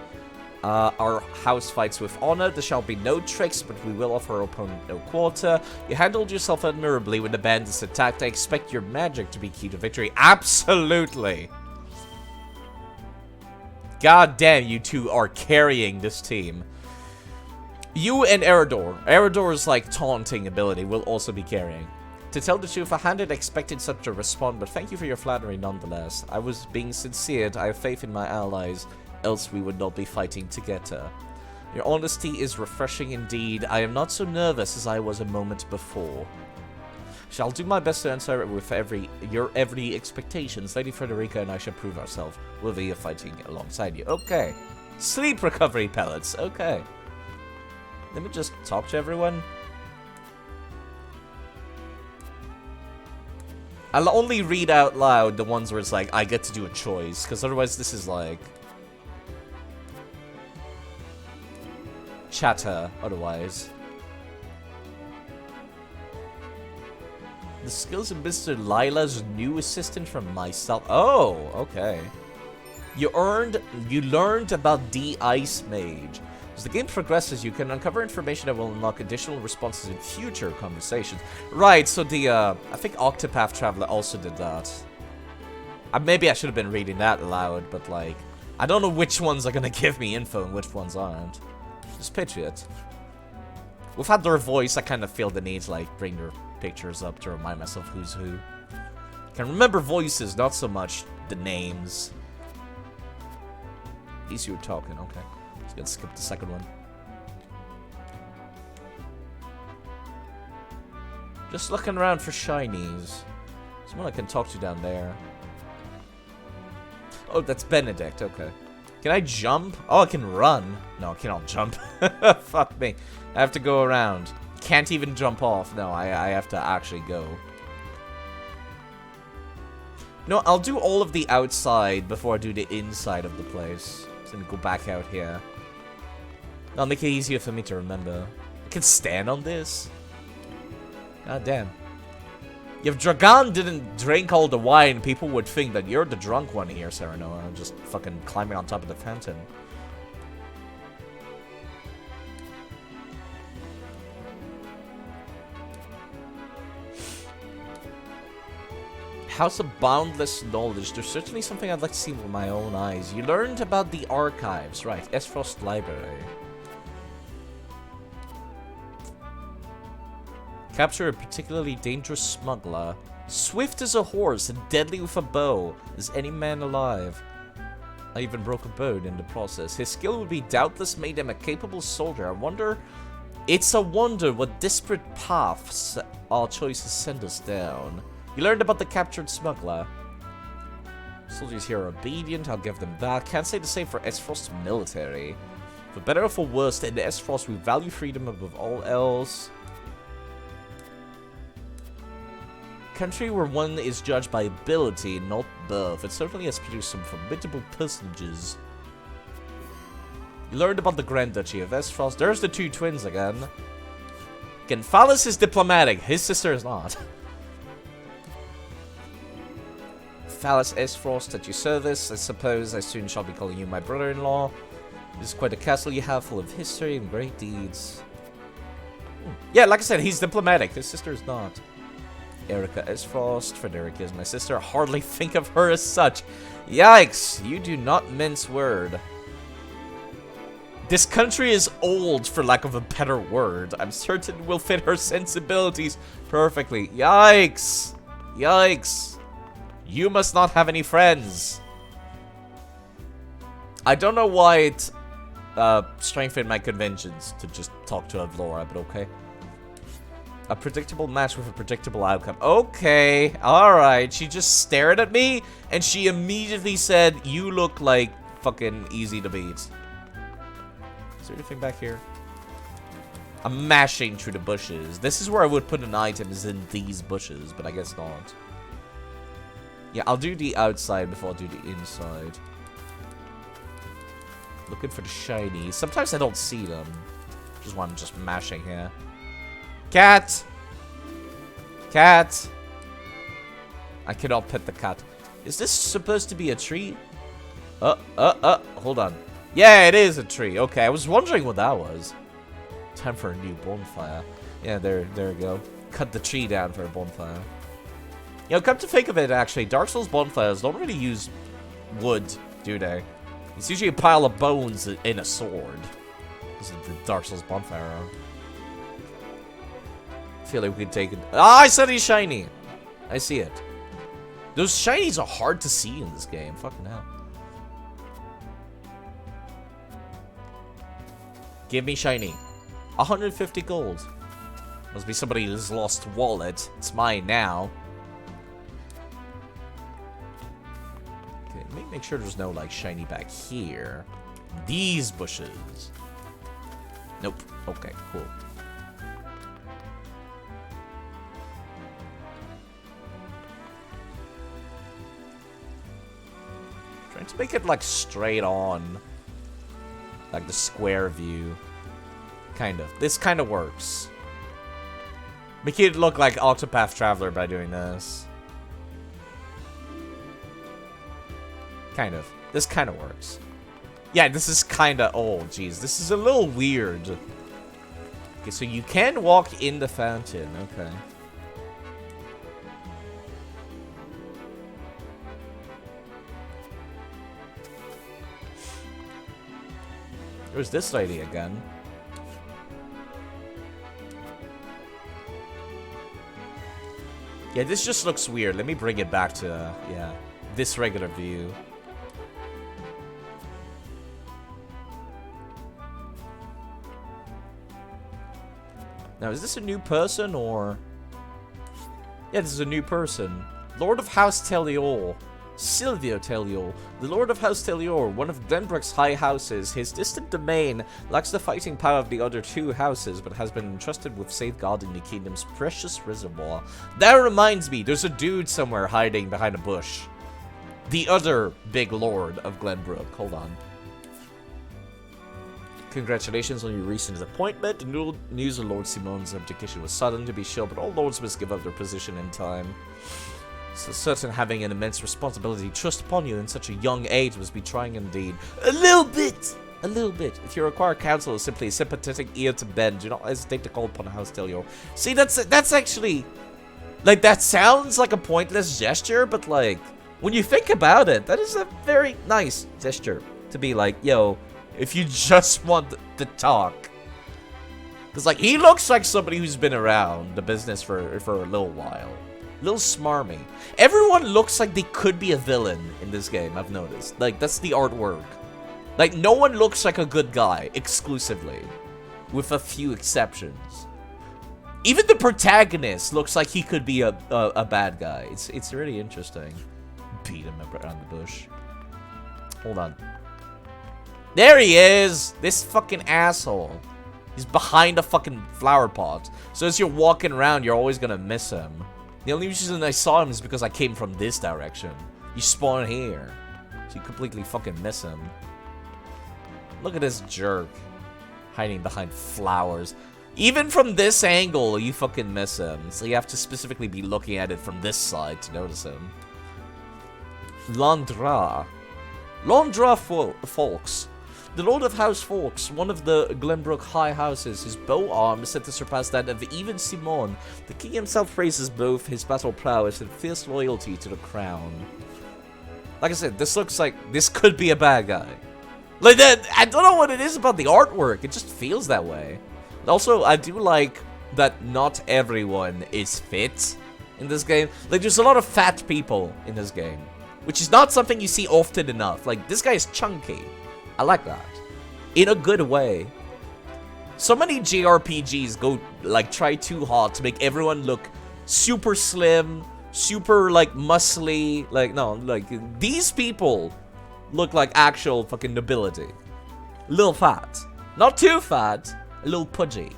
Our house fights with honor. There shall be no tricks, but we will offer our opponent no quarter. You handled yourself admirably when the bandits attacked. I expect your magic to be key to victory. Absolutely! God damn, you two are carrying this team. You and Eredor. Eredor's, like, taunting ability will also be carrying. To tell the truth, I hadn't expected such a response, but thank you for your flattery nonetheless. I was being sincere, I have faith in my allies, else we would not be fighting together. Your honesty is refreshing indeed. I am not so nervous as I was a moment before. Shall do my best to answer with your every expectations. Lady Frederica and I shall prove ourselves worthy of fighting alongside you. Okay. Sleep recovery pellets. Okay. Let me just talk to everyone. I'll only read out loud the ones where it's like, I get to do a choice. Because otherwise this is like... chatter, otherwise. The skills of Mr. Lila's new assistant from myself. Oh, okay. You learned about the Ice Mage. As the game progresses, you can uncover information that will unlock additional responses in future conversations. Right, so the, I think Octopath Traveler also did that. Maybe I should have been reading that aloud, but like, I don't know which ones are gonna give me info and which ones aren't. Just picture it. Without their voice, I kind of feel the need to like bring their pictures up to remind myself who's who. Can remember voices, not so much the names. At least you were talking, okay. Just gonna skip the second one. Just looking around for shinies. Someone I can talk to down there. Oh, that's Benedict, okay. Can I jump? Oh, I can run. No, I cannot jump. Fuck me. I have to go around. Can't even jump off. No, I have to actually go. No, I'll do all of the outside before I do the inside of the place. So I'm gonna go back out here. That'll make it easier for me to remember. I can stand on this? God damn. If Dragan didn't drink all the wine, people would think that you're the drunk one here, Serenoa. Just fucking climbing on top of the fountain. House of Boundless Knowledge. There's certainly something I'd like to see with my own eyes. You learned about the archives, right? Esfrost Library. Capture a particularly dangerous smuggler. Swift as a horse and deadly with a bow as any man alive. I even broke a bone in the process. His skill would be doubtless made him a capable soldier. I wonder... It's a wonder what disparate paths our choices send us down. You learned about the captured smuggler. Soldiers here are obedient, I'll give them that. Can't say the same for Esfrost's military. For better or for worse, in Esfrost we value freedom above all else. Country where one is judged by ability, not birth. It certainly has produced some formidable personages. You learned about the Grand Duchy of Esfrost. There's the two twins again. Genfalis is diplomatic, his sister is not. Phallus Esfrost at your service. I suppose I soon shall be calling you my brother-in-law. This is quite a castle you have, full of history and great deeds. Yeah, like I said, he's diplomatic. His sister is not. Erica Esfrost. Frederica is my sister. I hardly think of her as such. Yikes! You do not mince word. This country is old, for lack of a better word. I'm certain it will fit her sensibilities perfectly. Yikes! Yikes! You must not have any friends. I don't know why it strengthened my conventions to just talk to Avlora, but okay. A predictable match with a predictable outcome. Okay, alright. She just stared at me, and she immediately said, you look like fucking easy to beat. Is there anything back here? I'm mashing through the bushes. This is where I would put an item, is in these bushes, but I guess not. Yeah, I'll do the outside before I do the inside. Looking for the shinies. Sometimes I don't see them. Which is why I'm just mashing here. Cat! Cat! I cannot pet the cat. Is this supposed to be a tree? Hold on. Yeah, it is a tree. Okay, I was wondering what that was. Time for a new bonfire. Yeah, there we go. Cut the tree down for a bonfire. You know, come to think of it, actually, Dark Souls bonfires don't really use wood, do they? It's usually a pile of bones in a sword. This is the Dark Souls bonfire. feel like we could take it. Ah, I said he's shiny. I see it. Those shinies are hard to see in this game. Fucking hell. Give me shiny. 150 gold. Must be somebody's lost wallet. It's mine now. Okay, let me make sure there's no like shiny back here. These bushes. Nope. Okay, cool. Trying to make it like straight on. Like the square view. Kind of. This kind of works. Make it look like Octopath Traveler by doing this. Kind of. This kind of works. Yeah, this is kind of... Oh, jeez. This is a little weird. Okay, so you can walk in the fountain. Okay. There's this lady again. Yeah, this just looks weird. Let me bring it back to, yeah, this regular view. Now, is this a new person, or... Yeah, this is a new person. Lord of House Telior. Silvio Telior. The Lord of House Telior, one of Glenbrook's high houses. His distant domain lacks the fighting power of the other two houses, but has been entrusted with safeguarding the kingdom's precious reservoir. That reminds me, there's a dude somewhere hiding behind a bush. The other big lord of Glenbrook. Hold on. Congratulations on your recent appointment. The news of Lord Simon's abdication was sudden, to be sure, but all lords must give up their position in time. So certain having an immense responsibility thrust upon you in such a young age must be trying indeed. A little bit! A little bit. If you require counsel or simply a sympathetic ear to bend, do not hesitate to call upon House Telior. See, that's actually... Like, that sounds like a pointless gesture, but like, when you think about it, that is a very nice gesture. To be like, yo, if you just want to talk. Because, like, he looks like somebody who's been around the business for a little while. Little smarmy. Everyone looks like they could be a villain in this game, I've noticed. Like, that's the artwork. Like, no one looks like a good guy, exclusively. With a few exceptions. Even the protagonist looks like he could be a bad guy. It's really interesting. Beat him around the bush. Hold on. There he is! This fucking asshole. He's behind a fucking flower pot. So as you're walking around, you're always gonna miss him. The only reason I saw him is because I came from this direction. You spawn here. So you completely fucking miss him. Look at this jerk. Hiding behind flowers. Even from this angle, you fucking miss him. So you have to specifically be looking at it from this side to notice him. Landra. Landra Folks. The Lord of House Folks, one of the Glenbrook high houses, his bow arm is said to surpass that of even Simon. The king himself praises both his battle prowess and fierce loyalty to the crown. Like I said, this looks like this could be a bad guy. Like that, I don't know what it is about the artwork, it just feels that way. Also, I do like that not everyone is fit in this game. Like, there's a lot of fat people in this game, which is not something you see often enough. Like, this guy is chunky. I like that. In a good way. So many JRPGs go, like, try too hard to make everyone look super slim, super, like, muscly. Like, no, like, these people look like actual fucking nobility. A little fat. Not too fat, a little pudgy.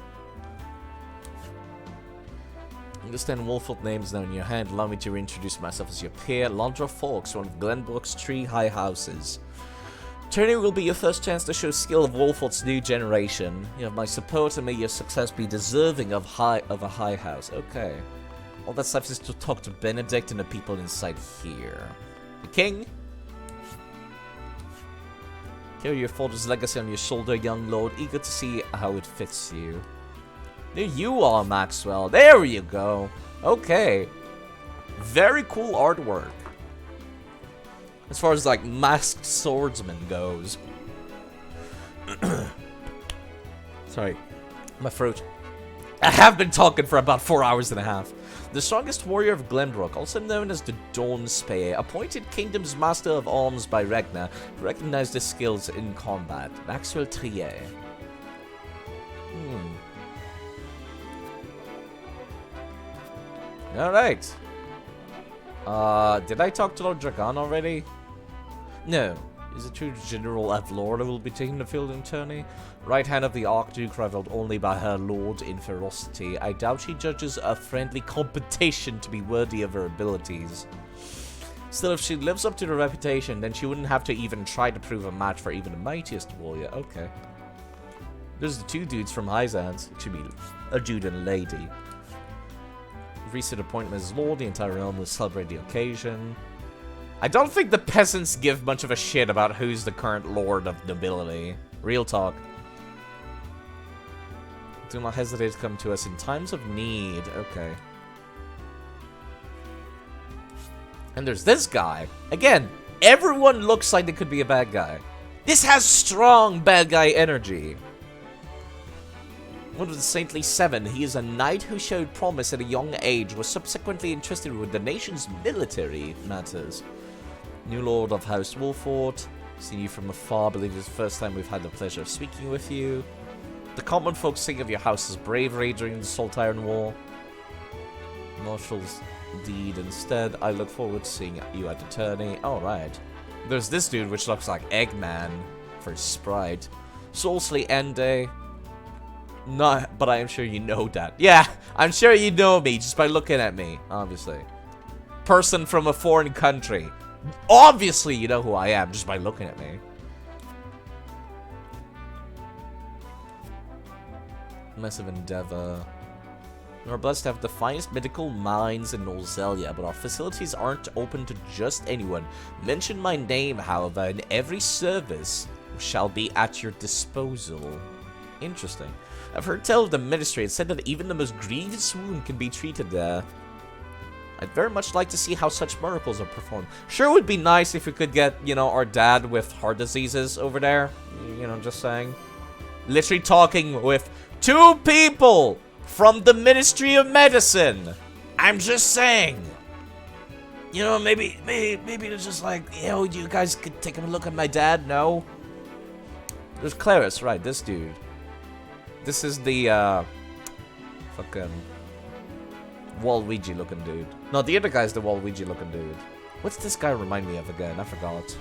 Understand Wolfelt names now in your hand. Allow me to reintroduce myself as your peer, Landra Folks, one of Glenbrook's 3 high houses. Tourney will be your first chance to show skill of Wolfelt's new generation. You have my support and may your success be deserving of a high house. Okay. All that's left is to talk to Benedict and the people inside here. The king? Carry your father's legacy on your shoulder, young lord, eager to see how it fits you. There you are, Maxwell. There you go. Okay. Very cool artwork. As far as, like, masked swordsman goes. Sorry. My throat. I have been talking for about 4 hours and a half. The strongest warrior of Glenbrook, also known as the Dawn Spear, appointed Kingdom's Master of Arms by Ragnar, who recognized his skills in combat. Maxwell Trier. Alright. Did I talk to Lord Dragon already? No. Is it true General Avlora will be taking the field in tourney? Right hand of the Archduke, rivaled only by her lord in ferocity. I doubt she judges a friendly competition to be worthy of her abilities. Still, if she lives up to the reputation, then she wouldn't have to even try to prove a match for even the mightiest warrior. Okay. There's the two dudes from Hyzans. It should be a dude and a lady. Recent appointment as lord, the entire realm will celebrate the occasion. I don't think the peasants give much of a shit about who's the current lord of nobility. Real talk. Do not hesitate to come to us in times of need. Okay. And there's this guy. Again, everyone looks like they could be a bad guy. This has strong bad guy energy. One of the Saintly Seven, he is a knight who showed promise at a young age, was subsequently entrusted with the nation's military matters. New Lord of House Wolfort, seen you from afar, believe it's the first time we've had the pleasure of speaking with you. The common folk sing of your house's bravery during the Salt Iron War. Marshal's deed instead. I look forward to seeing you at the tourney. Alright. There's this dude which looks like Eggman for his sprite. Soulsley Ende. No, but I am sure you know that. Yeah, I'm sure you know me just by looking at me, obviously. Person from a foreign country. Obviously you know who I am just by looking at me. Massive endeavor. We're blessed to have the finest medical minds in Norzelia, but our facilities aren't open to just anyone. Mention my name, however, and every service shall be at your disposal. Interesting. I've heard tell of the ministry. It said that even the most grievous wound can be treated there. I'd very much like to see how such miracles are performed. Sure would be nice if we could get, you know, our dad with heart diseases over there. You know, just saying. Literally talking with 2 people from the Ministry of Medicine. I'm just saying. You know, maybe it's just like, you know, you guys could take a look at my dad. No. There's Claris, right? This dude. This is the, fucking Waluigi looking dude. No, the other guy's the Waluigi looking dude. What's this guy remind me of again? I forgot.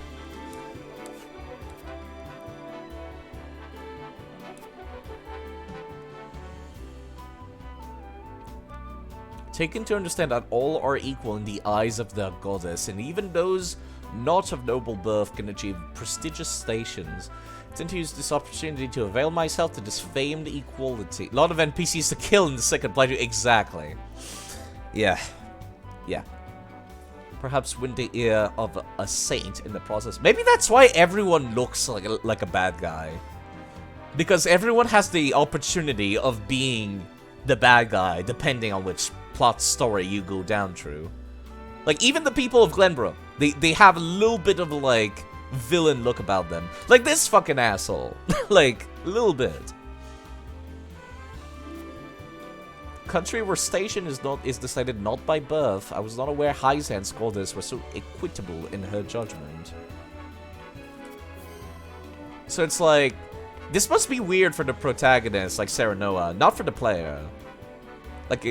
Taken to understand that all are equal in the eyes of the goddess, and even those not of noble birth can achieve prestigious stations. I intend to use this opportunity to avail myself to this famed equality. A lot of NPCs to kill in the second playthrough. Exactly. Yeah. Yeah. Perhaps win the ear of a saint in the process. Maybe that's why everyone looks like a bad guy. Because everyone has the opportunity of being the bad guy, depending on which plot story you go down through. Like, even the people of Glenbrook, they have a little bit of, like, villain look about them. Like this fucking asshole. Like, a little bit. Country where station is decided not by birth. I was not aware Hyzan's goddess was so equitable in her judgment. So it's like, this must be weird for the protagonist, like Serenoa, not for the player. Like,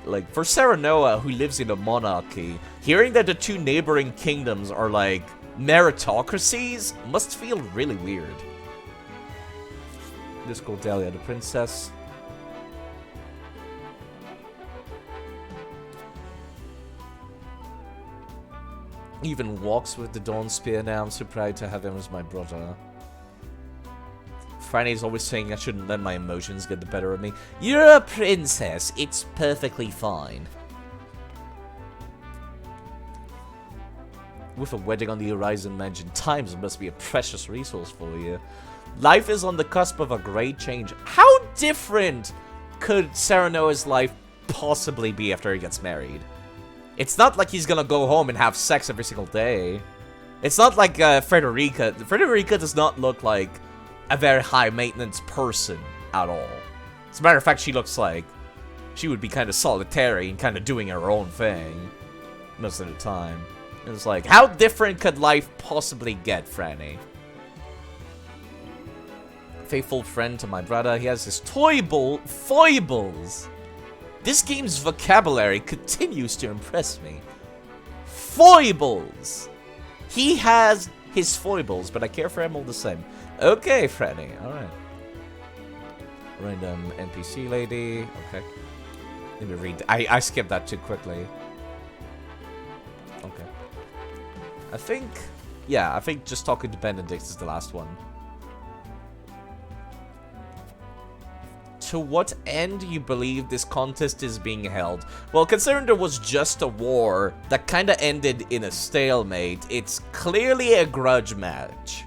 like for Serenoa, who lives in a monarchy, hearing that the 2 neighboring kingdoms are like meritocracies must feel really weird. This Cordelia, the princess. Even walks with the Dawn Spear now. I'm so proud to have him as my brother. Franny's always saying I shouldn't let my emotions get the better of me. You're a princess. It's perfectly fine. With a wedding on the horizon, mentioned times must be a precious resource for you. Life is on the cusp of a great change. How different could Serenoa's life possibly be after he gets married? It's not like he's gonna go home and have sex every single day. It's not like Frederica. Frederica does not look like a very high maintenance person at all. As a matter of fact, she looks like she would be kind of solitary and kind of doing her own thing most of the time. It's like, how different could life possibly get, Franny? Faithful friend to my brother, he has his foibles. This game's vocabulary continues to impress me. Foibles! He has his foibles, but I care for him all the same. Okay, Franny, alright. Random NPC lady, okay. Let me read. I skipped that too quickly. Okay. I think just talking to Benedict is the last one. To what end do you believe this contest is being held? Well, considering there was just a war that kind of ended in a stalemate, it's clearly a grudge match.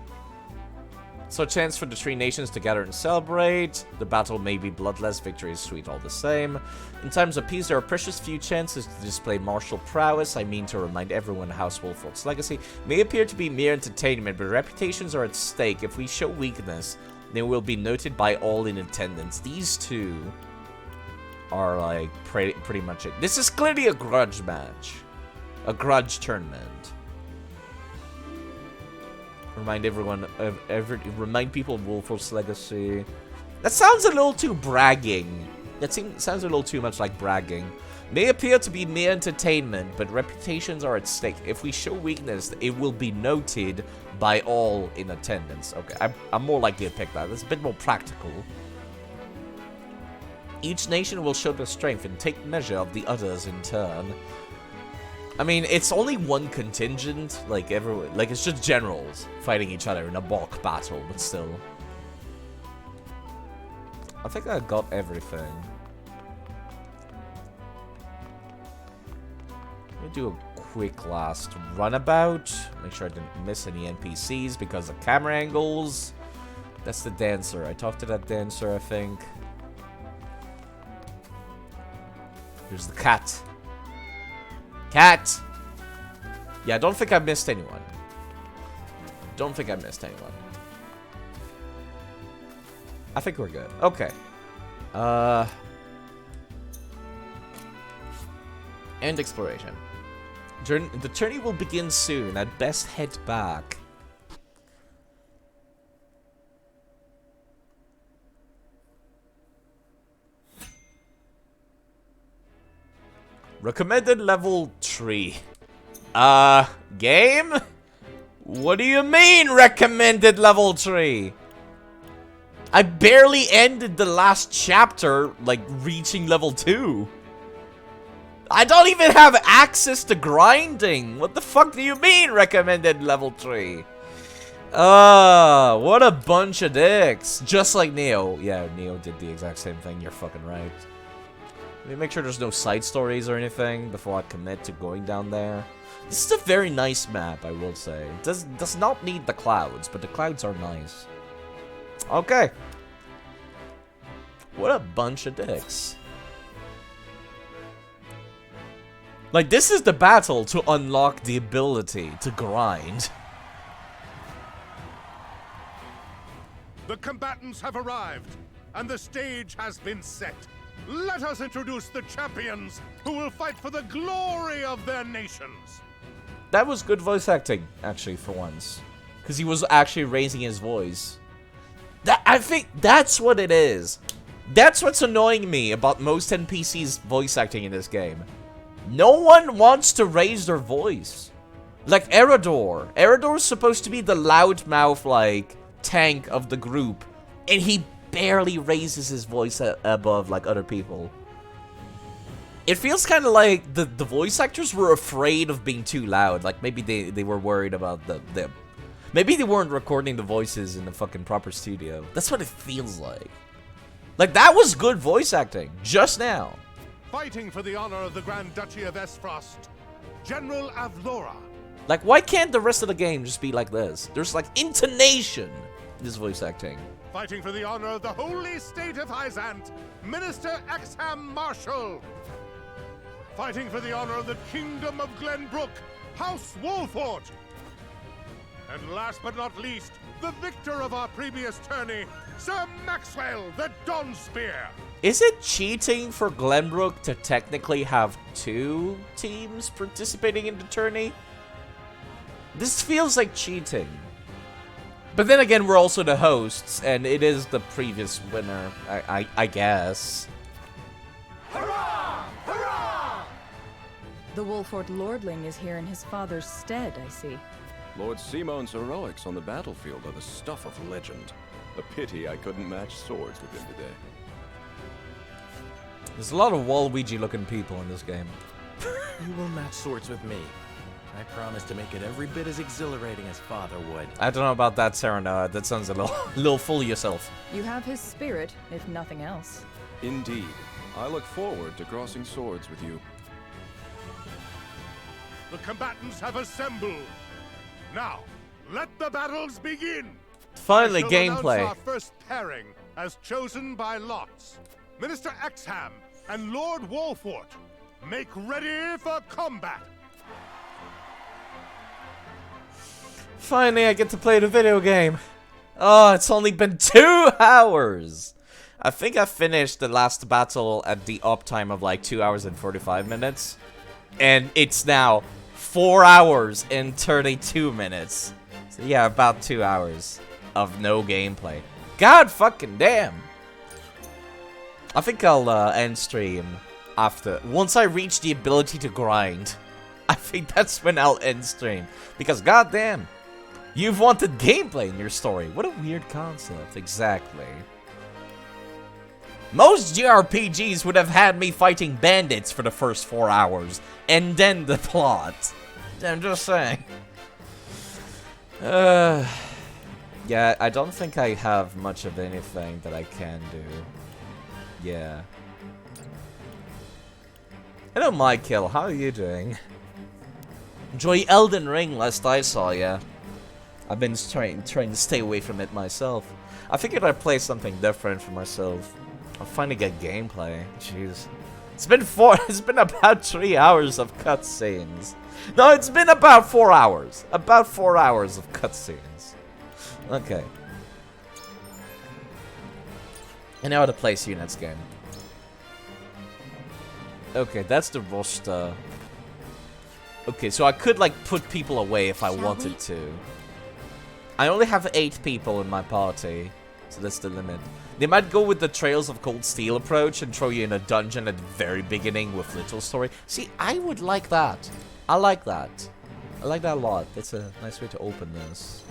So a chance for the three nations to gather and celebrate. The battle may be bloodless, victory is sweet all the same. In times of peace, there are precious few chances to display martial prowess. I mean to remind everyone House Wolfort's legacy may appear to be mere entertainment, but reputations are at stake. If we show weakness, they will be noted by all in attendance. These two are like pretty much it. This is clearly a grudge match. A grudge tournament. Remind everyone of remind people of Wolfort's legacy. That sounds a little too bragging. That sounds a little too much like bragging. May appear to be mere entertainment, but reputations are at stake. If we show weakness, it will be noted by all in attendance. Okay, I'm more likely to pick that. It's a bit more practical. Each nation will show their strength and take measure of the others in turn. I mean, it's only one contingent, like everyone, like it's just generals fighting each other in a mock battle, but still. I think I got everything. Let me do a quick last runabout. Make sure I didn't miss any NPCs because of camera angles. That's the dancer. I talked to that dancer, I think. Here's the cat. Cat! Yeah, I don't think I missed anyone. Don't think I missed anyone. I think we're good. Okay. End exploration. The journey will begin soon. I'd best head back. Recommended level 3. Game? What do you mean recommended level 3? I barely ended the last chapter, like, reaching level 2. I don't even have access to grinding. What the fuck do you mean recommended level 3? What a bunch of dicks. Just like Neo. Yeah, Neo did the exact same thing. You're fucking right. Let me make sure there's no side stories or anything before I commit to going down there. This is a very nice map, I will say. It does not need the clouds, but the clouds are nice. Okay. What a bunch of dicks. Like, this is the battle to unlock the ability to grind. The combatants have arrived, and the stage has been set. Let us introduce the champions who will fight for the glory of their nations. That was good voice acting, actually, for once. Because he was actually raising his voice. I think that's what it is. That's what's annoying me about most NPCs' voice acting in this game. No one wants to raise their voice. Like Eredor. Eredor's supposed to be the loudmouth, like, tank of the group. And he barely raises his voice above, like, other people. It feels kind of like the voice actors were afraid of being too loud. Like, maybe they were worried about them. Maybe they weren't recording the voices in the fucking proper studio. That's what it feels like. Like, that was good voice acting. Just now. Fighting for the honor of the Grand Duchy of Esfrost, General Avlora. Like, why can't the rest of the game just be like this? There's, like, intonation in this voice acting. Fighting for the honor of the holy state of Hyzant, Minister Exham Marshal. Fighting for the honor of the Kingdom of Glenbrook, House Wolfort. And last but not least, the victor of our previous tourney, Sir Maxwell the Dawnspear. Is it cheating for Glenbrook to technically have 2 teams participating in the tourney? This feels like cheating. But then again, we're also the hosts, and it is the previous winner, I guess. Hurrah! Hurrah! The Wolfort Lordling is here in his father's stead, I see. Lord Simon's heroics on the battlefield are the stuff of legend. A pity I couldn't match swords with him today. There's a lot of Waluigi-looking people in this game. You will match swords with me. I promise to make it every bit as exhilarating as Father would. I don't know about that, Serenoa. That sounds a little full of yourself. You have his spirit, if nothing else. Indeed. I look forward to crossing swords with you. The combatants have assembled. Now, let the battles begin. Finally, I shall gameplay. announce our first pairing, as chosen by lots. Minister Exham and Lord Wolfort, make ready for combat. Finally, I get to play the video game. Oh, it's only been 2 hours. I think I finished the last battle at the uptime of like 2 hours and 45 minutes. And it's now 4 hours and 32 minutes. So yeah, about 2 hours of no gameplay. God fucking damn. I think I'll end stream after. Once I reach the ability to grind. I think that's when I'll end stream. Because goddamn, you've wanted gameplay in your story. What a weird concept. Exactly. Most JRPGs would have had me fighting bandits for the first 4 hours. And then the plot. I'm just saying. Yeah, I don't think I have much of anything that I can do. Yeah. Hello, Michael. How are you doing? Enjoy Elden Ring last I saw ya. I've been trying to stay away from it myself. I figured I'd play something different for myself. I'll finally get gameplay. Jeez. It's been about 3 hours of cutscenes. No, it's been about 4 hours. About 4 hours of cutscenes. Okay. And now the place units game. Okay, that's the roster. Okay, so I could like put people away if I wanted to. I only have 8 people in my party, so that's the limit. They might go with the Trails of Cold Steel approach and throw you in a dungeon at the very beginning with little story. See, I would like that. I like that. I like that a lot. That's a nice way to open this.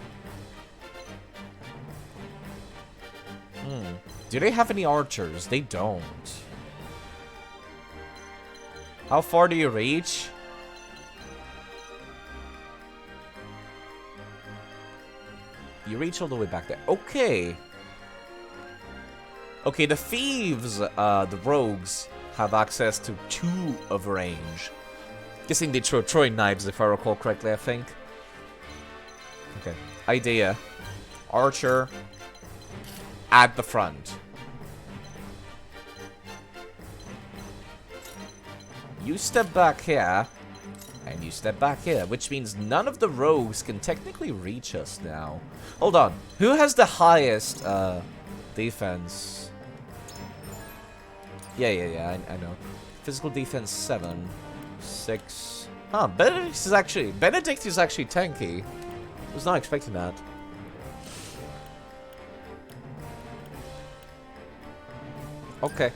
Do they have any archers? They don't. How far do you reach? You reach all the way back there. Okay. Okay, the thieves, the rogues, have access to 2 of range. Guessing they throw throwing knives, if I recall correctly, I think. Okay. Idea. Archer. At the front. You step back here. And you step back here, which means none of the rogues can technically reach us now. Hold on. Who has the highest defense? Yeah, I know. Physical defense 7. 6. Huh, Benedict is actually tanky. I was not expecting that. Okay.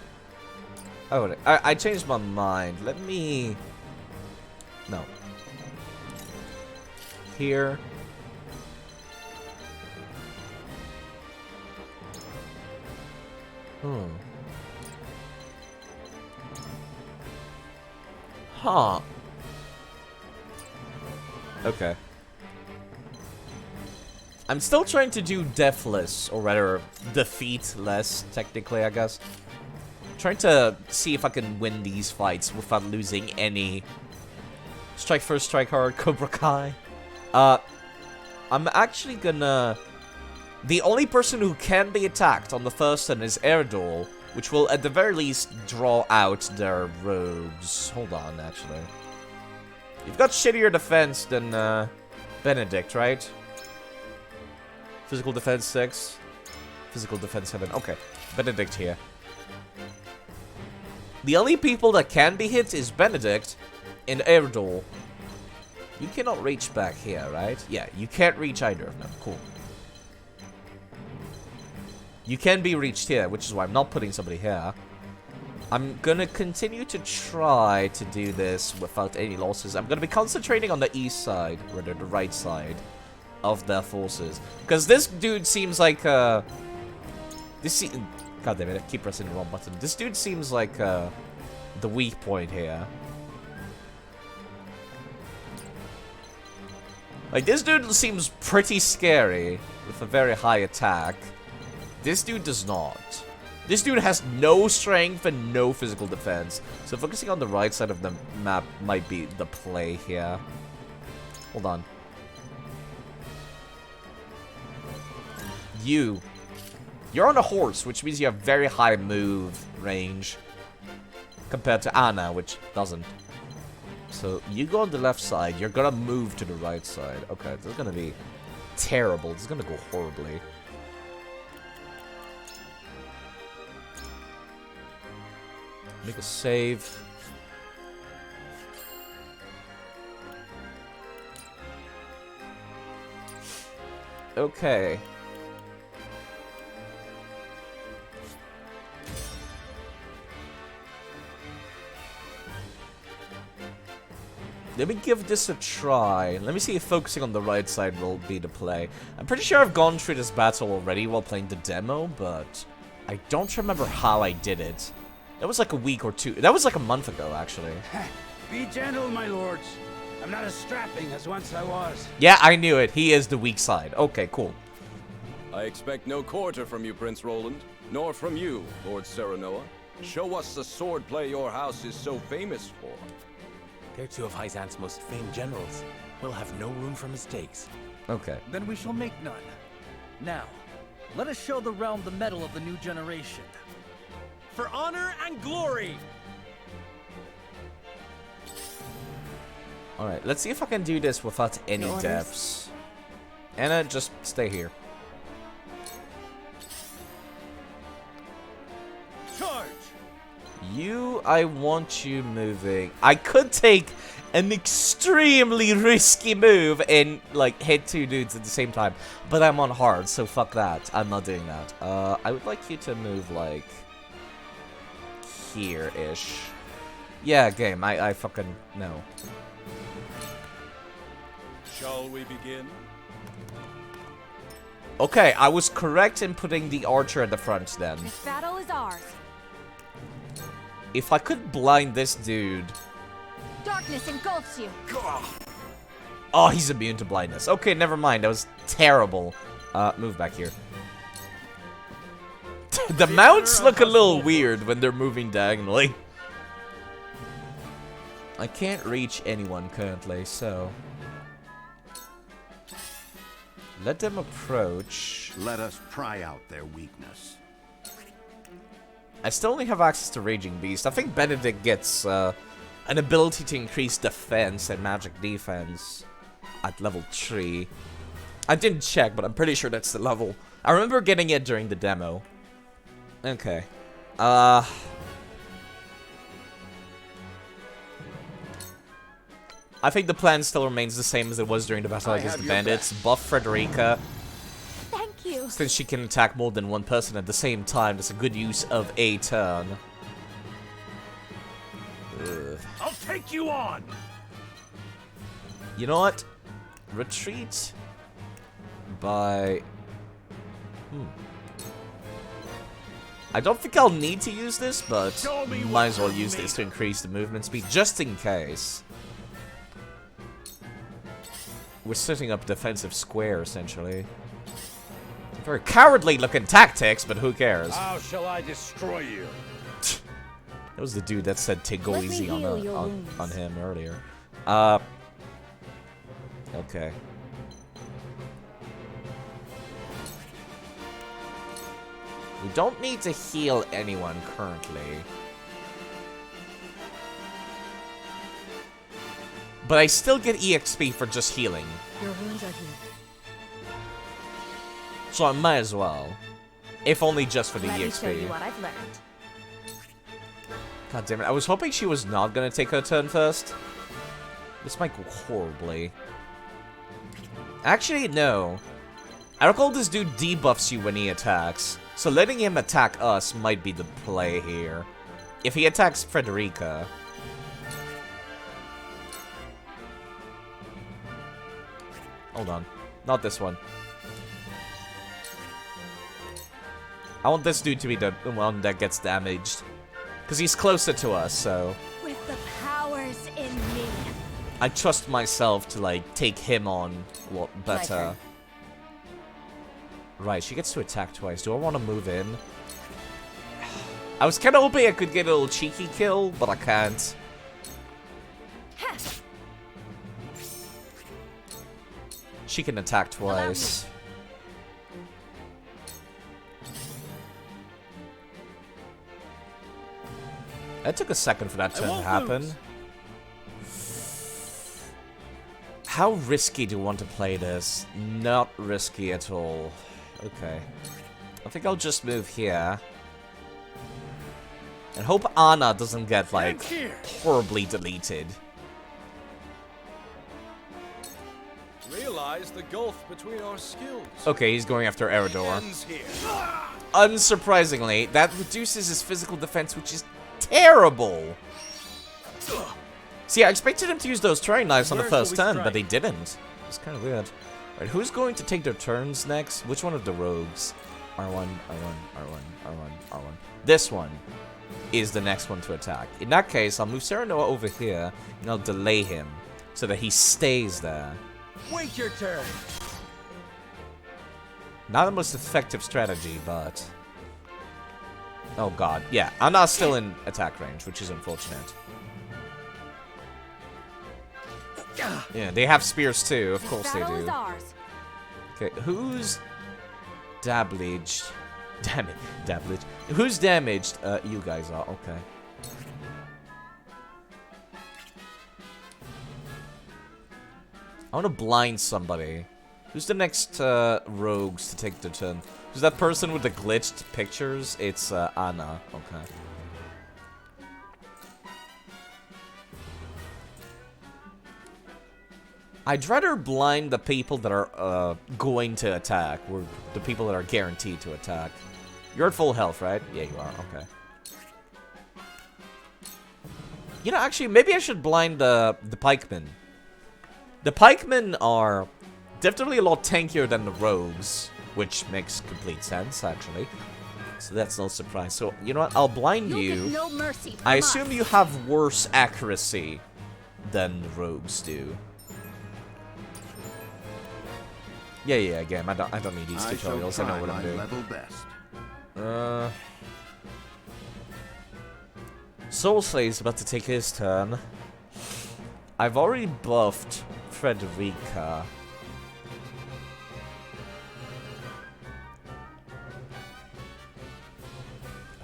Oh, I changed my mind. Let me... No. Here. Huh. Okay. I'm still trying to do deathless, or rather, defeatless, technically, I guess. Trying to see if I can win these fights without losing any. Strike first, strike hard, Cobra Kai. I'm actually gonna... The only person who can be attacked on the first turn is Eredol, which will at the very least draw out their rogues. Hold on, actually. You've got shittier defense than Benedict, right? Physical defense 6. Physical defense 7. Okay, Benedict here. The only people that can be hit is Benedict and Erdol. You cannot reach back here, right? Yeah, you can't reach either of them. Cool. You can be reached here, which is why I'm not putting somebody here. I'm gonna continue to try to do this without any losses. I'm gonna be concentrating on the east side, or the right side of their forces. Because this dude seems like, God damn it, I keep pressing the wrong button. This dude seems like, the weak point here. Like, this dude seems pretty scary, with a very high attack. This dude does not. This dude has no strength and no physical defense. So focusing on the right side of the map might be the play here. Hold on. You're on a horse, which means you have very high move range. Compared to Anna, which doesn't. So you go on the left side, you're gonna move to the right side. Okay, this is gonna be terrible. This is gonna go horribly. Make a save. Okay. Let me give this a try. Let me see if focusing on the right side will be the play. I'm pretty sure I've gone through this battle already while playing the demo, but I don't remember how I did it. That was like a week or two. That was like a month ago, actually. Be gentle, my lords. I'm not as strapping as once I was. Yeah, I knew it. He is the weak side. Okay, cool. I expect no quarter from you, Prince Roland, nor from you, Lord Serenoa. Show us the swordplay your house is so famous for. They're two of Hyzant's most famed generals. We'll have no room for mistakes. Okay. Then we shall make none. Now, let us show the realm the mettle of the new generation. For honor and glory! Alright, let's see if I can do this without any deaths. Anna, just stay here. Charge! I want you moving. I could take an extremely risky move and, like, hit two dudes at the same time. But I'm on hard, so fuck that. I'm not doing that. I would like you to move, like, here-ish. Yeah, game. I fucking know. Shall we begin? Okay, I was correct in putting the archer at the front then. This battle is ours. If I could blind this dude... Darkness engulfs you. Oh, he's immune to blindness. Okay, never mind. That was terrible. Move back here. The mounts look a little weird when they're moving diagonally. I can't reach anyone currently, so... let them approach. Let us pry out their weakness. I still only have access to Raging Beast. I think Benedict gets an ability to increase defense and magic defense at level 3. I didn't check, but I'm pretty sure that's the level. I remember getting it during the demo. Okay. I think the plan still remains the same as it was during the battle against the bandits. Buff Frederica. Thank you. Since she can attack more than one person at the same time, that's a good use of a turn. Ugh. I'll take you on. You know what? Retreat by... I don't think I'll need to use this, but might as well use this to increase the movement speed, just in case. We're setting up a defensive square, essentially. Very cowardly looking tactics, but who cares? How shall I destroy you? That was the dude that said to go easy on him earlier. Okay. We don't need to heal anyone currently. But I still get EXP for just healing. Your wounds are healed. So I might as well. If only just for the Let me EXP. show you what I've learned. God damn it. I was hoping she was not gonna take her turn first. This might go horribly. Actually, no. I recall this dude debuffs you when he attacks. So letting him attack us might be the play here. If he attacks Frederica... Hold on. Not this one. I want this dude to be the one that gets damaged. Because he's closer to us, so... With the powers in me. I trust myself to, like, take him on a lot better. Right, she gets to attack twice. Do I want to move in? I was kind of hoping I could get a little cheeky kill, but I can't. She can attack twice. It took a second for that turn to happen. How risky do you want to play this? Not risky at all. Okay. I think I'll just move here. And hope Anna doesn't get, like, horribly deleted. Realize the gulf between our skills. Okay, he's going after Eredor. Unsurprisingly, that reduces his physical defense, which is terrible. See, I expected him to use those throwing knives on the first turn, but they didn't. It's kind of weird. Alright, who's going to take their turns next? Which one of the rogues? R1, R1, R1, R1, R1. This one is the next one to attack. In that case, I'll move Serenoa over here, and I'll delay him so that he stays there. Wait your turn. Not the most effective strategy, but... Oh god, yeah. Anna's still in attack range, which is unfortunate. Yeah, they have spears too, of course they do. Okay, who's damaged? Damn it, damaged. Who's damaged? You guys are, okay. I want to blind somebody. Who's the next rogues to take the turn? Who's that person with the glitched pictures? It's Anna, okay. I'd rather blind the people that are going to attack, or the people that are guaranteed to attack. You're at full health, right? Yeah, you are. Okay. You know, actually, maybe I should blind the pikemen. The pikemen are definitely a lot tankier than the rogues, which makes complete sense, actually. So that's no surprise. So, you know what? I'll blind you. No mercy I assume you have worse accuracy than the rogues do. Yeah, again, I don't need these tutorials. I know what I'm doing. Level best. Soulslay is about to take his turn. I've already buffed Frederica.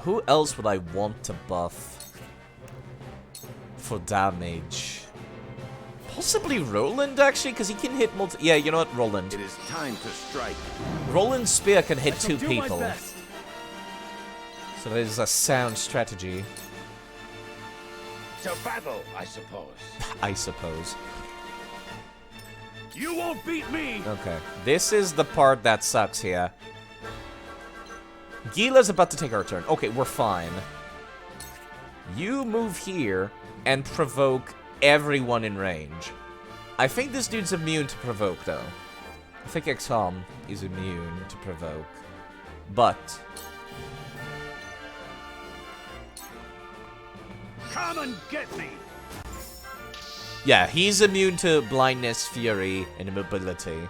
Who else would I want to buff for damage? Possibly Roland, actually, because he can hit multi... Yeah, you know what? Roland. It is time to strike. Roland's spear can hit 2 people. So that is a sound strategy. To battle, I suppose. I suppose. You won't beat me! Okay. This is the part that sucks here. Gila's about to take her turn. Okay, we're fine. You move here and provoke everyone in range. I think this dude's immune to provoke, though. I think Exham is immune to provoke. But... Come and get me! yeah, he's immune to blindness, fury, and immobility.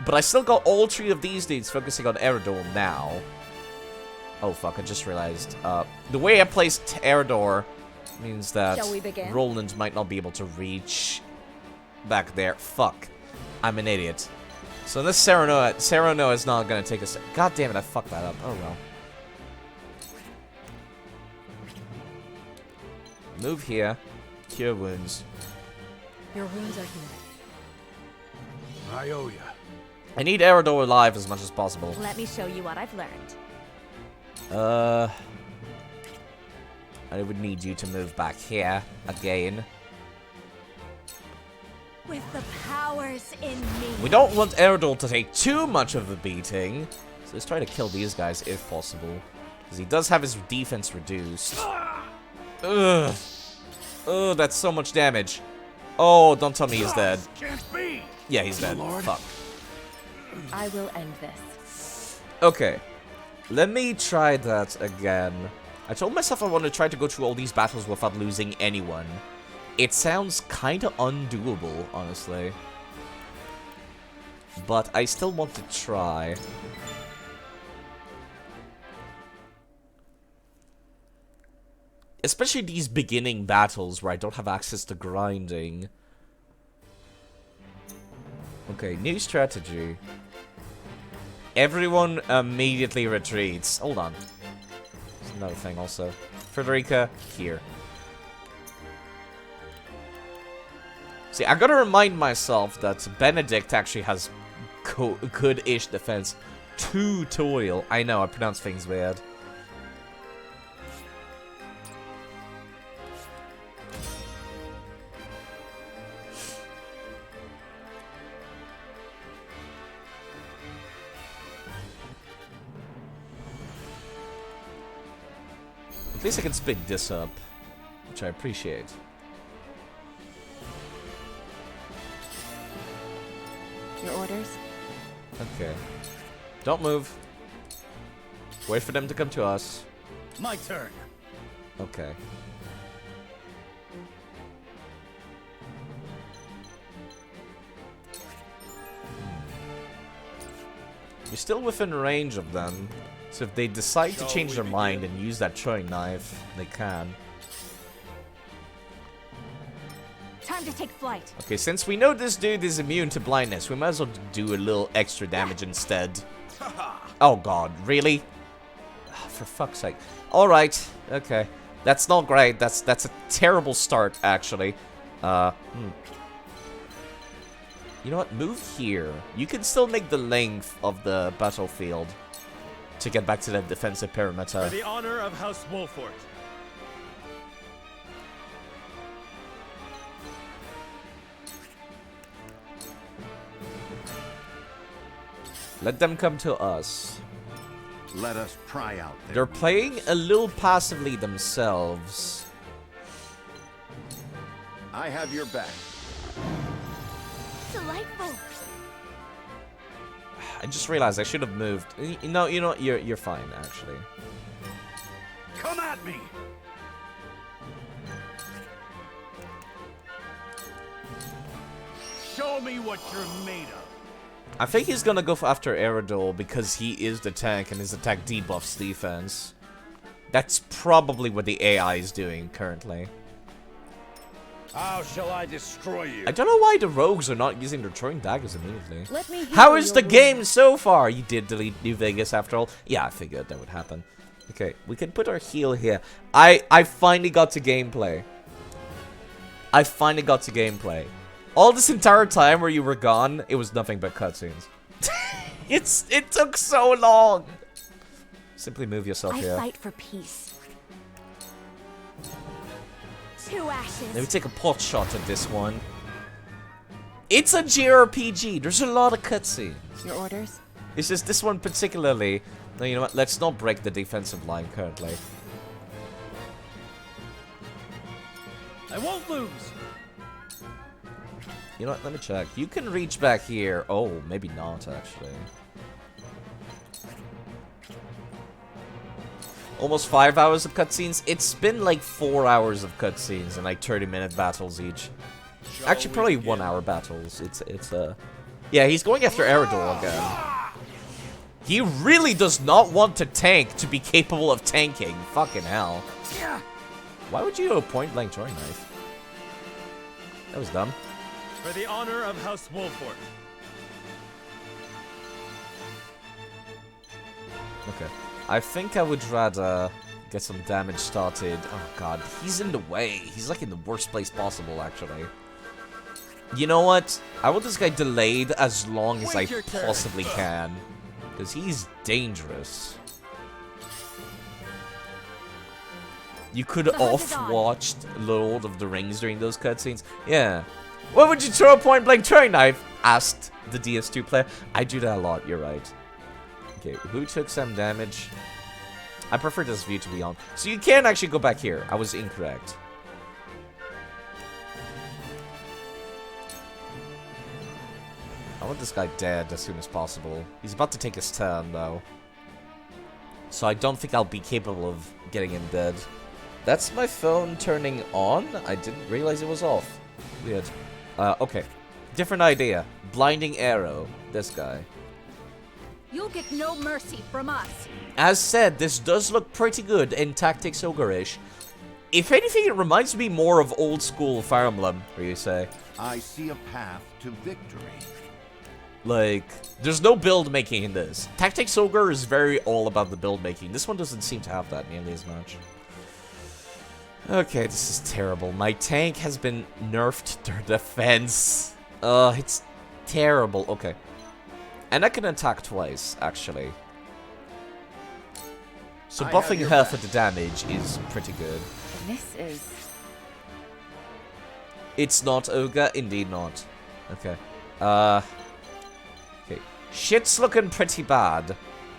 But I still got all 3 of these dudes focusing on Eredor now. Oh fuck, I just realized. The way I placed Eredor means that Roland might not be able to reach back there. Fuck. I'm an idiot. So this Serenoa is not gonna take us. God damn it, I fucked that up. Oh well. Move here. Cure wounds. Your wounds are healed. I owe ya. I need Eredor alive as much as possible. Let me show you what I've learned. I would need you to move back here again. With the powers in me. We don't want Eredol to take too much of a beating. So let's try to kill these guys if possible. Because he does have his defense reduced. Ugh. Oh, that's so much damage. Oh, don't tell me he's dead. Yeah, he's dead. Fuck. I will end this. Okay. Let me try that again. I told myself I want to try to go through all these battles without losing anyone. It sounds kind of undoable, honestly. But I still want to try. Especially these beginning battles where I don't have access to grinding. Okay, new strategy. Everyone immediately retreats. Hold on. There's another thing also. Frederica, here. See, I gotta remind myself that Benedict actually has good-ish defense. Tutorial. I know, I pronounce things weird. At least I can speed this up, which I appreciate. Your orders? Okay. Don't move. Wait for them to come to us. My turn. Okay. You're still within range of them, so if they decide to change their mind and use that throwing knife, they can. Time to take flight. Okay, since we know this dude is immune to blindness, we might as well do a little extra damage instead. Oh god, really? For fuck's sake. Alright, okay. That's not great. That's a terrible start, actually. You know what? Move here. You can still make the length of the battlefield to get back to the defensive perimeter. For the honor of House Wolfort. Let them come to us. Let us pry out They're playing a little passively themselves. I have your back. Delightful. I just realized I should have moved. You know what? You're fine, actually. Come at me. Show me what you're made of. I think he's gonna go after Eredol because he is the tank and his attack debuffs defense. That's probably what the AI is doing currently. How shall I destroy you? I don't know why the rogues are not using their throwing daggers immediately. Let me How heal is your the wound. game so far? You did delete New Vegas after all. Yeah, I figured that would happen. Okay, we can put our heal here. I finally got to gameplay. I finally got to gameplay. All this entire time where you were gone, it was nothing but cutscenes. It took so long. Simply move yourself I here. fight for peace. To ashes. Let me take a pot shot at this one. It's a JRPG. There's a lot of cutscenes. Your orders? It's just this one particularly. No, you know what? Let's not break the defensive line currently. I won't lose. You know what? Let me check. You can reach back here. Oh, maybe not, actually. Almost 5 hours of cutscenes. It's been like 4 hours of cutscenes and like 30-minute battles each. Actually, probably 1 hour battles. Yeah, he's going after Eredol again. He really does not want to tank to be capable of tanking. Fucking hell. Why would you do a point-blank throwing knife? That was dumb. For the honor of House Wolfort. Okay. I think I would rather get some damage started. Oh god, he's in the way. He's like in the worst place possible, actually. You know what? I want this guy delayed as long as I possibly can. Because he's dangerous. You could The hunt is on. off-watched Lord of the Rings during those cutscenes. Yeah. What would you throw a point-blank throwing knife? Asked the DS2 player. I do that a lot, you're right. Okay, who took some damage? I prefer this view to be on. So you can actually go back here. I was incorrect. I want this guy dead as soon as possible. He's about to take his turn, though. So I don't think I'll be capable of getting him dead. That's my phone turning on? I didn't realize it was off. Weird. Okay. Different idea. Blinding arrow. This guy. You'll get no mercy from us. As said, this does look pretty good in Tactics Ogre-ish. If anything, it reminds me more of old school Fire Emblem, where you say. I see a path to victory. Like, there's no build making in this. Tactics Ogre is very all about the build making. This one doesn't seem to have that nearly as much. Okay, this is terrible. My tank has been nerfed to defense. It's terrible. Okay. And I can attack twice, actually. So buffing her for the damage is pretty good. This is... It's not Ogre, indeed not. Okay. Okay. Shit's looking pretty bad.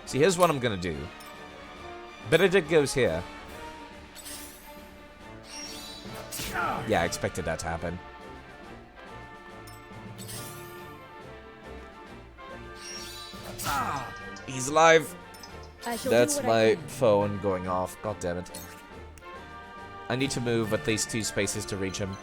See, here's what I'm gonna do. Benedict goes here. Yeah, I expected that to happen. He's alive. That's my phone going off. God damn it. I need to move at least 2 spaces to reach him.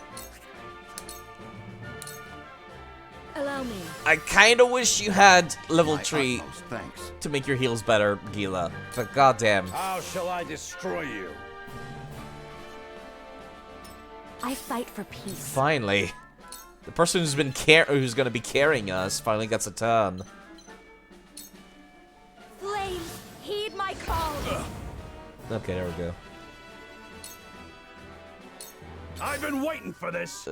Allow me. I kinda wish you had level 3 thanks. to make your heals better, Gila. But goddamn. How shall I destroy you? I fight for peace. Finally. The person who's gonna be carrying us finally gets a turn. Flames, heed my call. Okay, there we go. I've been waiting for this.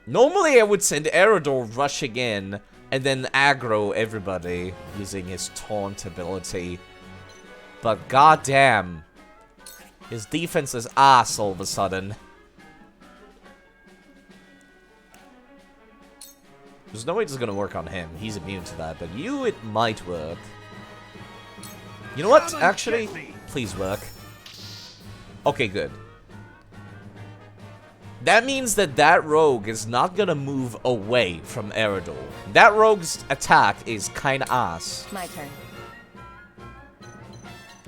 Normally I would send Eredor rushing in and then aggro everybody using his taunt ability. But goddamn, his defense is ass all of a sudden. There's no way this is gonna work on him. He's immune to that, but you, it might work. You know what? Actually, please work. Okay, good. That means that that rogue is not gonna move away from Eredor. That rogue's attack is kinda ass. My turn.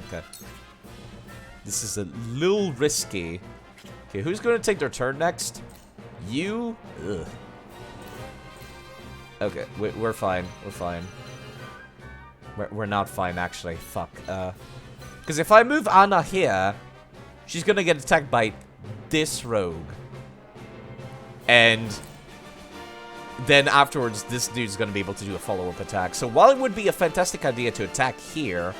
Okay. This is a little risky. Okay, who's gonna take their turn next? You? Ugh. Okay, we're fine. We're fine. We're not fine, actually. Fuck. Because if I move Anna here, she's gonna get attacked by this rogue. And then afterwards, this dude's gonna be able to do a follow-up attack. So while it would be a fantastic idea to attack here,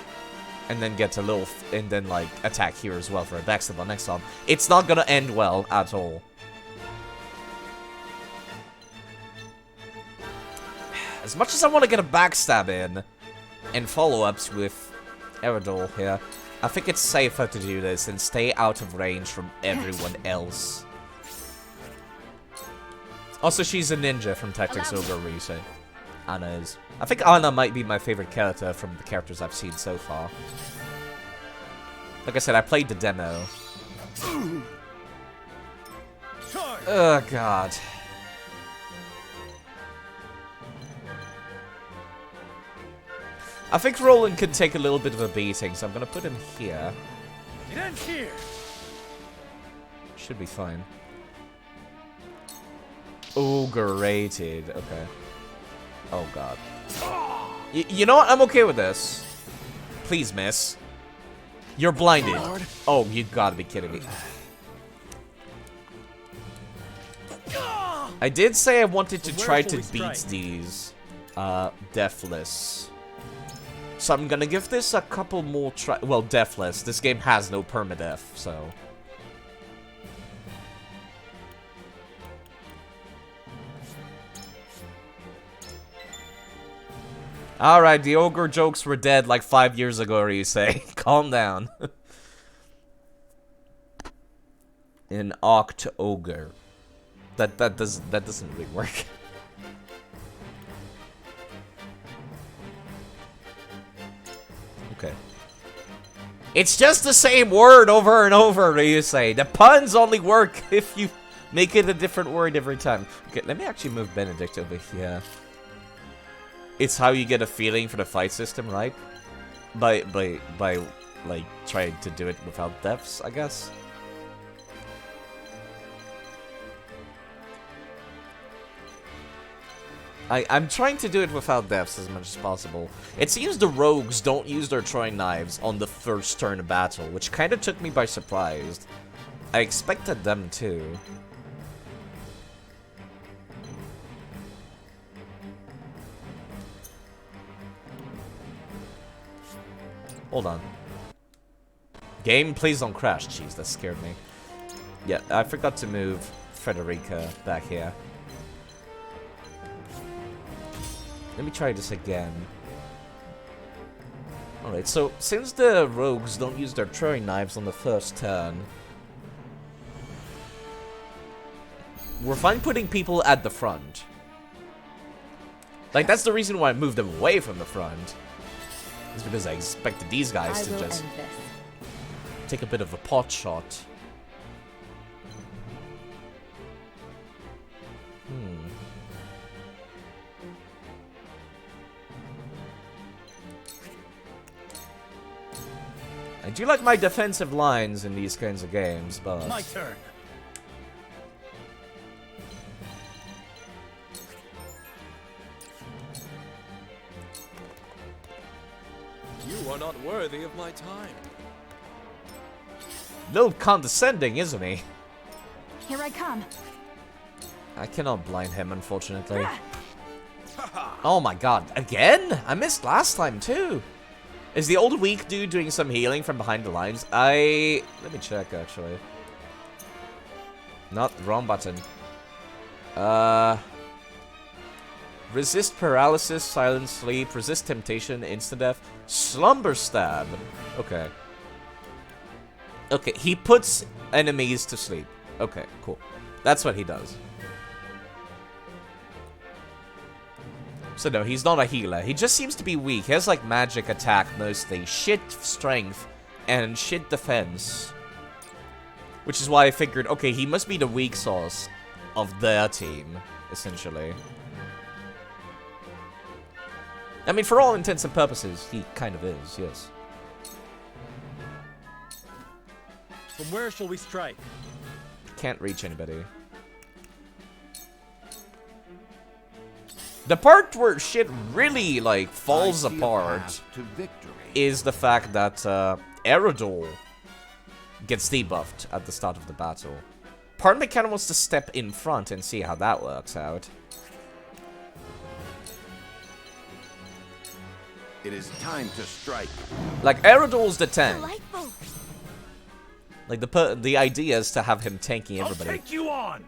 and then get a little, and then like attack here as well for a backstab on next on, it's not gonna end well at all. As much as I want to get a backstab in, and follow-ups with Eredor here, I think it's safer to do this and stay out of range from everyone else. Also, she's a ninja from Tactics Ogre Reset. Anna is. I think Anna might be my favorite character from the characters I've seen so far. Like I said, I played the demo. Oh, God. I think Roland could take a little bit of a beating, so I'm going to put him here. It ends here. Should be fine. Ogre rated. Okay. Oh, God. You know what? I'm okay with this. Please, miss. You're blinded. Oh, you gotta be kidding me. I did say I wanted to try to beat these deathless. So I'm gonna give this a couple more well, deathless. This game has no permadeath, so. Alright, the ogre jokes were dead like 5 years ago, you say. Calm down. An oct-ogre. That doesn't really work. Okay. It's just the same word over and over, you say. The puns only work if you make it a different word every time. Okay, let me actually move Benedict over here. It's how you get a feeling for the fight system, right? By like trying to do it without deaths, I guess. I'm trying to do it without deaths as much as possible. It seems the rogues don't use their throwing knives on the first turn of battle, which kind of took me by surprise. I expected them to. Hold on. Game, please don't crash. Jeez, that scared me. Yeah, I forgot to move Frederica back here. Let me try this again. Alright, so since the rogues don't use their throwing knives on the first turn, we're fine putting people at the front. Like, that's the reason why I moved them away from the front. It's because I expected these guys to just take a bit of a pot shot. I do like my defensive lines in these kinds of games, but... My turn. You are not worthy of my time. Little condescending, isn't he? Here I come. I cannot blind him, unfortunately. Oh my god, again? I missed last time, too. Is the old weak dude doing some healing from behind the lines? Let me check, actually. Not wrong button. Resist paralysis, silent sleep, resist temptation, instant death, slumber stab. Okay. Okay, he puts enemies to sleep. Okay, cool. That's what he does. So no, he's not a healer. He just seems to be weak. He has like magic attack mostly, shit strength, and shit defense. Which is why I figured, okay, he must be the weak sauce of their team, essentially. I mean, for all intents and purposes, he kind of is, yes. From where shall we strike? Can't reach anybody. The part where shit really, like, falls apart is the fact that Eredol gets debuffed at the start of the battle. Part of me kind of wants to step in front and see how that works out. It is time to strike. Like, Eredol's the tank. Delightful. Like, the idea is to have him tanking everybody. I'll take you on.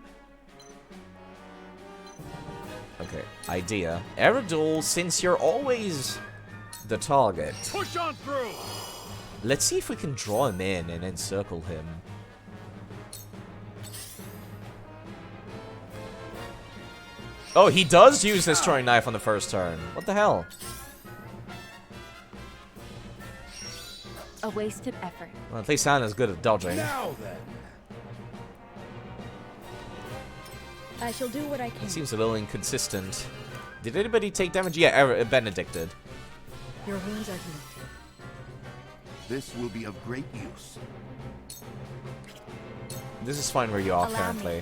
Okay, idea. Eredol, since you're always the target, push on through. Let's see if we can draw him in and encircle him. Oh, he does use his throwing knife on the first turn. What the hell? A wasted effort. Well, at least Anna's good at dodging. Now then. I shall do what I can. It seems a little inconsistent. Did anybody take damage? Yeah, Benedict did. Your wounds are healed. This will be of great use. This is fine where you are currently.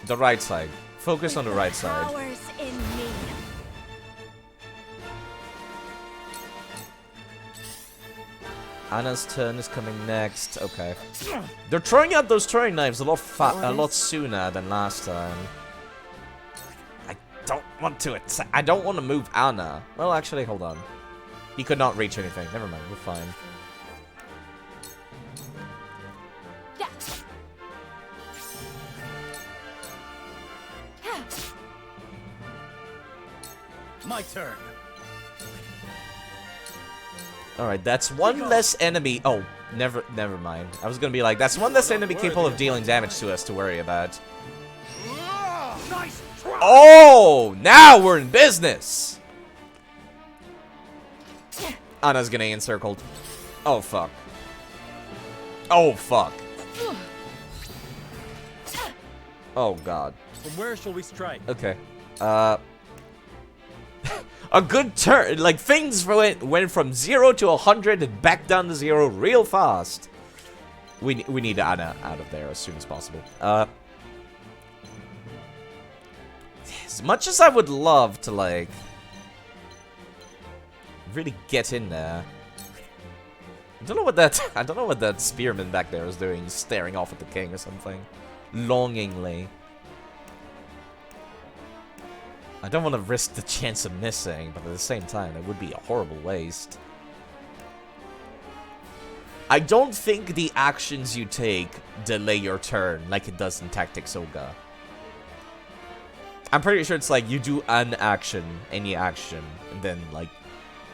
The right side. Focus on the right side. Powers in me. Anna's turn is coming next. Okay. They're throwing out those throwing knives a lot sooner than last time. I don't want to attack. I don't want to move Anna. Well, actually, hold on. He could not reach anything. Never mind. We're fine. My turn. Alright, that's one less enemy. Oh, never mind. I was gonna be like, that's one less enemy capable of dealing damage to us to worry about. Nice try. Oh, now we're in business. Anna's getting encircled. Oh, fuck. Oh, fuck. Oh, God. From where shall we strike? Okay. A good turn. Like, things went from 0 to 100 and back down to 0 real fast. We need Anna out of there as soon as possible. As much as I would love to, like, really get in there. I don't know what that spearman back there is doing, staring off at the king or something. Longingly. I don't want to risk the chance of missing, but at the same time, it would be a horrible waste. I don't think the actions you take delay your turn like it does in Tactics Ogre. I'm pretty sure it's like you do an action, any action, and then like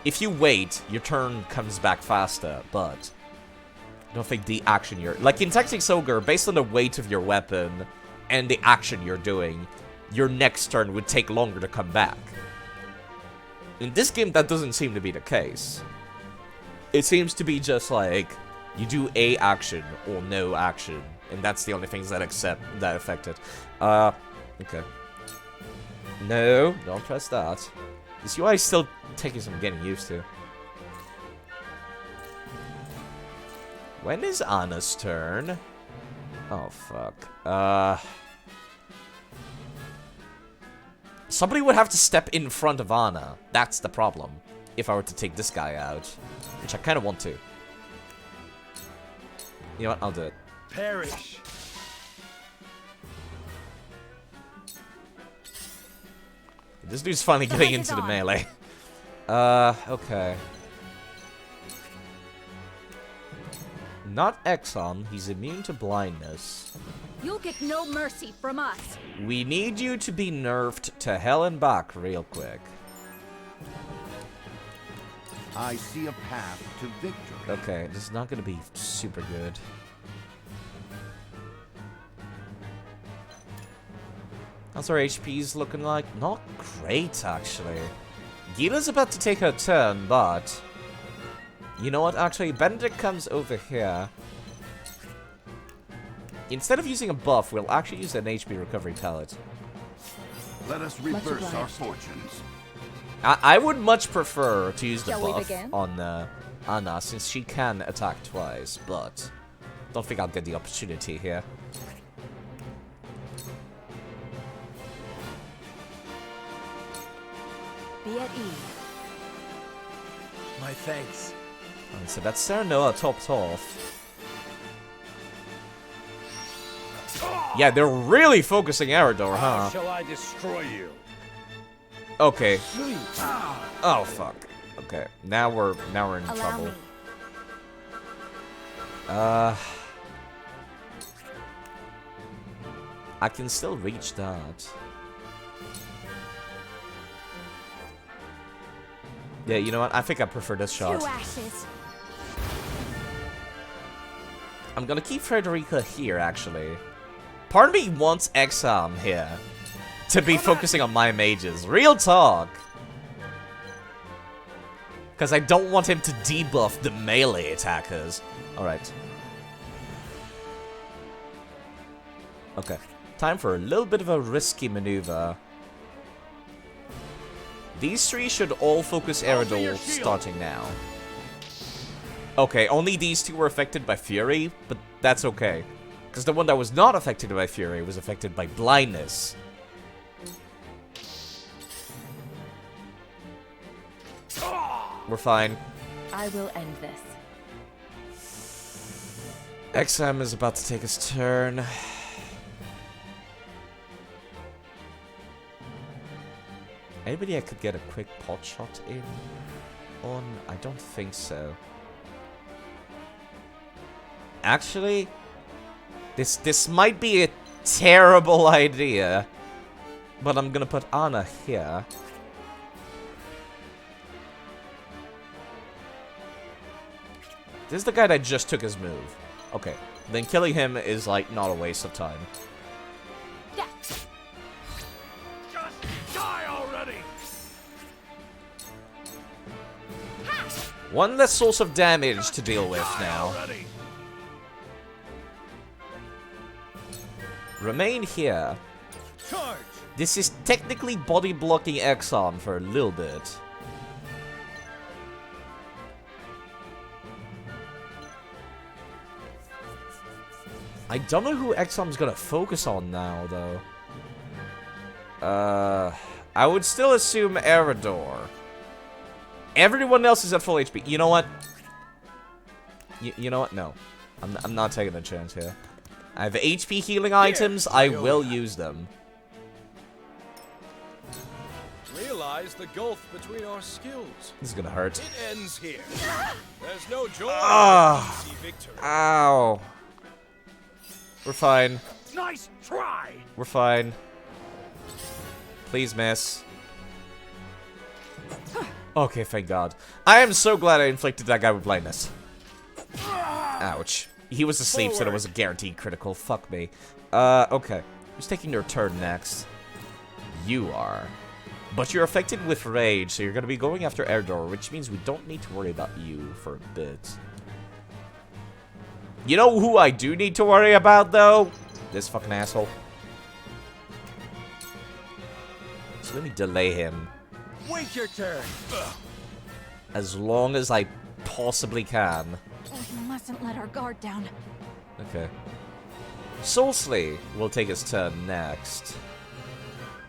if you wait, your turn comes back faster, but I don't think the action you're... Like in Tactics Ogre, based on the weight of your weapon and the action you're doing, your next turn would take longer to come back. In this game, that doesn't seem to be the case. It seems to be just like, you do a action or no action, and that's the only things that affect it. Okay. No, don't press that. This UI is still taking some getting used to. When is Anna's turn? Oh, fuck. Somebody would have to step in front of Anna. That's the problem. If I were to take this guy out. Which I kind of want to. You know what? I'll do it. Perish. This dude's finally getting into the melee. Okay. Not Exxon. He's immune to blindness. You'll get no mercy from us. We need you to be nerfed to hell and back real quick. I see a path to victory. Okay, this is not going to be super good. How's our HP's looking like? Not great, actually. Gila's about to take her turn, but... You know what? Actually, Benedict comes over here. Instead of using a buff, we'll actually use an HP recovery pellet. Let us reverse our fortunes. I would much prefer to use the Shall we buff begin? on Anna, since she can attack twice, but don't think I'll get the opportunity here. Be at ease. My thanks. And so that's Serenoa topped off. Yeah, they're really focusing Eridor, How huh? shall I destroy you? Okay. Oh fuck. Okay, now we're in Allow trouble. me. I can still reach that. Yeah, you know what? I think I prefer this shot. Two ashes. I'm gonna keep Frederica here, actually. Part of me wants Exam here to be focusing on my mages. Real talk. Because I don't want him to debuff the melee attackers. Alright. Okay. Time for a little bit of a risky maneuver. These three should all focus Eridol starting now. Okay, only these two were affected by Fury, but that's okay. Because the one that was not affected by Fury was affected by blindness. We're fine. I will end this. XM is about to take his turn. Anybody I could get a quick pot shot in on? I don't think so. Actually, this might be a terrible idea, but I'm gonna put Anna here. This is the guy that just took his move. Okay. Then killing him is, like, not a waste of time. Just die already! One less source of damage to deal with now. Remain here. Charge! This is technically body blocking Exxon for a little bit. I don't know who Exxon's gonna focus on now, though. I would still assume Eredor. Everyone else is at full HP. You know what? You know what? No. I'm not taking a chance here. I have HP healing items. I will use them. Realize the gulf between our skills. This is gonna hurt. It ends here. There's no joy Ah. in easy victory. Ow. We're fine. Nice try! We're fine. Please miss. Okay, thank God. I am so glad I inflicted that guy with blindness. Ouch. He was asleep, so it was a guaranteed critical. Fuck me. Okay. Who's taking their turn next? You are. But you're affected with rage, so you're gonna be going after Eredor, which means we don't need to worry about you for a bit. You know who I do need to worry about, though? This fucking asshole. So let me delay him. Wait your turn. As long as I possibly can. We mustn't let our guard down. Okay. Soulsley will take his turn next.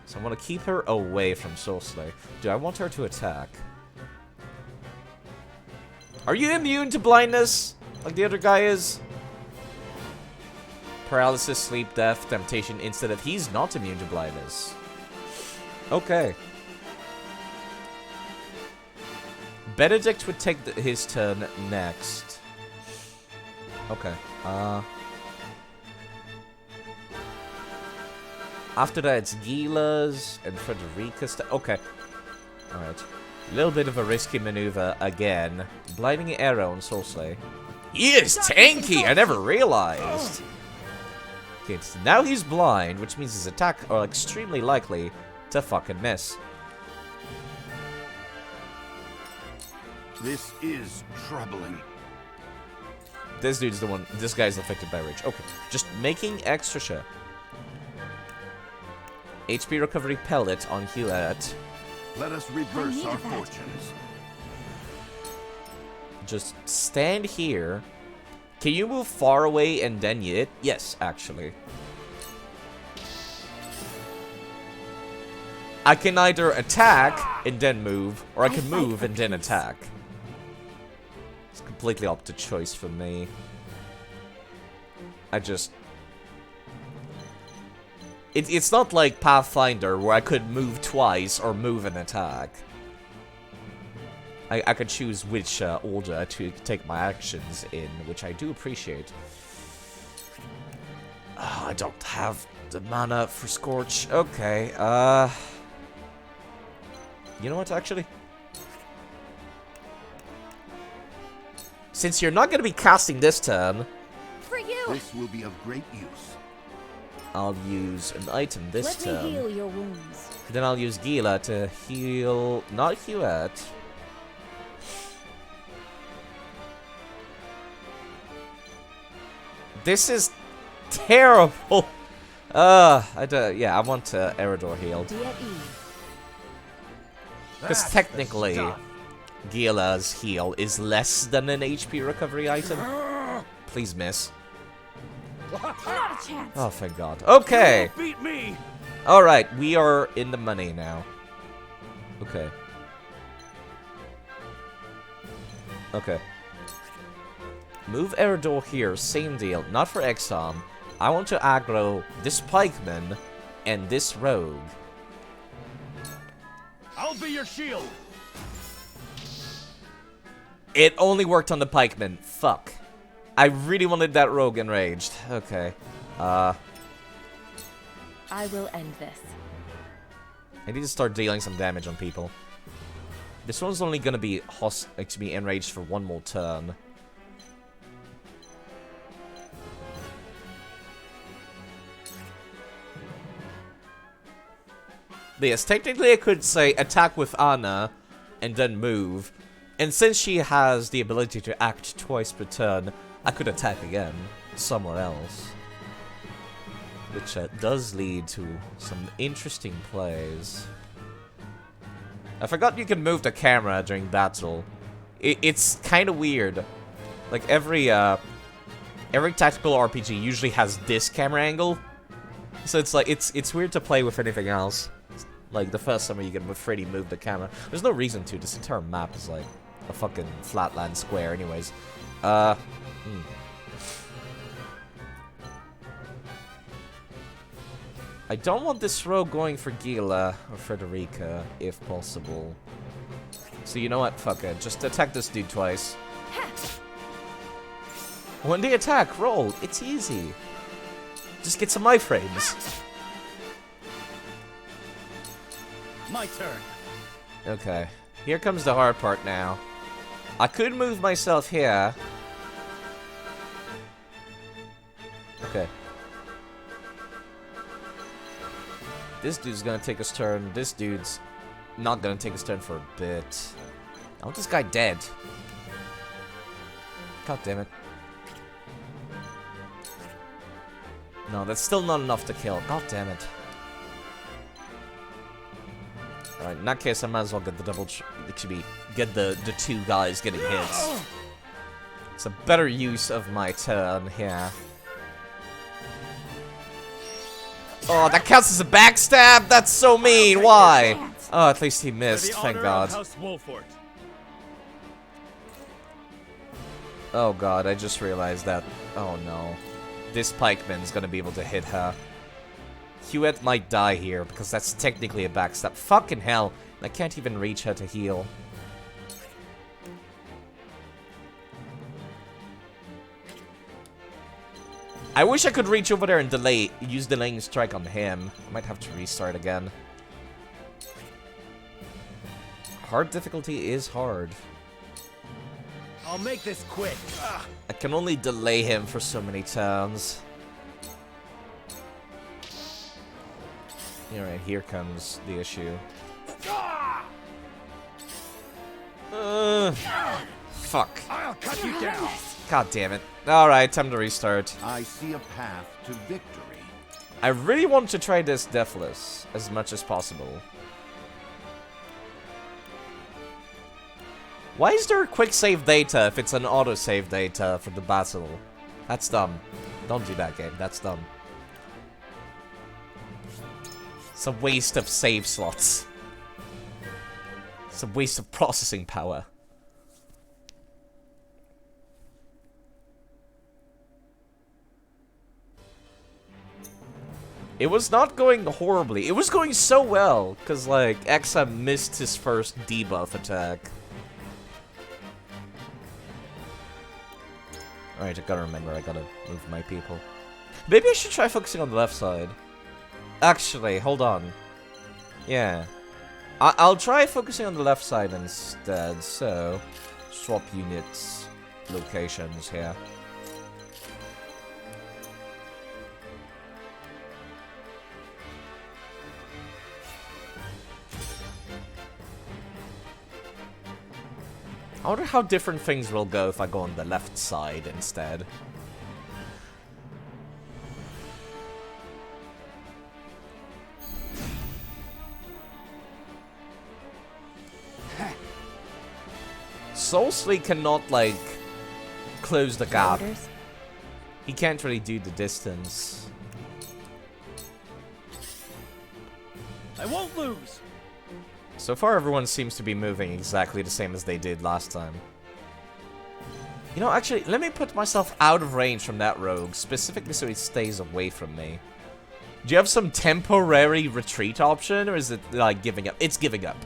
So I want to keep her away from Soulsley. Do I want her to attack? Are you immune to blindness? Like the other guy is? Paralysis, sleep, death, temptation, instant death. He's not immune to blindness. Okay. Benedict would take his turn next. Okay. After that, it's Gila's and Frederica's. Okay. Alright. A little bit of a risky maneuver again. Blinding arrow on Soulsley. He is tanky! I never realized. Okay, so now he's blind, which means his attack are extremely likely to fucking miss. This is troubling. This dude's the one. This guy's affected by rage. Okay. Just making extra sure. HP recovery pellet on Hewlett. Let us reverse our fortunes. Just stand here. Can you move far away and then hit? Yes, actually. I can either attack and then move, or I can move and then attack. It's a completely opposite choice for me. I just... It's not like Pathfinder, where I could move twice or move and attack. I could choose which order to take my actions in, which I do appreciate. Oh, I don't have the mana for Scorch. Okay, you know what, actually? Since you're not going to be casting this turn... For you! This will be of great use. I'll use an item this turn. Let me heal your wounds. Then I'll use Gila to heal... not Hewlett. This is terrible. Yeah, I want Eredor healed. Because technically, Gila's heal is less than an HP recovery item. Please miss. Not a chance. Oh, thank God. Okay. Beat me. All right, we are in the money now. Okay. Okay. Move Eredor here, same deal. Not for Exxon. I want to aggro this pikeman and this rogue. I'll be your shield. It only worked on the pikeman. Fuck. I really wanted that rogue enraged. Okay. I will end this. I need to start dealing some damage on people. This one's only gonna be enraged for one more turn. Yes, technically I could say attack with Anna and then move. And since she has the ability to act twice per turn, I could attack again somewhere else. Which does lead to some interesting plays. I forgot you can move the camera during battle. It's kind of weird. Like every tactical RPG usually has this camera angle. So it's like it's weird to play with anything else. Like the first time you can freely move the camera. There's no reason to. This entire map is like a fucking flatland square anyways. I don't want this rogue going for Gila or Frederica, if possible. So you know what? Fuck it. Just attack this dude twice. When they attack, roll. It's easy. Just get some iframes. My turn. Okay. Here comes the hard part now. I could move myself here. Okay. This dude's gonna take his turn. This dude's not gonna take his turn for a bit. I want this guy dead. God damn it. No, that's still not enough to kill. God damn it. Alright, in that case, I might as well get the double... get the two guys getting hits. It's a better use of my turn here. Oh, that counts as a backstab? That's so mean. Why? Oh, at least he missed. Thank God. Oh God, I just realized that. Oh no. This pikeman's gonna be able to hit her. Hewitt might die here because that's technically a backstab. Fucking hell. I can't even reach her to heal. I wish I could reach over there and use delaying strike on him. I might have to restart again. Hard difficulty is hard. I'll make this quick. I can only delay him for so many turns. Alright, here comes the issue. Fuck. I'll cut you down. God damn it. Alright, time to restart. I see a path to victory. I really want to try this deathless as much as possible. Why is there quick save data if it's an auto-save data for the battle? That's dumb. Don't do that, game. That's dumb. It's a waste of save slots. It's a waste of processing power. It was not going horribly. It was going so well, because, like, Exa missed his first debuff attack. Alright, I gotta remember, I gotta move my people. Maybe I should try focusing on the left side. Actually, hold on. Yeah. I'll try focusing on the left side instead, so... swap units, locations here. I wonder how different things will go if I go on the left side instead. Soulsley cannot, like, close the gap. He can't really do the distance. I won't lose! So far, everyone seems to be moving exactly the same as they did last time. You know, actually, let me put myself out of range from that rogue, specifically so he stays away from me. Do you have some temporary retreat option, or is it, like, giving up? It's giving up.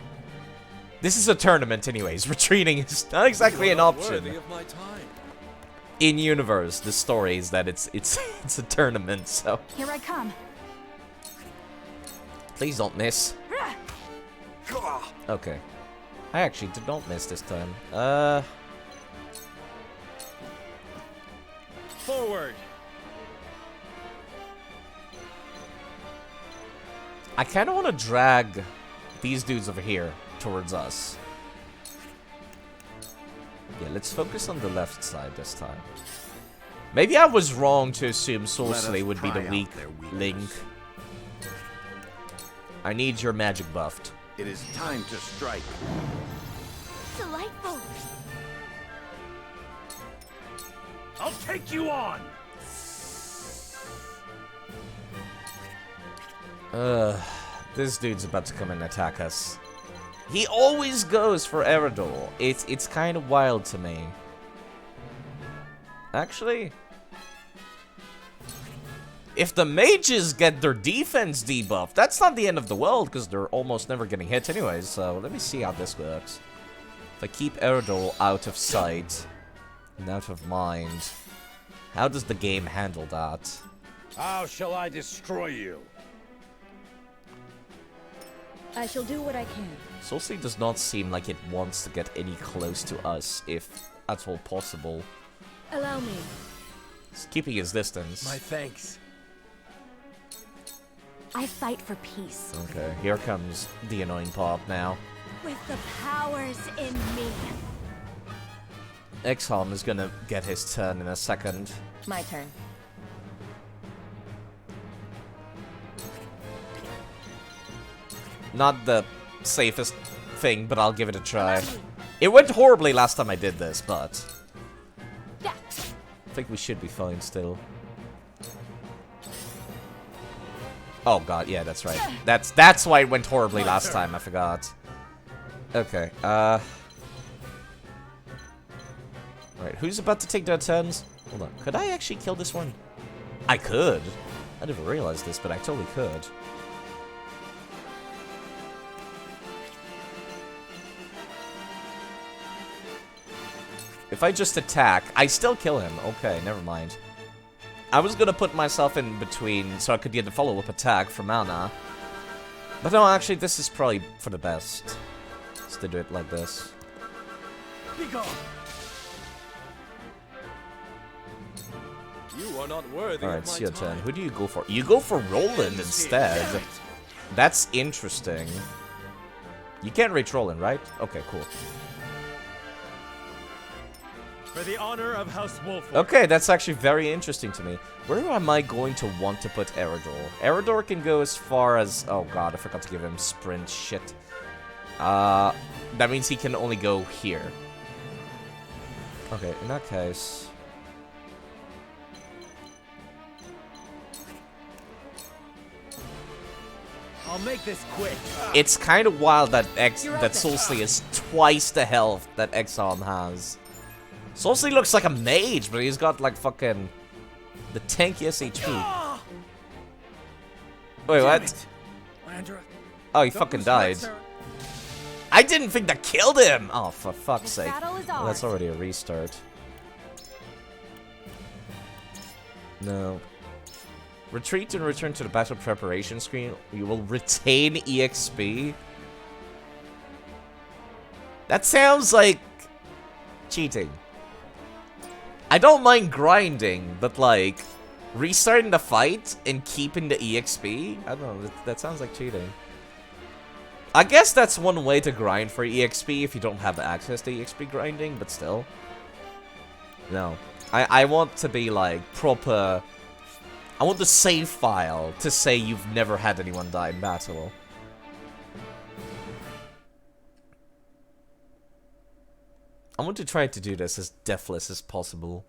This is a tournament anyways. Retreating is not exactly an option. In universe, the story is that it's a tournament, so... Here I come. Please don't miss. Okay. I actually did not miss this time. Forward. I kind of want to drag these dudes over here towards us. Yeah, let's focus on the left side this time. Maybe I was wrong to assume Solsley would be the weak link. I need your magic buffed. It is time to strike. Delightful. I'll take you on. This dude's about to come and attack us. He always goes for Eredol. It's kind of wild to me. Actually, if the mages get their defense debuffed, that's not the end of the world, because they're almost never getting hit anyways, so let me see how this works. If I keep Eredol out of sight and out of mind, how does the game handle that? How shall I destroy you? I shall do what I can. Solsley does not seem like it wants to get any close to us, if at all possible. Allow me. He's keeping his distance. My thanks. I fight for peace. Okay, here comes the annoying part now. With the powers in me. Exham is gonna get his turn in a second. My turn. Not the safest thing, but I'll give it a try. It went horribly last time I did this, but I think we should be fine still. Oh god, yeah, that's right. That's why it went horribly last time, I forgot. Okay, right, who's about to take their turns? Hold on, could I actually kill this one? I could. I never realized this, but I totally could. If I just attack, I still kill him. Okay, never mind. I was gonna put myself in between so I could get the follow-up attack for mana. But no, actually, this is probably for the best. Just to do it like this. Be gone. You are not worthy Alright, of my it's your time. turn. Who do you go for? You go for Roland instead. That's interesting. You can't reach Roland, right? Okay, cool. For the honor of House Wolford. Okay, that's actually very interesting to me. Where am I going to want to put Eredor? Eredor can go as far as... Oh god, I forgot to give him sprint. Shit. That means he can only go here. Okay, in that case... I'll make this quick. It's kind of wild that Solsley is twice the health that Exxon has. Solsley looks like a mage, but he's got like fucking the tankiest HP. Wait, what? Oh, he fucking died. I didn't think that killed him! Oh, for fuck's sake. Well, that's already a restart. No. Retreat and return to the battle preparation screen. You will retain EXP. That sounds like cheating. I don't mind grinding, but like restarting the fight and keeping the EXP? I don't know, that sounds like cheating. I guess that's one way to grind for EXP if you don't have access to EXP grinding, but still. No. I want to be like proper... I want the save file to say you've never had anyone die in battle. I want to try to do this as deathless as possible.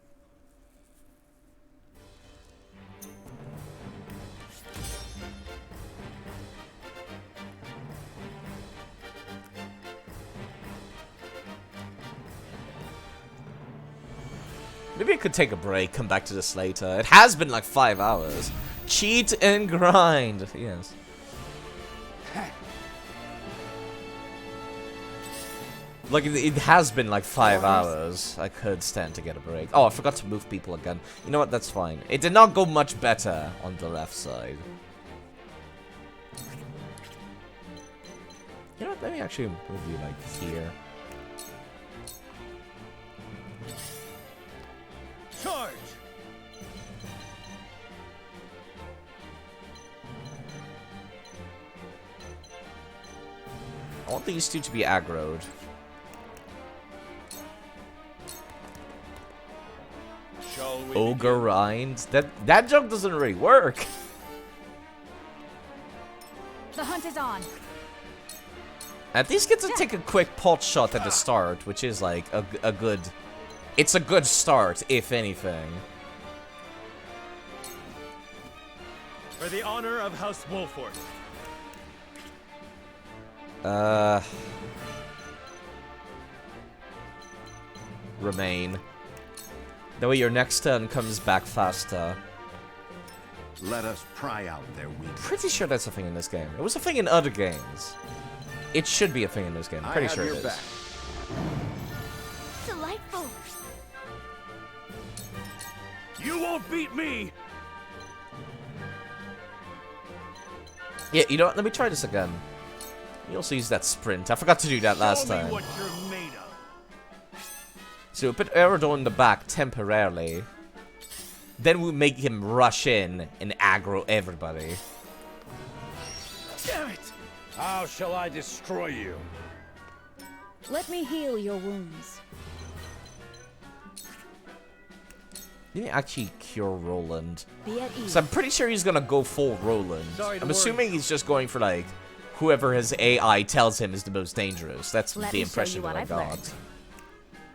Maybe I could take a break, come back to this later. It has been like 5 hours. Cheat and grind. Yes. Like, it has been like 5 hours. I could stand to get a break. Oh, I forgot to move people again. You know what? That's fine. It did not go much better on the left side. You know what? Let me actually move you like here. Charge! I want these two to be aggroed. Ogre Rind? That joke doesn't really work. The hunt is on. At least get to take a quick pot shot at the start, which is like a good... It's a good start, if anything. For the honor of House Wolford. Remain. That way your next turn comes back faster. Let us pry out their weakness. Pretty sure that's a thing in this game. It was a thing in other games. It should be a thing in this game. Pretty sure it is. Back. Delightful. You won't beat me. Yeah, you know what? Let me try this again. You also use that sprint. I forgot to do that last time. What you're made of. So we put Eredor in the back temporarily. Then we make him rush in and aggro everybody. Damn it! How shall I destroy you? Let me heal your wounds. You didn't actually cure Roland. Be at ease. So I'm pretty sure he's gonna go full Roland. I'm assuming he's just going for like whoever his AI tells him is the most dangerous. That's the impression that I got.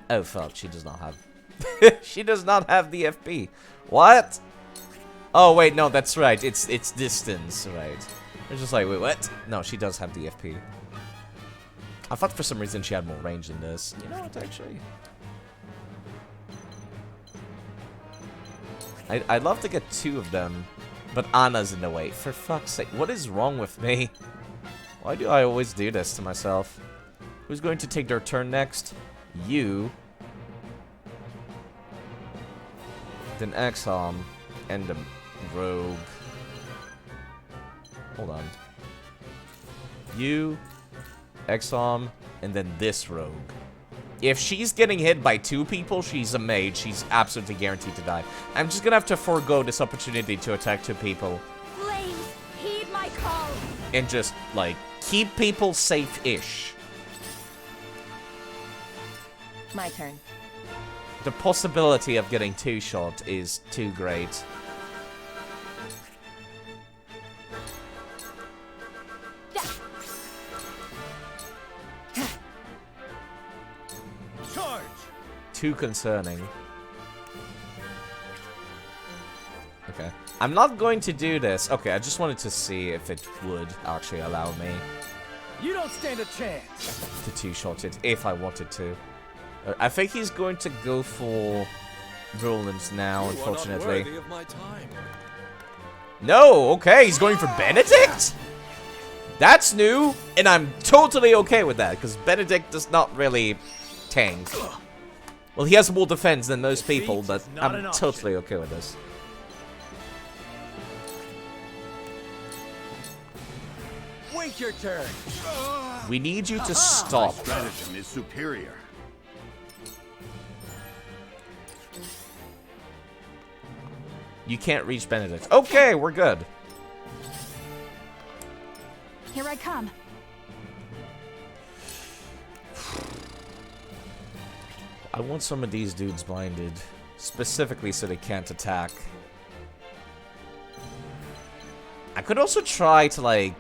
Oh fuck, she does not have she does not have the FP. What? Oh wait, no, that's right. It's distance, right. It's just like, wait, what? No, she does have the FP. I thought for some reason she had more range than this. You know what, actually? I'd love to get two of them, but Anna's in the way. For fuck's sake, what is wrong with me? Why do I always do this to myself? Who's going to take their turn next? You. Then Exom and the Rogue. Hold on. You, Exom, and then this Rogue. If she's getting hit by two people, she's a mage. She's absolutely guaranteed to die. I'm just gonna have to forego this opportunity to attack two people. Flames, heed my call. And just, like, keep people safe-ish. My turn. The possibility of getting two-shot is too great. Charge! Too concerning. Okay. I'm not going to do this. Okay, I just wanted to see if it would actually allow me You don't stand a chance. to two-shot it if I wanted to. I think he's going to go for Roland's now, unfortunately. You are not worthy of my time. No, okay, he's going for Benedict? That's new, and I'm totally okay with that, because Benedict does not really tank. Well, he has more defense than most people, but I'm totally okay with this. Wait your turn. We need you to stop. My stratagem is superior. You can't reach Benedict. Okay, we're good. Here I come. I want some of these dudes blinded, specifically so they can't attack. I could also try to, like,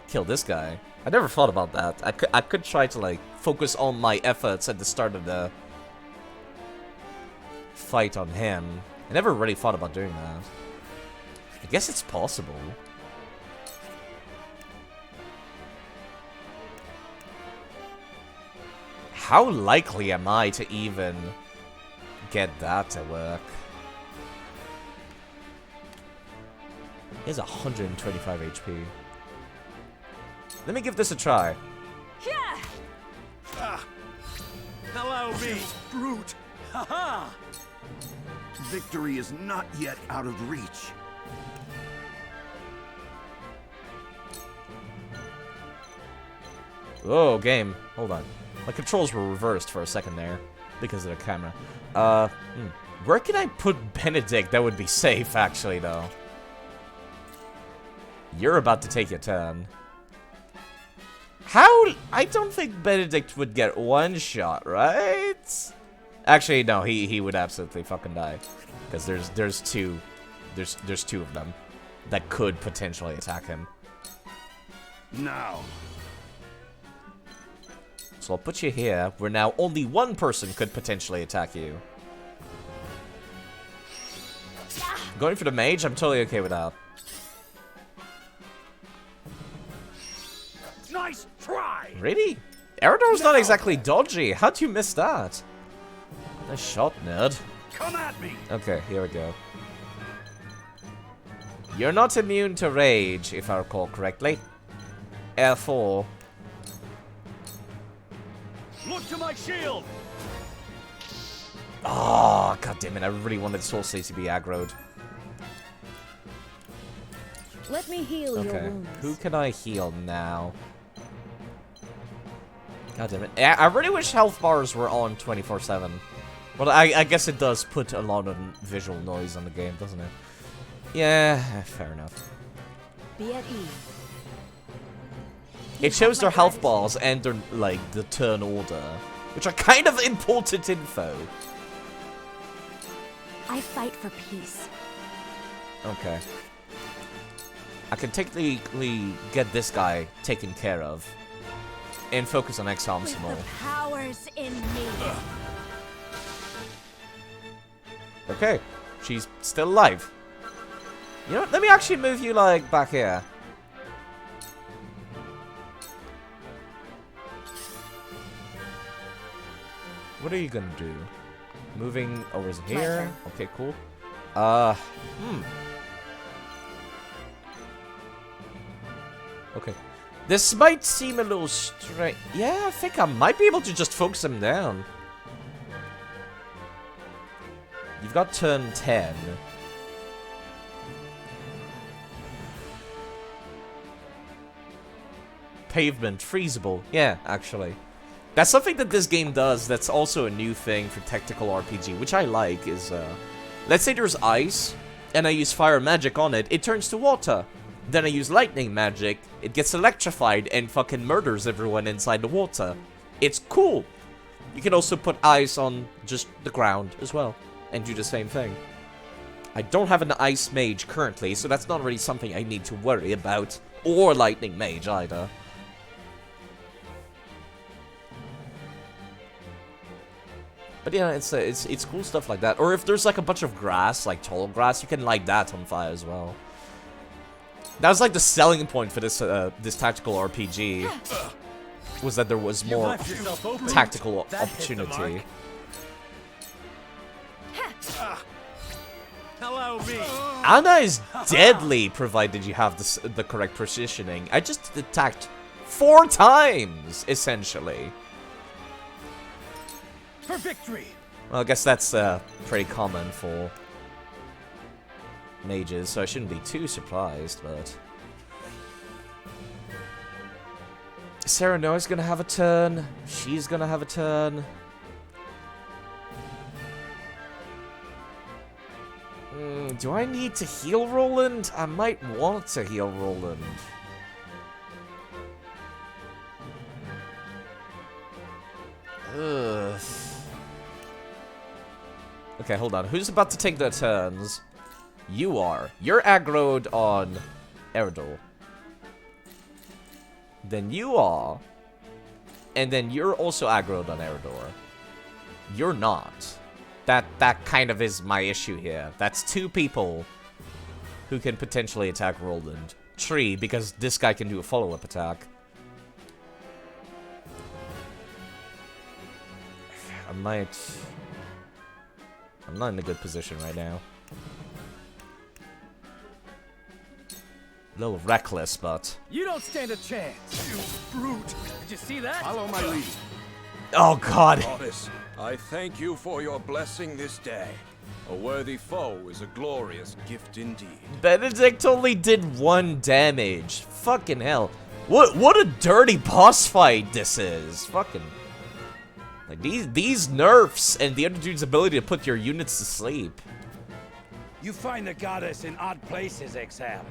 kill this guy. I never thought about that. I could try to, like, focus all my efforts at the start of the fight on him. I never really thought about doing that. I guess it's possible. How likely am I to even get that to work? He has 125 HP. Let me give this a try. Allow me, brute. Ha-ha! Victory is not yet out of reach. Oh, game. Hold on. My controls were reversed for a second there because of the camera. Where can I put Benedict that would be safe, actually, though? You're about to take your turn. How? I don't think Benedict would get one shot, right? Actually, no, he would absolutely fucking die. Because there's two of them that could potentially attack him. Now. So I'll put you here, where now only one person could potentially attack you. Going for the mage, I'm totally okay with that. Nice try! Really? Eredor's not exactly dodgy. How'd you miss that? Nice shot, nerd. Come at me! Okay, here we go. You're not immune to rage, if I recall correctly. L4. Look to my shield! Oh, god damn it, I really wanted Soul State to be aggroed. Let me heal your Okay, wounds. who can I heal now? God damn it. I really wish health bars were on 24/7. Well, I guess it does put a lot of visual noise on the game, doesn't it? Yeah, fair enough. Be at ease. It shows their health bars and their, like, the turn order, which are kind of important info. I fight for peace. Okay. I can technically get this guy taken care of. And focus on XCOM some more. Powers in me. Okay. She's still alive. You know what? Let me actually move you, like, back here. What are you gonna do? Moving over here? Okay, cool. Okay. This might seem a little strange. Yeah, I think I might be able to just focus him down. You've got turn 10. Pavement, freezable. Yeah, actually. That's something that this game does that's also a new thing for tactical RPG, which I like, is, let's say there's ice, and I use fire magic on it, it turns to water. Then I use lightning magic, it gets electrified and fucking murders everyone inside the water. It's cool. You can also put ice on just the ground as well, and do the same thing. I don't have an ice mage currently, so that's not really something I need to worry about. Or lightning mage either. But yeah, it's cool stuff like that. Or if there's like a bunch of grass, like tall grass, you can light that on fire as well. That was like the selling point for this this tactical RPG, was that there was more tactical opportunity. Allow me. Ana is deadly, provided you have the correct positioning. I just attacked 4 times, essentially. For victory. Well, I guess that's pretty common for mages, so I shouldn't be too surprised, but... Serenoa's gonna have a turn. She's gonna have a turn. Do I need to heal Roland? I might want to heal Roland. Ugh. Okay, hold on. Who's about to take their turns? You are. You're aggroed on Eredor. Then you are. And then you're also aggroed on Eredor. You're not. That kind of is my issue here. That's 2 people who can potentially attack Roland. 3, because this guy can do a follow-up attack. I'm not in a good position right now. A little reckless, but... You don't stand a chance, you brute! Did you see that? Follow my lead. Oh, God. Goddess, I thank you for your blessing this day. A worthy foe is a glorious gift indeed. Benedict only did 1 damage. Fucking hell. What a dirty boss fight this is. Fucking... Like, these nerfs and the other dude's ability to put your units to sleep. You find the goddess in odd places, Exam.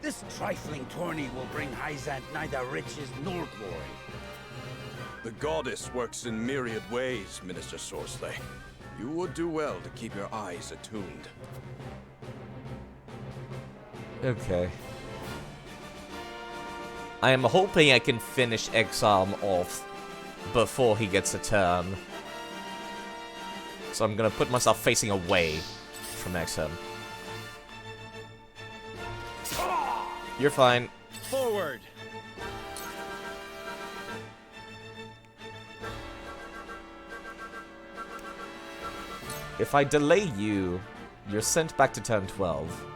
This trifling tourney will bring Hyzant neither riches nor glory. The goddess works in myriad ways, Minister Soreslay. You would do well to keep your eyes attuned. Okay. I am hoping I can finish Exarm off before he gets a turn. So I'm gonna put myself facing away from Exarm. You're fine. Forward! If I delay you, you're sent back to turn 12.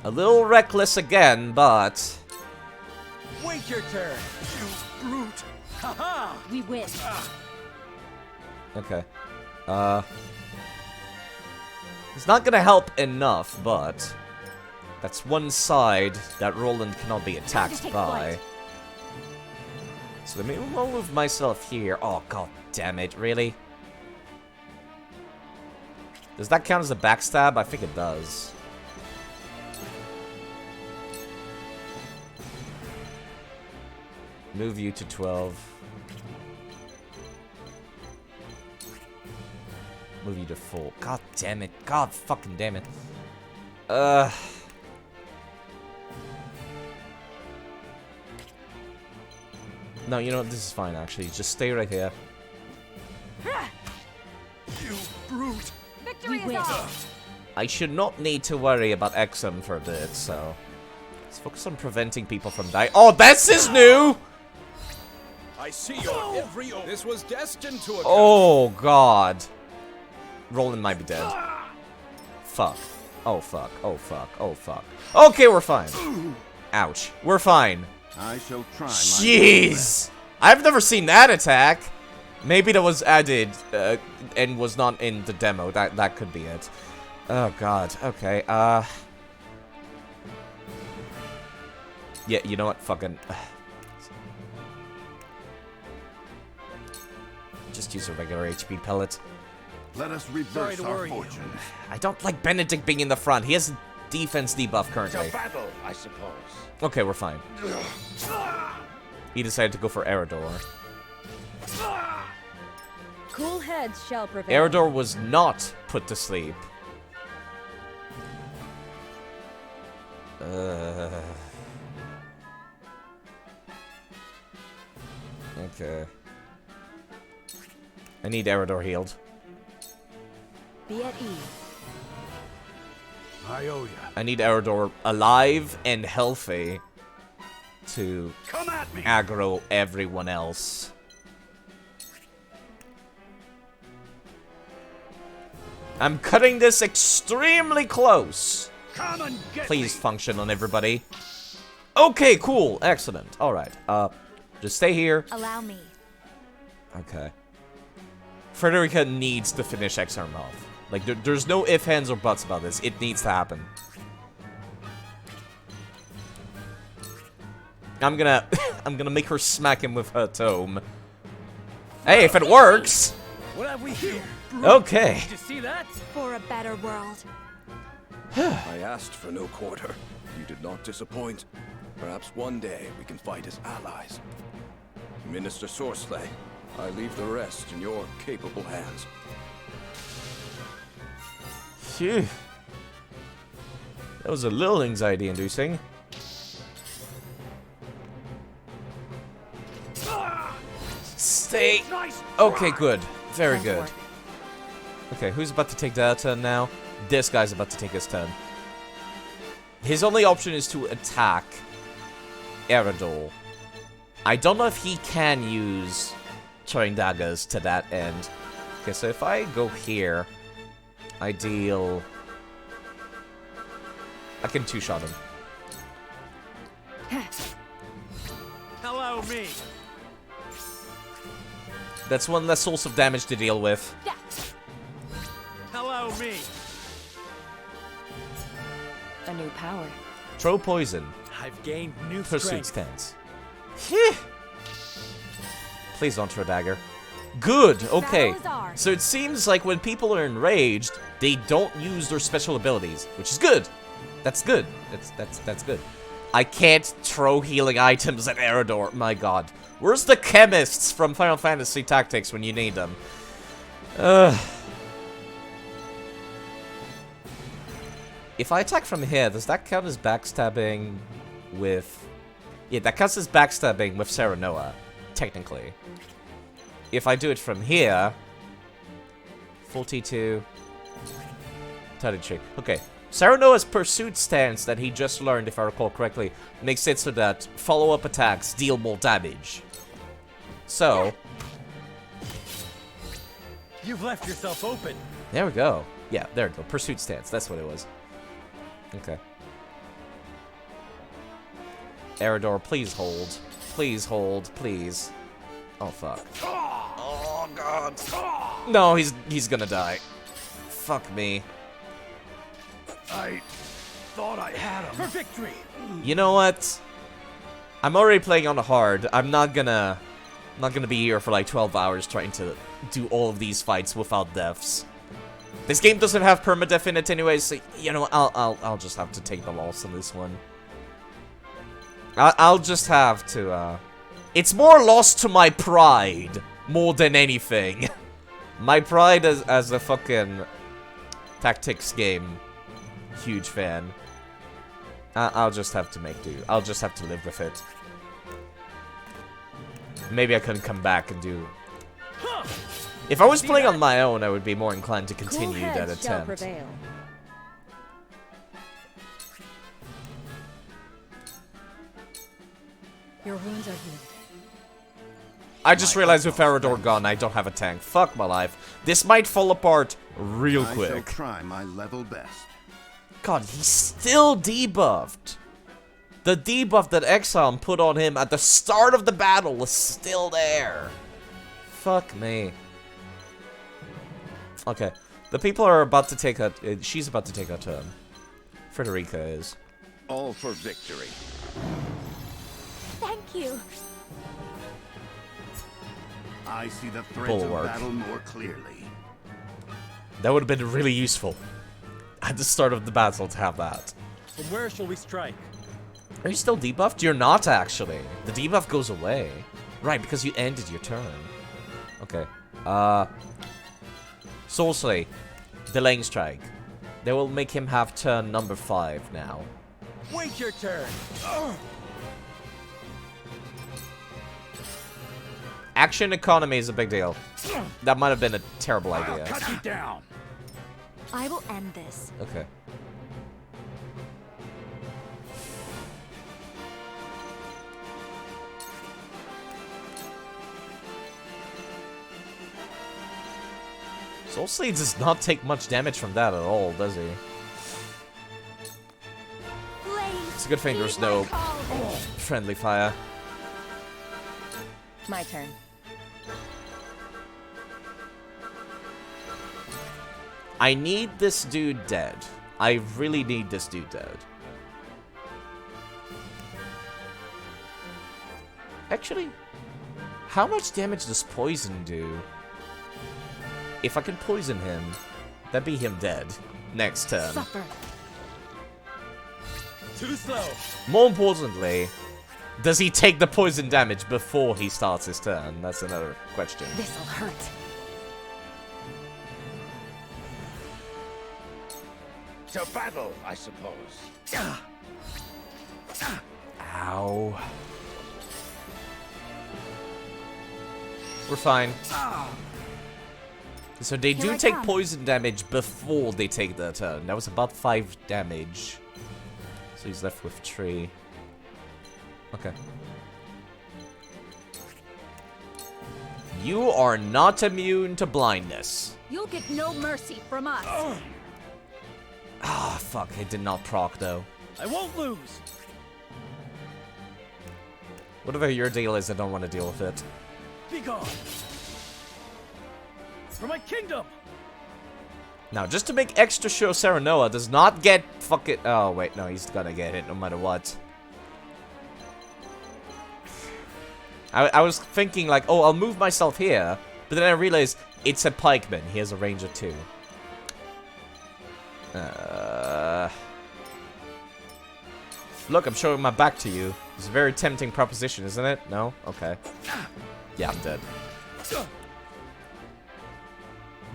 A little reckless again, but... Wait your turn, you brute! Haha! We win. Okay. It's not gonna help enough, but... That's one side that Roland cannot be attacked by. So let me move myself here. Oh, god damn it, really? Does that count as a backstab? I think it does. Move you to 12. Move you to 4. God damn it. God fucking damn it. No, you know what? This is fine, actually. Just stay right here. You brute! Victory is ours! I should not need to worry about Exum for a bit, so... Let's focus on preventing people from dying. Oh, this is new! I see your every... This was destined to occur. Oh, God. Roland might be dead. Fuck. Oh, fuck. Oh, fuck. Oh, fuck. Okay, we're fine. Ouch. We're fine. I shall try. Jeez! I've never seen that attack. Maybe that was added and was not in the demo. That could be it. Oh god. Okay. Yeah. You know what? Fucking. Just use a regular HP pellet. Let us reverse our fortune. I don't like Benedict being in the front. He has defense debuff currently. It's a battle, I suppose. Okay, we're fine. He decided to go for Eredor. Cool heads shall prevail. Eredor was not put to sleep. Okay. I need Eredor healed. Be at ease. I owe you. I need Eredor alive and healthy to Come at me. aggro everyone else. I'm cutting this extremely close. Come and get Please function on everybody. Okay, cool. Excellent. Alright. Just stay here. Allow me. Okay. Frederica needs to finish Exarm off. Like, there's no ifs, ands, or buts about this. It needs to happen. I'm gonna make her smack him with her tome. Hey, if it works! What have we here? Okay. Did you see that? For a better world. I asked for no quarter. You did not disappoint. Perhaps one day we can fight as allies. Minister Soreslay, I leave the rest in your capable hands. Phew. That was a little anxiety-inducing. Stay. Okay, good. Very good. Okay, who's about to take their turn now? This guy's about to take his turn. His only option is to attack Eredor. I don't know if he can use throwing daggers to that end. Okay, so if I go here, I deal... I can two-shot him. Allow me. That's one less source of damage to deal with. Allow me. A new power. Throw poison. I've gained new Pursuit strength. stance. Please don't throw dagger. Good, okay. Battle is ours. So it seems like when people are enraged, they don't use their special abilities, which is good. That's good. That's good. I can't throw healing items at Eredor. My god. Where's the chemists from Final Fantasy Tactics when you need them? If I attack from here, does that count as backstabbing with... Yeah, that counts as backstabbing with Serenoa, technically. If I do it from here... 42... 33. Okay. Serenoa's pursuit stance that he just learned, if I recall correctly, makes it so that follow-up attacks deal more damage. So... You've left yourself open. There we go. Yeah, there we go. Pursuit stance. That's what it was. Okay. Eredor, please hold. Please hold. Please. Oh, fuck. Oh, God. No, he's gonna die. Fuck me. I thought I had him. For victory! You know what? I'm already playing on the hard. I'm not gonna be here for like 12 hours trying to do all of these fights without deaths. This game doesn't have permadeath in it anyway, so you know I'll just have to take the loss on this one. I'll just have to. It's more loss to my pride more than anything. My pride as a fucking tactics game, huge fan. I'll just have to make do. I'll just have to live with it. Maybe I can come back and do. If I was playing on my own, I would be more inclined to continue that attempt. Your wounds are healed. I just realized with Eredor gone, I don't have a tank. Fuck my life. This might fall apart real quick. I shall try my level best. God, he's still debuffed. The debuff that Exxon put on him at the start of the battle was still there. Fuck me. Okay, the people are about to take a... she's about to take a turn. Frederica is. All for victory. Thank you. I see the threads Bulwark. of battle more clearly. That would have been really useful at the start of the battle to have that. From where shall we strike? Are you still debuffed? You're not, actually. The debuff goes away. Right, because you ended your turn. Okay. Soulsley. Delaying strike. They will make him have turn number 5 now. Wait your turn. Action economy is a big deal. That might have been a terrible idea. Cut you down. I will end this. Okay. Soulsley does not take much damage from that at all, does he? It's a good thing there's no friendly fire. My turn. I need this dude dead. I really need this dude dead. Actually, how much damage does poison do? If I can poison him, that'd be him dead next turn. Suffer. Too slow. More importantly, does he take the poison damage before he starts his turn? That's another question. This'll hurt. To battle, I suppose. Ow. We're fine. So they do take poison damage before they take their turn. That was about 5 damage. So he's left with 3. Okay. You are not immune to blindness. You'll get no mercy from us. Ah, fuck. It did not proc, though. I won't lose. Whatever your deal is, I don't want to deal with it. Be gone. For my kingdom. Now, just to make extra sure Serenoa does not get fucking... Oh, wait. No, he's gonna get it no matter what. I was thinking like, oh, I'll move myself here, But then I realized it's a pikeman. He has a range of 2. Look, I'm showing my back to you. It's a very tempting proposition, isn't it? No? Okay. Yeah, I'm dead.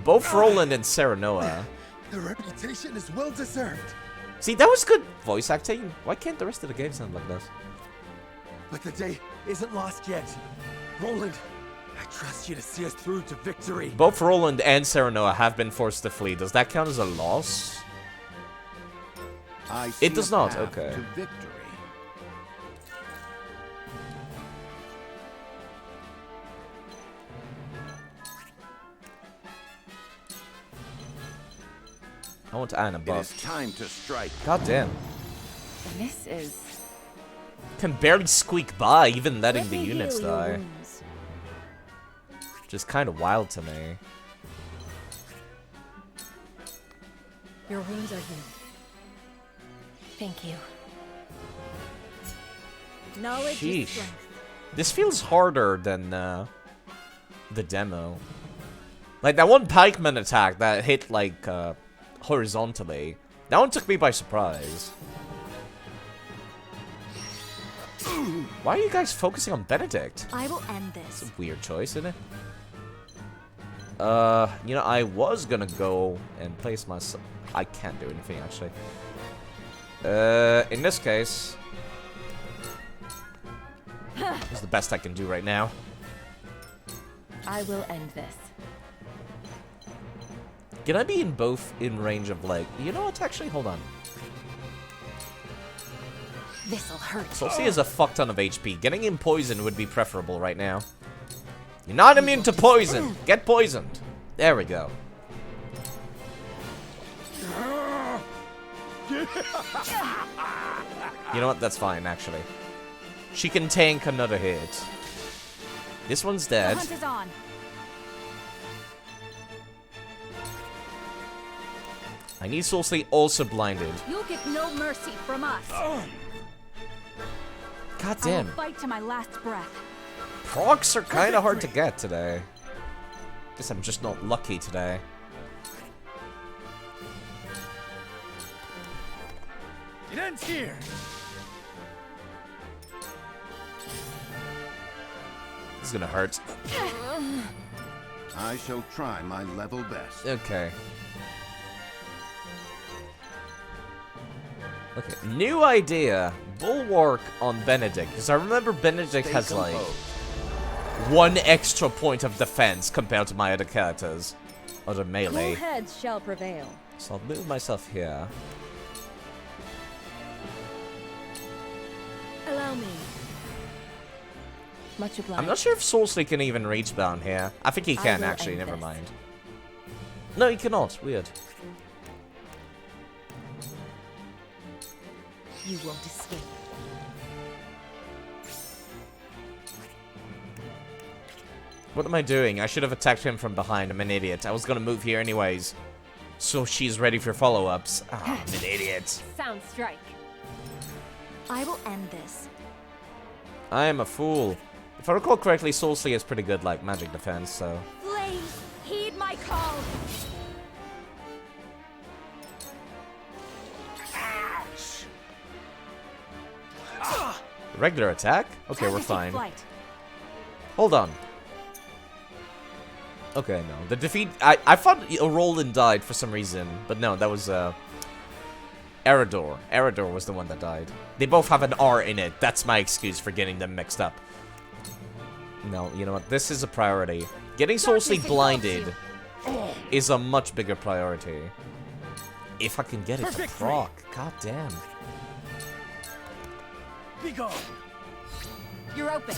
Both Roland and Serenoa. The reputation is well deserved. See, that was good voice acting. Why can't the rest of the game sound like this? But the day isn't lost yet. Roland, I trust you to see us through to victory. Both Roland and Serenoa have been forced to flee. Does that count as a loss? It does not. Okay. To victory. I want Anna buff. It is time to strike. God damn. This is... Can barely squeak by, even letting the units die. Just kind of wild to me. Your wounds are healed. Thank you. Knowledge is Sheesh. strength. This feels harder than the demo. Like that one pikeman attack that hit like horizontally. That one took me by surprise. Why are you guys focusing on Benedict? I will end this. It's a weird choice, isn't it? You know, I was gonna go and place myself. I can't do anything actually. In this case, this is the best I can do right now. I will end this. Can I be in both in range of like, you know what, actually, hold on. This'll hurt. Solci has a fuck ton of HP. Getting him poisoned would be preferable right now. You're not immune to poison. Get poisoned. There we go. You know what, that's fine, actually. She can tank another hit. This one's dead. The hunt is on. I need Solci also blinded. You'll get no mercy from us. God I damn. will fight to my last breath. Procs are kind of hard to get today. Guess I'm just not lucky today. It ends here. This is gonna hurt. I shall try my level best. Okay. Okay, new idea. Bulwark on Benedict. Because I remember Benedict Stay has like composed. 1 extra point of defense compared to my other characters. Other melee. Cool heads shall prevail. So I'll move myself here. Allow me. Much obliged. I'm not sure if Solsley can even reach down here. I think he I can will actually, end never this. mind. No, he cannot. Weird. You won't escape. What am I doing? I should have attacked him from behind. I'm an idiot. I was gonna move here anyways. So she's ready for follow-ups. Ah, I'm an idiot. Sound strike. I will end this. I am a fool. If I recall correctly, Solsley is pretty good like magic defense, so... Please, heed my call. Regular attack? Okay, we're Time to take fine. flight. Hold on. Okay, no. The defeat... I thought Roland died for some reason, but no, that was, Erador. Erador was the one that died. They both have an R in it. That's my excuse for getting them mixed up. No, you know what? This is a priority. Getting Solsley blinded is a much bigger priority. If I can get it to proc. God damn. Be gone. You're open.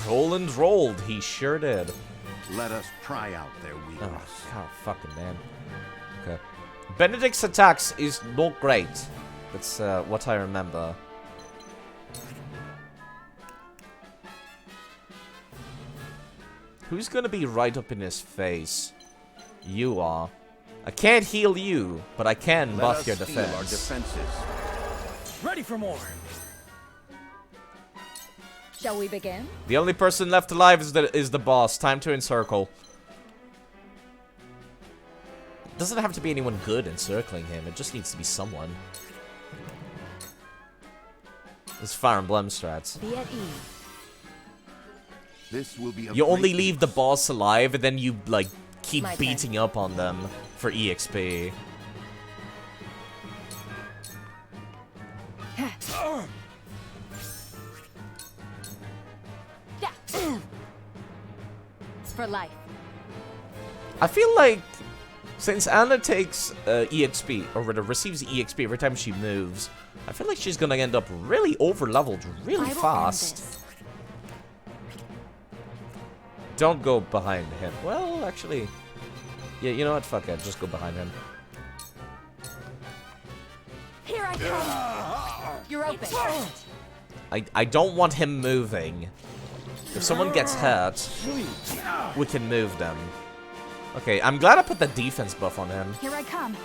Roland rolled. He sure did. Let us pry out their Oh, weakness. God fucking damn. Okay. Benedict's attacks is not great. That's what I remember. Who's gonna be right up in his face? You are. I can't heal you, but I can buff your steel our defense. defenses. Ready for more. Shall we begin? The only person left alive is the boss. Time to encircle. doesn't have to be anyone good encircling him. It just needs to be someone. This Fire Emblem strats. Be at ease. This will be a You only great leave the boss alive, and then you, like, keep My beating up on them for EXP. For life. I feel like since Anna takes EXP, or rather receives EXP every time she moves, I feel like she's gonna end up really over-leveled really fast. Don't go behind him. Well, actually, yeah, you know what? Fuck it. Just go behind him. Here I come. You're open. I don't want him moving. If someone gets hurt, we can move them. Okay, I'm glad I put the defense buff on him. Here I come.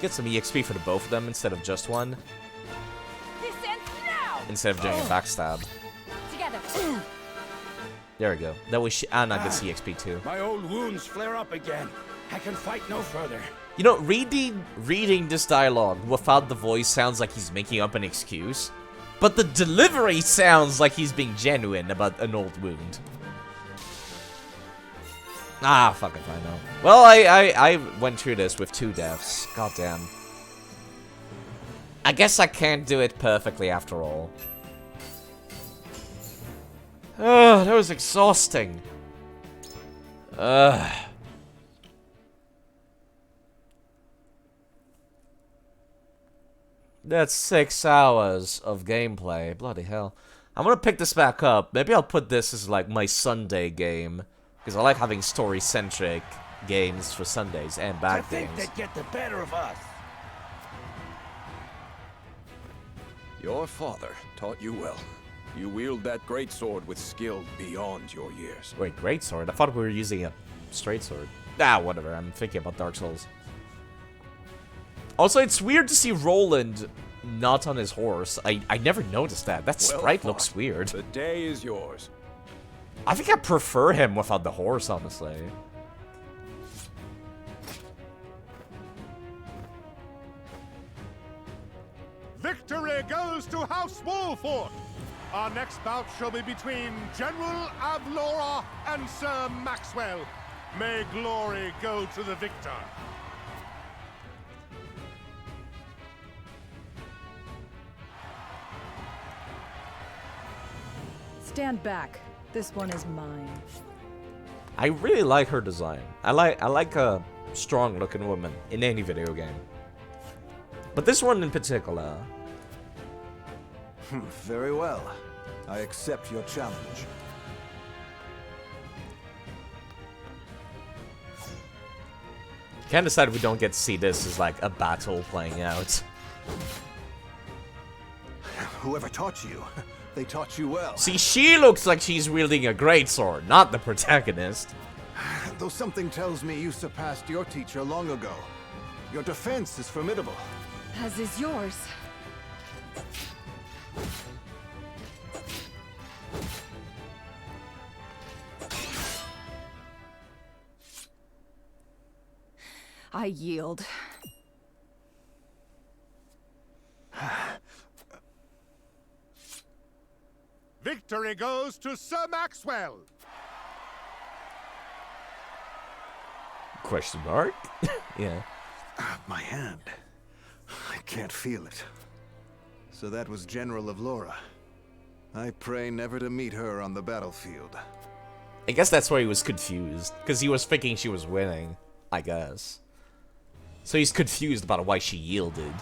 Get some EXP for the both of them instead of just one. This ends now. Instead of doing a backstab. Together. There we go. That way Anna gets EXP too. My old wounds flare up again. I can fight no further. You know, reading this dialogue without the voice sounds like he's making up an excuse. But the delivery sounds like he's being genuine about an old wound. Ah, fuck if I know. Well, I went through this with 2 deaths. Goddamn. I guess I can't do it perfectly after all. Ugh, that was exhausting. Ugh. That's 6 hours of gameplay. Bloody hell. I'm gonna pick this back up. Maybe I'll put this as like my Sunday game. Because I like having story-centric games for Sundays and bad To think games. they'd get the better of us. Your father taught you well. You wield that greatsword with skill beyond your years. Wait, greatsword? I thought we were using a straight sword. Ah, whatever. I'm thinking about Dark Souls. Also, it's weird to see Roland not on his horse. I never noticed that. That Well sprite fought. looks weird. The day is yours. I think I prefer him without the horse, honestly. Victory goes to House Wolford! Our next bout shall be between General Avlora and Sir Maxwell. May glory go to the victor. Stand back. This one is mine. I really like her design. I like a strong-looking woman in any video game. But this one in particular. Very well. I accept your challenge. Can't decide if we don't get to see this as like a battle playing out. Whoever taught you, they taught you well. See, she looks like she's wielding a greatsword, not the protagonist. Though something tells me you surpassed your teacher long ago. Your defense is formidable. As is yours. I yield. Victory goes to Sir Maxwell! Question mark? Yeah. My hand. I can't feel it. So that was General Avlora. I pray never to meet her on the battlefield. I guess that's why he was confused. Because he was thinking she was winning, I guess. So he's confused about why she yielded.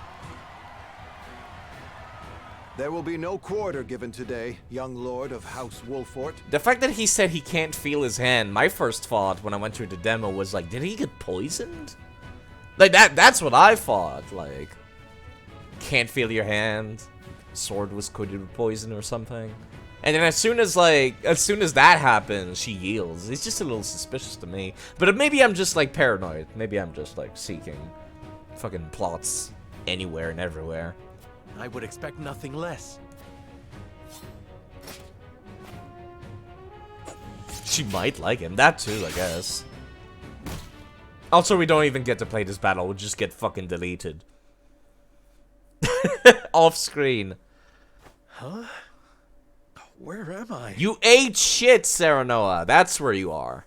There will be no quarter given today, young lord of House Wolfort. The fact that he said he can't feel his hand, my first thought when I went through the demo was like, did he get poisoned? Like, that's what I thought. Like, can't feel your hand, sword was coated with poison or something. And then as soon as that happens, she yields. It's just a little suspicious to me. But maybe I'm just, like, paranoid. Maybe I'm just, like, seeking fucking plots anywhere and everywhere. I would expect nothing less. She might like him. That too, I guess. Also, we don't even get to play this battle. We'll just get fucking deleted. Off screen. Huh? Where am I? You ate shit, Serenoa. That's where you are.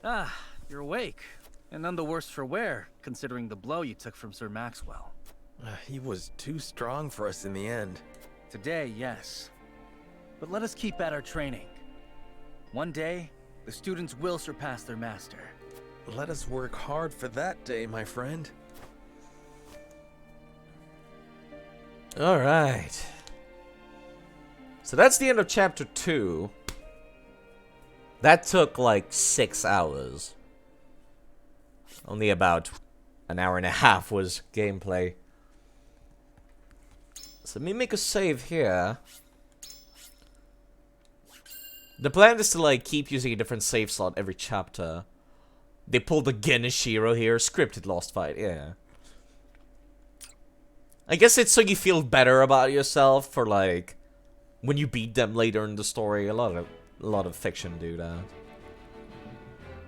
Ah, you're awake. And none the worse for wear, considering the blow you took from Sir Maxwell. He was too strong for us in the end. Today, yes. But let us keep at our training. One day, the students will surpass their master. Let us work hard for that day, my friend. Alright. So that's the end of chapter 2. That took like 6 hours. Only about an hour and a half was gameplay. So let me make a save here. The plan is to like keep using a different save slot every chapter. They pulled the Geneshiro here, scripted lost fight, yeah. I guess it's so you feel better about yourself for like when you beat them later in the story. A lot of fiction do that.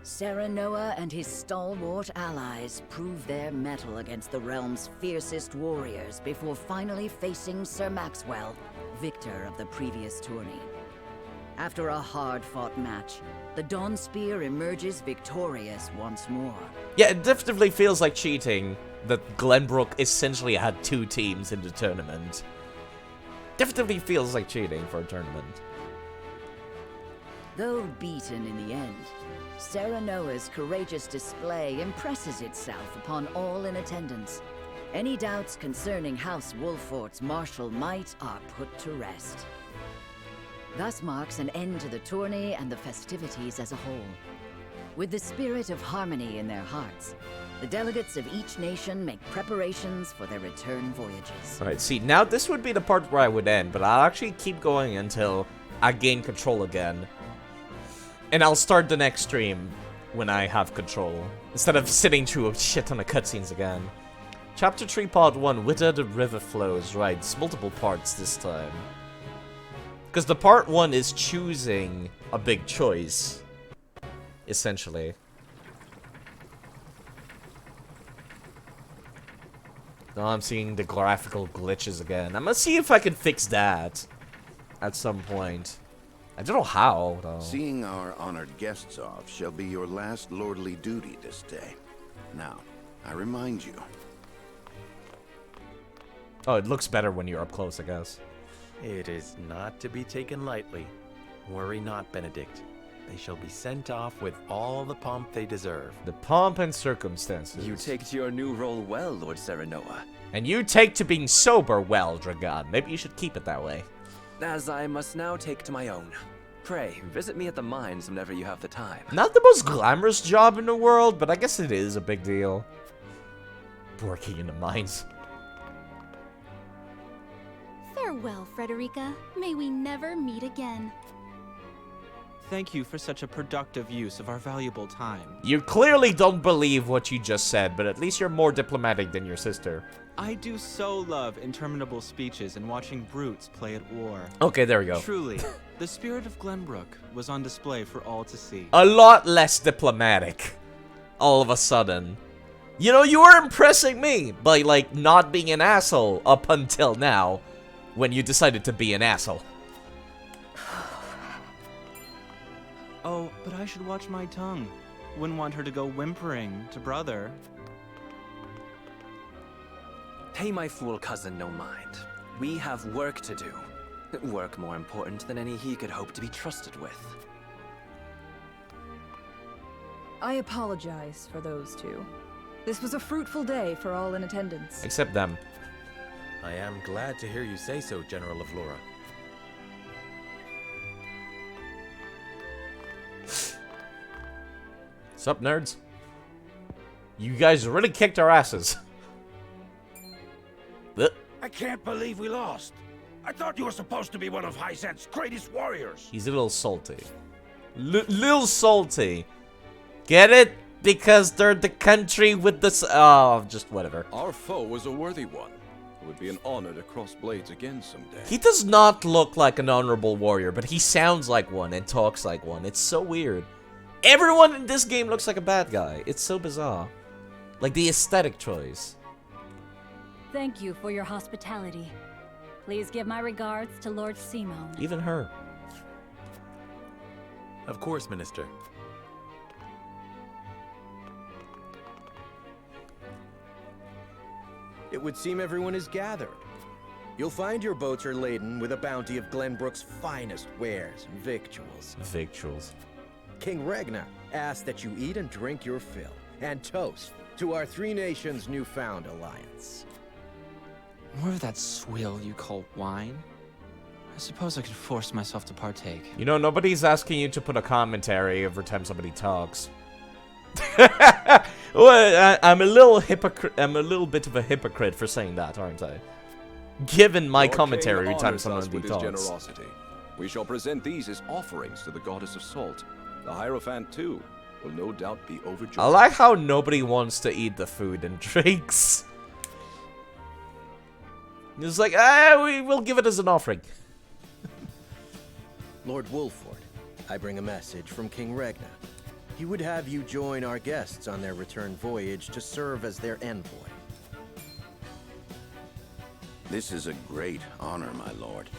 Serenoa and his stalwart allies prove their mettle against the realm's fiercest warriors before finally facing Sir Maxwell, victor of the previous tourney. After a hard-fought match, the Dawn Spear emerges victorious once more. Yeah, it definitely feels like cheating that Glenbrook essentially had 2 teams in the tournament. Definitely feels like cheating for a tournament. Though beaten in the end, Serenoa's courageous display impresses itself upon all in attendance. Any doubts concerning House Wolfort's martial might are put to rest. Thus marks an end to the tourney and the festivities as a whole. With the spirit of harmony in their hearts, the delegates of each nation make preparations for their return voyages. Alright, see, now this would be the part where I would end, but I'll actually keep going until I gain control again. And I'll start the next stream when I have control, instead of sitting through a shit ton of cutscenes again. Chapter 3, Part 1, Whither the River Flows. Right, it's multiple parts this time. Because the Part 1 is choosing a big choice, essentially. Now I'm seeing the graphical glitches again. I'm gonna see if I can fix that at some point. I don't know how, though. Seeing our honored guests off shall be your last lordly duty this day. Now, I remind you. Oh, it looks better when you're up close, I guess. It is not to be taken lightly. Worry not, Benedict. They shall be sent off with all the pomp they deserve. The pomp and circumstances. You take to your new role well, Lord Serenoa. And you take to being sober well, Dragon. Maybe you should keep it that way. As I must now take to my own. Pray, visit me at the mines whenever you have the time. Not the most glamorous job in the world, but I guess it is a big deal. Working in the mines. Farewell, Frederica. May we never meet again. Thank you for such a productive use of our valuable time. You clearly don't believe what you just said, but at least you're more diplomatic than your sister. I do so love interminable speeches and watching brutes play at war. Okay, there we go. Truly, the spirit of Glenbrook was on display for all to see. A lot less diplomatic. All of a sudden. You know, you were impressing me by, like, not being an asshole up until now, when you decided to be an asshole. Oh, but I should watch my tongue. Wouldn't want her to go whimpering to brother. Pay my fool cousin no mind. We have work to do. Work more important than any he could hope to be trusted with. I apologize for those two. This was a fruitful day for all in attendance. Except them. I am glad to hear you say so, General of Laura. Sup, nerds? You guys really kicked our asses. I can't believe we lost. I thought you were supposed to be one of Hyzant's greatest warriors. He's a little salty. Little salty. Get it? Because they're the country with the... Oh, just whatever. Our foe was a worthy one. would be an honor to cross blades again someday. He does not look like an honorable warrior, but he sounds like one and talks like one. It's so weird. Everyone in this game looks like a bad guy. It's so bizarre. Like the aesthetic choice. Thank you for your hospitality. Please give my regards to Lord Simone. Even her. Of course, Minister. It would seem everyone is gathered. You'll find your boats are laden with a bounty of Glenbrook's finest wares and victuals. Victuals. King Regna asks that you eat and drink your fill, and toast to our three nations' newfound alliance. More of that swill you call wine? I suppose I could force myself to partake. You know, nobody's asking you to put a commentary every time somebody talks. Well, I'm a little hypocrite. I'm a little bit of a hypocrite for saying that, aren't I? Given my Your commentary king every time honors us somebody with his talks. generosity. We shall present these as offerings to the goddess of salt. The Hierophant, too, will no doubt be overjoyed. I like how nobody wants to eat the food and drinks. It's like, we will give it as an offering. Lord Wolford, I bring a message from King Regna. He would have you join our guests on their return voyage to serve as their envoy. This is a great honor, my lord.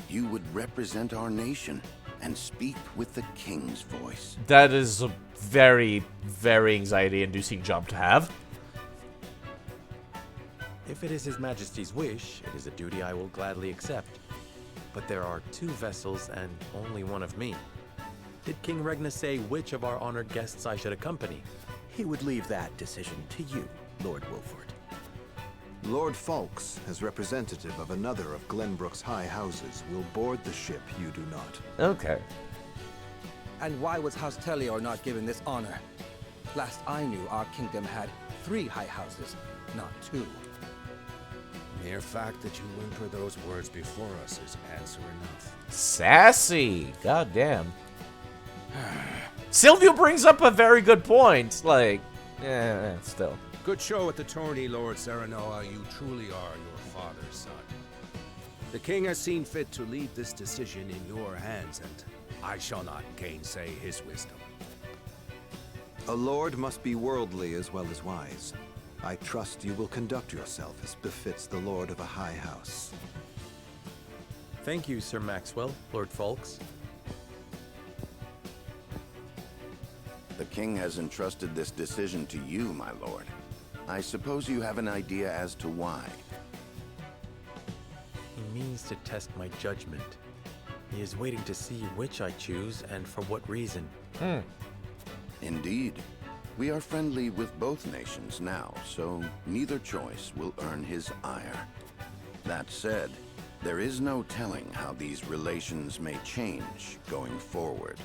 You would represent our nation and speak with the king's voice. That is a very, very anxiety-inducing job to have. If it is His Majesty's wish, it is a duty I will gladly accept. But there are 2 vessels and only one of me. Did King Regna say which of our honored guests I should accompany? He would leave that decision to you, Lord Wolford. Lord Falks, as representative of another of Glenbrook's high houses, will board the ship you do not. Okay. And why was House Tellior not given this honor? Last I knew, our kingdom had 3 high houses, not 2. Mere fact that you whimper those words before us is answer enough. Sassy. God damn. Silvio brings up a very good point. Like, still. Good show at the tourney, Lord Serenoa. You truly are your father's son. The king has seen fit to leave this decision in your hands, and I shall not gainsay his wisdom. A lord must be worldly as well as wise. I trust you will conduct yourself as befits the lord of a high house. Thank you, Sir Maxwell, Lord Falks. The king has entrusted this decision to you, my lord. I suppose you have an idea as to why. He means to test my judgment. He is waiting to see which I choose and for what reason. Indeed. We are friendly with both nations now, so neither choice will earn his ire. That said, there is no telling how these relations may change going forward.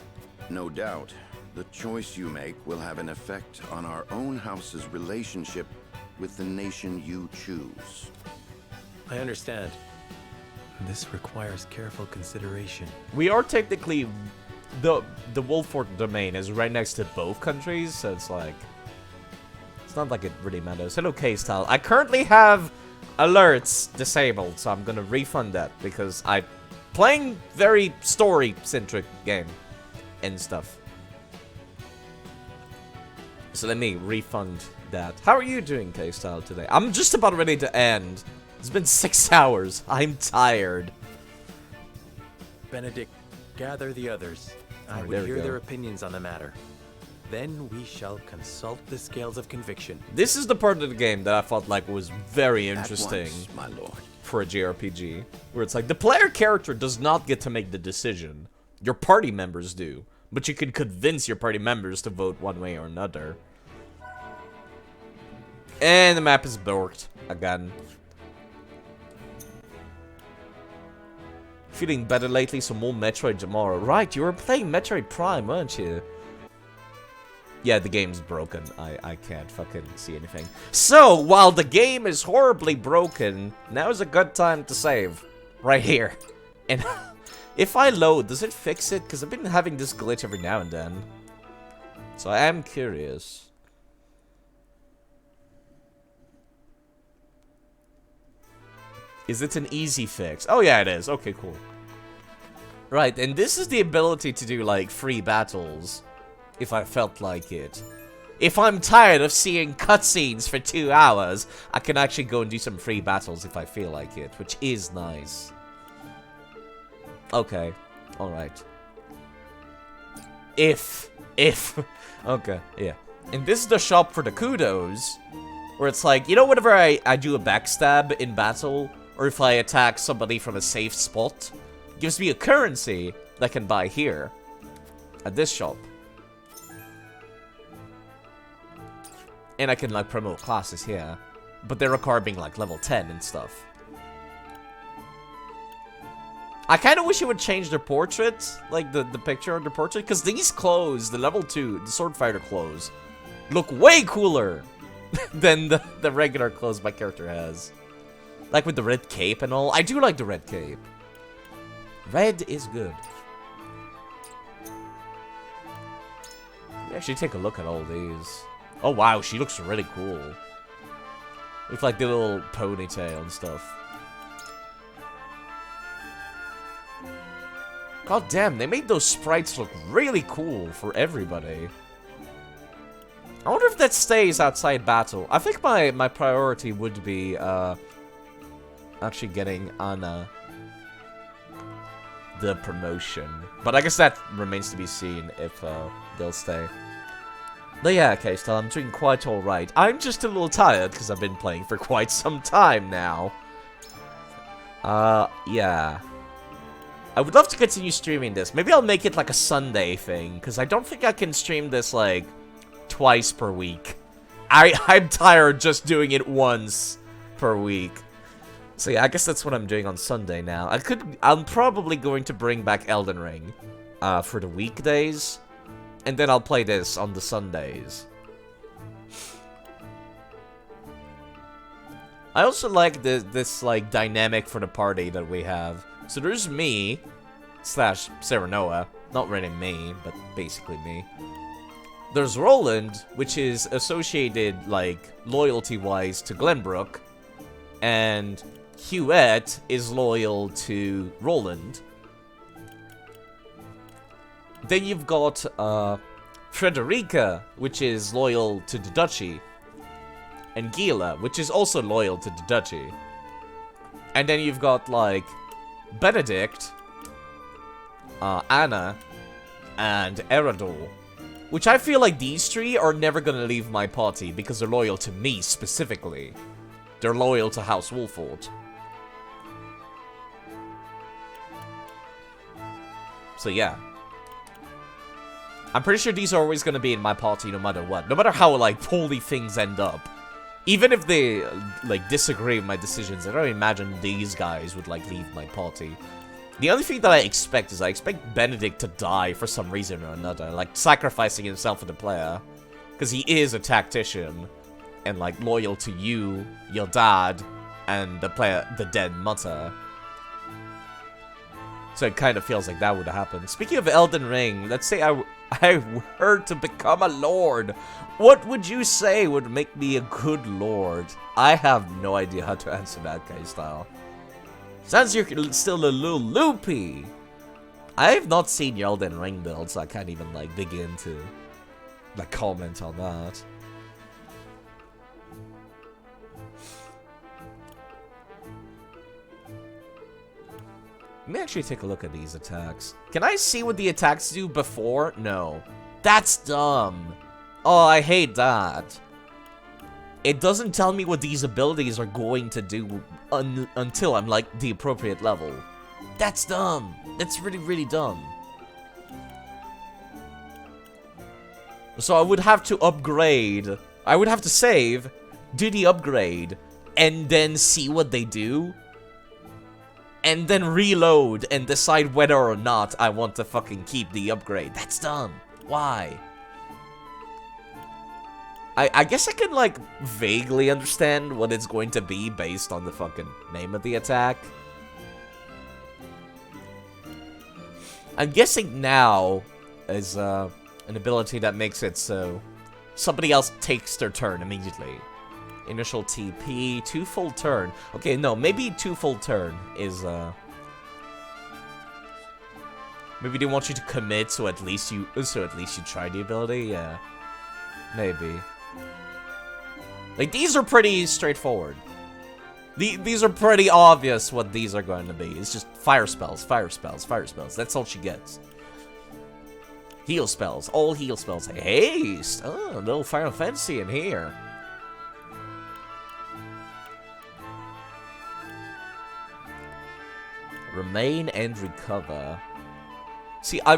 No doubt, the choice you make will have an effect on our own house's relationship with the nation you choose. I understand. This requires careful consideration. We are technically... The Wolford domain is right next to both countries, so it's like... It's not like it really matters. Hello, K-Style. I currently have alerts disabled, so I'm gonna refund that, because I'm playing very story-centric game and stuff. So let me refund that. How are you doing, K-Style, today? I'm just about ready to end. It's been 6 hours. I'm tired. Benedict, gather the others. I there would we hear go. their opinions on the matter. Then we shall consult the scales of conviction. This is the part of the game that I felt like was very At interesting once, my lord. for a JRPG. Where it's like, the player character does not get to make the decision. Your party members do. But you can convince your party members to vote one way or another. And the map is borked again. Feeling better lately, so more Metroid tomorrow. Right, you were playing Metroid Prime, weren't you? Yeah, the game's broken. I can't fucking see anything. So, while the game is horribly broken, now is a good time to save. Right here. And if I load, does it fix it? Because I've been having this glitch every now and then. So I am curious. Is it an easy fix? Oh yeah, it is. Okay, cool. Right, and this is the ability to do, like, free battles, if I felt like it. If I'm tired of seeing cutscenes for 2 hours, I can actually go and do some free battles if I feel like it, which is nice. Okay, alright. If. Okay, yeah. And this is the shop for the kudos, where it's like, you know, whenever I do a backstab in battle, or if I attack somebody from a safe spot, it gives me a currency that I can buy here, at this shop. And I can, like, promote classes here, but they require being, like, level 10 and stuff. I kind of wish it would change their portrait, like the picture of their portrait, because these clothes, the level 2, the sword fighter clothes, look way cooler than the regular clothes my character has. Like with the red cape and all. I do like the red cape. Red is good. Actually, take a look at all these. Oh wow, she looks really cool. With like the little ponytail and stuff. God damn, they made those sprites look really cool for everybody. I wonder if that stays outside battle. I think my priority would be actually getting Anna the promotion. But I guess that remains to be seen if they'll stay. But yeah, okay, still I'm doing quite alright. I'm just a little tired because I've been playing for quite some time now. Yeah. I would love to continue streaming this. Maybe I'll make it like a Sunday thing, because I don't think I can stream this like twice per week. I'm tired just doing it once per week. So yeah, I guess that's what I'm doing on Sunday now. I'm probably going to bring back Elden Ring for the weekdays, and then I'll play this on the Sundays. I also like this like dynamic for the party that we have. So there's me, slash Serenoa, not really me, but basically me. There's Roland, which is associated, like, loyalty-wise to Glenbrook, and Huette is loyal to Roland. Then you've got, Frederica, which is loyal to the Duchy, and Gila, which is also loyal to the Duchy. And then you've got, like, Benedict, Anna, and Erador. Which I feel like these three are never gonna leave my party because they're loyal to me specifically. They're loyal to House Wolford. So yeah. I'm pretty sure these are always gonna be in my party no matter what. No matter how, like, poorly things end up. Even if they, like, disagree with my decisions, I don't imagine these guys would, like, leave my party. The only thing that I expect is I expect Benedict to die for some reason or another, like, sacrificing himself for the player. Because he is a tactician, and, like, loyal to you, your dad, and the dead mother. So it kind of feels like that would happen. Speaking of Elden Ring, let's say I were to become a lord. What would you say would make me a good lord? I have no idea how to answer that, K-Style. Sounds you're still a little loopy. I have not seen your Elden Ring build, so I can't even, like, begin to, like, comment on that. Let me actually take a look at these attacks. Can I see what the attacks do before? No. That's dumb. Oh, I hate that. It doesn't tell me what these abilities are going to do until I'm, like, the appropriate level. That's dumb. That's really, really dumb. So I would have to upgrade. I would have to save, do the upgrade, and then see what they do. And then reload and decide whether or not I want to fucking keep the upgrade. That's dumb. Why? I guess I can, like, vaguely understand what it's going to be based on the fucking name of the attack. I'm guessing now is an ability that makes it so somebody else takes their turn immediately. Initial TP, 2 full turn. Okay, no, maybe 2 full turn is, maybe they want you to commit, so at least you try the ability, yeah. Maybe. Like, these are pretty straightforward. These are pretty obvious what these are going to be. It's just fire spells, fire spells, fire spells. That's all she gets. Heal spells, all heal spells. Haste! Oh, a little Final Fantasy in here. Remain and recover. See, I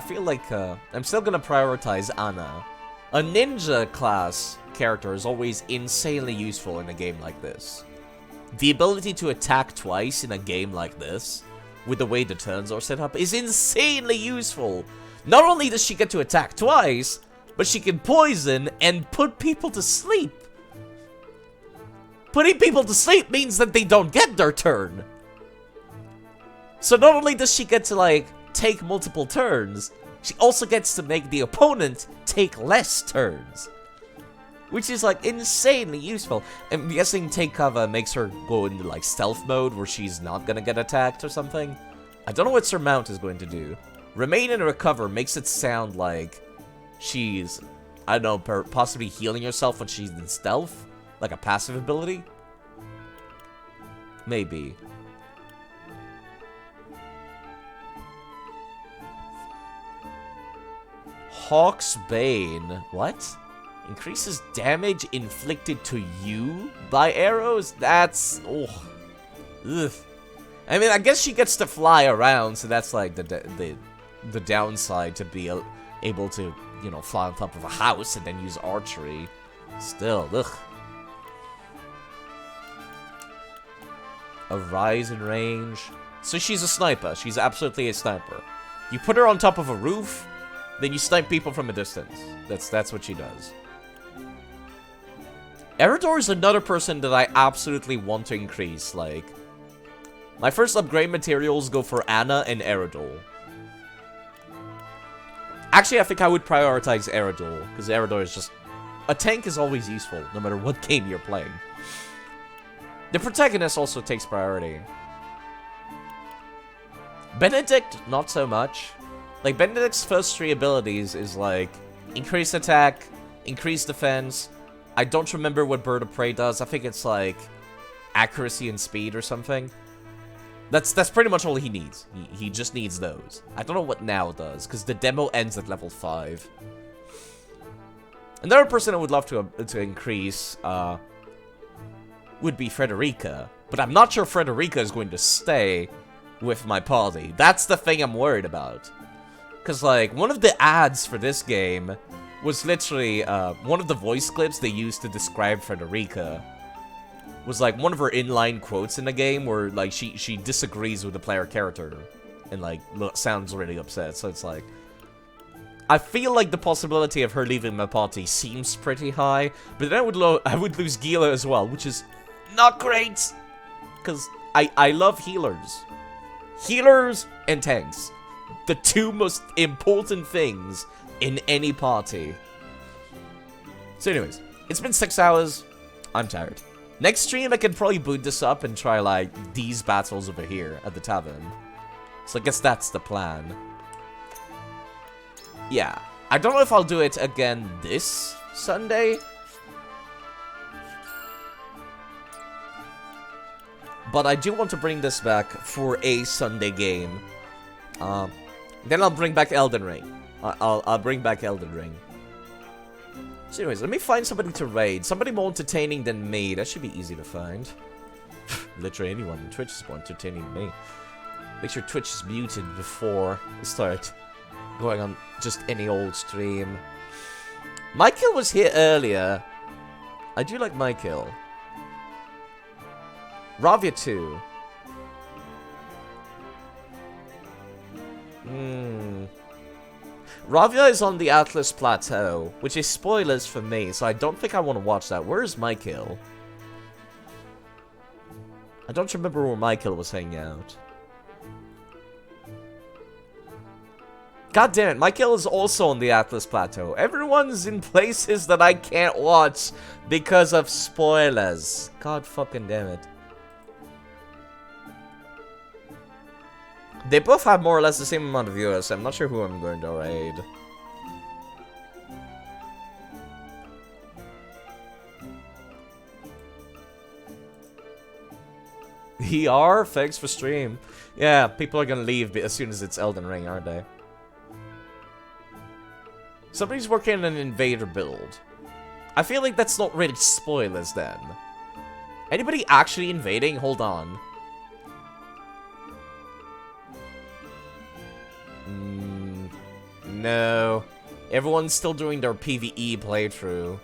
feel like I'm still gonna prioritize Anna. A ninja class character is always insanely useful in a game like this. The ability to attack twice in a game like this, with the way the turns are set up, is insanely useful. Not only does she get to attack twice, but she can poison and put people to sleep. Putting people to sleep means that they don't get their turn. So not only does she get to, like, take multiple turns, she also gets to make the opponent take less turns. Which is, like, insanely useful. I'm guessing take cover makes her go into, like, stealth mode where she's not gonna get attacked or something. I don't know what Surmount is going to do. Remain and recover makes it sound like she's, I don't know, possibly healing herself when she's in stealth? Like a passive ability? Maybe. Hawk's Bane. What? Increases damage inflicted to you by arrows? That's... oh. Ugh. I mean, I guess she gets to fly around, so that's like the downside to be able to, you know, fly on top of a house and then use archery. Still, ugh. A rise in range. So she's a sniper. She's absolutely a sniper. You put her on top of a roof, then you snipe people from a distance. That's what she does. Eredor is another person that I absolutely want to increase. Like, my first upgrade materials go for Anna and Eredor. Actually, I think I would prioritize Eredor, because Eredor is just... a tank is always useful, no matter what game you're playing. The protagonist also takes priority. Benedict, not so much. Like, Benedict's first 3 abilities is like, increase attack, increase defense. I don't remember what Bird of Prey does. I think it's like, accuracy and speed or something. That's pretty much all he needs. He just needs those. I don't know what now does, because the demo ends at level 5. Another person I would love to increase would be Frederica, but I'm not sure Frederica is going to stay with my party. That's the thing I'm worried about. Because, like, one of the ads for this game was literally one of the voice clips they used to describe Frederica. Was like one of her inline quotes in the game where like she disagrees with the player character and like sounds really upset. So it's like, I feel like the possibility of her leaving my party seems pretty high, but then I would lose Gila as well, which is not great because I love healers. Healers and tanks, the 2 most important things in any party. So anyways, it's been 6 hours. I'm tired. Next stream, I can probably boot this up and try, like, these battles over here at the tavern. So I guess that's the plan. Yeah. I don't know if I'll do it again this Sunday. But I do want to bring this back for a Sunday game. Then I'll bring back Elden Ring. I'll bring back Elden Ring. So anyways, let me find somebody to raid. Somebody more entertaining than me. That should be easy to find. Literally anyone on Twitch is more entertaining than me. Make sure Twitch is muted before we start going on just any old stream. Michael was here earlier. I do like Michael. Ravia 2. Ravia is on the Atlas Plateau, which is spoilers for me, so I don't think I want to watch that. Where is Michael? I don't remember where Michael was hanging out. God damn it, Michael is also on the Atlas Plateau. Everyone's in places that I can't watch because of spoilers. God fucking damn it. They both have more or less the same amount of viewers. I'm not sure who I'm going to raid. ER? Thanks for stream. Yeah, people are gonna leave as soon as it's Elden Ring, aren't they? Somebody's working on an invader build. I feel like that's not really spoilers then. Anybody actually invading? Hold on. No. Everyone's still doing their PvE playthrough.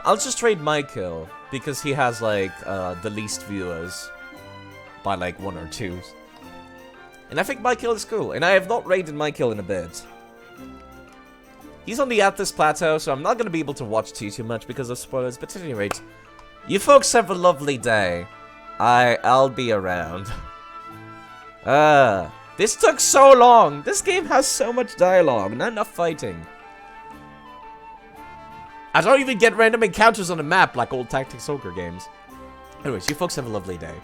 I'll just trade Michael, because he has, like, the least viewers. By, like, 1 or 2. And I think Michael is cool, and I have not raided Michael in a bit. He's on the Atlas Plateau, so I'm not going to be able to watch too much because of spoilers, but at any rate, you folks have a lovely day. I'll be around. This took so long! This game has so much dialogue, not enough fighting. I don't even get random encounters on the map like old Tactics Ogre games. Anyways, you folks have a lovely day.